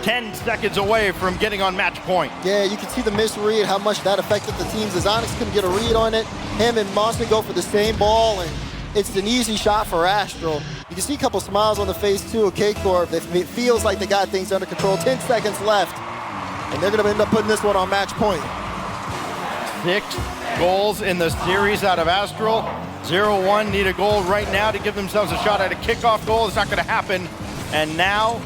10 seconds away from getting on match point. Yeah, you can see the misread, how much that affected the team. Zazonix couldn't get a read on it. Him and Monster go for the same ball, and it's an easy shot for Astral. You can see a couple smiles on the face, too, of K-Corp. It feels like they got things under control. 10 seconds left, and they're going to end up putting this one on match point. 6 goals in the series out of Astral. 0-1 need a goal right now to give themselves a shot at a kickoff goal. It's not going to happen. And now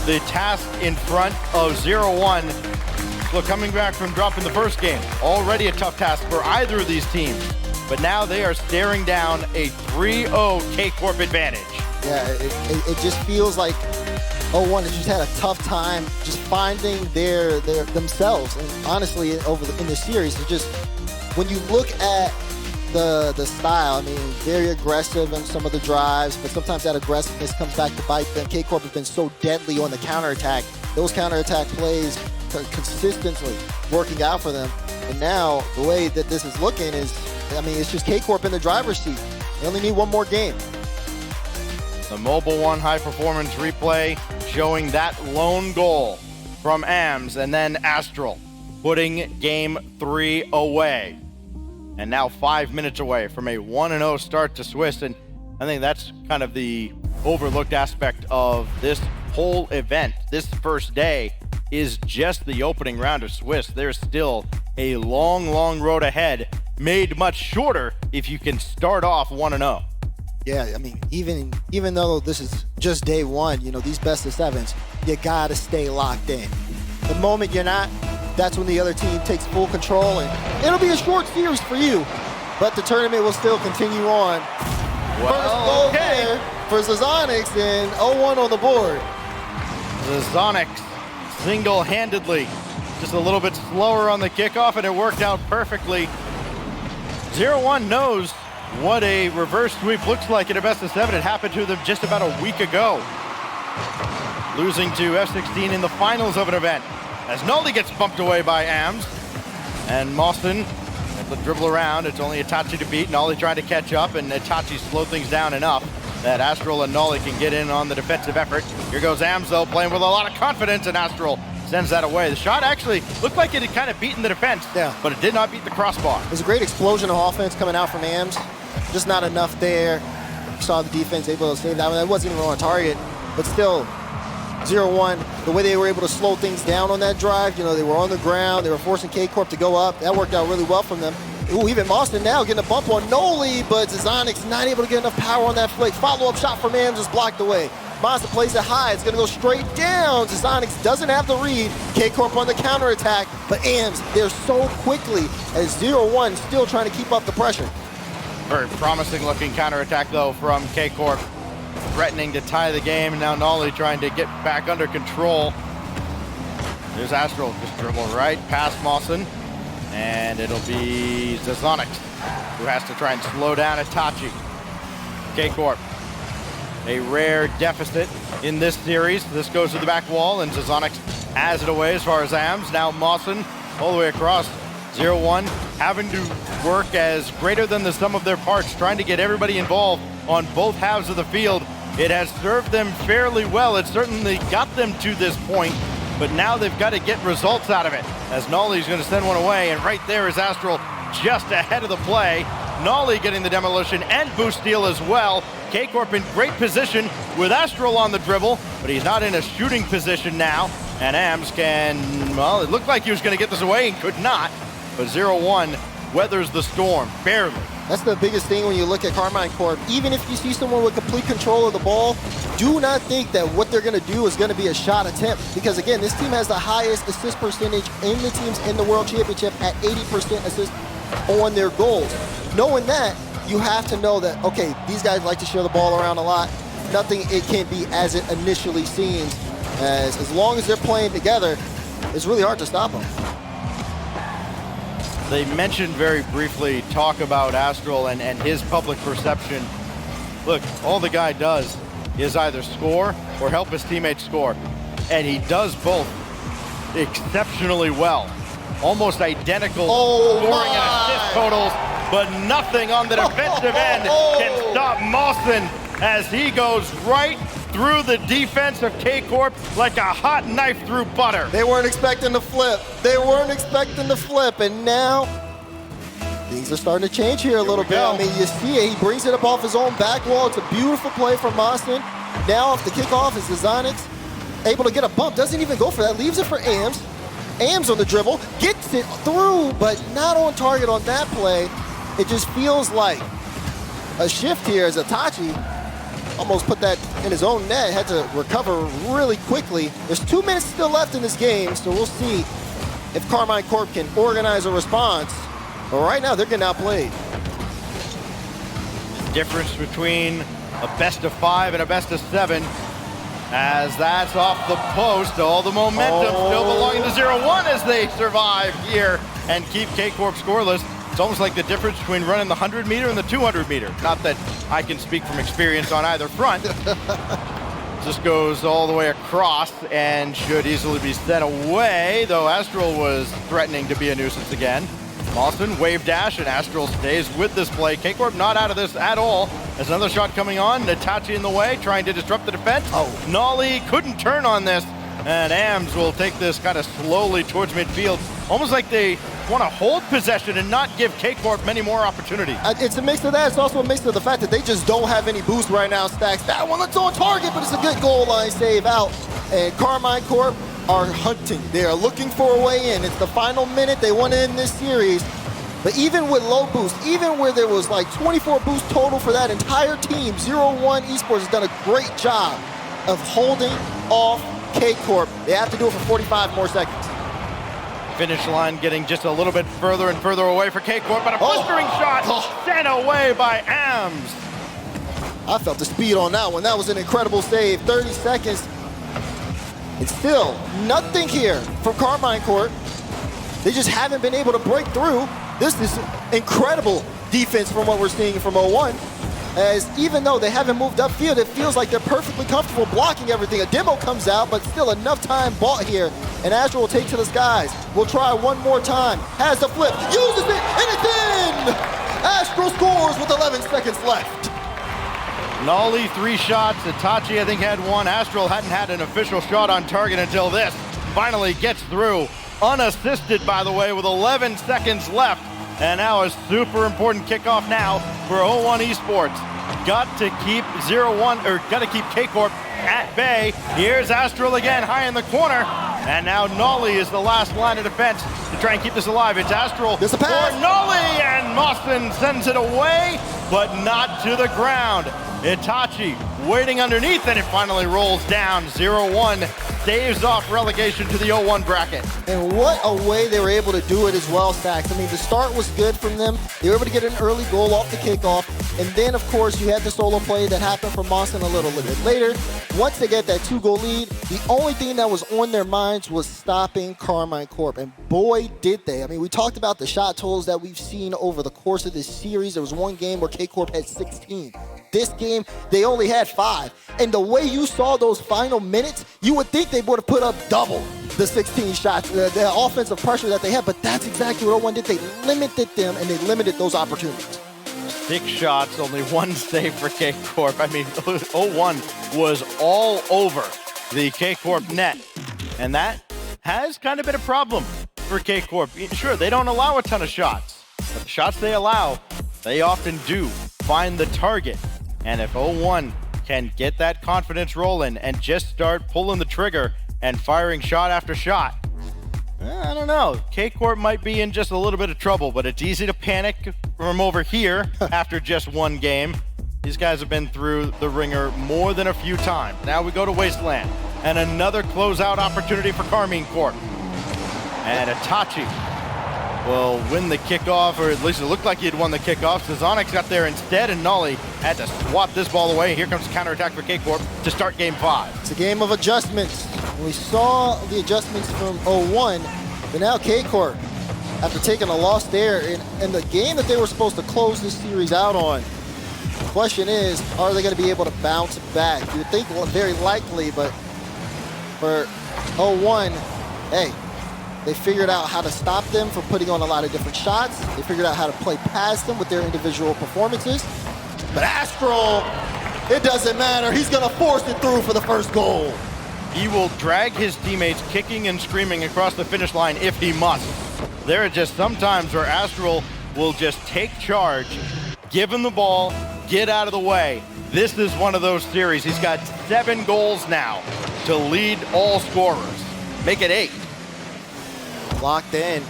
the task in front of 0-1. Look, coming back from dropping the first game, already a tough task for either of these teams. But now they are staring down a 3-0 K-Corp advantage. Yeah, it just feels like 0-1 has just had a tough time just finding their themselves. And honestly, in the series, it's just, when you look at the style, I mean, very aggressive in some of the drives, but sometimes that aggressiveness comes back to bite them. K-Corp has been so deadly on the counterattack. Those counterattack plays are consistently working out for them. And now, the way that this is looking is, I mean, it's just K-Corp in the driver's seat. They only need one more game. The Mobile One high performance replay showing that lone goal from AMS, and then Astral putting game 3 away. And now 5 minutes away from a 1-0 start to Swiss. And I think that's kind of the overlooked aspect of this whole event. This first day is just the opening round of Swiss. There's still a long, long road ahead, made much shorter if you can start off 1-0. Yeah, I mean, even though this is just day one, you know, these best of sevens, you gotta stay locked in. The moment you're not, that's when the other team takes full control, and it'll be a short series for you, but the tournament will still continue on. First goal there for Zazonix, and 0-1 on the board. Zazonix single-handedly, just a little bit slower on the kickoff, and it worked out perfectly. 0-1 knows what a reverse sweep looks like in a best of 7. It happened to them just about a week ago, losing to F16 in the finals of an event, as Nolly gets bumped away by AMS, and Mawson has to dribble around. It's only Itachi to beat. Nolly trying to catch up, and Itachi slowed things down enough that Astral and Nolly can get in on the defensive effort. Here goes AMS, though, playing with a lot of confidence, and Astral sends that away. The shot actually looked like it had kind of beaten the defense, but it did not beat the crossbar. There's a great explosion of offense coming out from AMS. Just not enough there. You saw the defense able to save that one. That wasn't even on target, but still, 0-1. The way they were able to slow things down on that drive, you know, they were on the ground, they were forcing K-Corp to go up. That worked out really well from them. Ooh, even Mawson now getting a bump on Nolly, but Zazonix not able to get enough power on that flick. Follow-up shot from AMS is blocked away. Monster plays it high, it's gonna go straight down. Zazonix doesn't have the read. K-Corp on the counterattack, but AMS, they're so quickly as 0-1 still trying to keep up the pressure. Very promising looking counterattack though from K-Corp, threatening to tie the game, and now Nolly trying to get back under control. There's Astral, just dribble right past Mawson, and it'll be Zazonix who has to try and slow down Itachi. K-Corp, a rare deficit in this series. This goes to the back wall, and Zazonix has it away as far as AMS. Now Mawson all the way across. 0-1 having to work as greater than the sum of their parts, trying to get everybody involved on both halves of the field. It has served them fairly well. It certainly got them to this point, but now they've got to get results out of it, as Nolly's going to send one away, and right there is Astral just ahead of the play. Nolly getting the demolition and boost steal as well. K-Corp in great position with Astral on the dribble, but he's not in a shooting position now, and AMS can, well, it looked like he was going to get this away and could not. But 0-1 weathers the storm, barely. That's the biggest thing when you look at Carmine Corp. Even if you see someone with complete control of the ball, do not think that what they're going to do is going to be a shot attempt. Because again, this team has the highest assist percentage in the teams in the World Championship at 80% assist on their goals. Knowing that, you have to know that, okay, these guys like to share the ball around a lot. Nothing it can't be as it initially seems. As long as they're playing together, it's really hard to stop them. They mentioned very briefly, talk about Astral and his public perception. Look, all the guy does is either score or help his teammates score. And he does both exceptionally well. Almost identical scoring and assist totals, but nothing on the defensive end can stop Mawson as he goes right through the defense of K-Corp like a hot knife through butter. They weren't expecting the flip. They weren't expecting the flip, and now things are starting to change here a little bit. I mean, you see it. He brings it up off his own back wall. It's a beautiful play from Mawson. Now off the kickoff is Zazonix, able to get a bump. Doesn't even go for that. Leaves it for Ams. Ams on the dribble. Gets it through, but not on target on that play. It just feels like a shift here as Itachi almost put that in his own net. Had to recover really quickly. There's 2 minutes still left in this game, so we'll see if Karmine Corp can organize a response. But right now, they're getting outplayed. Difference between a best of 5 and a best of 7, as that's off the post. All the momentum still belonging to 0-1 as they survive here and keep K-Corp scoreless. It's almost like the difference between running the 100 meter and the 200 meter. Not that I can speak from experience on either front. Just goes all the way across and should easily be sent away, though Astral was threatening to be a nuisance again. Mawson, wave dash, and Astral stays with this play. K-Corp not out of this at all. There's another shot coming on. Natachi in the way, trying to disrupt the defense. Nolly couldn't turn on this, and Ams will take this kind of slowly towards midfield. Almost like they want to hold possession and not give K-Corp many more opportunities. It's a mix of that. It's also a mix of the fact that they just don't have any boost right now, Stacks. That one looks on target, but it's a good goal line save out. And Karmine Corp are hunting. They are looking for a way in. It's the final minute. They want to end this series. But even with low boost, even where there was like 24 boost total for that entire team, 0-1 Esports has done a great job of holding off K-Corp. They have to do it for 45 more seconds. Finish line getting just a little bit further and further away for K-Corp, but a blistering shot sent away by Ams. I felt the speed on that one. That was an incredible save. 30 seconds. It's still nothing here from Karmine Corp. They just haven't been able to break through. This is incredible defense from what we're seeing from 0-1. As even though they haven't moved upfield, it feels like they're perfectly comfortable blocking everything. A demo comes out, but still enough time bought here. And Astral will take to the skies. We'll try one more time. Has the flip, uses it, and it's in! Astral scores with 11 seconds left. Nolly 3 shots. Itachi, I think, had 1. Astral hadn't had an official shot on target until this. Finally gets through. Unassisted, by the way, with 11 seconds left. And now a super important kickoff now for 0-1 Esports. Got to keep 0-1, or got to keep K-Corp at bay. Here's Astral again, high in the corner. And now Nolly is the last line of defense to try and keep this alive. It's Astral for Nolly, and Mawson sends it away, but not to the ground. Itachi waiting underneath, and it finally rolls down. 0-1 staves off relegation to the 0-1 bracket. And what a way they were able to do it as well, Stacks. I mean, the start was good from them. They were able to get an early goal off the kickoff. And then, of course, you had the solo play that happened from Mawson a little bit later. Once they get that 2-goal lead, the only thing that was on their minds was stopping Karmine Corp. And boy, did they. I mean, we talked about the shot totals that we've seen over the course of this series. There was one game where K-Corp had 16. This game, they only had 5. And the way you saw those final minutes, you would think they would have put up double the 16 shots, the offensive pressure that they had, but that's exactly what 0-1 did. They limited them, and they limited those opportunities. 6 shots, only 1 save for K-Corp. I mean, 0-1 was all over the K-Corp net. And that has kind of been a problem for K-Corp. Sure, they don't allow a ton of shots, but the shots they allow, they often do find the target. And if 0-1 can get that confidence rolling and just start pulling the trigger and firing shot after shot, I don't know. K-Corp might be in just a little bit of trouble, but it's easy to panic from over here after just 1 game. These guys have been through the ringer more than a few times. Now we go to Wasteland, and another closeout opportunity for Karmine Corp. And Itachi will win the kickoff, or at least it looked like he had won the kickoff. Zazonix got there instead, and Nolly had to swat this ball away. Here comes the counterattack for K-Corp to start game 5. It's a game of adjustments. We saw the adjustments from 0-1, but now K-Corp, after taking a loss there in the game that they were supposed to close this series out on, question is, are they going to be able to bounce back? You would think very likely, but for 0-1, hey, they figured out how to stop them from putting on a lot of different shots. They figured out how to play past them with their individual performances. But Astral, it doesn't matter. He's going to force it through for the first goal. He will drag his teammates kicking and screaming across the finish line if he must. There are just some times where Astral will just take charge, give him the ball, get out of the way. This is one of those series. He's got 7 goals now to lead all scorers. Make it 8. Locked in.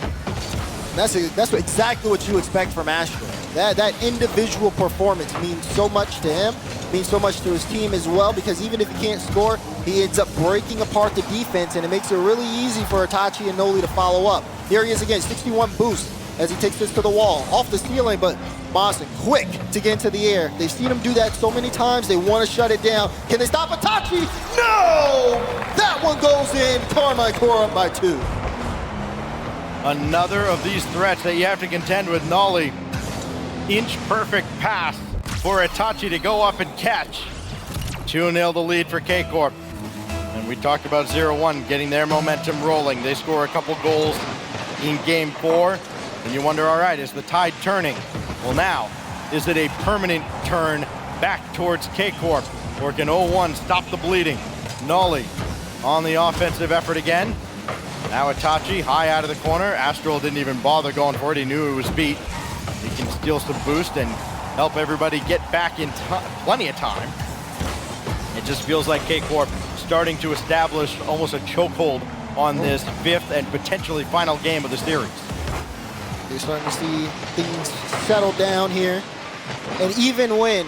That's exactly what you expect from Astral. That individual performance means so much to him, means so much to his team as well, because even if he can't score, he ends up breaking apart the defense, and it makes it really easy for Itachi and Noli to follow up. Here he is again, 61 boost as he takes this to the wall, off the ceiling, but Monson quick to get into the air. They've seen him do that so many times, they want to shut it down. Can they stop Itachi? No! That one goes in, Carmine Corp up by 2. Another of these threats that you have to contend with. Nolly, inch perfect pass for Itachi to go up and catch. 2-0 the lead for K-Corp. And we talked about 0-1 getting their momentum rolling. They score a couple goals in game 4. And you wonder, all right, is the tide turning? Well, now, is it a permanent turn back towards K-Corp? Or can 0-1 stop the bleeding? Nolly on the offensive effort again. Now Itachi high out of the corner. Astral didn't even bother going for it. He knew it was beat. He can steal some boost and help everybody get back in plenty of time. It just feels like K-Corp starting to establish almost a chokehold on this 5th and potentially final game of the series. You're starting to see things settle down here. And even when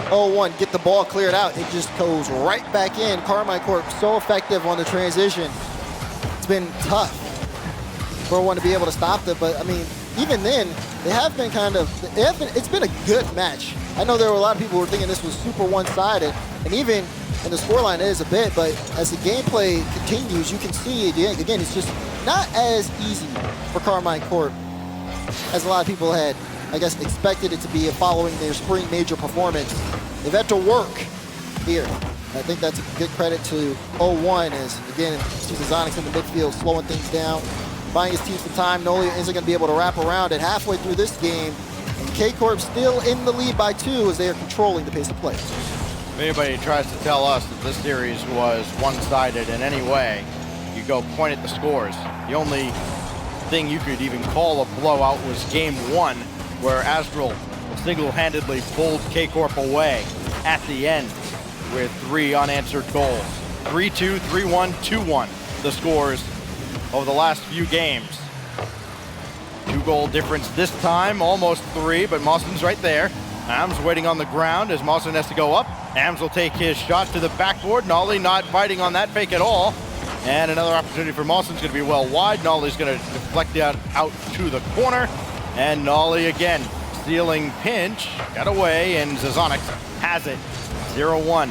0-1 get the ball cleared out, it just goes right back in. Carmine Corp so effective on the transition. It's been tough for 0-1 to be able to stop them, but I mean, even then, they have been it's been a good match. I know there were a lot of people who were thinking this was super one-sided, and even in the scoreline it is a bit, but as the gameplay continues, you can see, again, it's just not as easy for Carmine Corp as a lot of people had, I guess, expected it to be following their spring major performance. They've had to work here. I think that's a good credit to 0-1 as, again, Zazonix in the midfield slowing things down, buying his team some time. Noli isn't going to be able to wrap around it halfway through this game. And K-Corp still in the lead by 2 as they are controlling the pace of play. If anybody tries to tell us that this series was one-sided in any way, you go point at the scores. The only thing you could even call a blowout was game 1, where Astral single-handedly pulled K-Corp away at the end with 3 unanswered goals. 3-2, 3-1, 2-1, the scores over the last few games. 2-goal difference this time, almost 3, but Mawson's right there. Ams waiting on the ground as Mawson has to go up. Ams will take his shot to the backboard. Nolly not biting on that fake at all. And another opportunity for Mawson's going to be well wide. Nolly's going to deflect that out to the corner. And Nolly again, stealing pinch, got away, and Zazonix has it. 0-1,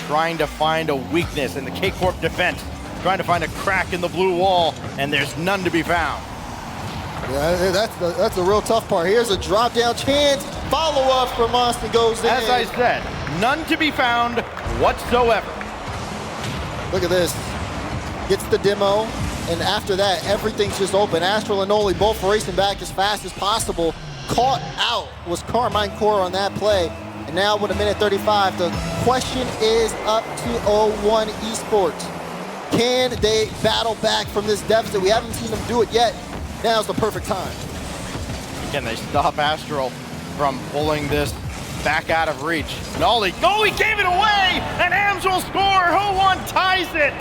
trying to find a weakness in the K-Corp defense, trying to find a crack in the blue wall, and there's none to be found. Yeah, that's the real tough part. Here's a drop-down chance. Follow-up from Austin goes in. As I said, none to be found whatsoever. Look at this. Gets the demo, and after that, everything's just open. Astral and Noli both racing back as fast as possible. Caught out was Carmine Corp on that play. And now with 1:35, the question is up to 0-1 Esports. Can they battle back from this deficit? We haven't seen them do it yet. Now's the perfect time. Can they stop Astral from pulling this back out of reach? Nolly, he gave it away, and Ams will score. 0-1 ties it.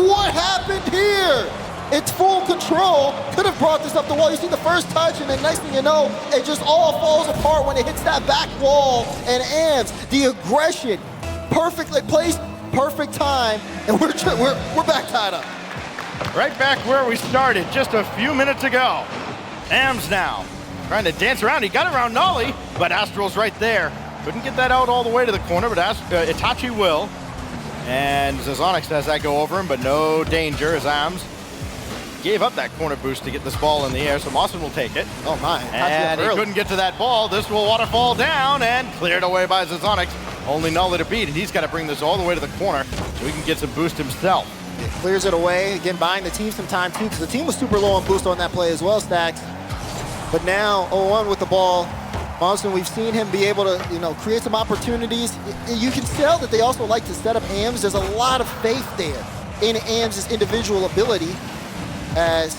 What happened here? It's full control. Could have brought this up the wall. You see the first touch, and then next thing you know, it just all falls apart when it hits that back wall. And Ams, the aggression, perfectly placed, perfect time, and we're back tied up. Right back where we started just a few minutes ago. Ams now trying to dance around. He got around Nolly, but Astral's right there. Couldn't get that out all the way to the corner, but Itachi will. And Zazonix has that go over him, but no danger as Ams gave up that corner boost to get this ball in the air, so Mawson will take it. Oh my. And he couldn't get to that ball. This will waterfall down and cleared away by Zazonic. Only Nolly to beat, and he's got to bring this all the way to the corner so he can get some boost himself. It clears it away. Again, buying the team some time too, because the team was super low on boost on that play as well, Stacks. But now 0-1 with the ball. Mawson, we've seen him be able to, create some opportunities. You can tell that they also like to set up AMS. There's a lot of faith there in AMS' individual ability, as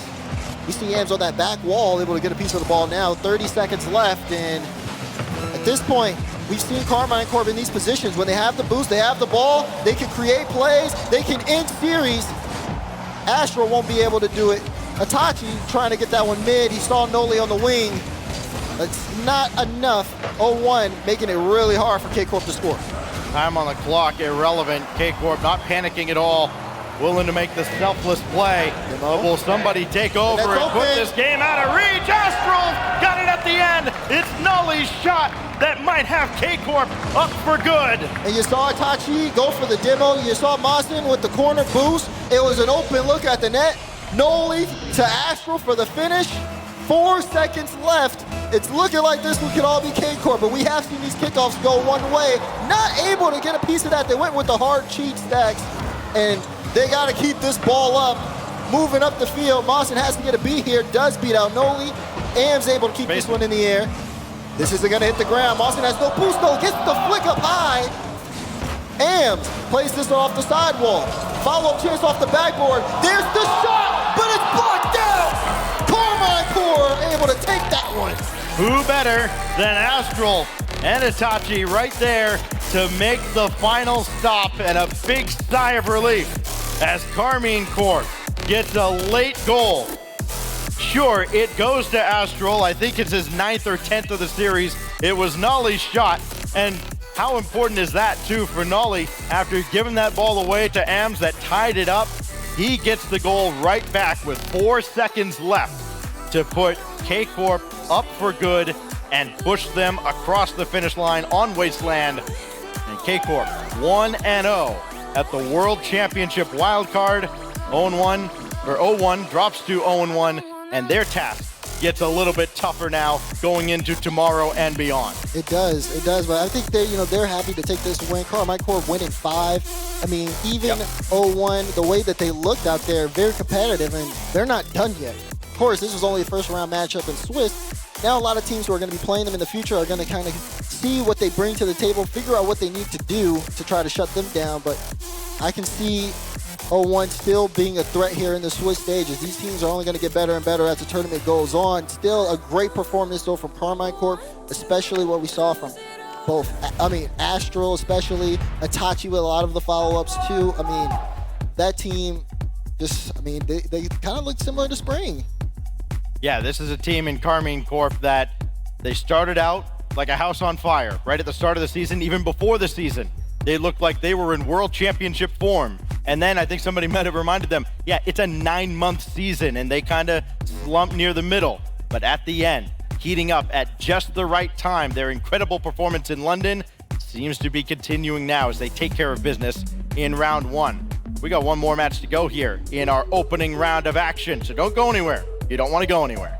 we see AMS on that back wall able to get a piece of the ball now. 30 seconds left, and at this point, we've seen Karmine Corp in these positions. When they have the boost, they have the ball, they can create plays, they can end series. Astro won't be able to do it. Itachi trying to get that one mid. He saw Noli on the wing. It's not enough. 0-1, making it really hard for K-Corp to score. Time on the clock, irrelevant. K-Corp not panicking at all. Willing to make the selfless play. Will somebody take over and put this game out of reach? Astral got it at the end. It's Nolly's shot that might have K-Corp up for good. And you saw Itachi go for the demo. You saw Mawson with the corner boost. It was an open look at the net. Noli to Astral for the finish. 4 seconds left. It's looking like this one could all be K-Corp, but we have seen these kickoffs go one way. Not able to get a piece of that. They went with the hard cheat, Stacks, and they got to keep this ball up, moving up the field. Mawson has to get a beat here, does beat out Noli. AM's able to keep this one in the air. This isn't going to hit the ground. Mawson has no boost, though. Gets the flick up high. AMS plays this off the sidewall. Follow-up chance off the backboard. There's the shot, but it's blocked out. Karmine Corp able to take that one. Who better than Astral and Itachi right there to make the final stop, and a big sigh of relief as Karmine Corp gets a late goal. Sure, it goes to Astral. I think it's his 9th or 10th of the series. It was Nolly's shot, and how important is that too for Nolly? After giving that ball away to AMS that tied it up, he gets the goal right back with 4 seconds left to put K-Corp up for good and push them across the finish line on Wasteland. And K-Corp 1-0 at the World Championship wildcard. 0-1 drops to 0-1, and their task gets a little bit tougher now going into tomorrow and beyond. It does, but I think they're happy to take this win. Karmine Corp winning 5. I mean, even 0-1, the way that they looked out there, very competitive, and they're not done yet. Of course, this was only a first-round matchup in Swiss. Now a lot of teams who are going to be playing them in the future are going to kind of see what they bring to the table, figure out what they need to do to try to shut them down. But I can see 0-1 still being a threat here in the Swiss stages. These teams are only going to get better and better as the tournament goes on. Still a great performance, though, from Karmine Corp, especially what we saw from both, Astral, especially Itachi with a lot of the follow-ups, too. I mean, that team they kind of look similar to Spring. Yeah, this is a team in Karmine Corp that they started out like a house on fire right at the start of the season. Even before the season, they looked like they were in World Championship form. And then I think somebody might have reminded them, yeah, it's a 9-month season, and they kind of slumped near the middle. But at the end, heating up at just the right time. Their incredible performance in London seems to be continuing now as they take care of business in round 1. We got one more match to go here in our opening round of action, so don't go anywhere. You don't want to go anywhere.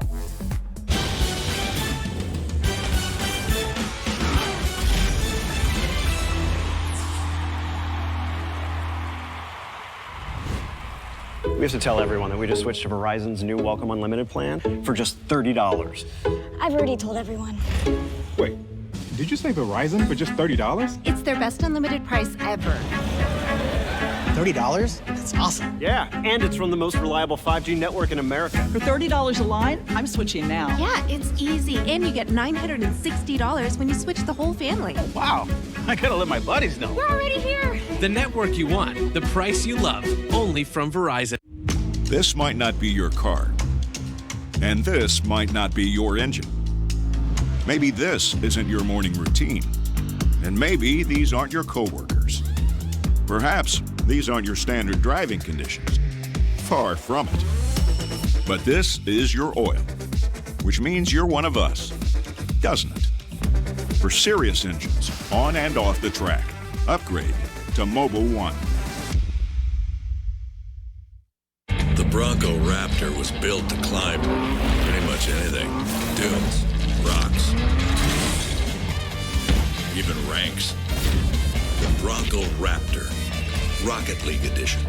We have to tell everyone that we just switched to Verizon's new Welcome Unlimited plan for just $30. I've already told everyone. Wait, did you say Verizon for just $30? It's their best unlimited price ever. $30? That's awesome. Yeah, and it's from the most reliable 5G network in America. For $30 a line, I'm switching now. Yeah, it's easy. And you get $960 when you switch the whole family. Oh, wow. I gotta let my buddies know. We're already here. The network you want, the price you love, only from Verizon. This might not be your car. And this might not be your engine. Maybe this isn't your morning routine. And maybe these aren't your coworkers. Perhaps these aren't your standard driving conditions. Far from it. But this is your oil, which means you're one of us, doesn't it? For serious engines, on and off the track, upgrade to Mobil 1. The Bronco Raptor was built to climb pretty much anything. Dunes, rocks, even ranks. The Bronco Raptor, Rocket League Edition.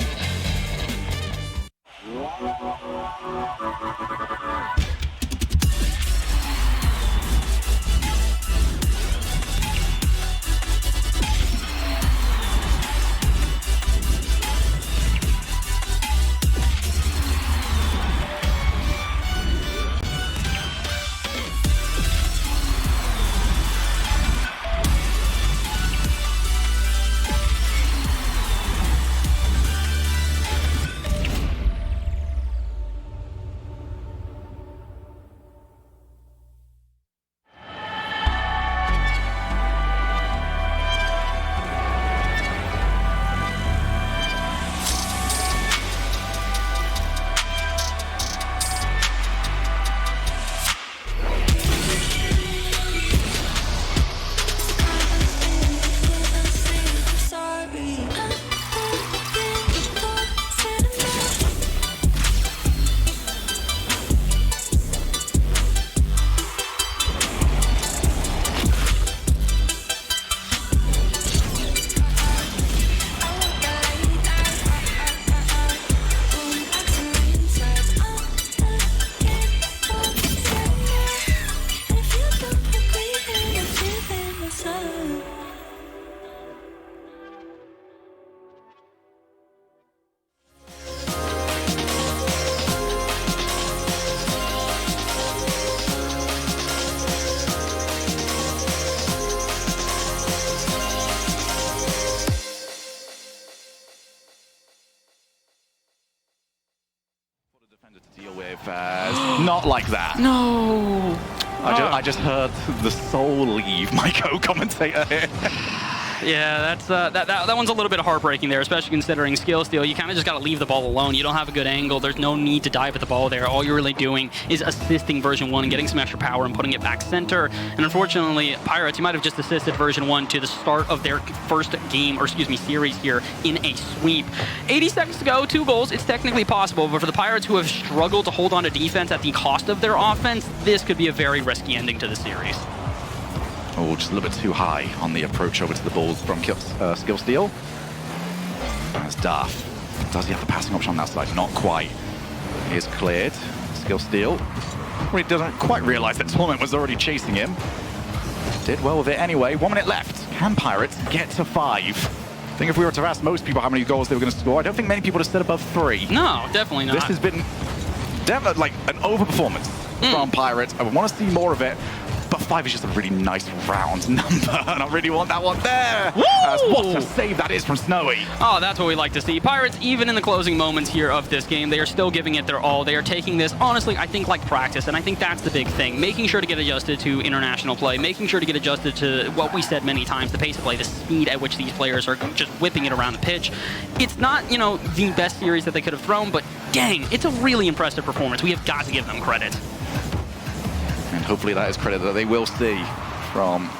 Not like that. No. I just heard the soul leave my co-commentator here. Yeah, that's that one's a little bit heartbreaking there, especially considering skill steal. You kind of just got to leave the ball alone. You don't have a good angle. There's no need to dive at the ball there. All you're really doing is assisting version 1 and getting some extra power and putting it back center. And unfortunately, Pirates, you might have just assisted version 1 to the start of their first game, or excuse me, series here in a sweep. 80 seconds to go, 2 goals. It's technically possible, but for the Pirates who have struggled to hold on to defense at the cost of their offense, this could be a very risky ending to the series. Oh, just a little bit too high on the approach over to the balls from Skill Steal. That's Duff. Does he have the passing option on that side? Not quite. He's cleared. Skill Steal. Well, he doesn't quite realize that Torment was already chasing him. Did well with it anyway. 1 minute left. Can Pirates get to 5? I think if we were to ask most people how many goals they were going to score, I don't think many people would have said above 3. No, definitely not. This has been like an overperformance from Pirates. I want to see more of it. But 5 is just a really nice round number, and I really want that one there. What a save that is from Snowy. Oh, that's what we like to see. Pirates, even in the closing moments here of this game, they are still giving it their all. They are taking this, honestly, I think like practice, and I think that's the big thing. Making sure to get adjusted to international play, making sure to get adjusted to what we said many times, the pace of play, the speed at which these players are just whipping it around the pitch. It's not, you know, the best series that they could have thrown, but dang, it's a really impressive performance. We have got to give them credit. And hopefully that is credit that they will see from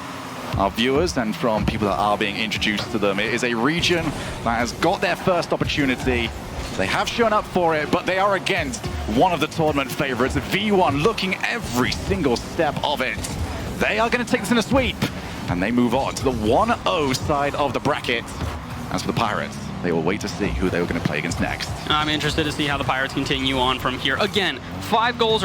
our viewers and from people that are being introduced to them. It is a region that has got their first opportunity. They have shown up for it, but they are against one of the tournament favorites, V1, looking every single step of it. They are going to take this in a sweep, and they move on to the 1-0 side of the bracket. As for the Pirates, they will wait to see who they were going to play against next. I'm interested to see how the Pirates continue on from here. Again, 4 goals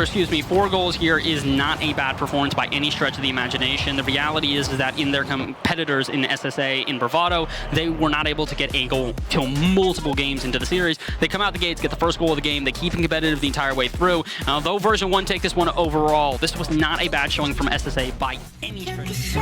here is not a bad performance by any stretch of the imagination. The reality is that in their competitors in SSA, in Bravado, they were not able to get a goal till multiple games into the series. They come out the gates, get the first goal of the game. They keep it competitive the entire way through. And although version 1 take this one overall, this was not a bad showing from SSA by any stretch.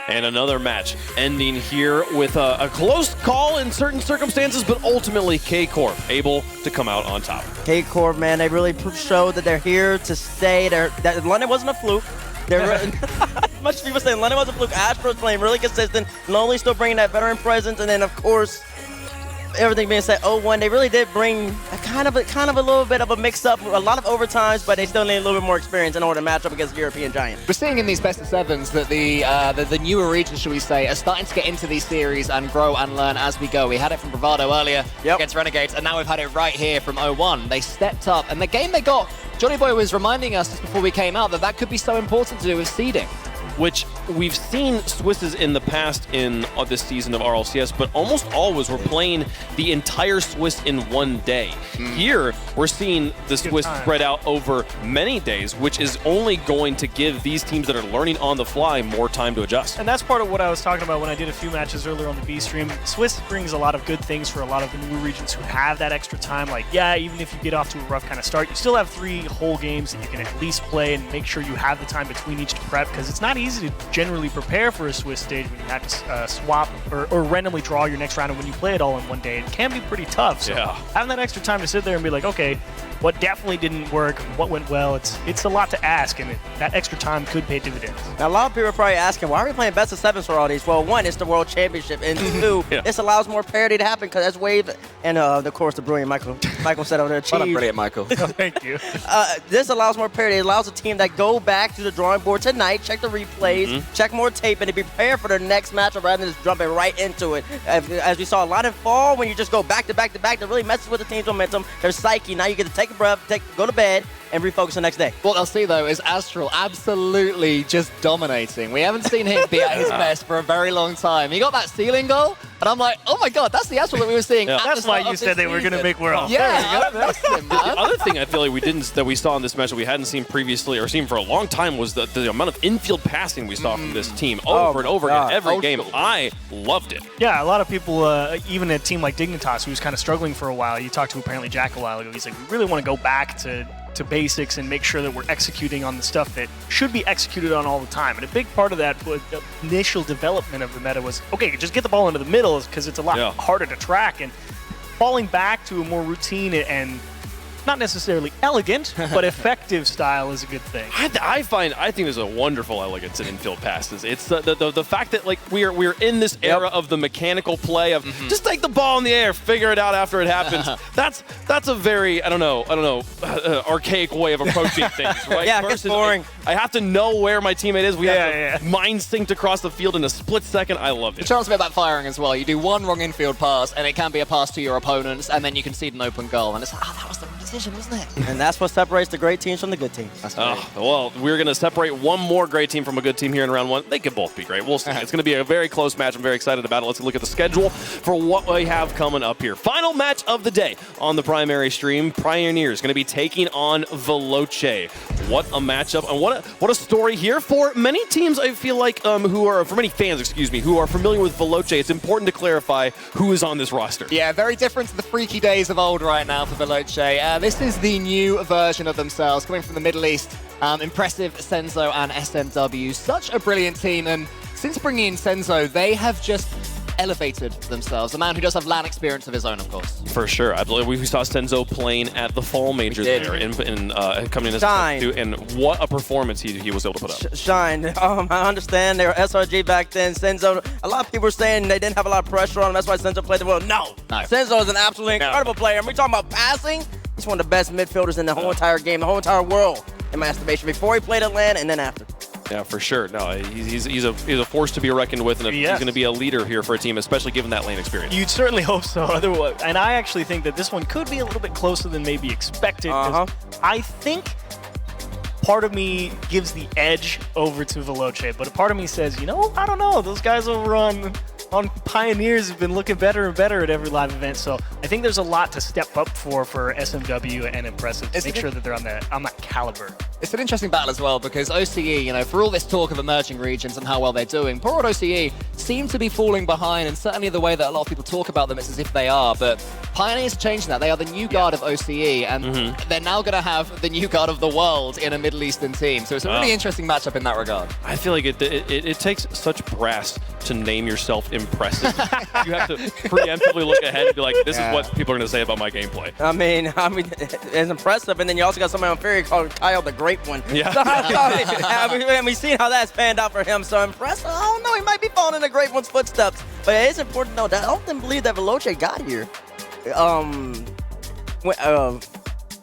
And another match ending here with a close call in certain circumstances, but ultimately K-Corp able to come out on top. K-Corp, man, they really showed that they're here to stay. That London wasn't a fluke. Much people saying London wasn't a fluke. Astro's playing really consistent. Lonely still bringing that veteran presence, and then of course, everything being said, 0-1, they really did bring a kind of a little bit of a mix-up, a lot of overtimes, but they still need a little bit more experience in order to match up against European Giant. We're seeing in these best of sevens that the newer regions, shall we say, are starting to get into these series and grow and learn as we go. We had it from Bravado earlier against Renegades, and now we've had it right here from 0-1. They stepped up, and the game they got, Johnny Boy was reminding us just before we came out that could be so important to do with seeding. Which we've seen Swisses in the past in this season of RLCS, but almost always we're playing the entire Swiss in one day. Here, we're seeing the Swiss spread out over many days, which is only going to give these teams that are learning on the fly more time to adjust. And that's part of what I was talking about when I did a few matches earlier on the B stream. Swiss brings a lot of good things for a lot of the new regions who have that extra time. Like, yeah, even if you get off to a rough kind of start, you still have 3 whole games that you can at least play and make sure you have the time between each to prep, because it's not easy to generally prepare for a Swiss stage when you have to swap or randomly draw your next round, and when you play it all in one day, it can be pretty tough. So having that extra time to sit there and be like, okay, what definitely didn't work, what went well, it's a lot to ask, and that extra time could pay dividends. Now, a lot of people are probably asking, why are we playing best of sevens for all these? Well, 1, it's the World Championship, and 2, this allows more parity to happen, because as Wave and, of course, the brilliant Michael said over there, What a brilliant Michael. Thank you. This allows more parity. It allows a team that go back to the drawing board tonight, check the replays, check more tape, and to be prepared for their next matchup rather than just jumping right into it. As we saw a lot in fall, when you just go back to back to back, that really messes with the team's momentum, their psyche. Now you get to take a breath, go to bed, and refocus the next day. What they'll see, though, is Astral absolutely just dominating. We haven't seen him be at his best for a very long time. He got that ceiling goal, and I'm like, oh my god, that's the Astral that we were seeing. That's why you said they were going to make Worlds. Yeah, that's him, man. The other thing I feel like that we saw in this match that we hadn't seen previously or seen for a long time was the amount of infield passing we saw from this team over and over again every game. I loved it. Yeah, a lot of people, even a team like Dignitas, who was kind of struggling for a while, you talked to apparently Jack a while ago, he's like, we really want to go back to basics and make sure that we're executing on the stuff that should be executed on all the time. And a big part of that initial development of the meta was, okay, just get the ball into the middle because it's a lot harder to track. And falling back to a more routine and not necessarily elegant, but effective style is a good thing. I think there's a wonderful elegance in infield passes. It's the fact that like we're in this era of the mechanical play of just take the ball in the air, figure it out after it happens. That's a very I don't know archaic way of approaching things, right? Yeah, it's boring. I have to know where my teammate is. We have to mind synced across the field in a split second. I loved it. The chance of it backfiring as well. You do one wrong infield pass, and it can be a pass to your opponents, and then you concede an open goal. And it's like, that was the decision, wasn't it? And that's what separates the great teams from the good teams. Well, we're going to separate one more great team from a good team here in round 1. They could both be great. We'll see. It's going to be a very close match. I'm very excited about it. Let's look at the schedule for what we have coming up here. Final match of the day on the primary stream. Pioneers going to be taking on Veloce. What a matchup, and what a story here for many teams. I feel like for many fans, who are familiar with Veloce. It's important to clarify who is on this roster. Yeah, very different to the freaky days of old right now for Veloce. This is the new version of themselves, coming from the Middle East. Impressive Senzo and SMW. Such a brilliant team, and since bringing in Senzo, they have just elevated themselves. A man who does have LAN experience of his own, of course. For sure. I believe we saw Senzo playing at the Fall Major there coming in as Shine. and what a performance he was able to put up. Shine. I understand they were SRG back then. Senzo, a lot of people were saying they didn't have a lot of pressure on him. That's why Senzo played the well. No. Senzo is an absolutely incredible player. And we're talking about passing. He's one of the best midfielders in the whole entire game, the whole entire world, in my estimation, before he played at LAN and then after. Yeah, for sure. No, he's a force to be reckoned with, and he's going to be a leader here for a team, especially given that lane experience. You'd certainly hope so. Otherwise, and I actually think that this one could be a little bit closer than maybe expected. I think part of me gives the edge over to Veloce, but a part of me says, you know, I don't know. Those guys over on Pioneers have been looking better and better at every live event. So I think there's a lot to step up for SMW and Impressive to make sure that they're on that caliber. It's an interesting battle as well because OCE, you know, for all this talk of emerging regions and how well they're doing, poor old OCE seem to be falling behind, and certainly the way that a lot of people talk about them, it's as if they are. But Pioneers are changing that. They are the new guard of OCE, and they're now going to have the new guard of the world in a Middle Eastern team. So it's a really interesting matchup in that regard. I feel like it takes such brass to name yourself Impressive. You have to preemptively look ahead and be like, this is what people are going to say about my gameplay. I mean, it's impressive. And then you also got somebody on Fury called Kyle the Great One. Yeah. And we've seen how that's panned out for him. So Impressive, I don't know, he might be following in the Great One's footsteps. But it is important to know that I don't believe that Veloce got here.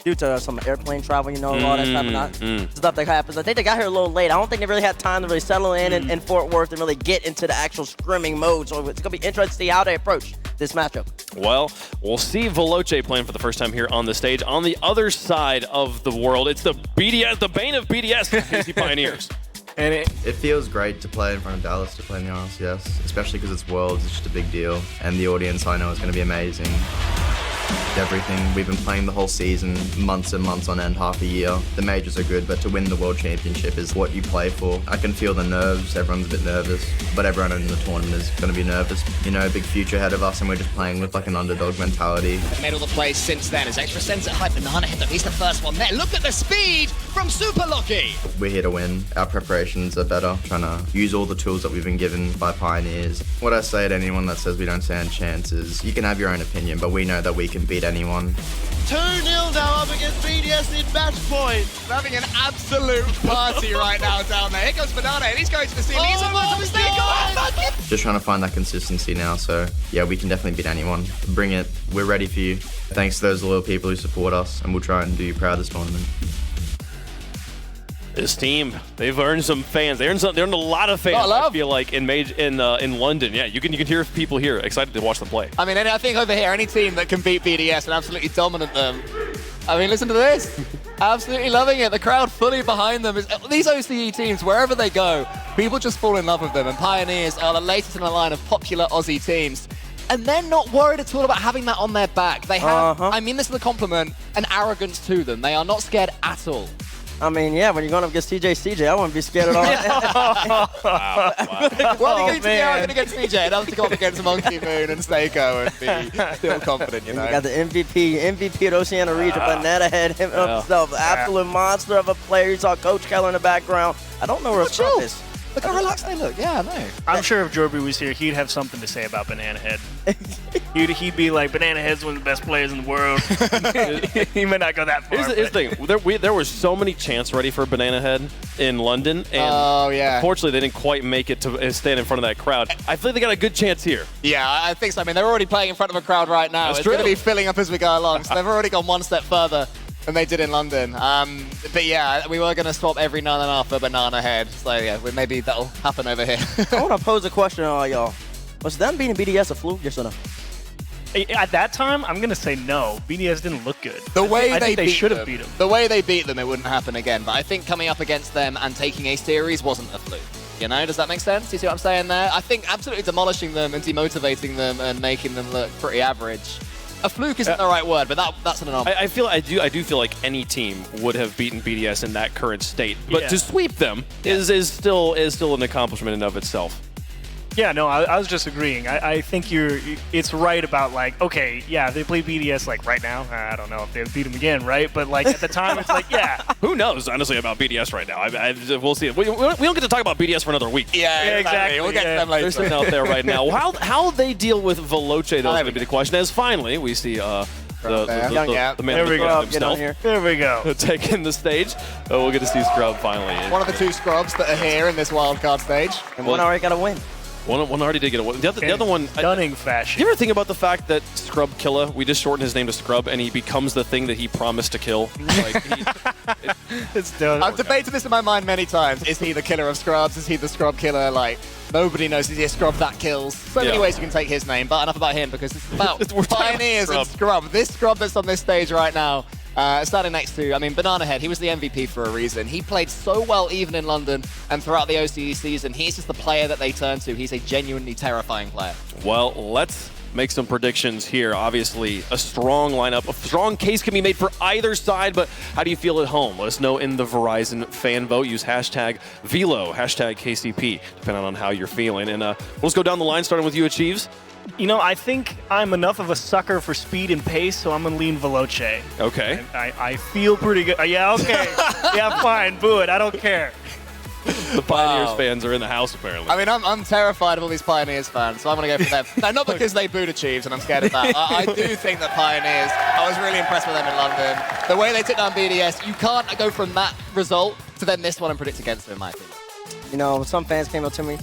Due to some airplane travel, you know, all that type of stuff that happens. I think they got here a little late. I don't think they really had time to really settle in Fort Worth and really get into the actual scrimming mode. So it's going to be interesting to see how they approach this matchup. Well, we'll see Veloce playing for the first time here on the stage. On the other side of the world, it's the BDS, the bane of BDS, BC Pioneers. And it feels great to play in front of Dallas, to play in the RLCS, especially because it's Worlds. It's just a big deal. And the audience, I know, is going to be amazing. Everything. We've been playing the whole season, months and months on end, half a year. The majors are good, but to win the World Championship is what you play for. I can feel the nerves. Everyone's a bit nervous, but everyone in the tournament is going to be nervous. You know, a big future ahead of us, and we're just playing with like an underdog mentality. Made all the plays since then. As Extra sends it high, Banana hit them. He's the first one there. Look at the speed from Super Lucky. We're here to win. Our preparations are better. Trying to use all the tools that we've been given by Pioneers. What I say to anyone that says we don't stand chances, you can have your own opinion, but we know that we can beat anyone. 2-0 now up against BDS in match point. They're having an absolute party right now down there. Here goes Banana, and he's going to the ceiling. He's almost a mistake. Just trying to find that consistency now, so yeah, we can definitely beat anyone. Bring it. We're ready for you. Thanks to those loyal people who support us, and we'll try and do you proud this tournament. This team, they've earned some fans. They earned a lot of fans. I feel like in London. Yeah, you can hear people here excited to watch them play. I mean, I think over here, any team that can beat BDS and absolutely dominate them. I mean, listen to this. Absolutely loving it. The crowd fully behind them. These OCE teams, wherever they go, people just fall in love with them. And Pioneers are the latest in a line of popular Aussie teams. And they're not worried at all about having that on their back. They have, I mean this is a compliment, an arrogance to them. They are not scared at all. I mean, yeah, when you're going up against CJ, I wouldn't be scared at all. Well, they're going to be arrogant against CJ. I'd have to go up against Monkey Moon and Snako and be still confident, you know. You got the MVP at Oceania region, Banana Head himself, absolute monster of a player. You saw Coach Keller in the background. I don't know where his stuff is. Look how relaxed they look. Yeah, I know. I'm sure if Jorby was here, he'd have something to say about Banana Head. He'd be like, Banana Head's one of the best players in the world. He may not go that far. Here's the thing. There were so many chants ready for Banana Head in London, and unfortunately they didn't quite make it to stand in front of that crowd. I feel like they got a good chance here. Yeah, I think so. I mean, they're already playing in front of a crowd right now. It's going to be filling up as we go along, so they've already gone one step further than they did in London. But yeah, we were going to swap every now and then for Banana Head. So yeah, maybe that'll happen over here. I want to pose a question to all y'all. Was them beating BDS a fluke, yes or no? At that time, I'm going to say no. BDS didn't look good. I think they should have beat them. The way they beat them, it wouldn't happen again. But I think coming up against them and taking a series wasn't a fluke. You know, does that make sense? Do you see what I'm saying there? I think absolutely demolishing them and demotivating them and making them look pretty average. A fluke isn't the right word, but that's an anomaly. I do feel like any team would have beaten BDS in that current state, but to sweep them is still an accomplishment in and of itself. Yeah, no, I was just agreeing. I think it's right about like, okay, yeah, they play BDS like right now. I don't know if they beat them again, right? But like at the time, it's like, yeah. Who knows, honestly, about BDS right now? We'll see. We don't get to talk about BDS for another week. Yeah, exactly. We'll get to them later. There's something out there right now. How they deal with Veloce, though, is going to be the question. As finally, we see the man There we go. himself. There we go. Taking the stage. We'll get to see Scrub finally. One of the 2 Scrubs that are here in this wildcard stage. And one already got a win. One already did get a win. The other one, stunning fashion. Do you ever think about the fact that Scrub Killa, we just shortened his name to Scrub, and he becomes the thing that he promised to kill? It's done. I've debated this in my mind many times. Is he the killer of Scrubs? Is he the Scrub killer? Like, nobody knows. Is he a Scrub that kills? So many ways you can take his name, but enough about him because it's about Pioneers and Scrub. This Scrub that's on this stage right now. Starting next to, Banana Head, he was the MVP for a reason. He played so well even in London and throughout the OCE season. He's just the player that they turn to. He's a genuinely terrifying player. Well, let's make some predictions here. Obviously, a strong lineup. A strong case can be made for either side, but how do you feel at home? Let us know in the Verizon fan vote. Use hashtag Velo, hashtag KCP, depending on how you're feeling. And let's go down the line, starting with you, Achieves. You know, I think I'm enough of a sucker for speed and pace, so I'm going to lean Veloce. Okay. I feel pretty good. Yeah, okay. Yeah, fine. Boo it. I don't care. The Pioneers fans are in the house, apparently. I'm terrified of all these Pioneers fans, so I'm going to go for them. No, not because they booed Achieves, and I'm scared of that. I do think that Pioneers, I was really impressed with them in London. The way they took down BDS, you can't go from that result to then this one and predict against them, in my opinion. You know, some fans came up to me,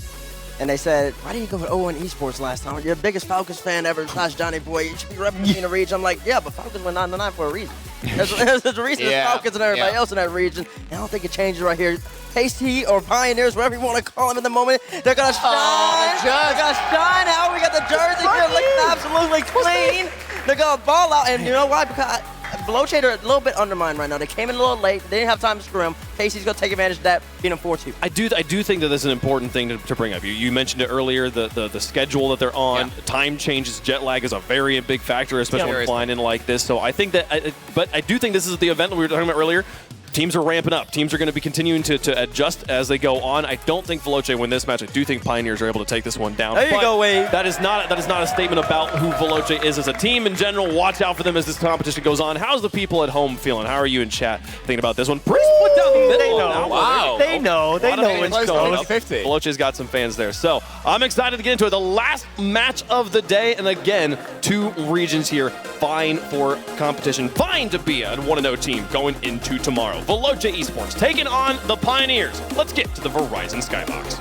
and they said, why didn't you go with O1 Esports last time? You're the biggest Falcons fan ever, besides Johnny Boy. You should be representing the region. I'm like, yeah, but Falcons went 9-9 for a reason. There's a reason there's Falcons and everybody else in that region. And I don't think it changes right here. KC or Pioneers, whatever you want to call them in the moment, they're going to shine. They're going to shine out. We got the jersey here looking absolutely clean. They're going to ball out. And you know why? Because Veloce are a little bit undermined right now. They came in a little late. They didn't have time to screw him. Casey's going to take advantage of that, beat him 4-2. I do think that this is an important thing to bring up. You mentioned it earlier, the schedule that they're on. Time changes, jet lag is a very big factor, especially when flying in like this. So I think that, but I do think this is the event that we were talking about earlier. Teams are ramping up. Teams are going to be continuing to adjust as they go on. I don't think Veloce win this match. I do think Pioneers are able to take this one down. There you go, Wade. That is not a statement about who Veloce is as a team in general. Watch out for them as this competition goes on. How's the people at home feeling? How are you in chat thinking about this one? Pretty split down the middle. They know. Now. Wow. They know. They know it's going up. Veloce's got some fans there. So I'm excited to get into it. The last match of the day. And again, 2 regions here vying for competition. Vying to be a 1-0 team going into tomorrow. Veloce Esports taking on the Pioneers. Let's get to the Verizon Skybox.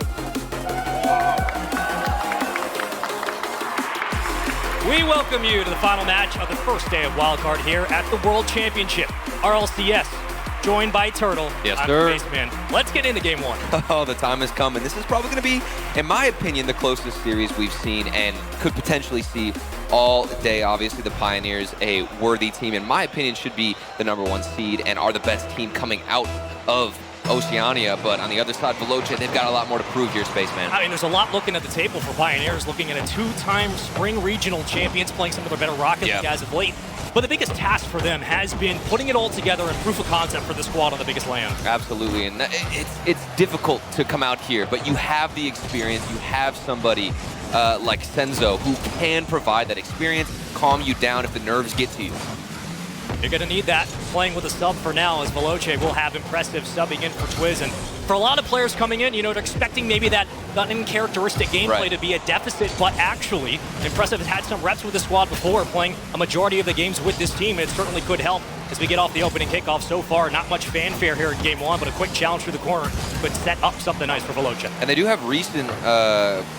We welcome you to the final match of the first day of Wildcard here at the World Championship. RLCS, joined by Turtle. Yes, I'm sir. the Baseman. Let's get into game 1. Oh, the time has come, and this is probably going to be, in my opinion, the closest series we've seen and could potentially see all day. Obviously, the Pioneers, a worthy team, in my opinion, should be the #1 seed and are the best team coming out of Oceania. But on the other side, Veloce, they've got a lot more to prove here, Spaceman. I mean, there's a lot looking at the table for Pioneers, looking at a 2-time spring regional champions, playing some of their better Rocket League guys of late. But the biggest task for them has been putting it all together and proof of concept for the squad on the biggest land. Absolutely, and it's difficult to come out here, but you have the experience. You have somebody like Senzo who can provide that experience, calm you down if the nerves get to you. You're going to need that playing with a sub for now, as Veloce will have impressive subbing in for Twiz. And for a lot of players coming in, they're expecting maybe that uncharacteristic gameplay to be a deficit, but actually, Impressive has had some reps with the squad before, playing a majority of the games with this team. It certainly could help as we get off the opening kickoff. So far, not much fanfare here in game 1, but a quick challenge through the corner could set up something nice for Veloce. And they do have recent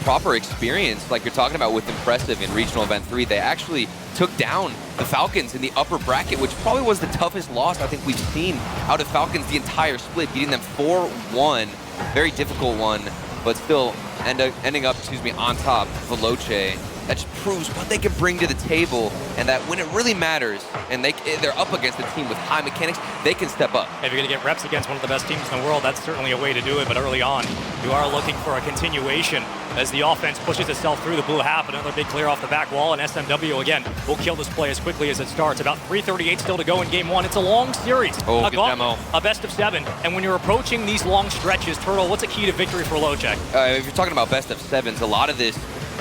proper experience, like you're talking about with Impressive in Regional Event 3. They actually took down the Falcons in the upper bracket, which probably was the toughest loss I think we've seen out of Falcons the entire split, beating them 4-1. Very difficult one, but still ending up, on top. Veloce that just proves what they can bring to the table, and that when it really matters, and they're up against a team with high mechanics, they can step up. If you're going to get reps against one of the best teams in the world, that's certainly a way to do it, but early on, you are looking for a continuation as the offense pushes itself through the blue half. Another big clear off the back wall, and SMW, again, will kill this play as quickly as it starts. About 3:38 still to go in game one. It's a long series. Oh, a good demo. A best of 7, and when you're approaching these long stretches, Turtle, what's a key to victory for LoChek? If you're talking about best of 7s, a lot of this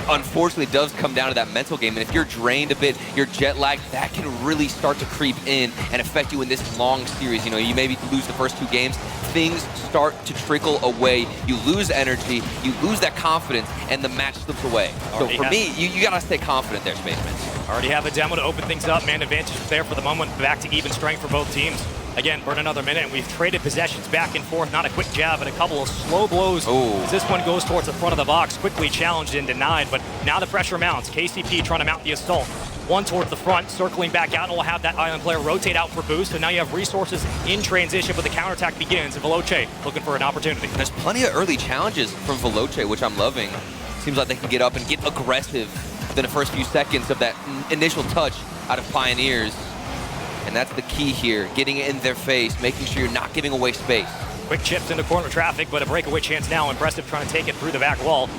unfortunately does come down to that mental game, and if you're drained a bit, you're jet lagged, that can really start to creep in and affect you in this long series. You know, you maybe lose the first 2 games, things start to trickle away, you lose energy, you lose that confidence, and the match slips away. So for me, you gotta stay confident there, Spaceman. Already have a demo to open things up. Man advantage there for the moment. Back to even strength for both teams. Again, burn another minute, and we've traded possessions back and forth. Not a quick jab, but a couple of slow blows. As this one goes towards the front of the box, quickly challenged and denied, but now the pressure mounts. KCP trying to mount the assault. One towards the front, circling back out, and we'll have that Island player rotate out for boost, so now you have resources in transition, but the counterattack begins, and Veloce looking for an opportunity. There's plenty of early challenges from Veloce, which I'm loving. Seems like they can get up and get aggressive within the first few seconds of that initial touch out of Pioneers. And that's the key here, getting it in their face, making sure you're not giving away space. Quick chips into corner traffic, but a breakaway chance now. Impressive trying to take it through the back wall.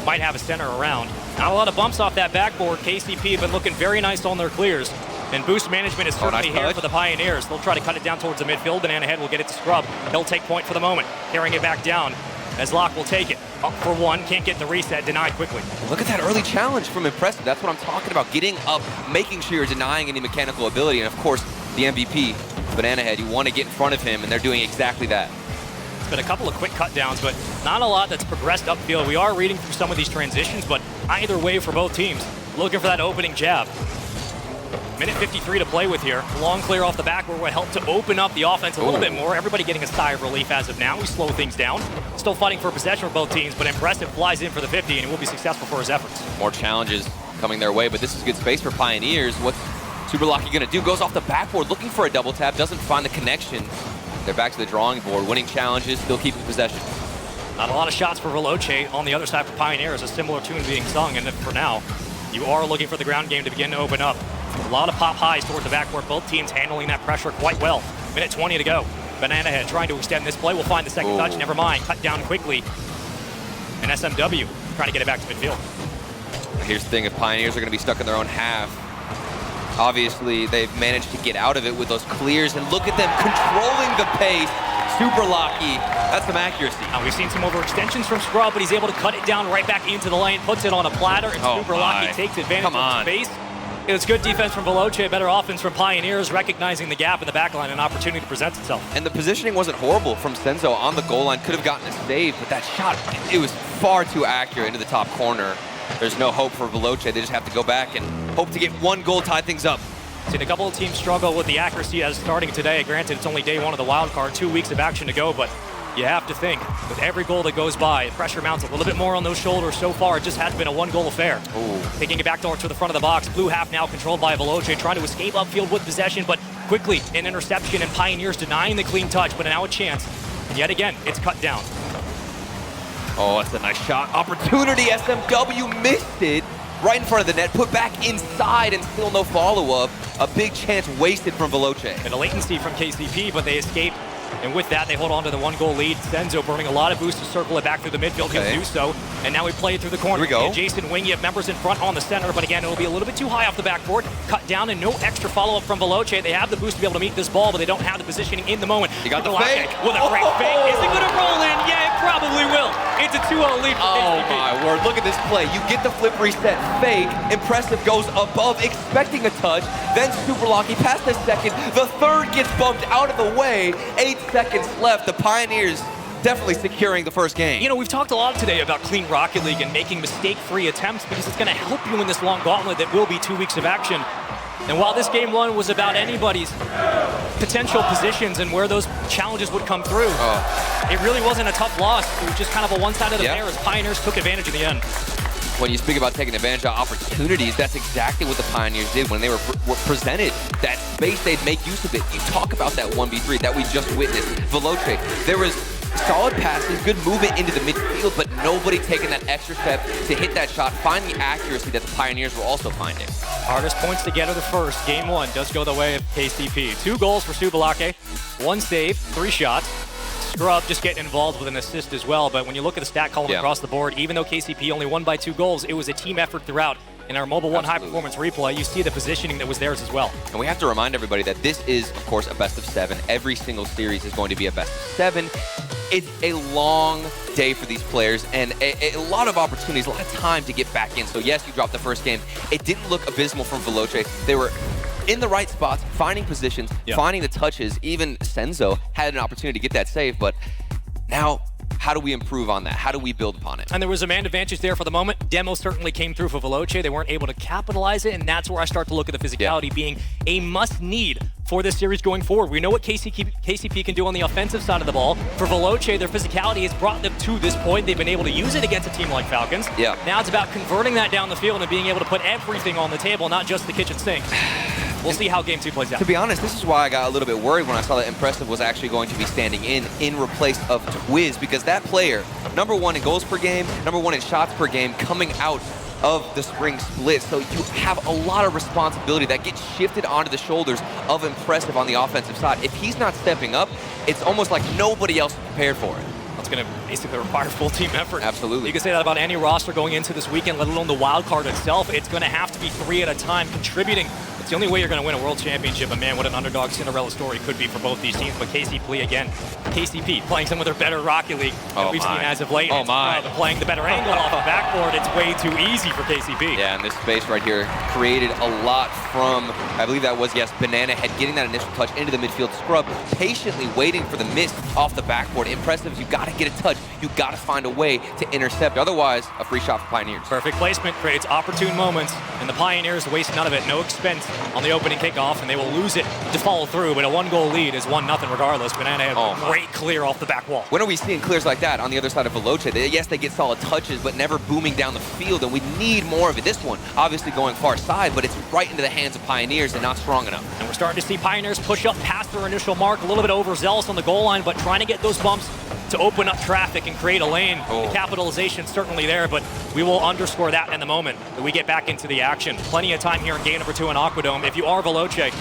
Might have a center around. Not a lot of bumps off that backboard. KCP have been looking very nice on their clears. And boost management is certainly here for the Pioneers. They'll try to cut it down towards the midfield. Banana Head will get it to Scrub. He'll take point for the moment, carrying it back down as Locke will take it. Up for one, can't get the reset, denied quickly. Look at that early challenge from Impressive. That's what I'm talking about, getting up, making sure you're denying any mechanical ability. And of course, the MVP, Banana Head, you want to get in front of him, and they're doing exactly that. It's been a couple of quick cut downs, but not a lot that's progressed upfield. We are reading through some of these transitions, but either way for both teams, looking for that opening jab. Minute 53 to play with here. Long clear off the back where will help to open up the offense a little bit more. Everybody getting a sigh of relief as of now. We slow things down. Still fighting for possession for both teams, but Impressive flies in for the 50 and he will be successful for his efforts. More challenges coming their way, but this is good space for Pioneers. What's Super Lucky gonna do? Goes off the backboard looking for a double tap, doesn't find the connection. They're back to the drawing board, winning challenges, still keeping possession. Not a lot of shots for Veloce on the other side for Pioneers. A similar tune being sung, and for now, you are looking for the ground game to begin to open up. A lot of pop highs towards the backboard. Both teams handling that pressure quite well. Minute 20 to go. Banana Head trying to extend this play. We'll find the second touch. Never mind. Cut down quickly. And SMW trying to get it back to midfield. Here's the thing. If Pioneers are going to be stuck in their own half, obviously they've managed to get out of it with those clears. And look at them controlling the pace. Super Lucky. That's some accuracy. Now we've seen some overextensions from Scrub, but he's able to cut it down right back into the lane. Puts it on a platter. And Super Lucky takes advantage of space. It's good defense from Veloce, better offense from Pioneers, recognizing the gap in the back line, an opportunity presents itself. And the positioning wasn't horrible from Senzo on the goal line. Could have gotten a save, but that shot, it was far too accurate into the top corner. There's no hope for Veloce. They just have to go back and hope to get one goal, tie things up. Seen a couple of teams struggle with the accuracy as starting today. Granted, it's only day one of the wild card, 2 weeks of action to go, but you have to think, with every goal that goes by, pressure mounts a little bit more on those shoulders. So far, it just has been a one-goal affair. Taking it back to the front of the box. Blue half now controlled by Veloce, trying to escape upfield with possession, but quickly an interception, and Pioneers denying the clean touch, but now a chance. And yet again, it's cut down. Oh, that's a nice shot. Opportunity, SMW missed it. Right in front of the net, put back inside, and still no follow-up. A big chance wasted from Veloce. And a latency from KCP, but they escape. And with that, they hold on to the one-goal lead. Senzo burning a lot of boost to circle it back through the midfield. He'll do so. And now we play it through the corner. Here we go. And Jason Wing, you have members in front on the center, but again, it'll be a little bit too high off the backboard. Cut down and no extra follow-up from Veloce. They have the boost to be able to meet this ball, but they don't have the positioning in the moment. You got the fake. With a great fake. Is it going to roll in? Yeah, it probably will. It's a 2-0 lead for Oh KCP. my word, look at this play. You get the flip reset fake. Impressive goes above, expecting a touch. Then Super Lucky past the second. The third gets bumped out of the way. 8 seconds left. The Pioneers definitely securing the first game. You know, we've talked a lot today about clean Rocket League and making mistake-free attempts because it's going to help you in this long gauntlet that will be 2 weeks of action. And while this game one was about anybody's potential positions and where those challenges would come through, it really wasn't a tough loss. It was just kind of a one-sided affair as Pioneers took advantage in the end. When you speak about taking advantage of opportunities, that's exactly what the Pioneers did when they were presented that space. They'd make use of it. You talk about that 1v3 that we just witnessed. Veloce, there was solid passes, good movement into the midfield, but nobody taking that extra step to hit that shot, find the accuracy that the Pioneers were also finding. Hardest points to get are the first. Game 1 does go the way of KCP. 2 goals for Subalake, 1 save, 3 shots. Scrub just getting involved with an assist as well, but when you look at the stat column across the board, even though KCP only won by 2 goals, it was a team effort throughout. In our Mobile One High Performance replay, you see the positioning that was theirs as well. And we have to remind everybody that this is, of course, a best of 7. Every single series is going to be a best of 7. It's a long day for these players and a lot of opportunities, a lot of time to get back in. So yes, you dropped the first game. It didn't look abysmal from Veloce. They were in the right spots, finding positions, finding the touches. Even Senzo had an opportunity to get that save, but now how do we improve on that? How do we build upon it? And there was a man advantage there for the moment. Demo certainly came through for Veloce. They weren't able to capitalize it, and that's where I start to look at the physicality being a must-need for this series going forward. We know what KCP can do on the offensive side of the ball. For Veloce, their physicality has brought them to this point. They've been able to use it against a team like Falcons. Now it's about converting that down the field and being able to put everything on the table, not just the kitchen sink. We'll see how Game 2 plays out. To be honest, this is why I got a little bit worried when I saw that Impressive was actually going to be standing in replace of Twiz, because that player, #1 in goals per game, #1 in shots per game, coming out of the spring split. So you have a lot of responsibility that gets shifted onto the shoulders of Impressive on the offensive side. If he's not stepping up, it's almost like nobody else is prepared for it. It's going to basically require full team effort. Absolutely. You can say that about any roster going into this weekend, let alone the wild card itself. It's going to have to be 3 at a time contributing. It's the only way you're going to win a world championship. And man, what an underdog Cinderella story could be for both these teams. But KCP playing some of their better Rocket League that we've seen as of late. They're playing the better angle off the backboard. It's way too easy for KCP. Yeah, and this space right here created a lot from, I believe that was, Banana Head getting that initial touch into the midfield. Scrub patiently waiting for the miss off the backboard. Impressive, you got to get a touch. You got to find a way to intercept. Otherwise, a free shot for Pioneers. Perfect placement creates opportune moments, and the Pioneers waste none of it. No expense on the opening kickoff, and they will lose it to follow through. But a 1-goal lead is 1-0 regardless. Banana had great clear off the back wall. When are we seeing clears like that on the other side of Veloce? Yes, they get solid touches, but never booming down the field, and we need more of it. This one, obviously going far side, but it's right into the hands of Pioneers and not strong enough. And we're starting to see Pioneers push up past their initial mark, a little bit overzealous on the goal line, but trying to get those bumps to open up traffic and create a lane. The capitalization certainly there, but we will underscore that in the moment that we get back into the action. Plenty of time here in game number 2 in Aquadome. If you are Veloce,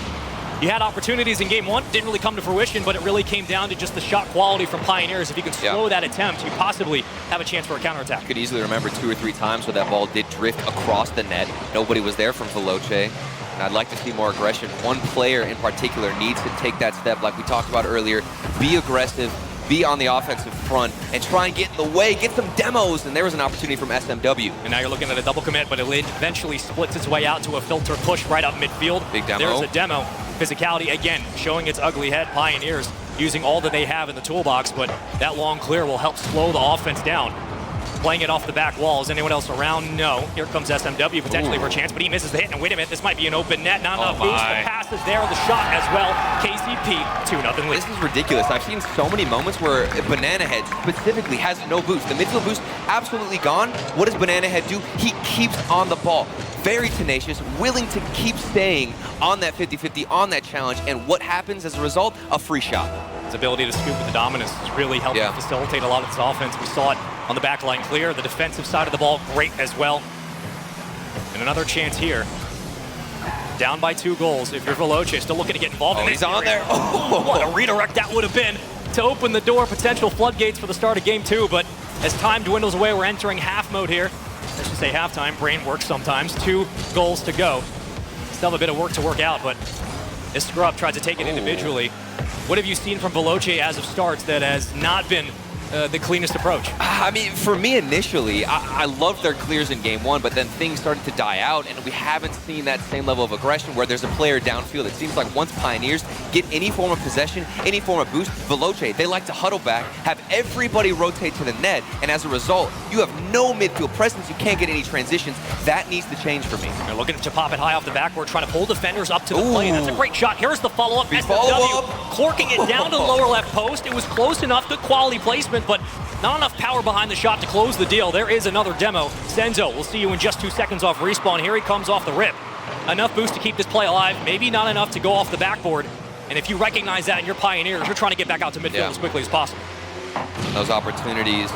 you had opportunities in game 1, didn't really come to fruition, but it really came down to just the shot quality from Pioneers. If you can slow that attempt, you possibly have a chance for a counterattack. You could easily remember 2 or 3 times where that ball did drift across the net. Nobody was there from Veloce. And I'd like to see more aggression. One player in particular needs to take that step, like we talked about earlier. Be aggressive, be on the offensive front, and try and get in the way, get some demos. And there was an opportunity from SMW. And now you're looking at a double commit, but it eventually splits its way out to a filter push right up midfield. Big demo. There's a demo. Physicality, again, showing its ugly head. Pioneers using all that they have in the toolbox, but that long clear will help slow the offense down. Playing it off the back wall. Is anyone else around? No. Here comes SMW potentially for a chance, but he misses the hit. And wait a minute, this might be an open net. Not enough boost. The pass is there, the shot as well. KCP, 2-0 lead. This is ridiculous. I've seen so many moments where Banana Head specifically has no boost. The midfield boost absolutely gone. What does Banana Head do? He keeps on the ball. Very tenacious, willing to keep staying on that 50-50, on that challenge. And what happens as a result? A free shot. His ability to scoop with the dominance is really helping facilitate a lot of this offense. We saw it on the back line clear. The defensive side of the ball, great as well. And another chance here. Down by 2 goals. If you're Veloce, still looking to get involved in this. He's on there. What a redirect that would have been to open the door, potential floodgates for the start of game 2. But as time dwindles away, we're entering half mode here. I should say halftime. Brain works sometimes. 2 goals to go. Still have a bit of work to work out, but as Scrub tries to take it individually, what have you seen from Veloce as of starts that has not been the cleanest approach? I mean, for me initially, I loved their clears in game 1, but then things started to die out, and we haven't seen that same level of aggression where there's a player downfield. It seems like once Pioneers get any form of possession, any form of boost, Veloce, they like to huddle back, have everybody rotate to the net, and as a result, you have no midfield presence. You can't get any transitions. That needs to change for me. They're looking to pop it high off the backboard, trying to pull defenders up to the plane. That's a great shot. Here's the follow-up. SMW corking it down to the lower left post. It was close enough, good quality placement, but not enough power behind the shot to close the deal. There is another demo. Senzo, we'll see you in just 2 seconds off respawn. Here he comes off the rip. Enough boost to keep this play alive, maybe not enough to go off the backboard. And if you recognize that in your Pioneers, you're trying to get back out to midfield as quickly as possible. Those opportunities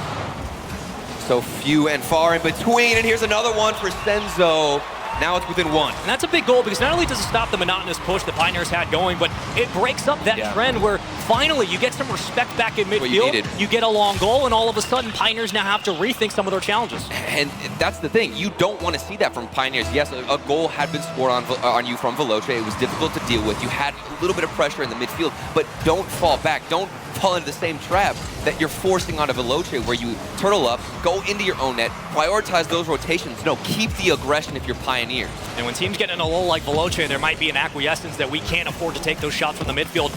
so few and far in between, and here's another one for Senzo. Now it's within one. And that's a big goal because not only does it stop the monotonous push the Pioneers had going, but it breaks up that trend where finally you get some respect back in midfield. You get a long goal, and all of a sudden Pioneers now have to rethink some of their challenges. And that's the thing. You don't want to see that from Pioneers. Yes, a goal had been scored on you from Veloce. It was difficult to deal with. You had a little bit of pressure in the midfield, but don't fall back. Don't fall into the same trap that you're forcing onto Veloce, where you turtle up, go into your own net, prioritize those rotations. No, keep the aggression if you're Pioneers. And when teams get in a lull like Veloce, there might be an acquiescence that we can't afford to take those shots from the midfield.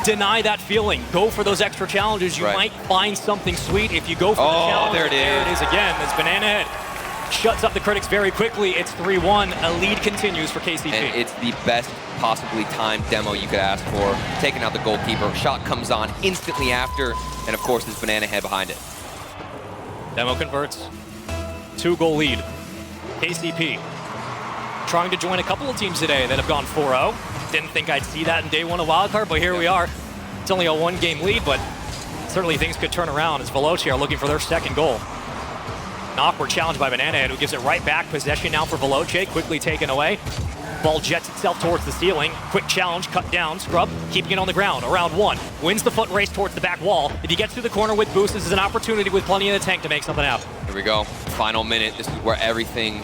Deny that feeling. Go for those extra challenges. You might find something sweet if you go for the challenge. There it is. There it is again. As Banana Head shuts up the critics very quickly. It's 3-1. A lead continues for KCP. And it's the best possibly timed demo you could ask for. Taking out the goalkeeper. Shot comes on instantly after. And of course, this Banana Head behind it. Demo converts. 2-goal lead. KCP trying to join a couple of teams today that have gone 4-0. Didn't think I'd see that in day one of Wildcard, but here we are. It's only a 1-game lead, but certainly things could turn around as Veloce are looking for their second goal. An awkward challenge by Banana Head, who gives it right back. Possession now for Veloce, quickly taken away. Ball jets itself towards the ceiling. Quick challenge, cut down. Scrub keeping it on the ground. Around one. Wins the foot race towards the back wall. If he gets through the corner with boost, this is an opportunity with plenty in the tank to make something happen. Here we go. Final minute. This is where everything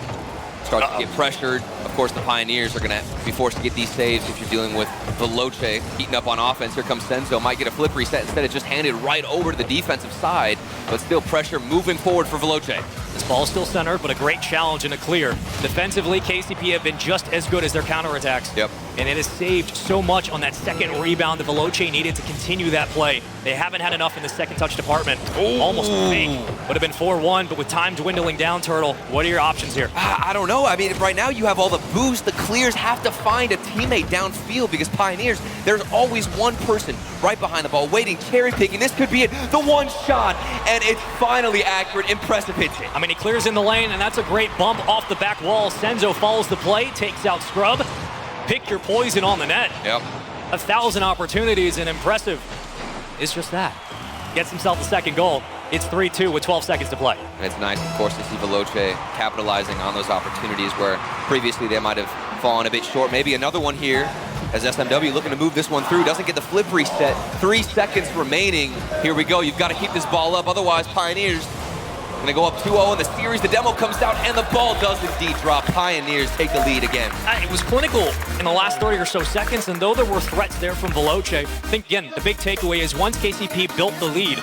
starts to get pressured. Of course, the Pioneers are going to be forced to get these saves if you're dealing with Veloce heating up on offense. Here comes Senzo. Might get a flip reset. Instead, it's just handed right over to the defensive side. But still pressure moving forward for Veloce. This ball is still centered, but a great challenge and a clear. Defensively, KCP have been just as good as their counterattacks. Yep. And it has saved so much on that second rebound that Veloce needed to continue that play. They haven't had enough in the second touch department. Almost a fake. Would have been 4-1, but with time dwindling down, Turtle, what are your options here? I don't know. I mean, right now you have all the boost. The clears have to find a teammate downfield because Pioneers, there's always one person right behind the ball waiting, cherry picking. This could be it. The one shot, and it's finally accurate. Impressive pitching. I mean, he clears in the lane, and that's a great bump off the back wall. Senzo follows the play, takes out Scrub. Pick your poison on the net. Yep. 1,000 opportunities, and impressive is just that. Gets himself the second goal. It's 3-2 with 12 seconds to play. And it's nice, of course, to see Veloce capitalizing on those opportunities where previously they might have fallen a bit short. Maybe another one here as SMW looking to move this one through. Doesn't get the flip reset. 3 seconds remaining. Here we go. You've got to keep this ball up. Otherwise, Pioneers going to go up 2-0 in the series. The demo comes down, and the ball does indeed drop. Pioneers take the lead again. It was clinical in the last 30 or so seconds, and though there were threats there from Veloce, I think, again, the big takeaway is once KCP built the lead,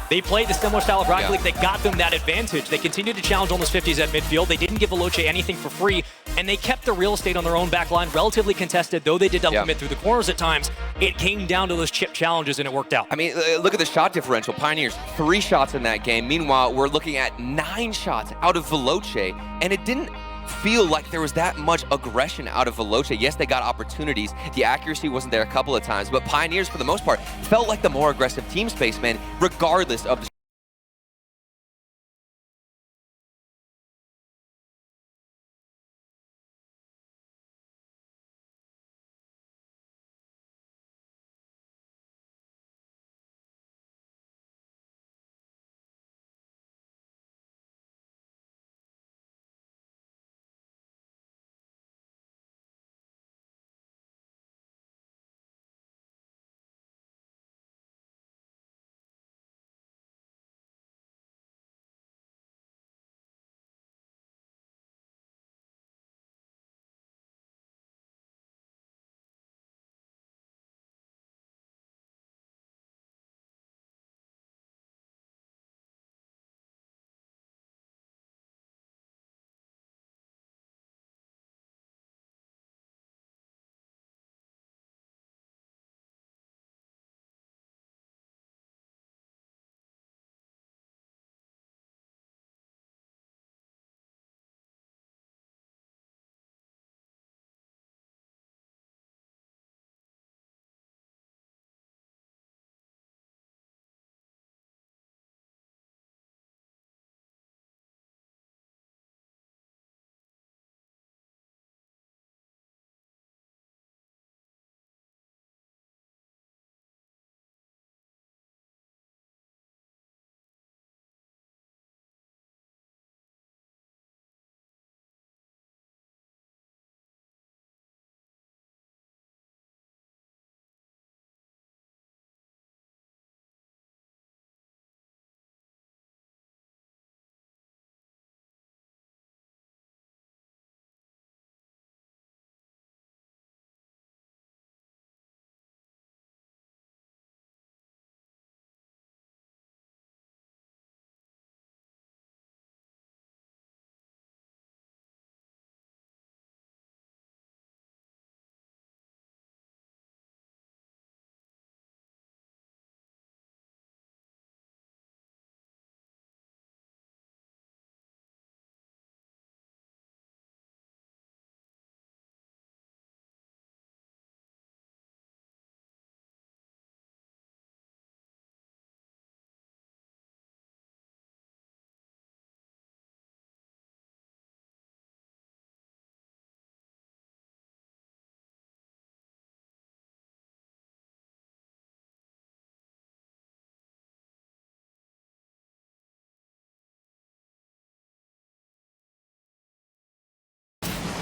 they played the similar style of Rocket League that got them that advantage. They continued to challenge on those 50s at midfield. They didn't give Veloce anything for free, and they kept the real estate on their own back line relatively contested, though they did double commit through the corners at times. It came down to those chip challenges, and it worked out. I mean, look at the shot differential. Pioneers, 3 shots in that game. Meanwhile, we're looking at 9 shots out of Veloce, and it didn't feel like there was that much aggression out of Veloce. Yes, they got opportunities. The accuracy wasn't there a couple of times, but Pioneers, for the most part, felt like the more aggressive team space, man, regardless of the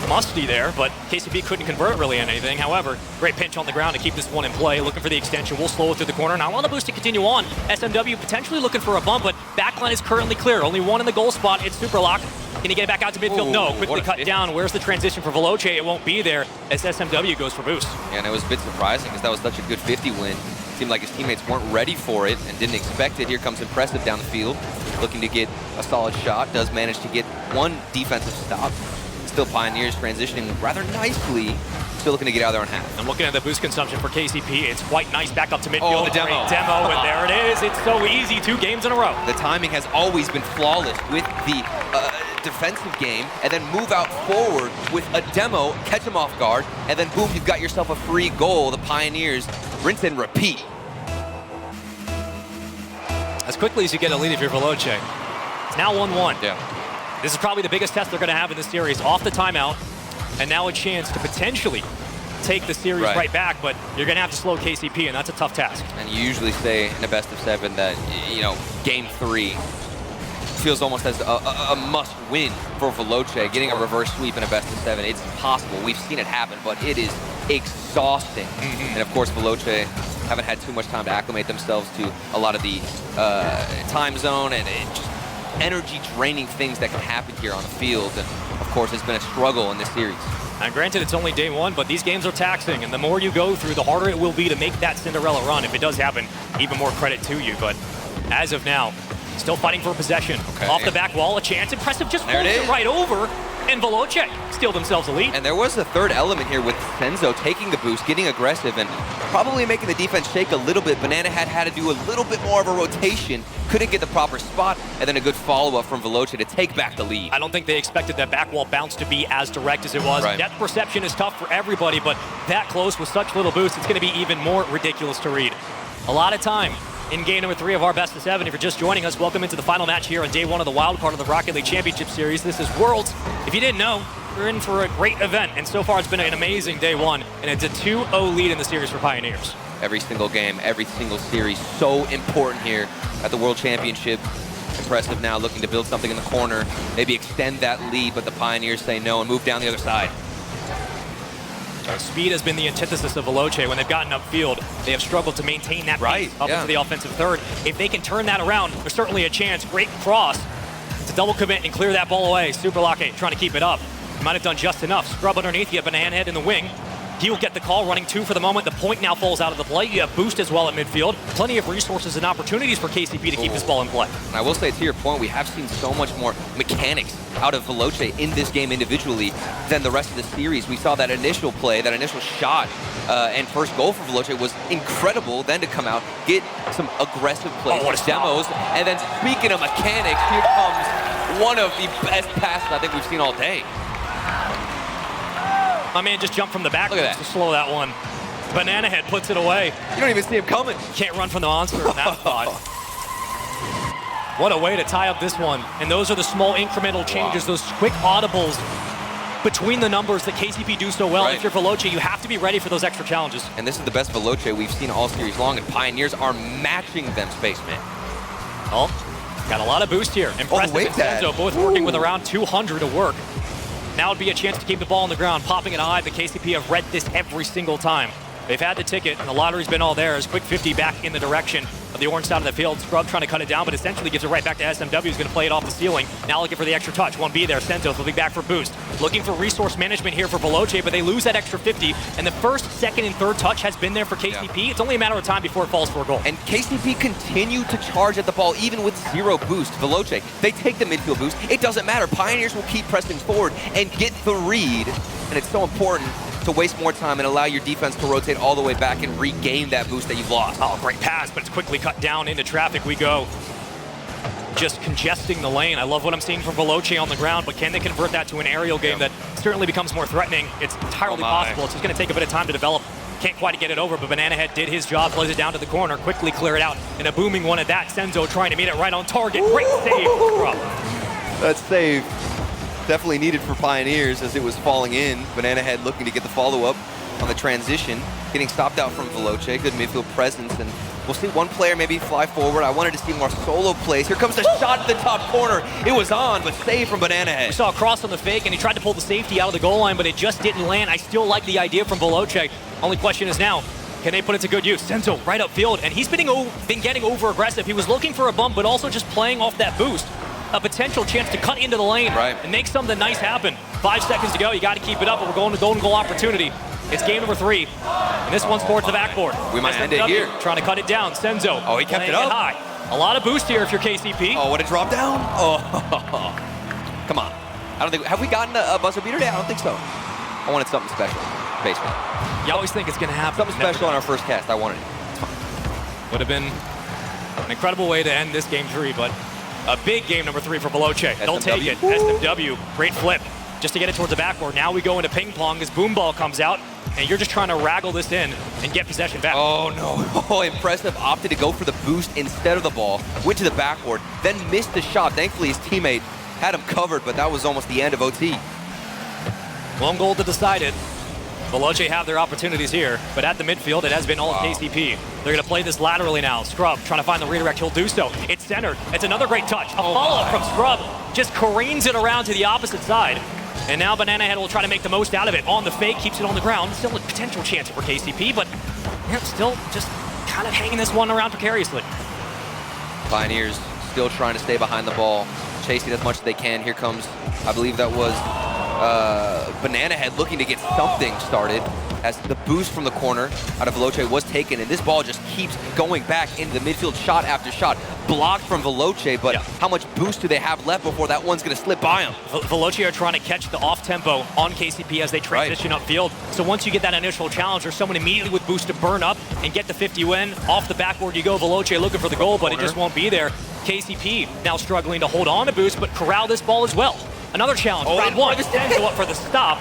musty there, but KCP couldn't convert really on anything. However, great pinch on the ground to keep this one in play. Looking for the extension. We'll slow it through the corner. Now on the boost to continue on. SMW potentially looking for a bump, but backline is currently clear. Only one in the goal spot. It's Superlock. Can he get it back out to midfield? No. Quickly cut down. Where's the transition for Veloce? It won't be there as SMW goes for boost. Yeah, and it was a bit surprising because that was such a good 50 win. Seemed like his teammates weren't ready for it and didn't expect it. Here comes Impressive down the field, looking to get a solid shot. Does manage to get one defensive stop. Still Pioneers transitioning rather nicely. Still looking to get out of their own half. I'm looking at the boost consumption for KCP. It's quite nice back up to midfield. Oh, the demo. Great demo, and there it is. It's so easy. 2 games in a row. The timing has always been flawless with the defensive game, and then move out forward with a demo, catch them off guard, and then boom, you've got yourself a free goal. The Pioneers rinse and repeat. As quickly as you get a lead if you're Veloce. It's now 1-1. Yeah. This is probably the biggest test they're going to have in this series. Off the timeout, and now a chance to potentially take the series right back, but you're going to have to slow KCP, and that's a tough task. And you usually say in a best of 7 that, you know, game 3 feels almost as a must win for Veloce. Getting a reverse sweep in a best of 7, it's possible. We've seen it happen, but it is exhausting. And of course, Veloce haven't had too much time to acclimate themselves to a lot of the time zone and just energy draining things that can happen here on the field. And of course, it's been a struggle in this series. And granted, it's only day 1, but these games are taxing, and the more you go through, the harder it will be to make that Cinderella run. If it does happen, even more credit to you. But as of now, still fighting for possession. Okay. Off the back wall, a chance. Impressive just folds it right over, and Veloce steal themselves a lead. And there was a third element here with Senzo taking the boost, getting aggressive, and probably making the defense shake a little bit. Banana had to do a little bit more of a rotation, couldn't get the proper spot, and then a good follow-up from Veloce to take back the lead. I don't think they expected that back wall bounce to be as direct as it was. Depth perception is tough for everybody, but that close with such little boost, it's going to be even more ridiculous to read. A lot of time in game number 3 of our best of 7. If you're just joining us, welcome into the final match here on day 1 of the wild card of the Rocket League Championship Series. This is Worlds. If you didn't know, we're in for a great event, and so far it's been an amazing day 1, and it's a 2-0 lead in the series for Pioneers. Every single game, every single series, so important here at the World Championship. Impressive now looking to build something in the corner, maybe extend that lead, but the Pioneers say no and move down the other side. So speed has been the antithesis of Veloce. When they've gotten upfield, they have struggled to maintain that pace up into the offensive third. If they can turn that around, there's certainly a chance. Great cross to double commit and clear that ball away. Superlock trying to keep it up. Might have done just enough. Scrub underneath, you have Banana Head in the wing. He will get the call, running 2 for the moment. The point now falls out of the play. You have Boost as well at midfield. Plenty of resources and opportunities for KCP to keep this ball in play. And I will say, to your point, we have seen so much more mechanics out of Veloce in this game individually than the rest of the series. We saw that initial play, that initial shot, and first goal for Veloce was incredible. Then to come out, get some aggressive plays, demos, and then speaking of mechanics, here comes one of the best passes I think we've seen all day. My man just jumped from the back to slow that one. Banana Head puts it away. You don't even see him coming. Can't run from the monster in that spot. What a way to tie up this one. And those are the small incremental changes, those quick audibles between the numbers that KCP do so well. If you're Veloce, you have to be ready for those extra challenges. And this is the best Veloce we've seen all series long, and Pioneers are matching them, Spaceman. Oh, got a lot of boost here. Impressive and Senzo both working with around 200 to work. Now would be a chance to keep the ball on the ground, popping it high. The KCP have read this every single time. They've had the ticket, and the lottery's been all theirs. Quick 50 back in the direction of the orange side of the field. Scrub trying to cut it down, but essentially gives it right back to SMW, who's going to play it off the ceiling. Now looking for the extra touch. 1B there. Senzo will be back for boost. Looking for resource management here for Veloce, but they lose that extra 50. And the first, second, and third touch has been there for KCP. It's only a matter of time before it falls for a goal. And KCP continue to charge at the ball, even with 0 boost. Veloce, they take the midfield boost. It doesn't matter. Pioneers will keep pressing forward and get the read. And it's so important to waste more time and allow your defense to rotate all the way back and regain that boost that you've lost. Oh, great pass, but it's quickly cut down into traffic. We go. Just congesting the lane. I love what I'm seeing from Veloce on the ground, but can they convert that to an aerial game that certainly becomes more threatening? It's entirely possible. It's just going to take a bit of time to develop. Can't quite get it over, but Banana Head did his job, plays it down to the corner, quickly clear it out, and a booming one at that. Senzo trying to meet it right on target. Great save. That save definitely needed for Pioneers as it was falling in. Banana Head looking to get the follow-up on the transition, getting stopped out from Veloce. Good midfield presence, and We'll see one player maybe fly forward. I wanted to see more solo plays. Here comes the shot at the top corner. It was on, but saved from Banana Head. We saw a cross on the fake, and he tried to pull the safety out of the goal line, but it just didn't land. I still like the idea from Veloce. Only question is now, can they put it to good use? Senzo right upfield, and he's been getting over-aggressive. He was looking for a bump, but also just playing off that boost. A potential chance to cut into the lane and make something nice happen. 5 seconds to go. You got to keep it up, but we're going to golden goal opportunity. It's game number 3, and this one's towards the backboard. We might end it here. Trying to cut it down. Senzo. Oh, he kept it up. High. A lot of boost here if you're KCP. Oh, what a drop down. Oh, come on. I don't think, have we gotten a buzzer beater today? I don't think so. I wanted something special. Baseball. You always think it's going to happen. Something special on our first cast. I wanted it. Would have been an incredible way to end this game 3, but a big game number 3 for Veloce. They'll take it. SMW, great flip. Just to get it towards the backboard. Now we go into ping pong as boom ball comes out, and you're just trying to raggle this in and get possession back. Oh, no. Oh, impressive. Opted to go for the boost instead of the ball. Went to the backboard, then missed the shot. Thankfully, his teammate had him covered, but that was almost the end of OT. One goal to decide it. Veloce have their opportunities here, but at the midfield, it has been all KCP. They're going to play this laterally now. Scrub trying to find the redirect. He'll do so. It's centered. It's another great touch. A follow-up from Scrub. Just careens it around to the opposite side. And now Banana Head will try to make the most out of it. On the fake, keeps it on the ground. Still a potential chance for KCP, but still just kind of hanging this one around precariously. Pioneers still trying to stay behind the ball, chasing as much as they can. Here comes, I believe that was Banana Head looking to get something started as the boost from the corner out of Veloce was taken, and this ball just keeps going back into the midfield, shot after shot. Blocked from Veloce, but how much boost do they have left before that one's going to slip by him? Veloce are trying to catch the off-tempo on KCP as they transition upfield. So once you get that initial challenge, there's someone immediately with boost to burn up and get the 50 win. Off the backboard you go. Veloce looking for the goal, but it just won't be there. KCP now struggling to hold on to boost, but corral this ball as well. Another challenge. Round 1. Senzo up for the stop.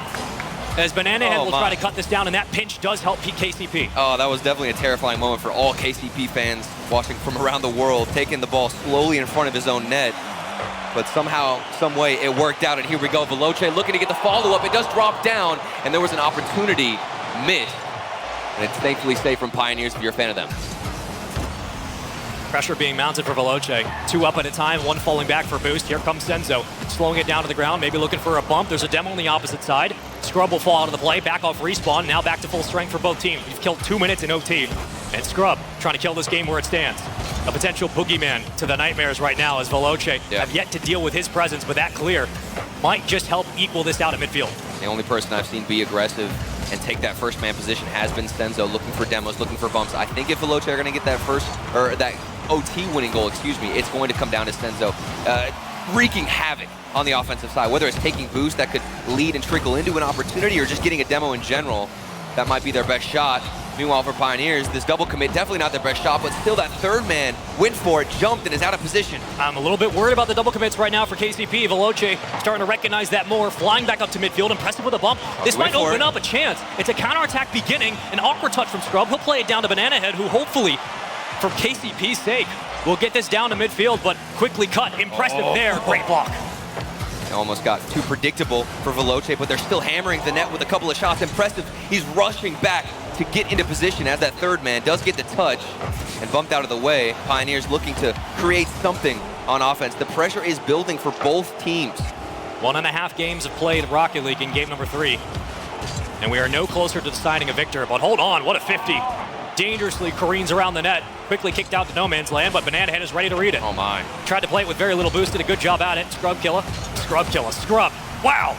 As Banana Head will try to cut this down, and that pinch does help KCP. Oh, that was definitely a terrifying moment for all KCP fans watching from around the world, taking the ball slowly in front of his own net. But somehow, some way, it worked out, and here we go. Veloce looking to get the follow-up. It does drop down, and there was an opportunity missed. And it's thankfully safe from Pioneers if you're a fan of them. Pressure being mounted for Veloce. 2 up at a time, 1 falling back for boost. Here comes Senzo, slowing it down to the ground, maybe looking for a bump. There's a demo on the opposite side. Scrub will fall out of the play, back off respawn, now back to full strength for both teams. We've killed 2 minutes in OT. And Scrub trying to kill this game where it stands. A potential boogeyman to the Nightmares right now as Veloce have yet to deal with his presence, but that clear might just help equal this out at midfield. The only person I've seen be aggressive and take that first man position has been Senzo, looking for demos, looking for bumps. I think if Veloce are going to get that that OT winning goal, it's going to come down to Senzo wreaking havoc on the offensive side, whether it's taking boost that could lead and trickle into an opportunity or just getting a demo in general. That might be their best shot. Meanwhile, for Pioneers, this double commit, definitely not their best shot, but still that third man went for it, jumped, and is out of position. I'm a little bit worried about the double commits right now for KCP. Veloce starting to recognize that more, flying back up to midfield, impressive with a bump. This might open up a chance. It's a counterattack beginning, an awkward touch from Scrub. He'll play it down to Banana Head, who hopefully, for KCP's sake, will get this down to midfield, but quickly cut. Impressive there. Great block. Almost got too predictable for Veloce, but they're still hammering the net with a couple of shots. Impressive. He's rushing back to get into position as that third man does get the touch and bumped out of the way. Pioneers looking to create something on offense. The pressure is building for both teams. 1.5 games have played Rocket League in game number 3. And we are no closer to deciding a victor, but hold on, what a 50. Dangerously careens around the net, quickly kicked out to no man's land, but Banana Head is ready to read it. Oh my. Tried to play it with very little boost, did a good job at it. Scrub killer, scrub killer, scrub. Wow.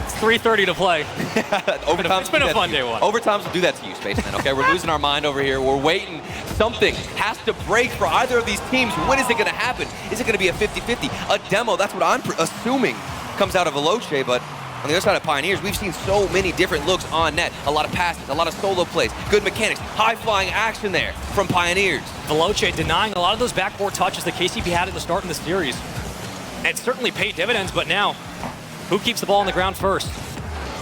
It's 3:30 to play. It's been a fun day 1. Overtimes will do that to you, Spaceman, okay? We're losing our mind over here. We're waiting. Something has to break for either of these teams. When is it going to happen? Is it going to be a 50-50? A demo, that's what I'm assuming comes out of Veloce, but on the other side of Pioneers, we've seen so many different looks on net. A lot of passes, a lot of solo plays, good mechanics, high-flying action there from Pioneers. Veloce denying a lot of those backboard touches that KCP had at the start in the series. And it certainly paid dividends, but now, who keeps the ball on the ground first?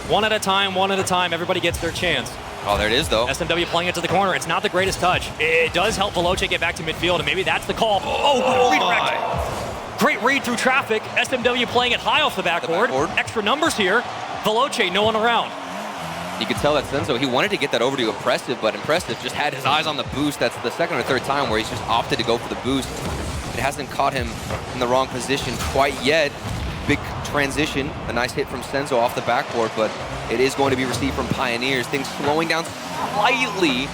One at a time, everybody gets their chance. Oh, there it is, though. SMW playing it to the corner. It's not the greatest touch. It does help Veloce get back to midfield, and maybe that's the call. Oh, redirect. Great read through traffic. SMW playing it high off the backboard. Extra numbers here. Veloce, no one around. You could tell that Senzo, he wanted to get that over to Impressive, but Impressive just had his eyes on the boost. That's the second or third time where he's just opted to go for the boost. It hasn't caught him in the wrong position quite yet. Big transition, a nice hit from Senzo off the backboard, but it is going to be received from Pioneers. Things slowing down slightly,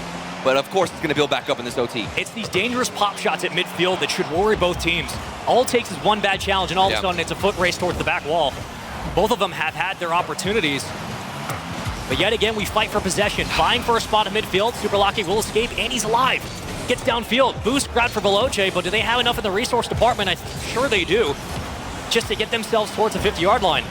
but of course it's going to build back up in this OT. It's these dangerous pop shots at midfield that should worry both teams. All it takes is one bad challenge, and all of a sudden it's a foot race towards the back wall. Both of them have had their opportunities, but yet again we fight for possession. Vying for a spot at midfield, Superlaki will escape, and he's alive. Gets downfield, boost grabbed for Veloce, but do they have enough in the resource department? I'm sure they do, just to get themselves towards the 50-yard line.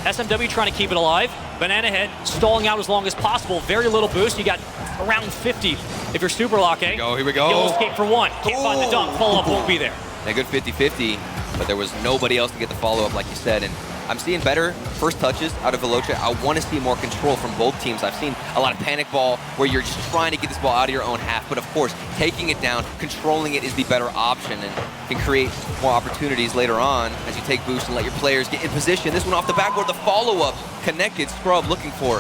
SMW trying to keep it alive. Banana Head stalling out as long as possible. Very little boost. You got around 50 if you're Superlaki. Here we go. You'll escape for one. Can't find the dunk. Follow-up won't be there. A good 50-50, but there was nobody else to get the follow-up, like you said. And I'm seeing better first touches out of Veloce. I want to see more control from both teams. I've seen a lot of panic ball where you're just trying to get this ball out of your own half. But of course, taking it down, controlling it is the better option and can create more opportunities later on as you take boost and let your players get in position. This one off the backboard, the follow-up connected. Scrub looking for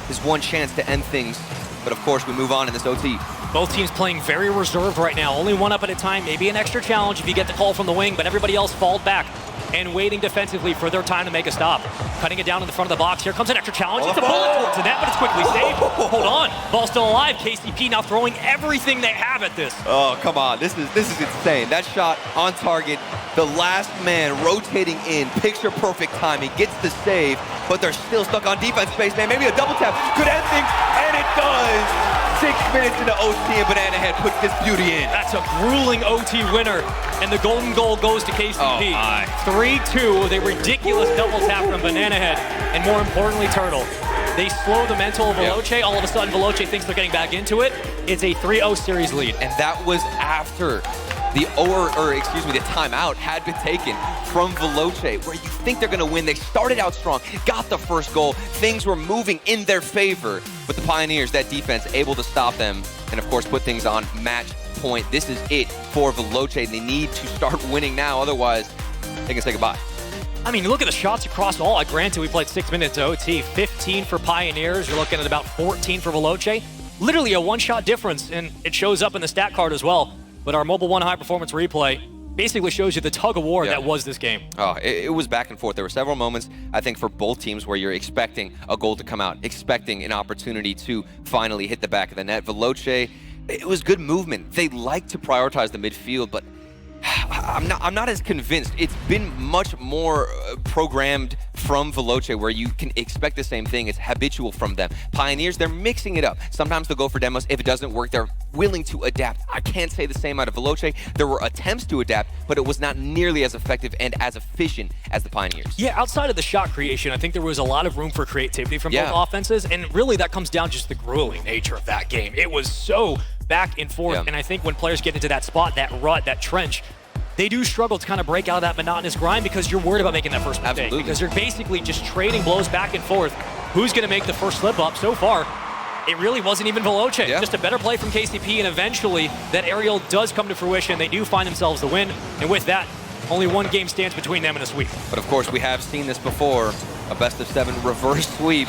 his one chance to end things. But of course, we move on in this OT. Both teams playing very reserved right now. Only one up at a time, maybe an extra challenge if you get the call from the wing, but everybody else falled back and waiting defensively for their time to make a stop. Cutting it down in the front of the box. Here comes an extra challenge. It's a bullet towards the net, but it's quickly saved. Hold on. Ball still alive. KCP now throwing everything they have at this. Oh, come on. This is insane. That shot on target. The last man rotating in. Picture perfect timing. Gets the save, but they're still stuck on defense space, man. Maybe a double tap could end things, and it does. 6 minutes into OT, and Banana Head puts this beauty in. That's a grueling OT winner, and the golden goal goes to KCP. 3-2 with a ridiculous double tap from Banana Head, and more importantly, Turtle. They slow the mental of Veloce. All of a sudden, Veloce thinks they're getting back into it. It's a 3-0 series lead. And that was after the timeout had been taken from Veloce, where you think they're going to win. They started out strong, got the first goal. Things were moving in their favor, but the Pioneers, that defense, able to stop them and, of course, put things on match point. This is it for Veloce. They need to start winning now, otherwise they can say goodbye. I mean, look at the shots across all. Granted, we played 6 minutes OT. 15 for Pioneers. You're looking at about 14 for Veloce. Literally a one-shot difference, and it shows up in the stat card as well. But our Mobile One High Performance replay basically shows you the tug-of-war that was this game. Oh, it was back and forth. There were several moments, I think, for both teams where you're expecting a goal to come out, expecting an opportunity to finally hit the back of the net. Veloce, it was good movement. They like to prioritize the midfield, but I'm not as convinced. It's been much more programmed from Veloce, where you can expect the same thing. It's habitual from them. Pioneers, they're mixing it up. Sometimes they'll go for demos. If it doesn't work, they're willing to adapt. I can't say the same out of Veloce. There were attempts to adapt, but it was not nearly as effective and as efficient as the Pioneers. Yeah, outside of the shot creation, I think there was a lot of room for creativity from both offenses, and really that comes down to just the grueling nature of that game. It was so back and forth, and I think when players get into that spot, that rut, that trench, they do struggle to kind of break out of that monotonous grind because you're worried about making that first mistake. Absolutely. Because you're basically just trading blows back and forth. Who's going to make the first slip up? So far, it really wasn't even Veloce. Just a better play from KCP, and eventually that aerial does come to fruition. They do find themselves the win, and with that, only one game stands between them and a sweep. But of course, we have seen this before, a best-of-7 reverse sweep.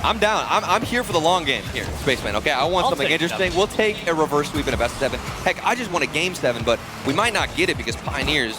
I'm down. I'm here for the long game here, Spaceman, okay? I want something interesting. We'll take a reverse sweep in a best-of-7. Heck, I just want a game 7, but we might not get it because Pioneers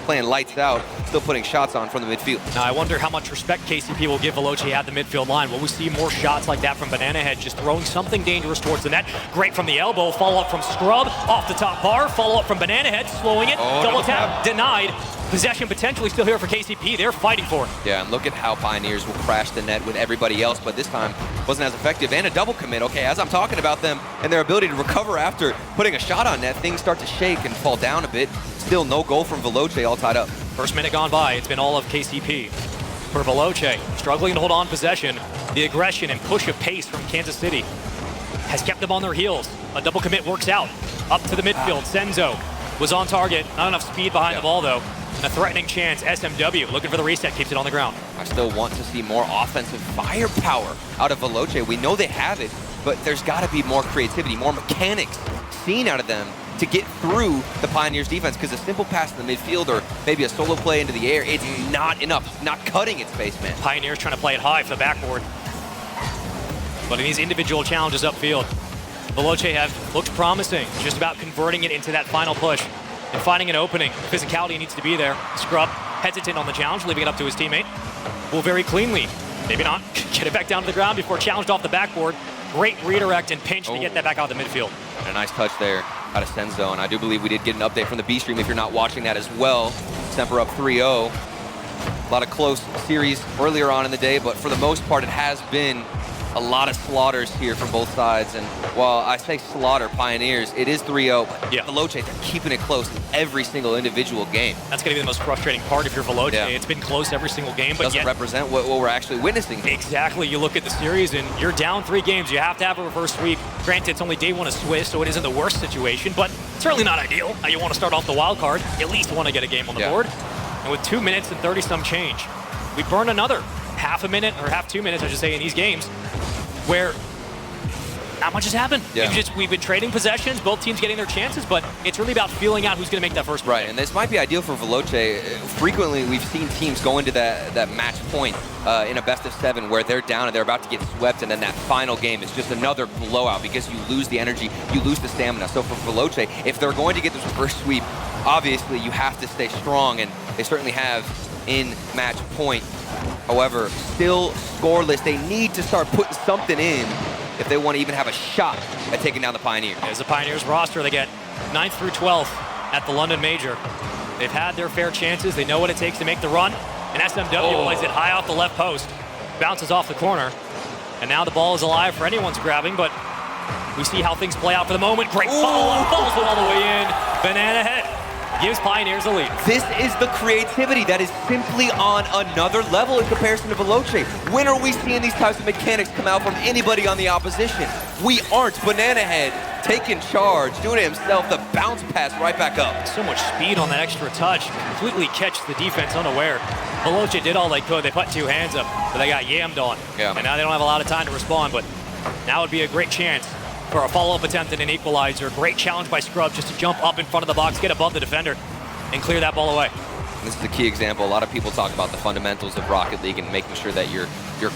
playing lights out, still putting shots on from the midfield. Now, I wonder how much respect KCP will give Veloce at the midfield line. Will we see more shots like that from Banana Head, just throwing something dangerous towards the net? Great from the elbow, follow-up from Scrub, off the top bar, follow-up from Banana Head, slowing it, double tap, denied. Possession potentially still here for KCP. They're fighting for it. Yeah, and look at how Pioneers will crash the net with everybody else, but this time wasn't as effective. And a double commit. Okay, as I'm talking about them and their ability to recover after putting a shot on net, things start to shake and fall down a bit. Still no goal from Veloce, all tied up. First minute gone by. It's been all of KCP. For Veloce, struggling to hold on possession. The aggression and push of pace from Kansas City has kept them on their heels. A double commit works out. Up to the midfield. Senzo was on target. Not enough speed behind the ball, though. And a threatening chance. SMW looking for the reset, keeps it on the ground. I still want to see more offensive firepower out of Veloce. We know they have it, but there's got to be more creativity, more mechanics seen out of them to get through the Pioneers defense, because a simple pass in the midfield or maybe a solo play into the air, it's not enough. Not cutting it, Spaceman. Pioneers trying to play it high for the backboard. But in these individual challenges upfield, Veloce have looked promising. Just about converting it into that final push and finding an opening. Physicality needs to be there. Scrub hesitant on the challenge, leaving it up to his teammate. Will very cleanly, maybe not, get it back down to the ground before challenged off the backboard. Great redirect and pinch to get that back out of the midfield. And a nice touch there out of Senzo. And I do believe we did get an update from the B stream if you're not watching that as well. Semper up 3-0. A lot of close series earlier on in the day, but for the most part, it has been a lot of slaughters here from both sides. And while I say slaughter Pioneers, it is 3-0, but Veloce, they're keeping it close in every single individual game. That's going to be the most frustrating part if you're Veloce. Yeah. It's been close every single game, but doesn't represent what we're actually witnessing. Exactly. You look at the series and you're down 3 games. You have to have a reverse sweep. Granted, it's only day 1 of Swiss, so it isn't the worst situation, but certainly not ideal. You want to start off the wild card, at least want to get a game on the board. And with 2 minutes and 30-some change, we burn another half a minute, or half 2 minutes, I should say, in these games, where not much has happened. We've been trading possessions, both teams getting their chances, but it's really about feeling out who's going to make that first play. Right, and this might be ideal for Veloce. Frequently, we've seen teams go into that match point in a best of 7 where they're down and they're about to get swept, and then that final game is just another blowout because you lose the energy, you lose the stamina. So for Veloce, if they're going to get this reverse sweep, obviously you have to stay strong, and they certainly have in match point. However, still scoreless. They need to start putting something in if they want to even have a shot at taking down the Pioneers. As the Pioneers roster, they get 9th through 12th at the London Major. They've had their fair chances. They know what it takes to make the run. And SMW plays it high off the left post, bounces off the corner. And now the ball is alive for anyone's grabbing, but we see how things play out for the moment. Great follow-up, falls all the way in. Banana Head gives Pioneers a lead. This is the creativity that is simply on another level in comparison to Veloce. When are we seeing these types of mechanics come out from anybody on the opposition? We aren't. Banana Head taking charge, doing it himself, the bounce pass right back up. So much speed on that extra touch, completely catch the defense unaware. Veloce did all they could. They put 2 hands up, but they got yammed on. And now they don't have a lot of time to respond, but now would be a great chance for a follow-up attempt at an equalizer. Great challenge by Scrub just to jump up in front of the box, get above the defender, and clear that ball away. This is a key example. A lot of people talk about the fundamentals of Rocket League and making sure that your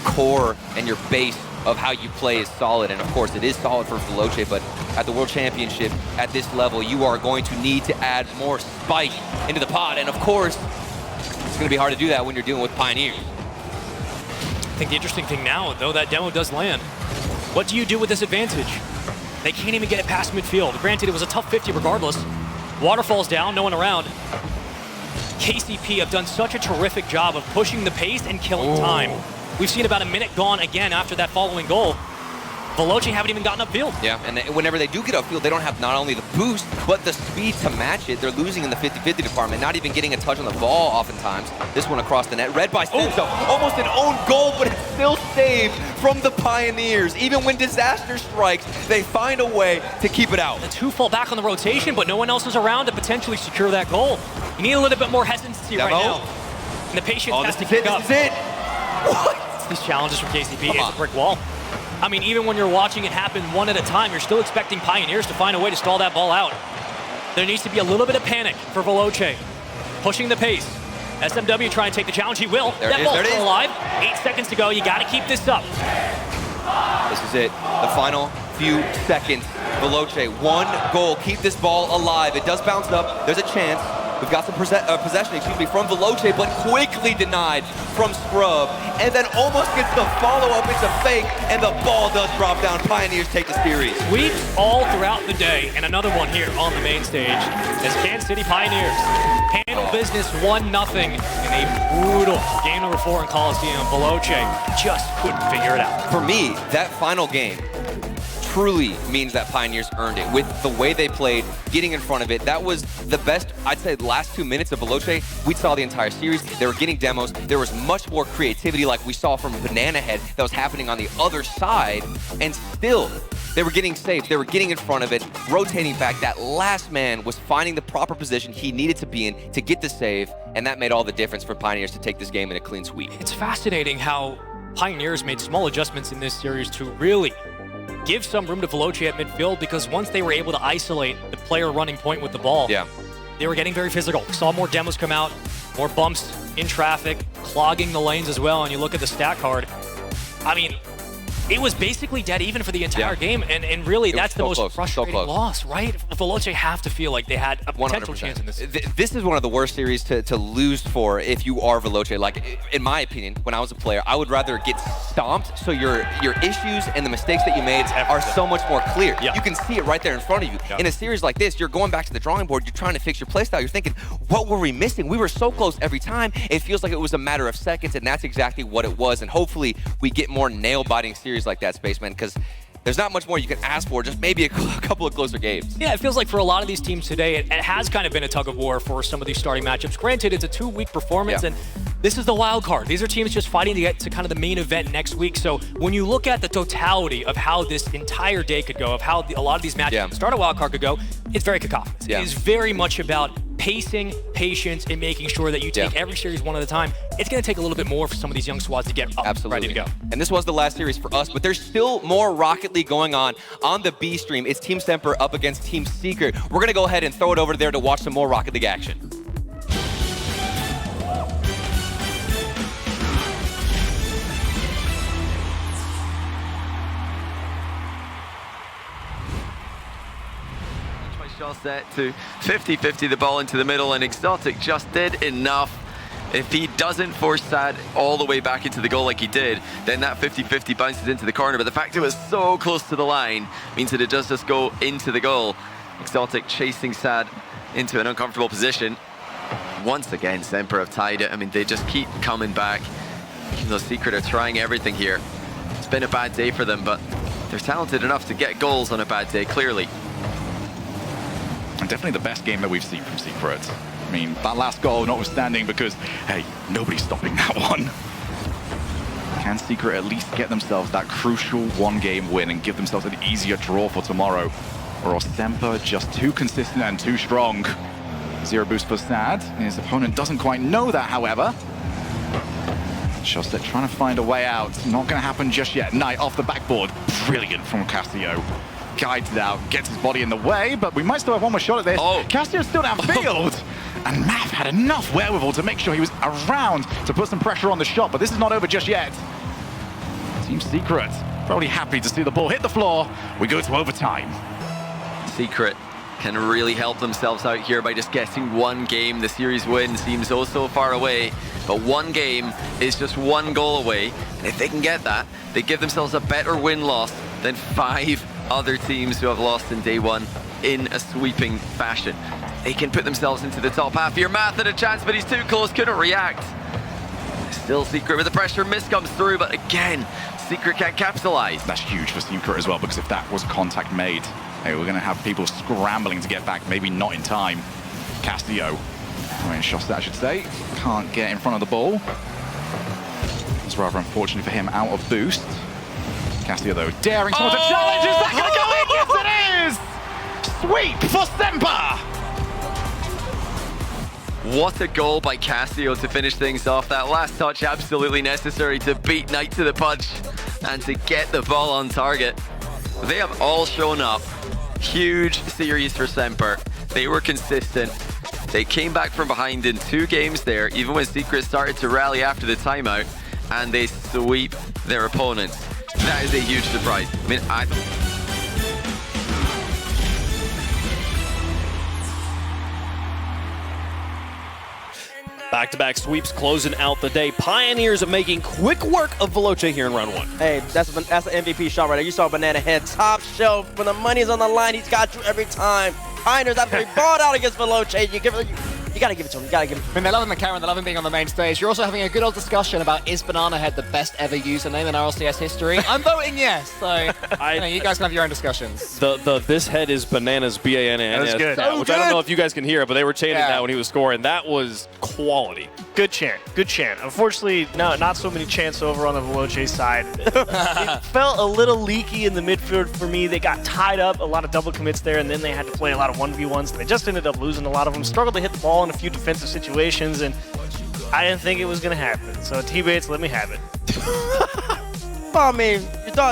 core and your base of how you play is solid. And of course, it is solid for Veloce, but at the World Championship, at this level, you are going to need to add more spike into the pot. And of course, it's going to be hard to do that when you're dealing with Pioneers. I think the interesting thing now, though that demo does land, what do you do with this advantage? They can't even get it past midfield. Granted, it was a tough 50 regardless. Waterfall's down, no one around. KCP have done such a terrific job of pushing the pace and killing time. We've seen about a minute gone again after that following goal. Veloce haven't even gotten upfield. Yeah, and whenever they do get upfield, they don't have not only the boost, but the speed to match it. They're losing in the 50-50 department, not even getting a touch on the ball oftentimes. This one across the net, read by Senzo. Almost an own goal, but it's still saved from the Pioneers. Even when disaster strikes, they find a way to keep it out. The 2 fall back on the rotation, but no one else is around to potentially secure that goal. You need a little bit more hesitancy right now. And the patience has to kick up. This is it. What? These challenges from KCP, it's a brick wall. I mean, even when you're watching it happen one at a time, you're still expecting Pioneers to find a way to stall that ball out. There needs to be a little bit of panic for Veloce. Pushing the pace. SMW trying to take the challenge. He will. That ball's still alive. 8 seconds to go. You got to keep this up. This is it. The final few seconds. Veloce, 1 goal. Keep this ball alive. It does bounce up. There's a chance. We've got some possession, from Veloce, but quickly denied from Scrub. And then almost gets the follow-up. It's a fake, and the ball does drop down. Pioneers take the series. Sweeps all throughout the day, and another one here on the main stage as Kansas City Pioneers handle business 1-0 in a brutal game number 4 in Coliseum. Veloce just couldn't figure it out. For me, that final game truly means that Pioneers earned it. With the way they played, getting in front of it, that was the best, I'd say, the last 2 minutes of Veloce. We saw the entire series. They were getting demos. There was much more creativity like we saw from Banana Head that was happening on the other side, and still, they were getting safe. They were getting in front of it, rotating back. That last man was finding the proper position he needed to be in to get the save, and that made all the difference for Pioneers to take this game in a clean sweep. It's fascinating how Pioneers made small adjustments in this series to really give some room to Veloce at midfield, because once they were able to isolate the player running point with the ball, they were getting very physical. Saw more demos come out, more bumps in traffic, clogging the lanes as well, and you look at the stat card. I mean, it was basically dead even for the entire game, and really that's the most frustrating loss, right? Veloce have to feel like they had a potential 100%. chance in this. This is one of the worst series to lose for if you are Veloce. Like, in my opinion, when I was a player, I would rather get stomped so your issues and the mistakes that you made are so much more clear. You can see it right there in front of you. In a series like this, you're going back to the drawing board, you're trying to fix your playstyle, you're thinking, what were we missing? We were so close every time. It feels like it was a matter of seconds, and that's exactly what it was. And hopefully we get more nail-biting series like that, Spaceman, because there's not much more you can ask for, just maybe a couple of closer games. Yeah, it feels like for a lot of these teams today, it has kind of been a tug of war for some of these starting matchups. Granted, it's a 2-week performance, and this is the wild card. These are teams just fighting to get to kind of the main event next week. So when you look at the totality of how this entire day could go, of how a lot of these matchups start a wild card could go, it's very cacophonous. It is very much about pacing, patience, and making sure that you take every series one at a time. It's going to take a little bit more for some of these young squads to get up ready to go. And this was the last series for us, but there's still more Rocket League going on the B stream. It's Team Semper up against Team Secret. We're going to go ahead and throw it over there to watch some more Rocket League action. Shot set to 50-50 the ball into the middle, and Exotic just did enough. If he doesn't force Sad all the way back into the goal like he did, then that 50-50 bounces into the corner. But the fact it was so close to the line means that it does just go into the goal. Exotic chasing Sad into an uncomfortable position. Once again, Semper have tied it. I mean, they just keep coming back. Even though Secret are trying everything here. It's been a bad day for them, but they're talented enough to get goals on a bad day, clearly. And definitely the best game that we've seen from Secret. I mean, that last goal notwithstanding, because, hey, nobody's stopping that one. Can Secret at least get themselves that crucial one-game win and give themselves an easier draw for tomorrow? Or are Semper just too consistent and too strong? Zero boost for Sad. His opponent doesn't quite know that, however. Shostek trying to find a way out. Not going to happen just yet. Knight off the backboard. Brilliant from Castillo. Guides it out, gets his body in the way, but we might still have one more shot at this. Castillo's still downfield. And Math had enough wherewithal to make sure he was around to put some pressure on the shot, but this is not over just yet. Team Secret probably happy to see the ball hit the floor. We go to overtime. Secret can really help themselves out here by just getting one game. The series win seems so far away, but one game is just one goal away. And if they can get that, they give themselves a better win-loss than 5 other teams who have lost in day one in a sweeping fashion. They can put themselves into the top half here. Math had a chance, but he's too close, couldn't react. Still Secret with the pressure, miss comes through, but again, Secret can't capitalize. That's huge for Secret as well, because if that was contact made, hey, we're going to have people scrambling to get back, maybe not in time. Castillo, I mean, Shostak, I should say, can't get in front of the ball. It's rather unfortunate for him, out of boost. Castillo, though, daring towards a challenge. Is that going to go in? Yes, it is! Sweep for Semper! What a goal by Castillo to finish things off. That last touch absolutely necessary to beat Knight to the punch and to get the ball on target. They have all shown up. Huge series for Semper. They were consistent. They came back from behind in 2 games there, even when Secret started to rally after the timeout, and they sweep their opponents. That is a huge surprise. I mean, Back-to-back sweeps closing out the day. Pioneers are making quick work of Veloce here in round 1. Hey, that's an MVP shot right there. You saw Banana Head, top shelf. When the money's on the line, he's got you every time. Pioneers absolutely balled out against Veloce. You gotta give it to him. You gotta give it to him. I mean, they love him and Karen. They love him being on the main stage. You're also having a good old discussion about, is Banana Head the best ever username in RLCS history? I'm voting yes. So you guys can have your own discussions. This head is bananas, B-A-N-A-N-S. That's good. Which I don't know if you guys can hear, but they were chanting that when he was scoring. That was quality. Good chant. Good chant. Unfortunately, not so many chants over on the Veloce side. It felt a little leaky in the midfield for me. They got tied up, a lot of double commits there, and then they had to play a lot of 1v1s. They just ended up losing a lot of them. Struggled to hit the ball in a few defensive situations, and I didn't think it was going to happen. So T-Bates, let me have it. Well, I mean,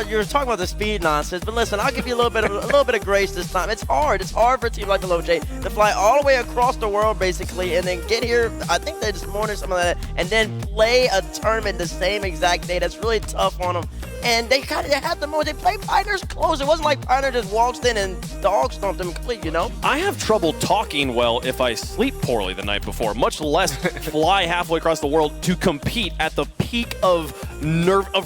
you were talking about the speed nonsense, but listen, I'll give you a little bit of grace this time. It's hard. It's hard for a team like Veloce to fly all the way across the world, basically, and then get here. I think they just morning something like that, and then play a tournament the same exact day. That's really tough on them. and they kind of had the moment. They played Pioneers close. It wasn't like Pioneer just waltzed in and dog stomped them complete, you know? I have trouble talking well if I sleep poorly the night before, much less fly halfway across the world to compete at the peak of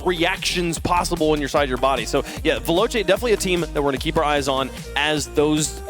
reactions possible inside your body. So yeah, Veloce definitely a team that we're going to keep our eyes on as those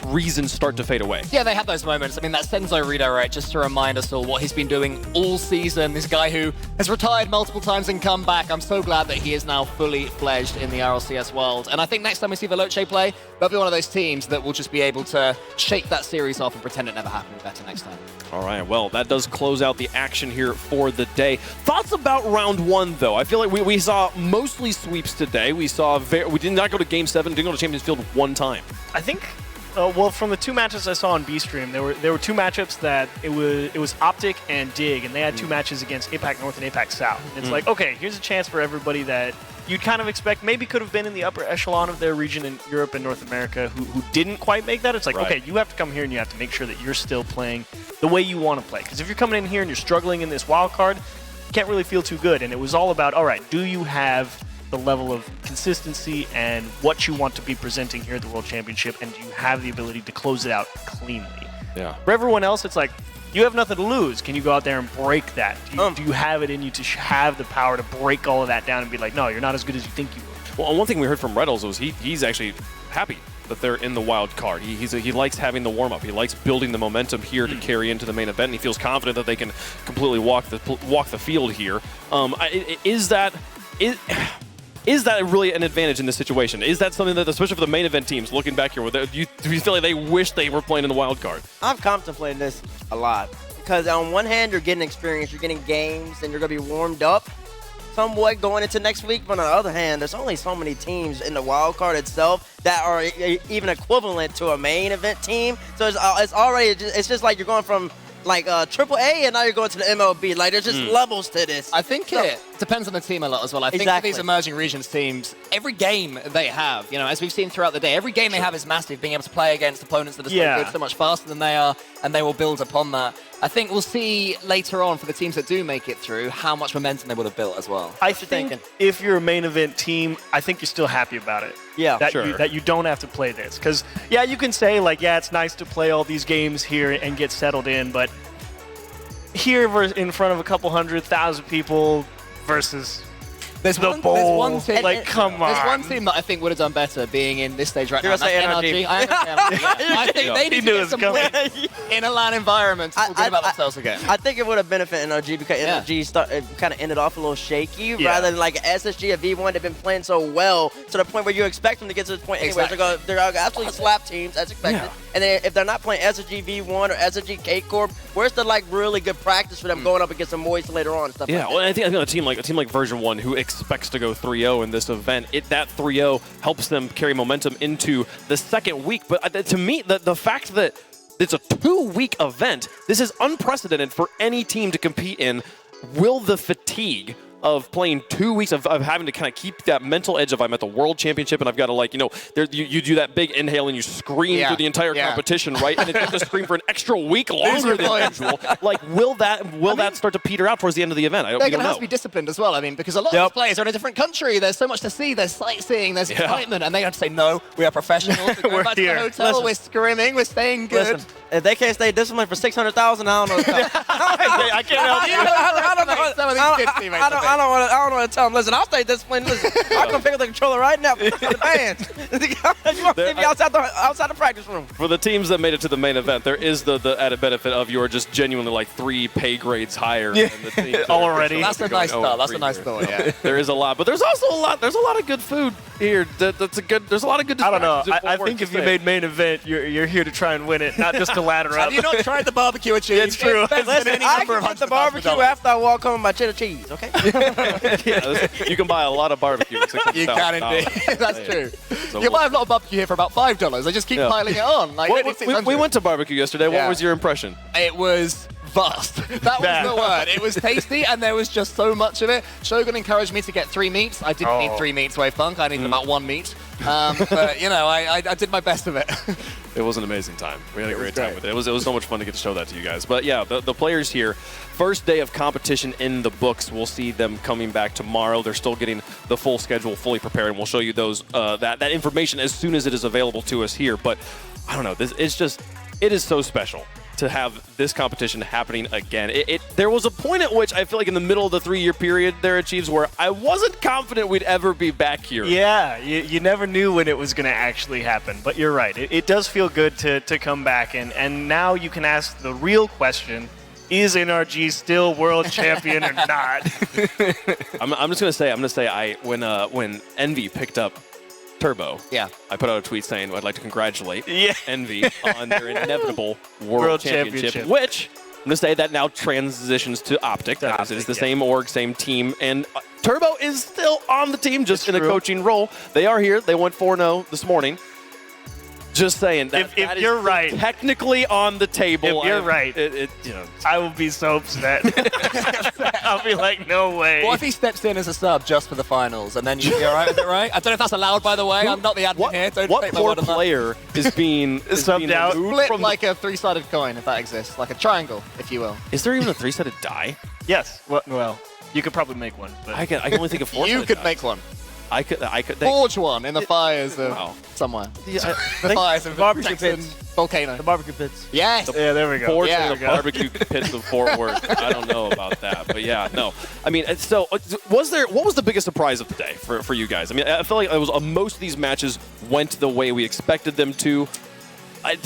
reasons start to fade away. Yeah, they had those moments. I mean, that Senzo redirect, just to remind us all what he's been doing all season. This guy who has retired multiple times and come back. I'm so glad that he is now fully fledged in the RLCS world. And I think next time we see Veloce play, they'll be one of those teams that will just be able to shake that series off and pretend it never happened better next time. All right, well, that does close out the action here for the day. Thoughts about round one, though? I feel like we saw mostly sweeps today. We did not go to Game 7, didn't go to Champions Field one time. I think, well, from the two matches I saw on B-Stream, there were two matchups that it was Optic and Dig, and they had two matches against APAC North and APAC South. And it's like, okay, here's a chance for everybody that you'd kind of expect maybe could have been in the upper echelon of their region in Europe and North America who didn't quite make that. It's like, okay, you have to come here and you have to make sure that you're still playing the way you want to play. Because if you're coming in here and you're struggling in this wild card, you can't really feel too good. And it was all about, all right, do you have the level of consistency and what you want to be presenting here at the World Championship, and do you have the ability to close it out cleanly? Yeah. For everyone else, it's like, you have nothing to lose. Can you go out there and break that? Do you have it in you to have the power to break all of that down and be like, no, you're not as good as you think you are? Well, one thing we heard from Reynolds was he's actually happy that they're in the wild card. He likes having the warm-up. He likes building the momentum here to carry into the main event, and he feels confident that they can completely walk the field here. Is that really an advantage in this situation? Is that something that, especially for the main event teams, looking back here, do you feel like they wish they were playing in the wild card? I've contemplated this a lot because on one hand, you're getting experience, you're getting games, and you're going to be warmed up somewhat going into next week. But on the other hand, there's only so many teams in the wild card itself that are even equivalent to a main event team. So it's just like you're going from like AAA, and now you're going to the MLB. Like, there's just levels to this. I think it depends on the team a lot as well. I think for these emerging regions teams, every game they have, as we've seen throughout the day, every game they have is massive, being able to play against opponents that are so good, so much faster than they are, and they will build upon that. I think we'll see later on for the teams that do make it through how much momentum they would have built as well. I think if you're a main event team, I think you're still happy about it. Yeah, that you don't have to play this. Because, yeah, you can say, like, yeah, it's nice to play all these games here and get settled in, but here in front of a couple 100,000 people versus There's one team, like, come on. There's one team that I think would have done better being in this stage right now. That's NRG. I think they need to get some wins in a LAN environment to feel good about themselves again. I think it would have benefited NRG because NRG kind of ended off a little shaky rather than like SSG and V1. They've been playing so well to the point where you expect them to get to this point anyway. Exactly. They're absolutely slap teams as expected. And then if they're not playing SSG V1 or SSG K Corp, where's the like really good practice for them going up against the Moist later on and stuff like that? Well, I think a team like Version 1 who expects to go 3-0 in this event, that 3-0 helps them carry momentum into the second week. But to me, the fact that it's a 2-week event, this is unprecedented for any team to compete in. Will the fatigue of playing 2 weeks of having to kind of keep that mental edge of I'm at the World Championship and I've got to you do that big inhale and you scream through the entire competition, right? And it's to scream for an extra week longer than usual. Like, will that start to peter out towards the end of the event? They're going to have to be disciplined as well. I mean, because a lot of these players are in a different country. There's so much to see. There's sightseeing. There's excitement, and they have to say, no, we are professionals. We're going back to the hotel. We're scrimming. We're staying good. Listen, if they can't stay disciplined for 600,000, I don't know. I can't help you. I don't want to tell them. Listen, I'll stay disciplined. Listen, I'll come pick up the controller right now. The bands. You want to see me outside the practice room. For the teams that made it to the main event, there is the added benefit of you are just genuinely like 3 pay grades higher than the teams already. That's a nice thought. That's a nice thought. Yeah. There is a lot, but there's also a lot. There's a lot of good food here. There's a lot of good. I don't know. I think if you made main event, you're here to try and win it, not just to ladder up. Have you not tried the barbecue at Cheese? It's true. Listen, I can get the barbecue after I walk home with my cheddar cheese. Okay. You can buy a lot of barbecue. You can indeed. That's true. You buy a lot of barbecue here for about $5. They just keep piling it on. Like, we went to barbecue yesterday. What was your impression? It was Vast. That was the word. It was tasty, and there was just so much of it. Shogun encouraged me to get 3 meats. I didn't need 3 meats, Wave Punk. I needed about 1 meat. But, you know, I did my best of it. It was an amazing time. We had a great time with it. It was so much fun to get to show that to you guys. But yeah, the players here, first day of competition in the books. We'll see them coming back tomorrow. They're still getting the full schedule fully prepared, and we'll show you those that information as soon as it is available to us here. But I don't know, it is so special to have this competition happening again. There was a point at which I feel like in the middle of the 3-year period there at Chiefs where I wasn't confident we'd ever be back here. Yeah, you never knew when it was going to actually happen, but you're right. It does feel good to come back, and now you can ask the real question, is NRG still world champion or not? I'm just going to say, when Envy picked up Turbo, I put out a tweet saying I'd like to congratulate Envy on their inevitable World Championship, which I'm going to say that now transitions to Optic. That is the same org, same team, and Turbo is still on the team, just in a coaching role. They are here. They went 4-0 this morning. Just saying that if you're right, technically on the table. If you're right, I will be so upset. I'll be like, no way. What if he steps in as a sub just for the finals, and then you'd be all right with it, right? I don't know if that's allowed, by the way. I'm not the admin here. Don't what take my poor word on that. player is being subbed out? Split like a 3-sided coin, if that exists, like a triangle, if you will. Is there even a 3-sided die? Yes. Well, you could probably make one. But I can only think of 4. You could make one. I could. Forge one in the fires of somewhere. Yeah, the fires of barbecue Texan pits. Volcano. The barbecue pits. Yes. Yeah, there we go. Forge the barbecue pits of Fort Worth. I don't know about that, but yeah, no. I mean, so what was the biggest surprise of the day for you guys? I mean, I feel like it was most of these matches went the way we expected them to.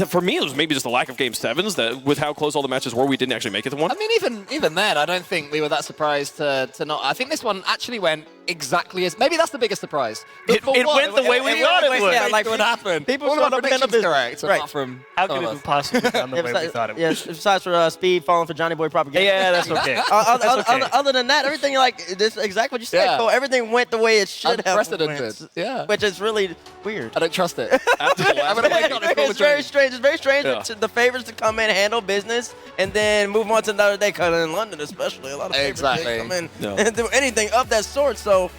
For me, it was maybe just the lack of Game 7s that with how close all the matches were, we didn't actually make it to one. I mean, even then, I don't think we were that surprised to not. I think this one actually went exactly as. Maybe that's the biggest surprise. It went the way we thought it would. Yeah, like what happened. People all of our saw the predictions business. correct. Right. Apart from how could it have possibly gone the way we thought it would? Yes, besides for Speed falling for Johnny Boy propaganda. Yeah, that's okay. Other than that, everything this exactly what you said. Yeah. So everything went the way it should have. Unprecedented. Yeah. Which is really weird. I don't trust it. It's very strange. It's very strange to the favorites to come in, handle business, and then move on to another day. Because in London, especially, a lot of favorites come in and do anything of that sort. So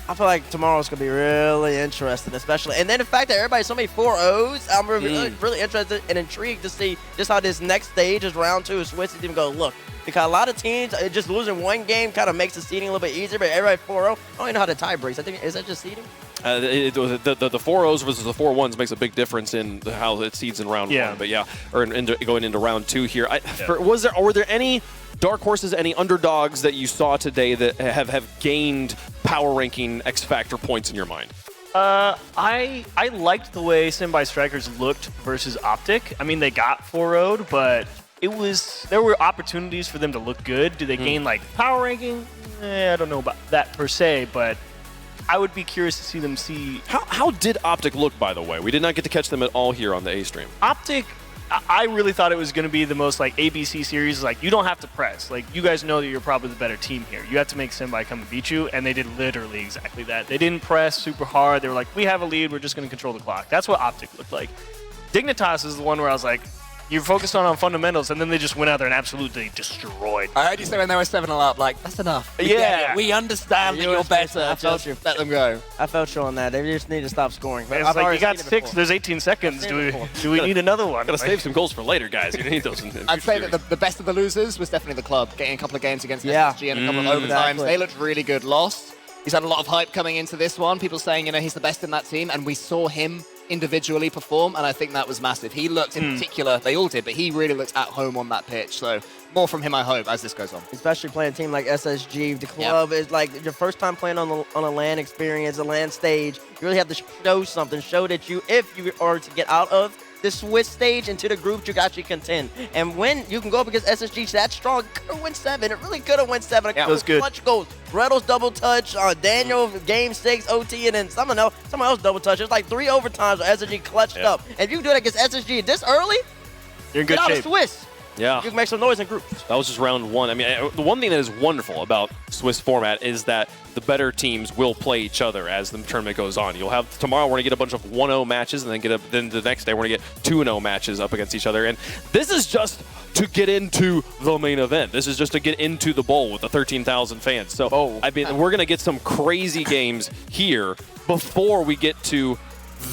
I feel like tomorrow's gonna be really interesting, especially, and then the fact that everybody's so many 4-0s. I'm really interested and intrigued to see just how this next stage is round 2 of Swiss is even gonna look. Because a lot of teams, just losing one game kind of makes the seeding a little bit easier, but everybody 4-0. I don't even know how the tie breaks. I think, is that just seeding? The 4-0s versus the 4-1s makes a big difference in how it seeds in round 1. But yeah, or going into round 2 here. Were there any dark horses, any underdogs that you saw today that have gained power ranking X Factor points in your mind? I liked the way Simbai Strikers looked versus Optic. I mean, they got 4-0'd, but there were opportunities for them to look good. Do they gain like power ranking? I don't know about that per se, but I would be curious to see them see. How did Optic look, by the way? We did not get to catch them at all here on the A stream. Optic, I really thought it was going to be the most like ABC series. Like, you don't have to press. Like, you guys know that you're probably the better team here. You have to make Simbai come and beat you, and they did literally exactly that. They didn't press super hard. They were like, we have a lead. We're just going to control the clock. That's what Optic looked like. Dignitas is the one where I was like, you're focused on fundamentals, and then they just went out there and absolutely destroyed. I heard you say when they were 7-0 up, like, that's enough. Yeah. We understand that you're better. I felt you. Let them go. I felt you on that. They just need to stop scoring. It's like, you got 6. There's 18 seconds. Do we need another one? Gotta save some goals for later, guys. You need those. I'd say that the best of the losers was definitely the club, getting a couple of games against SSG and a couple of overtimes. They looked really good. Lost. He's had a lot of hype coming into this one. People saying, he's the best in that team, and we saw him individually perform, and I think that was massive. He looked in particular, they all did, but he really looked at home on that pitch. So more from him, I hope, as this goes on. Especially playing a team like SSG. The club is like your first time playing on a LAN experience, a LAN stage. You really have to show something, show that if you are to get out of the Swiss stage into the group, you actually contend. And when you can go up against SSG that strong, it could win 7. It really could have won 7. Yeah, it was good. Clutch goals. Reynolds double touch, Daniel game 6 OT, and then someone else double touch. It's like 3 overtimes where SSG clutched up. And if you can do that against SSG this early, you're in good shape. Get out of Swiss. Yeah. You can make some noise in groups. That was just round 1. I mean, the one thing that is wonderful about Swiss format is that the better teams will play each other as the tournament goes on. You'll have tomorrow we're gonna get a bunch of 1-0 matches, and then the next day we're gonna get 2-0 matches up against each other. And this is just to get into the main event. This is just to get into the bowl with the 13,000 fans. So, I mean, we're going to get some crazy games here before we get to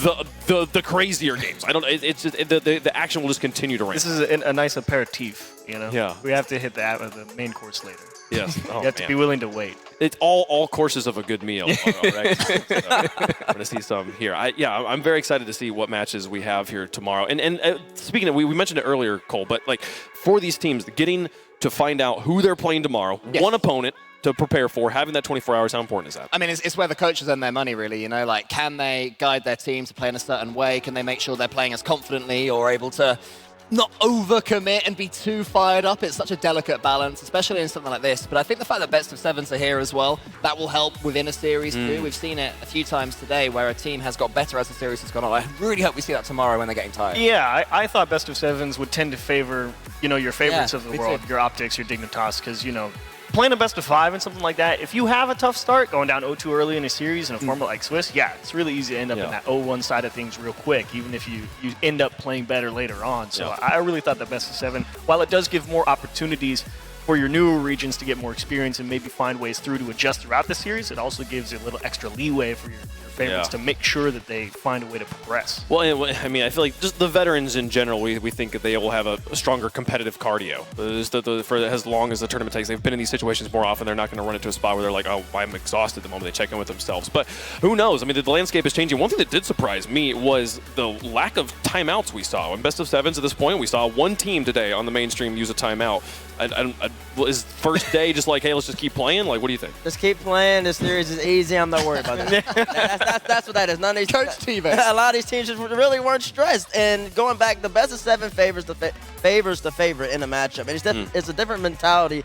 the crazier games. I don't. It's just, the action will just continue to ramp. This is a nice aperitif, you know. Yeah. We have to hit the main course later. Yes. You have to be willing to wait. It's all courses of a good meal. Right? So, I'm going to see some here. I'm very excited to see what matches we have here tomorrow. And speaking of, we mentioned it earlier, Cole, but like for these teams, getting to find out who they're playing tomorrow, one opponent to prepare for, having that 24 hours, how important is that? I mean, it's where the coaches earn their money, really. You know, like, can they guide their team to play in a certain way? Can they make sure they're playing as confidently or able to not overcommit and be too fired up? It's such a delicate balance, especially in something like this. But I think the fact that best of sevens are here as well, that will help within a series too. We've seen it a few times today where a team has got better as the series has gone on. I really hope we see that tomorrow when they're getting tired. Yeah, I thought best of sevens would tend to favor, you know, your favorites of the me world, too. your Optics, your Dignitas, because, you know, playing a best of 5 and something like that, if you have a tough start going down 0-2 early in a series in a format like Swiss, it's really easy to end up in that 0-1 side of things real quick, even if you end up playing better later on. So I really thought the best of 7, while it does give more opportunities for your newer regions to get more experience and maybe find ways through to adjust throughout the series, it also gives you a little extra leeway for your favorites to make sure that they find a way to progress. Well, I mean, I feel like just the veterans in general, we think that they will have a stronger competitive cardio. For as long as the tournament takes, they've been in these situations more often. They're not going to run into a spot where they're like, oh, I'm exhausted the moment they check in with themselves. But who knows? I mean, the landscape is changing. One thing that did surprise me was the lack of timeouts we saw. In best of sevens at this point, we saw one team today on the mainstream use a timeout. Is first day just like, hey, let's just keep playing? Like, what do you think? Just keep playing. This series is easy. I'm not worried about that. That's what that is. None of these Coach T-Vex. A lot of these teams just really weren't stressed. And going back, the best of 7 favors the favorite in a matchup. And it's a different mentality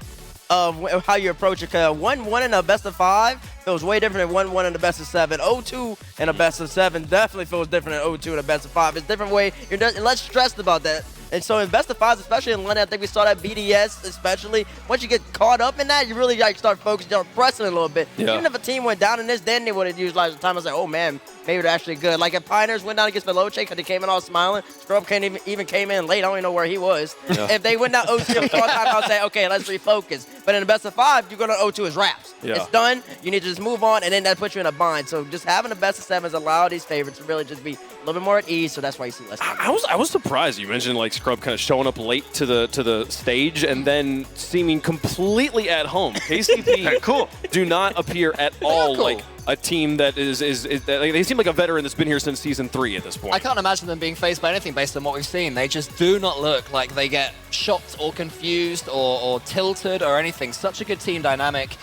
of how you approach it. Because 1-1 in a best of 5 feels way different than 1-1 in the best of 7. 0-2 in a best of 7 definitely feels different than 0-2 in a best of 5. It's a different way. You're less stressed about that. And so in best of 5s, especially in London, I think we saw that BDS especially. Once you get caught up in that, you really like start focusing, start pressing a little bit. Yeah. Even if a team went down in this, then they would have utilized the time. I was like, oh man, maybe they're actually good. Like if Pioneers went down against Veloce because they came in all smiling, Scrub even came in late. I don't even know where he was. Yeah. If they went down 0-2 time, I would say, okay, let's refocus. But in the best of 5, you go to 0-2 as wraps. Yeah. It's done. You need to just move on, and then that puts you in a bind. So just having the best of 7s allow these favorites to really just be a little bit more at ease. So that's why you see less. I was surprised. You mentioned like Scrub kind of showing up late to the stage and then seeming completely at home. KCP do not appear at all like a team that is they seem like a veteran that's been here since season 3 at this point. I can't imagine them being faced by anything based on what we've seen. They just do not look like they get shocked or confused or tilted or anything. Such a good team dynamic.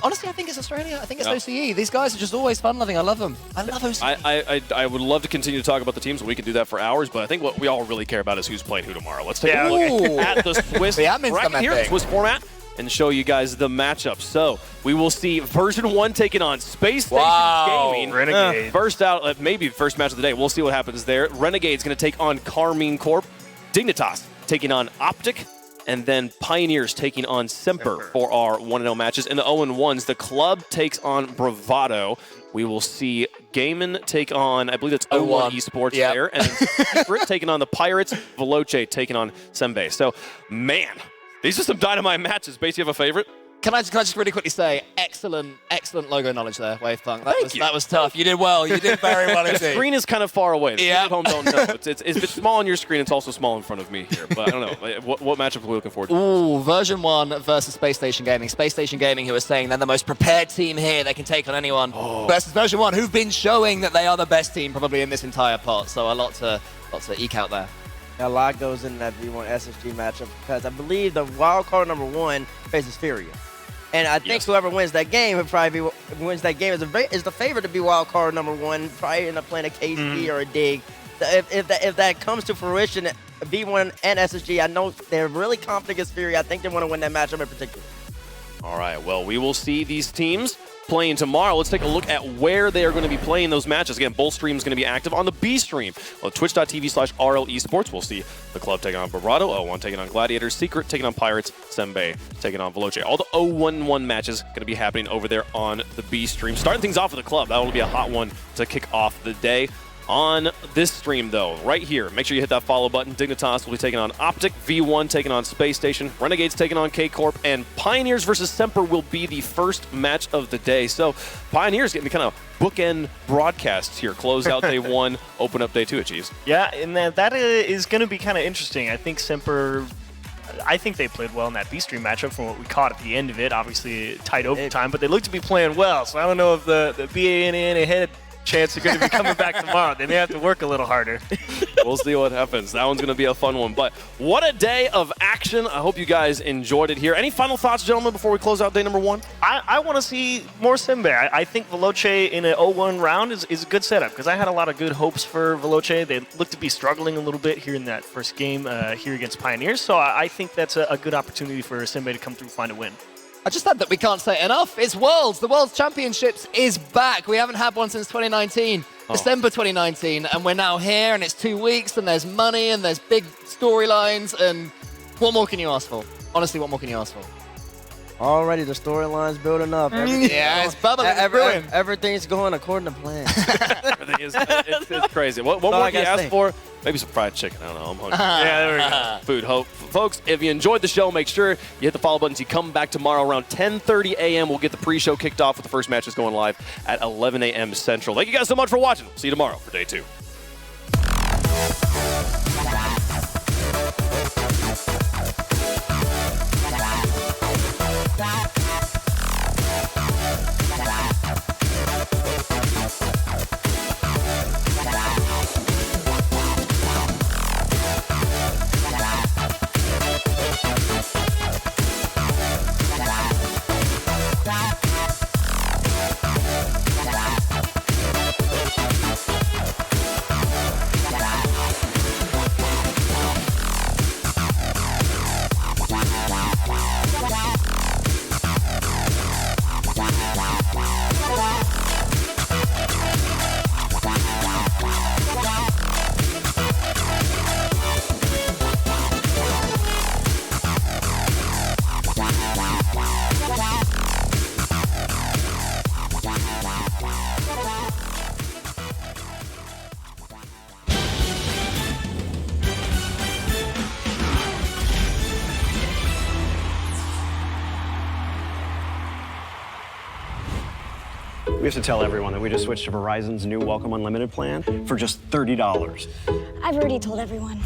I think it's Australia. I think it's OCE. These guys are just always fun-loving. I love them. I love OCE. I would love to continue to talk about the teams. We could do that for hours, but I think what we all really care about is who's playing who tomorrow. Let's take a look at the Swiss right here, the Swiss format, and show you guys the matchup. So we will see version 1 taking on Space Station Gaming. Renegade. First out, maybe first match of the day. We'll see what happens there. Renegade's going to take on Carmine Corp. Dignitas taking on Optic. And then Pioneers taking on Semper for our 1-0 matches. In the 0-1s, the club takes on Bravado. We will see Gaiman take on, I believe it's 0-1 Esports there. And then Secret taking on the Pirates. Veloce taking on Sembe. So, man, these are some dynamite matches. Base, you have a favorite? Can I just really quickly say, excellent logo knowledge there, Wavepunk. That was tough. You did well. You did very well indeed. The screen is kind of far away. The people at home don't know. It's small on your screen. It's also small in front of me here. But I don't know. What matchup are we looking forward to? Ooh, version 1 versus Space Station Gaming. Space Station Gaming, who are saying they're the most prepared team here. They can take on anyone. Versus version 1, who've been showing that they are the best team probably in this entire pot. So a lot to eke out there. A lot goes into that V1 SSG matchup because I believe the wild card number 1 faces Furia. And I think whoever wins that game is the favorite to be wild card number 1. Probably end up playing a KC or a Dig. If that comes to fruition, V1 and SSG, I know they're really confident against Fury. I think they want to win that matchup in particular. All right. Well, we will see these teams playing tomorrow. Let's take a look at where they are going to be playing those matches. Again, both streams going to be active on the B stream. On twitch.tv/RL Esports, we'll see the club taking on Bravado, 0-1 taking on Gladiators, Secret taking on Pirates, Sembe taking on Veloce. All the 0-1-1 matches going to be happening over there on the B stream. Starting things off with the club. That will be a hot one to kick off the day. On this stream, though, right here, make sure you hit that follow button. Dignitas will be taking on Optic, V1 taking on Space Station, Renegades taking on K-Corp, and Pioneers versus Semper will be the first match of the day. So Pioneers getting kind of bookend broadcasts here. Close out day 1, open up day 2 at Chiefs. Yeah, and that is going to be kind of interesting. I think Semper, I think they played well in that B-Stream matchup from what we caught at the end of it. Obviously tight overtime, but they look to be playing well. So I don't know if the BAN ahead chance they're going to be coming back tomorrow. They may have to work a little harder. We'll see what happens. That one's going to be a fun one. But what a day of action. I hope you guys enjoyed it here. Any final thoughts, gentlemen, before we close out day number 1? I want to see more Simbe. I think Veloce in an 0-1 round is a good setup because I had a lot of good hopes for Veloce. They look to be struggling a little bit here in that first game here against Pioneers. So I think that's a good opportunity for Simbe to come through and find a win. I just said that we can't say enough. It's Worlds. The Worlds Championships is back. We haven't had one since 2019, December 2019, and we're now here, and it's 2 weeks, and there's money, and there's big storylines, and what more can you ask for? Honestly, what more can you ask for? Already the storyline's building up. Yeah, it's bubbling. Everything's going according to plan. Everything is it's crazy. What more can you ask for? Maybe some fried chicken. I don't know. I'm hungry. Yeah, there we go. Food hope. Folks, if you enjoyed the show, make sure you hit the follow buttons. You come back tomorrow around 10:30 a.m. We'll get the pre-show kicked off with the first matches going live at 11 a.m. Central. Thank you guys so much for watching. See you tomorrow for day 2. We have to tell everyone that we just switched to Verizon's new Welcome Unlimited plan for just $30. I've already told everyone.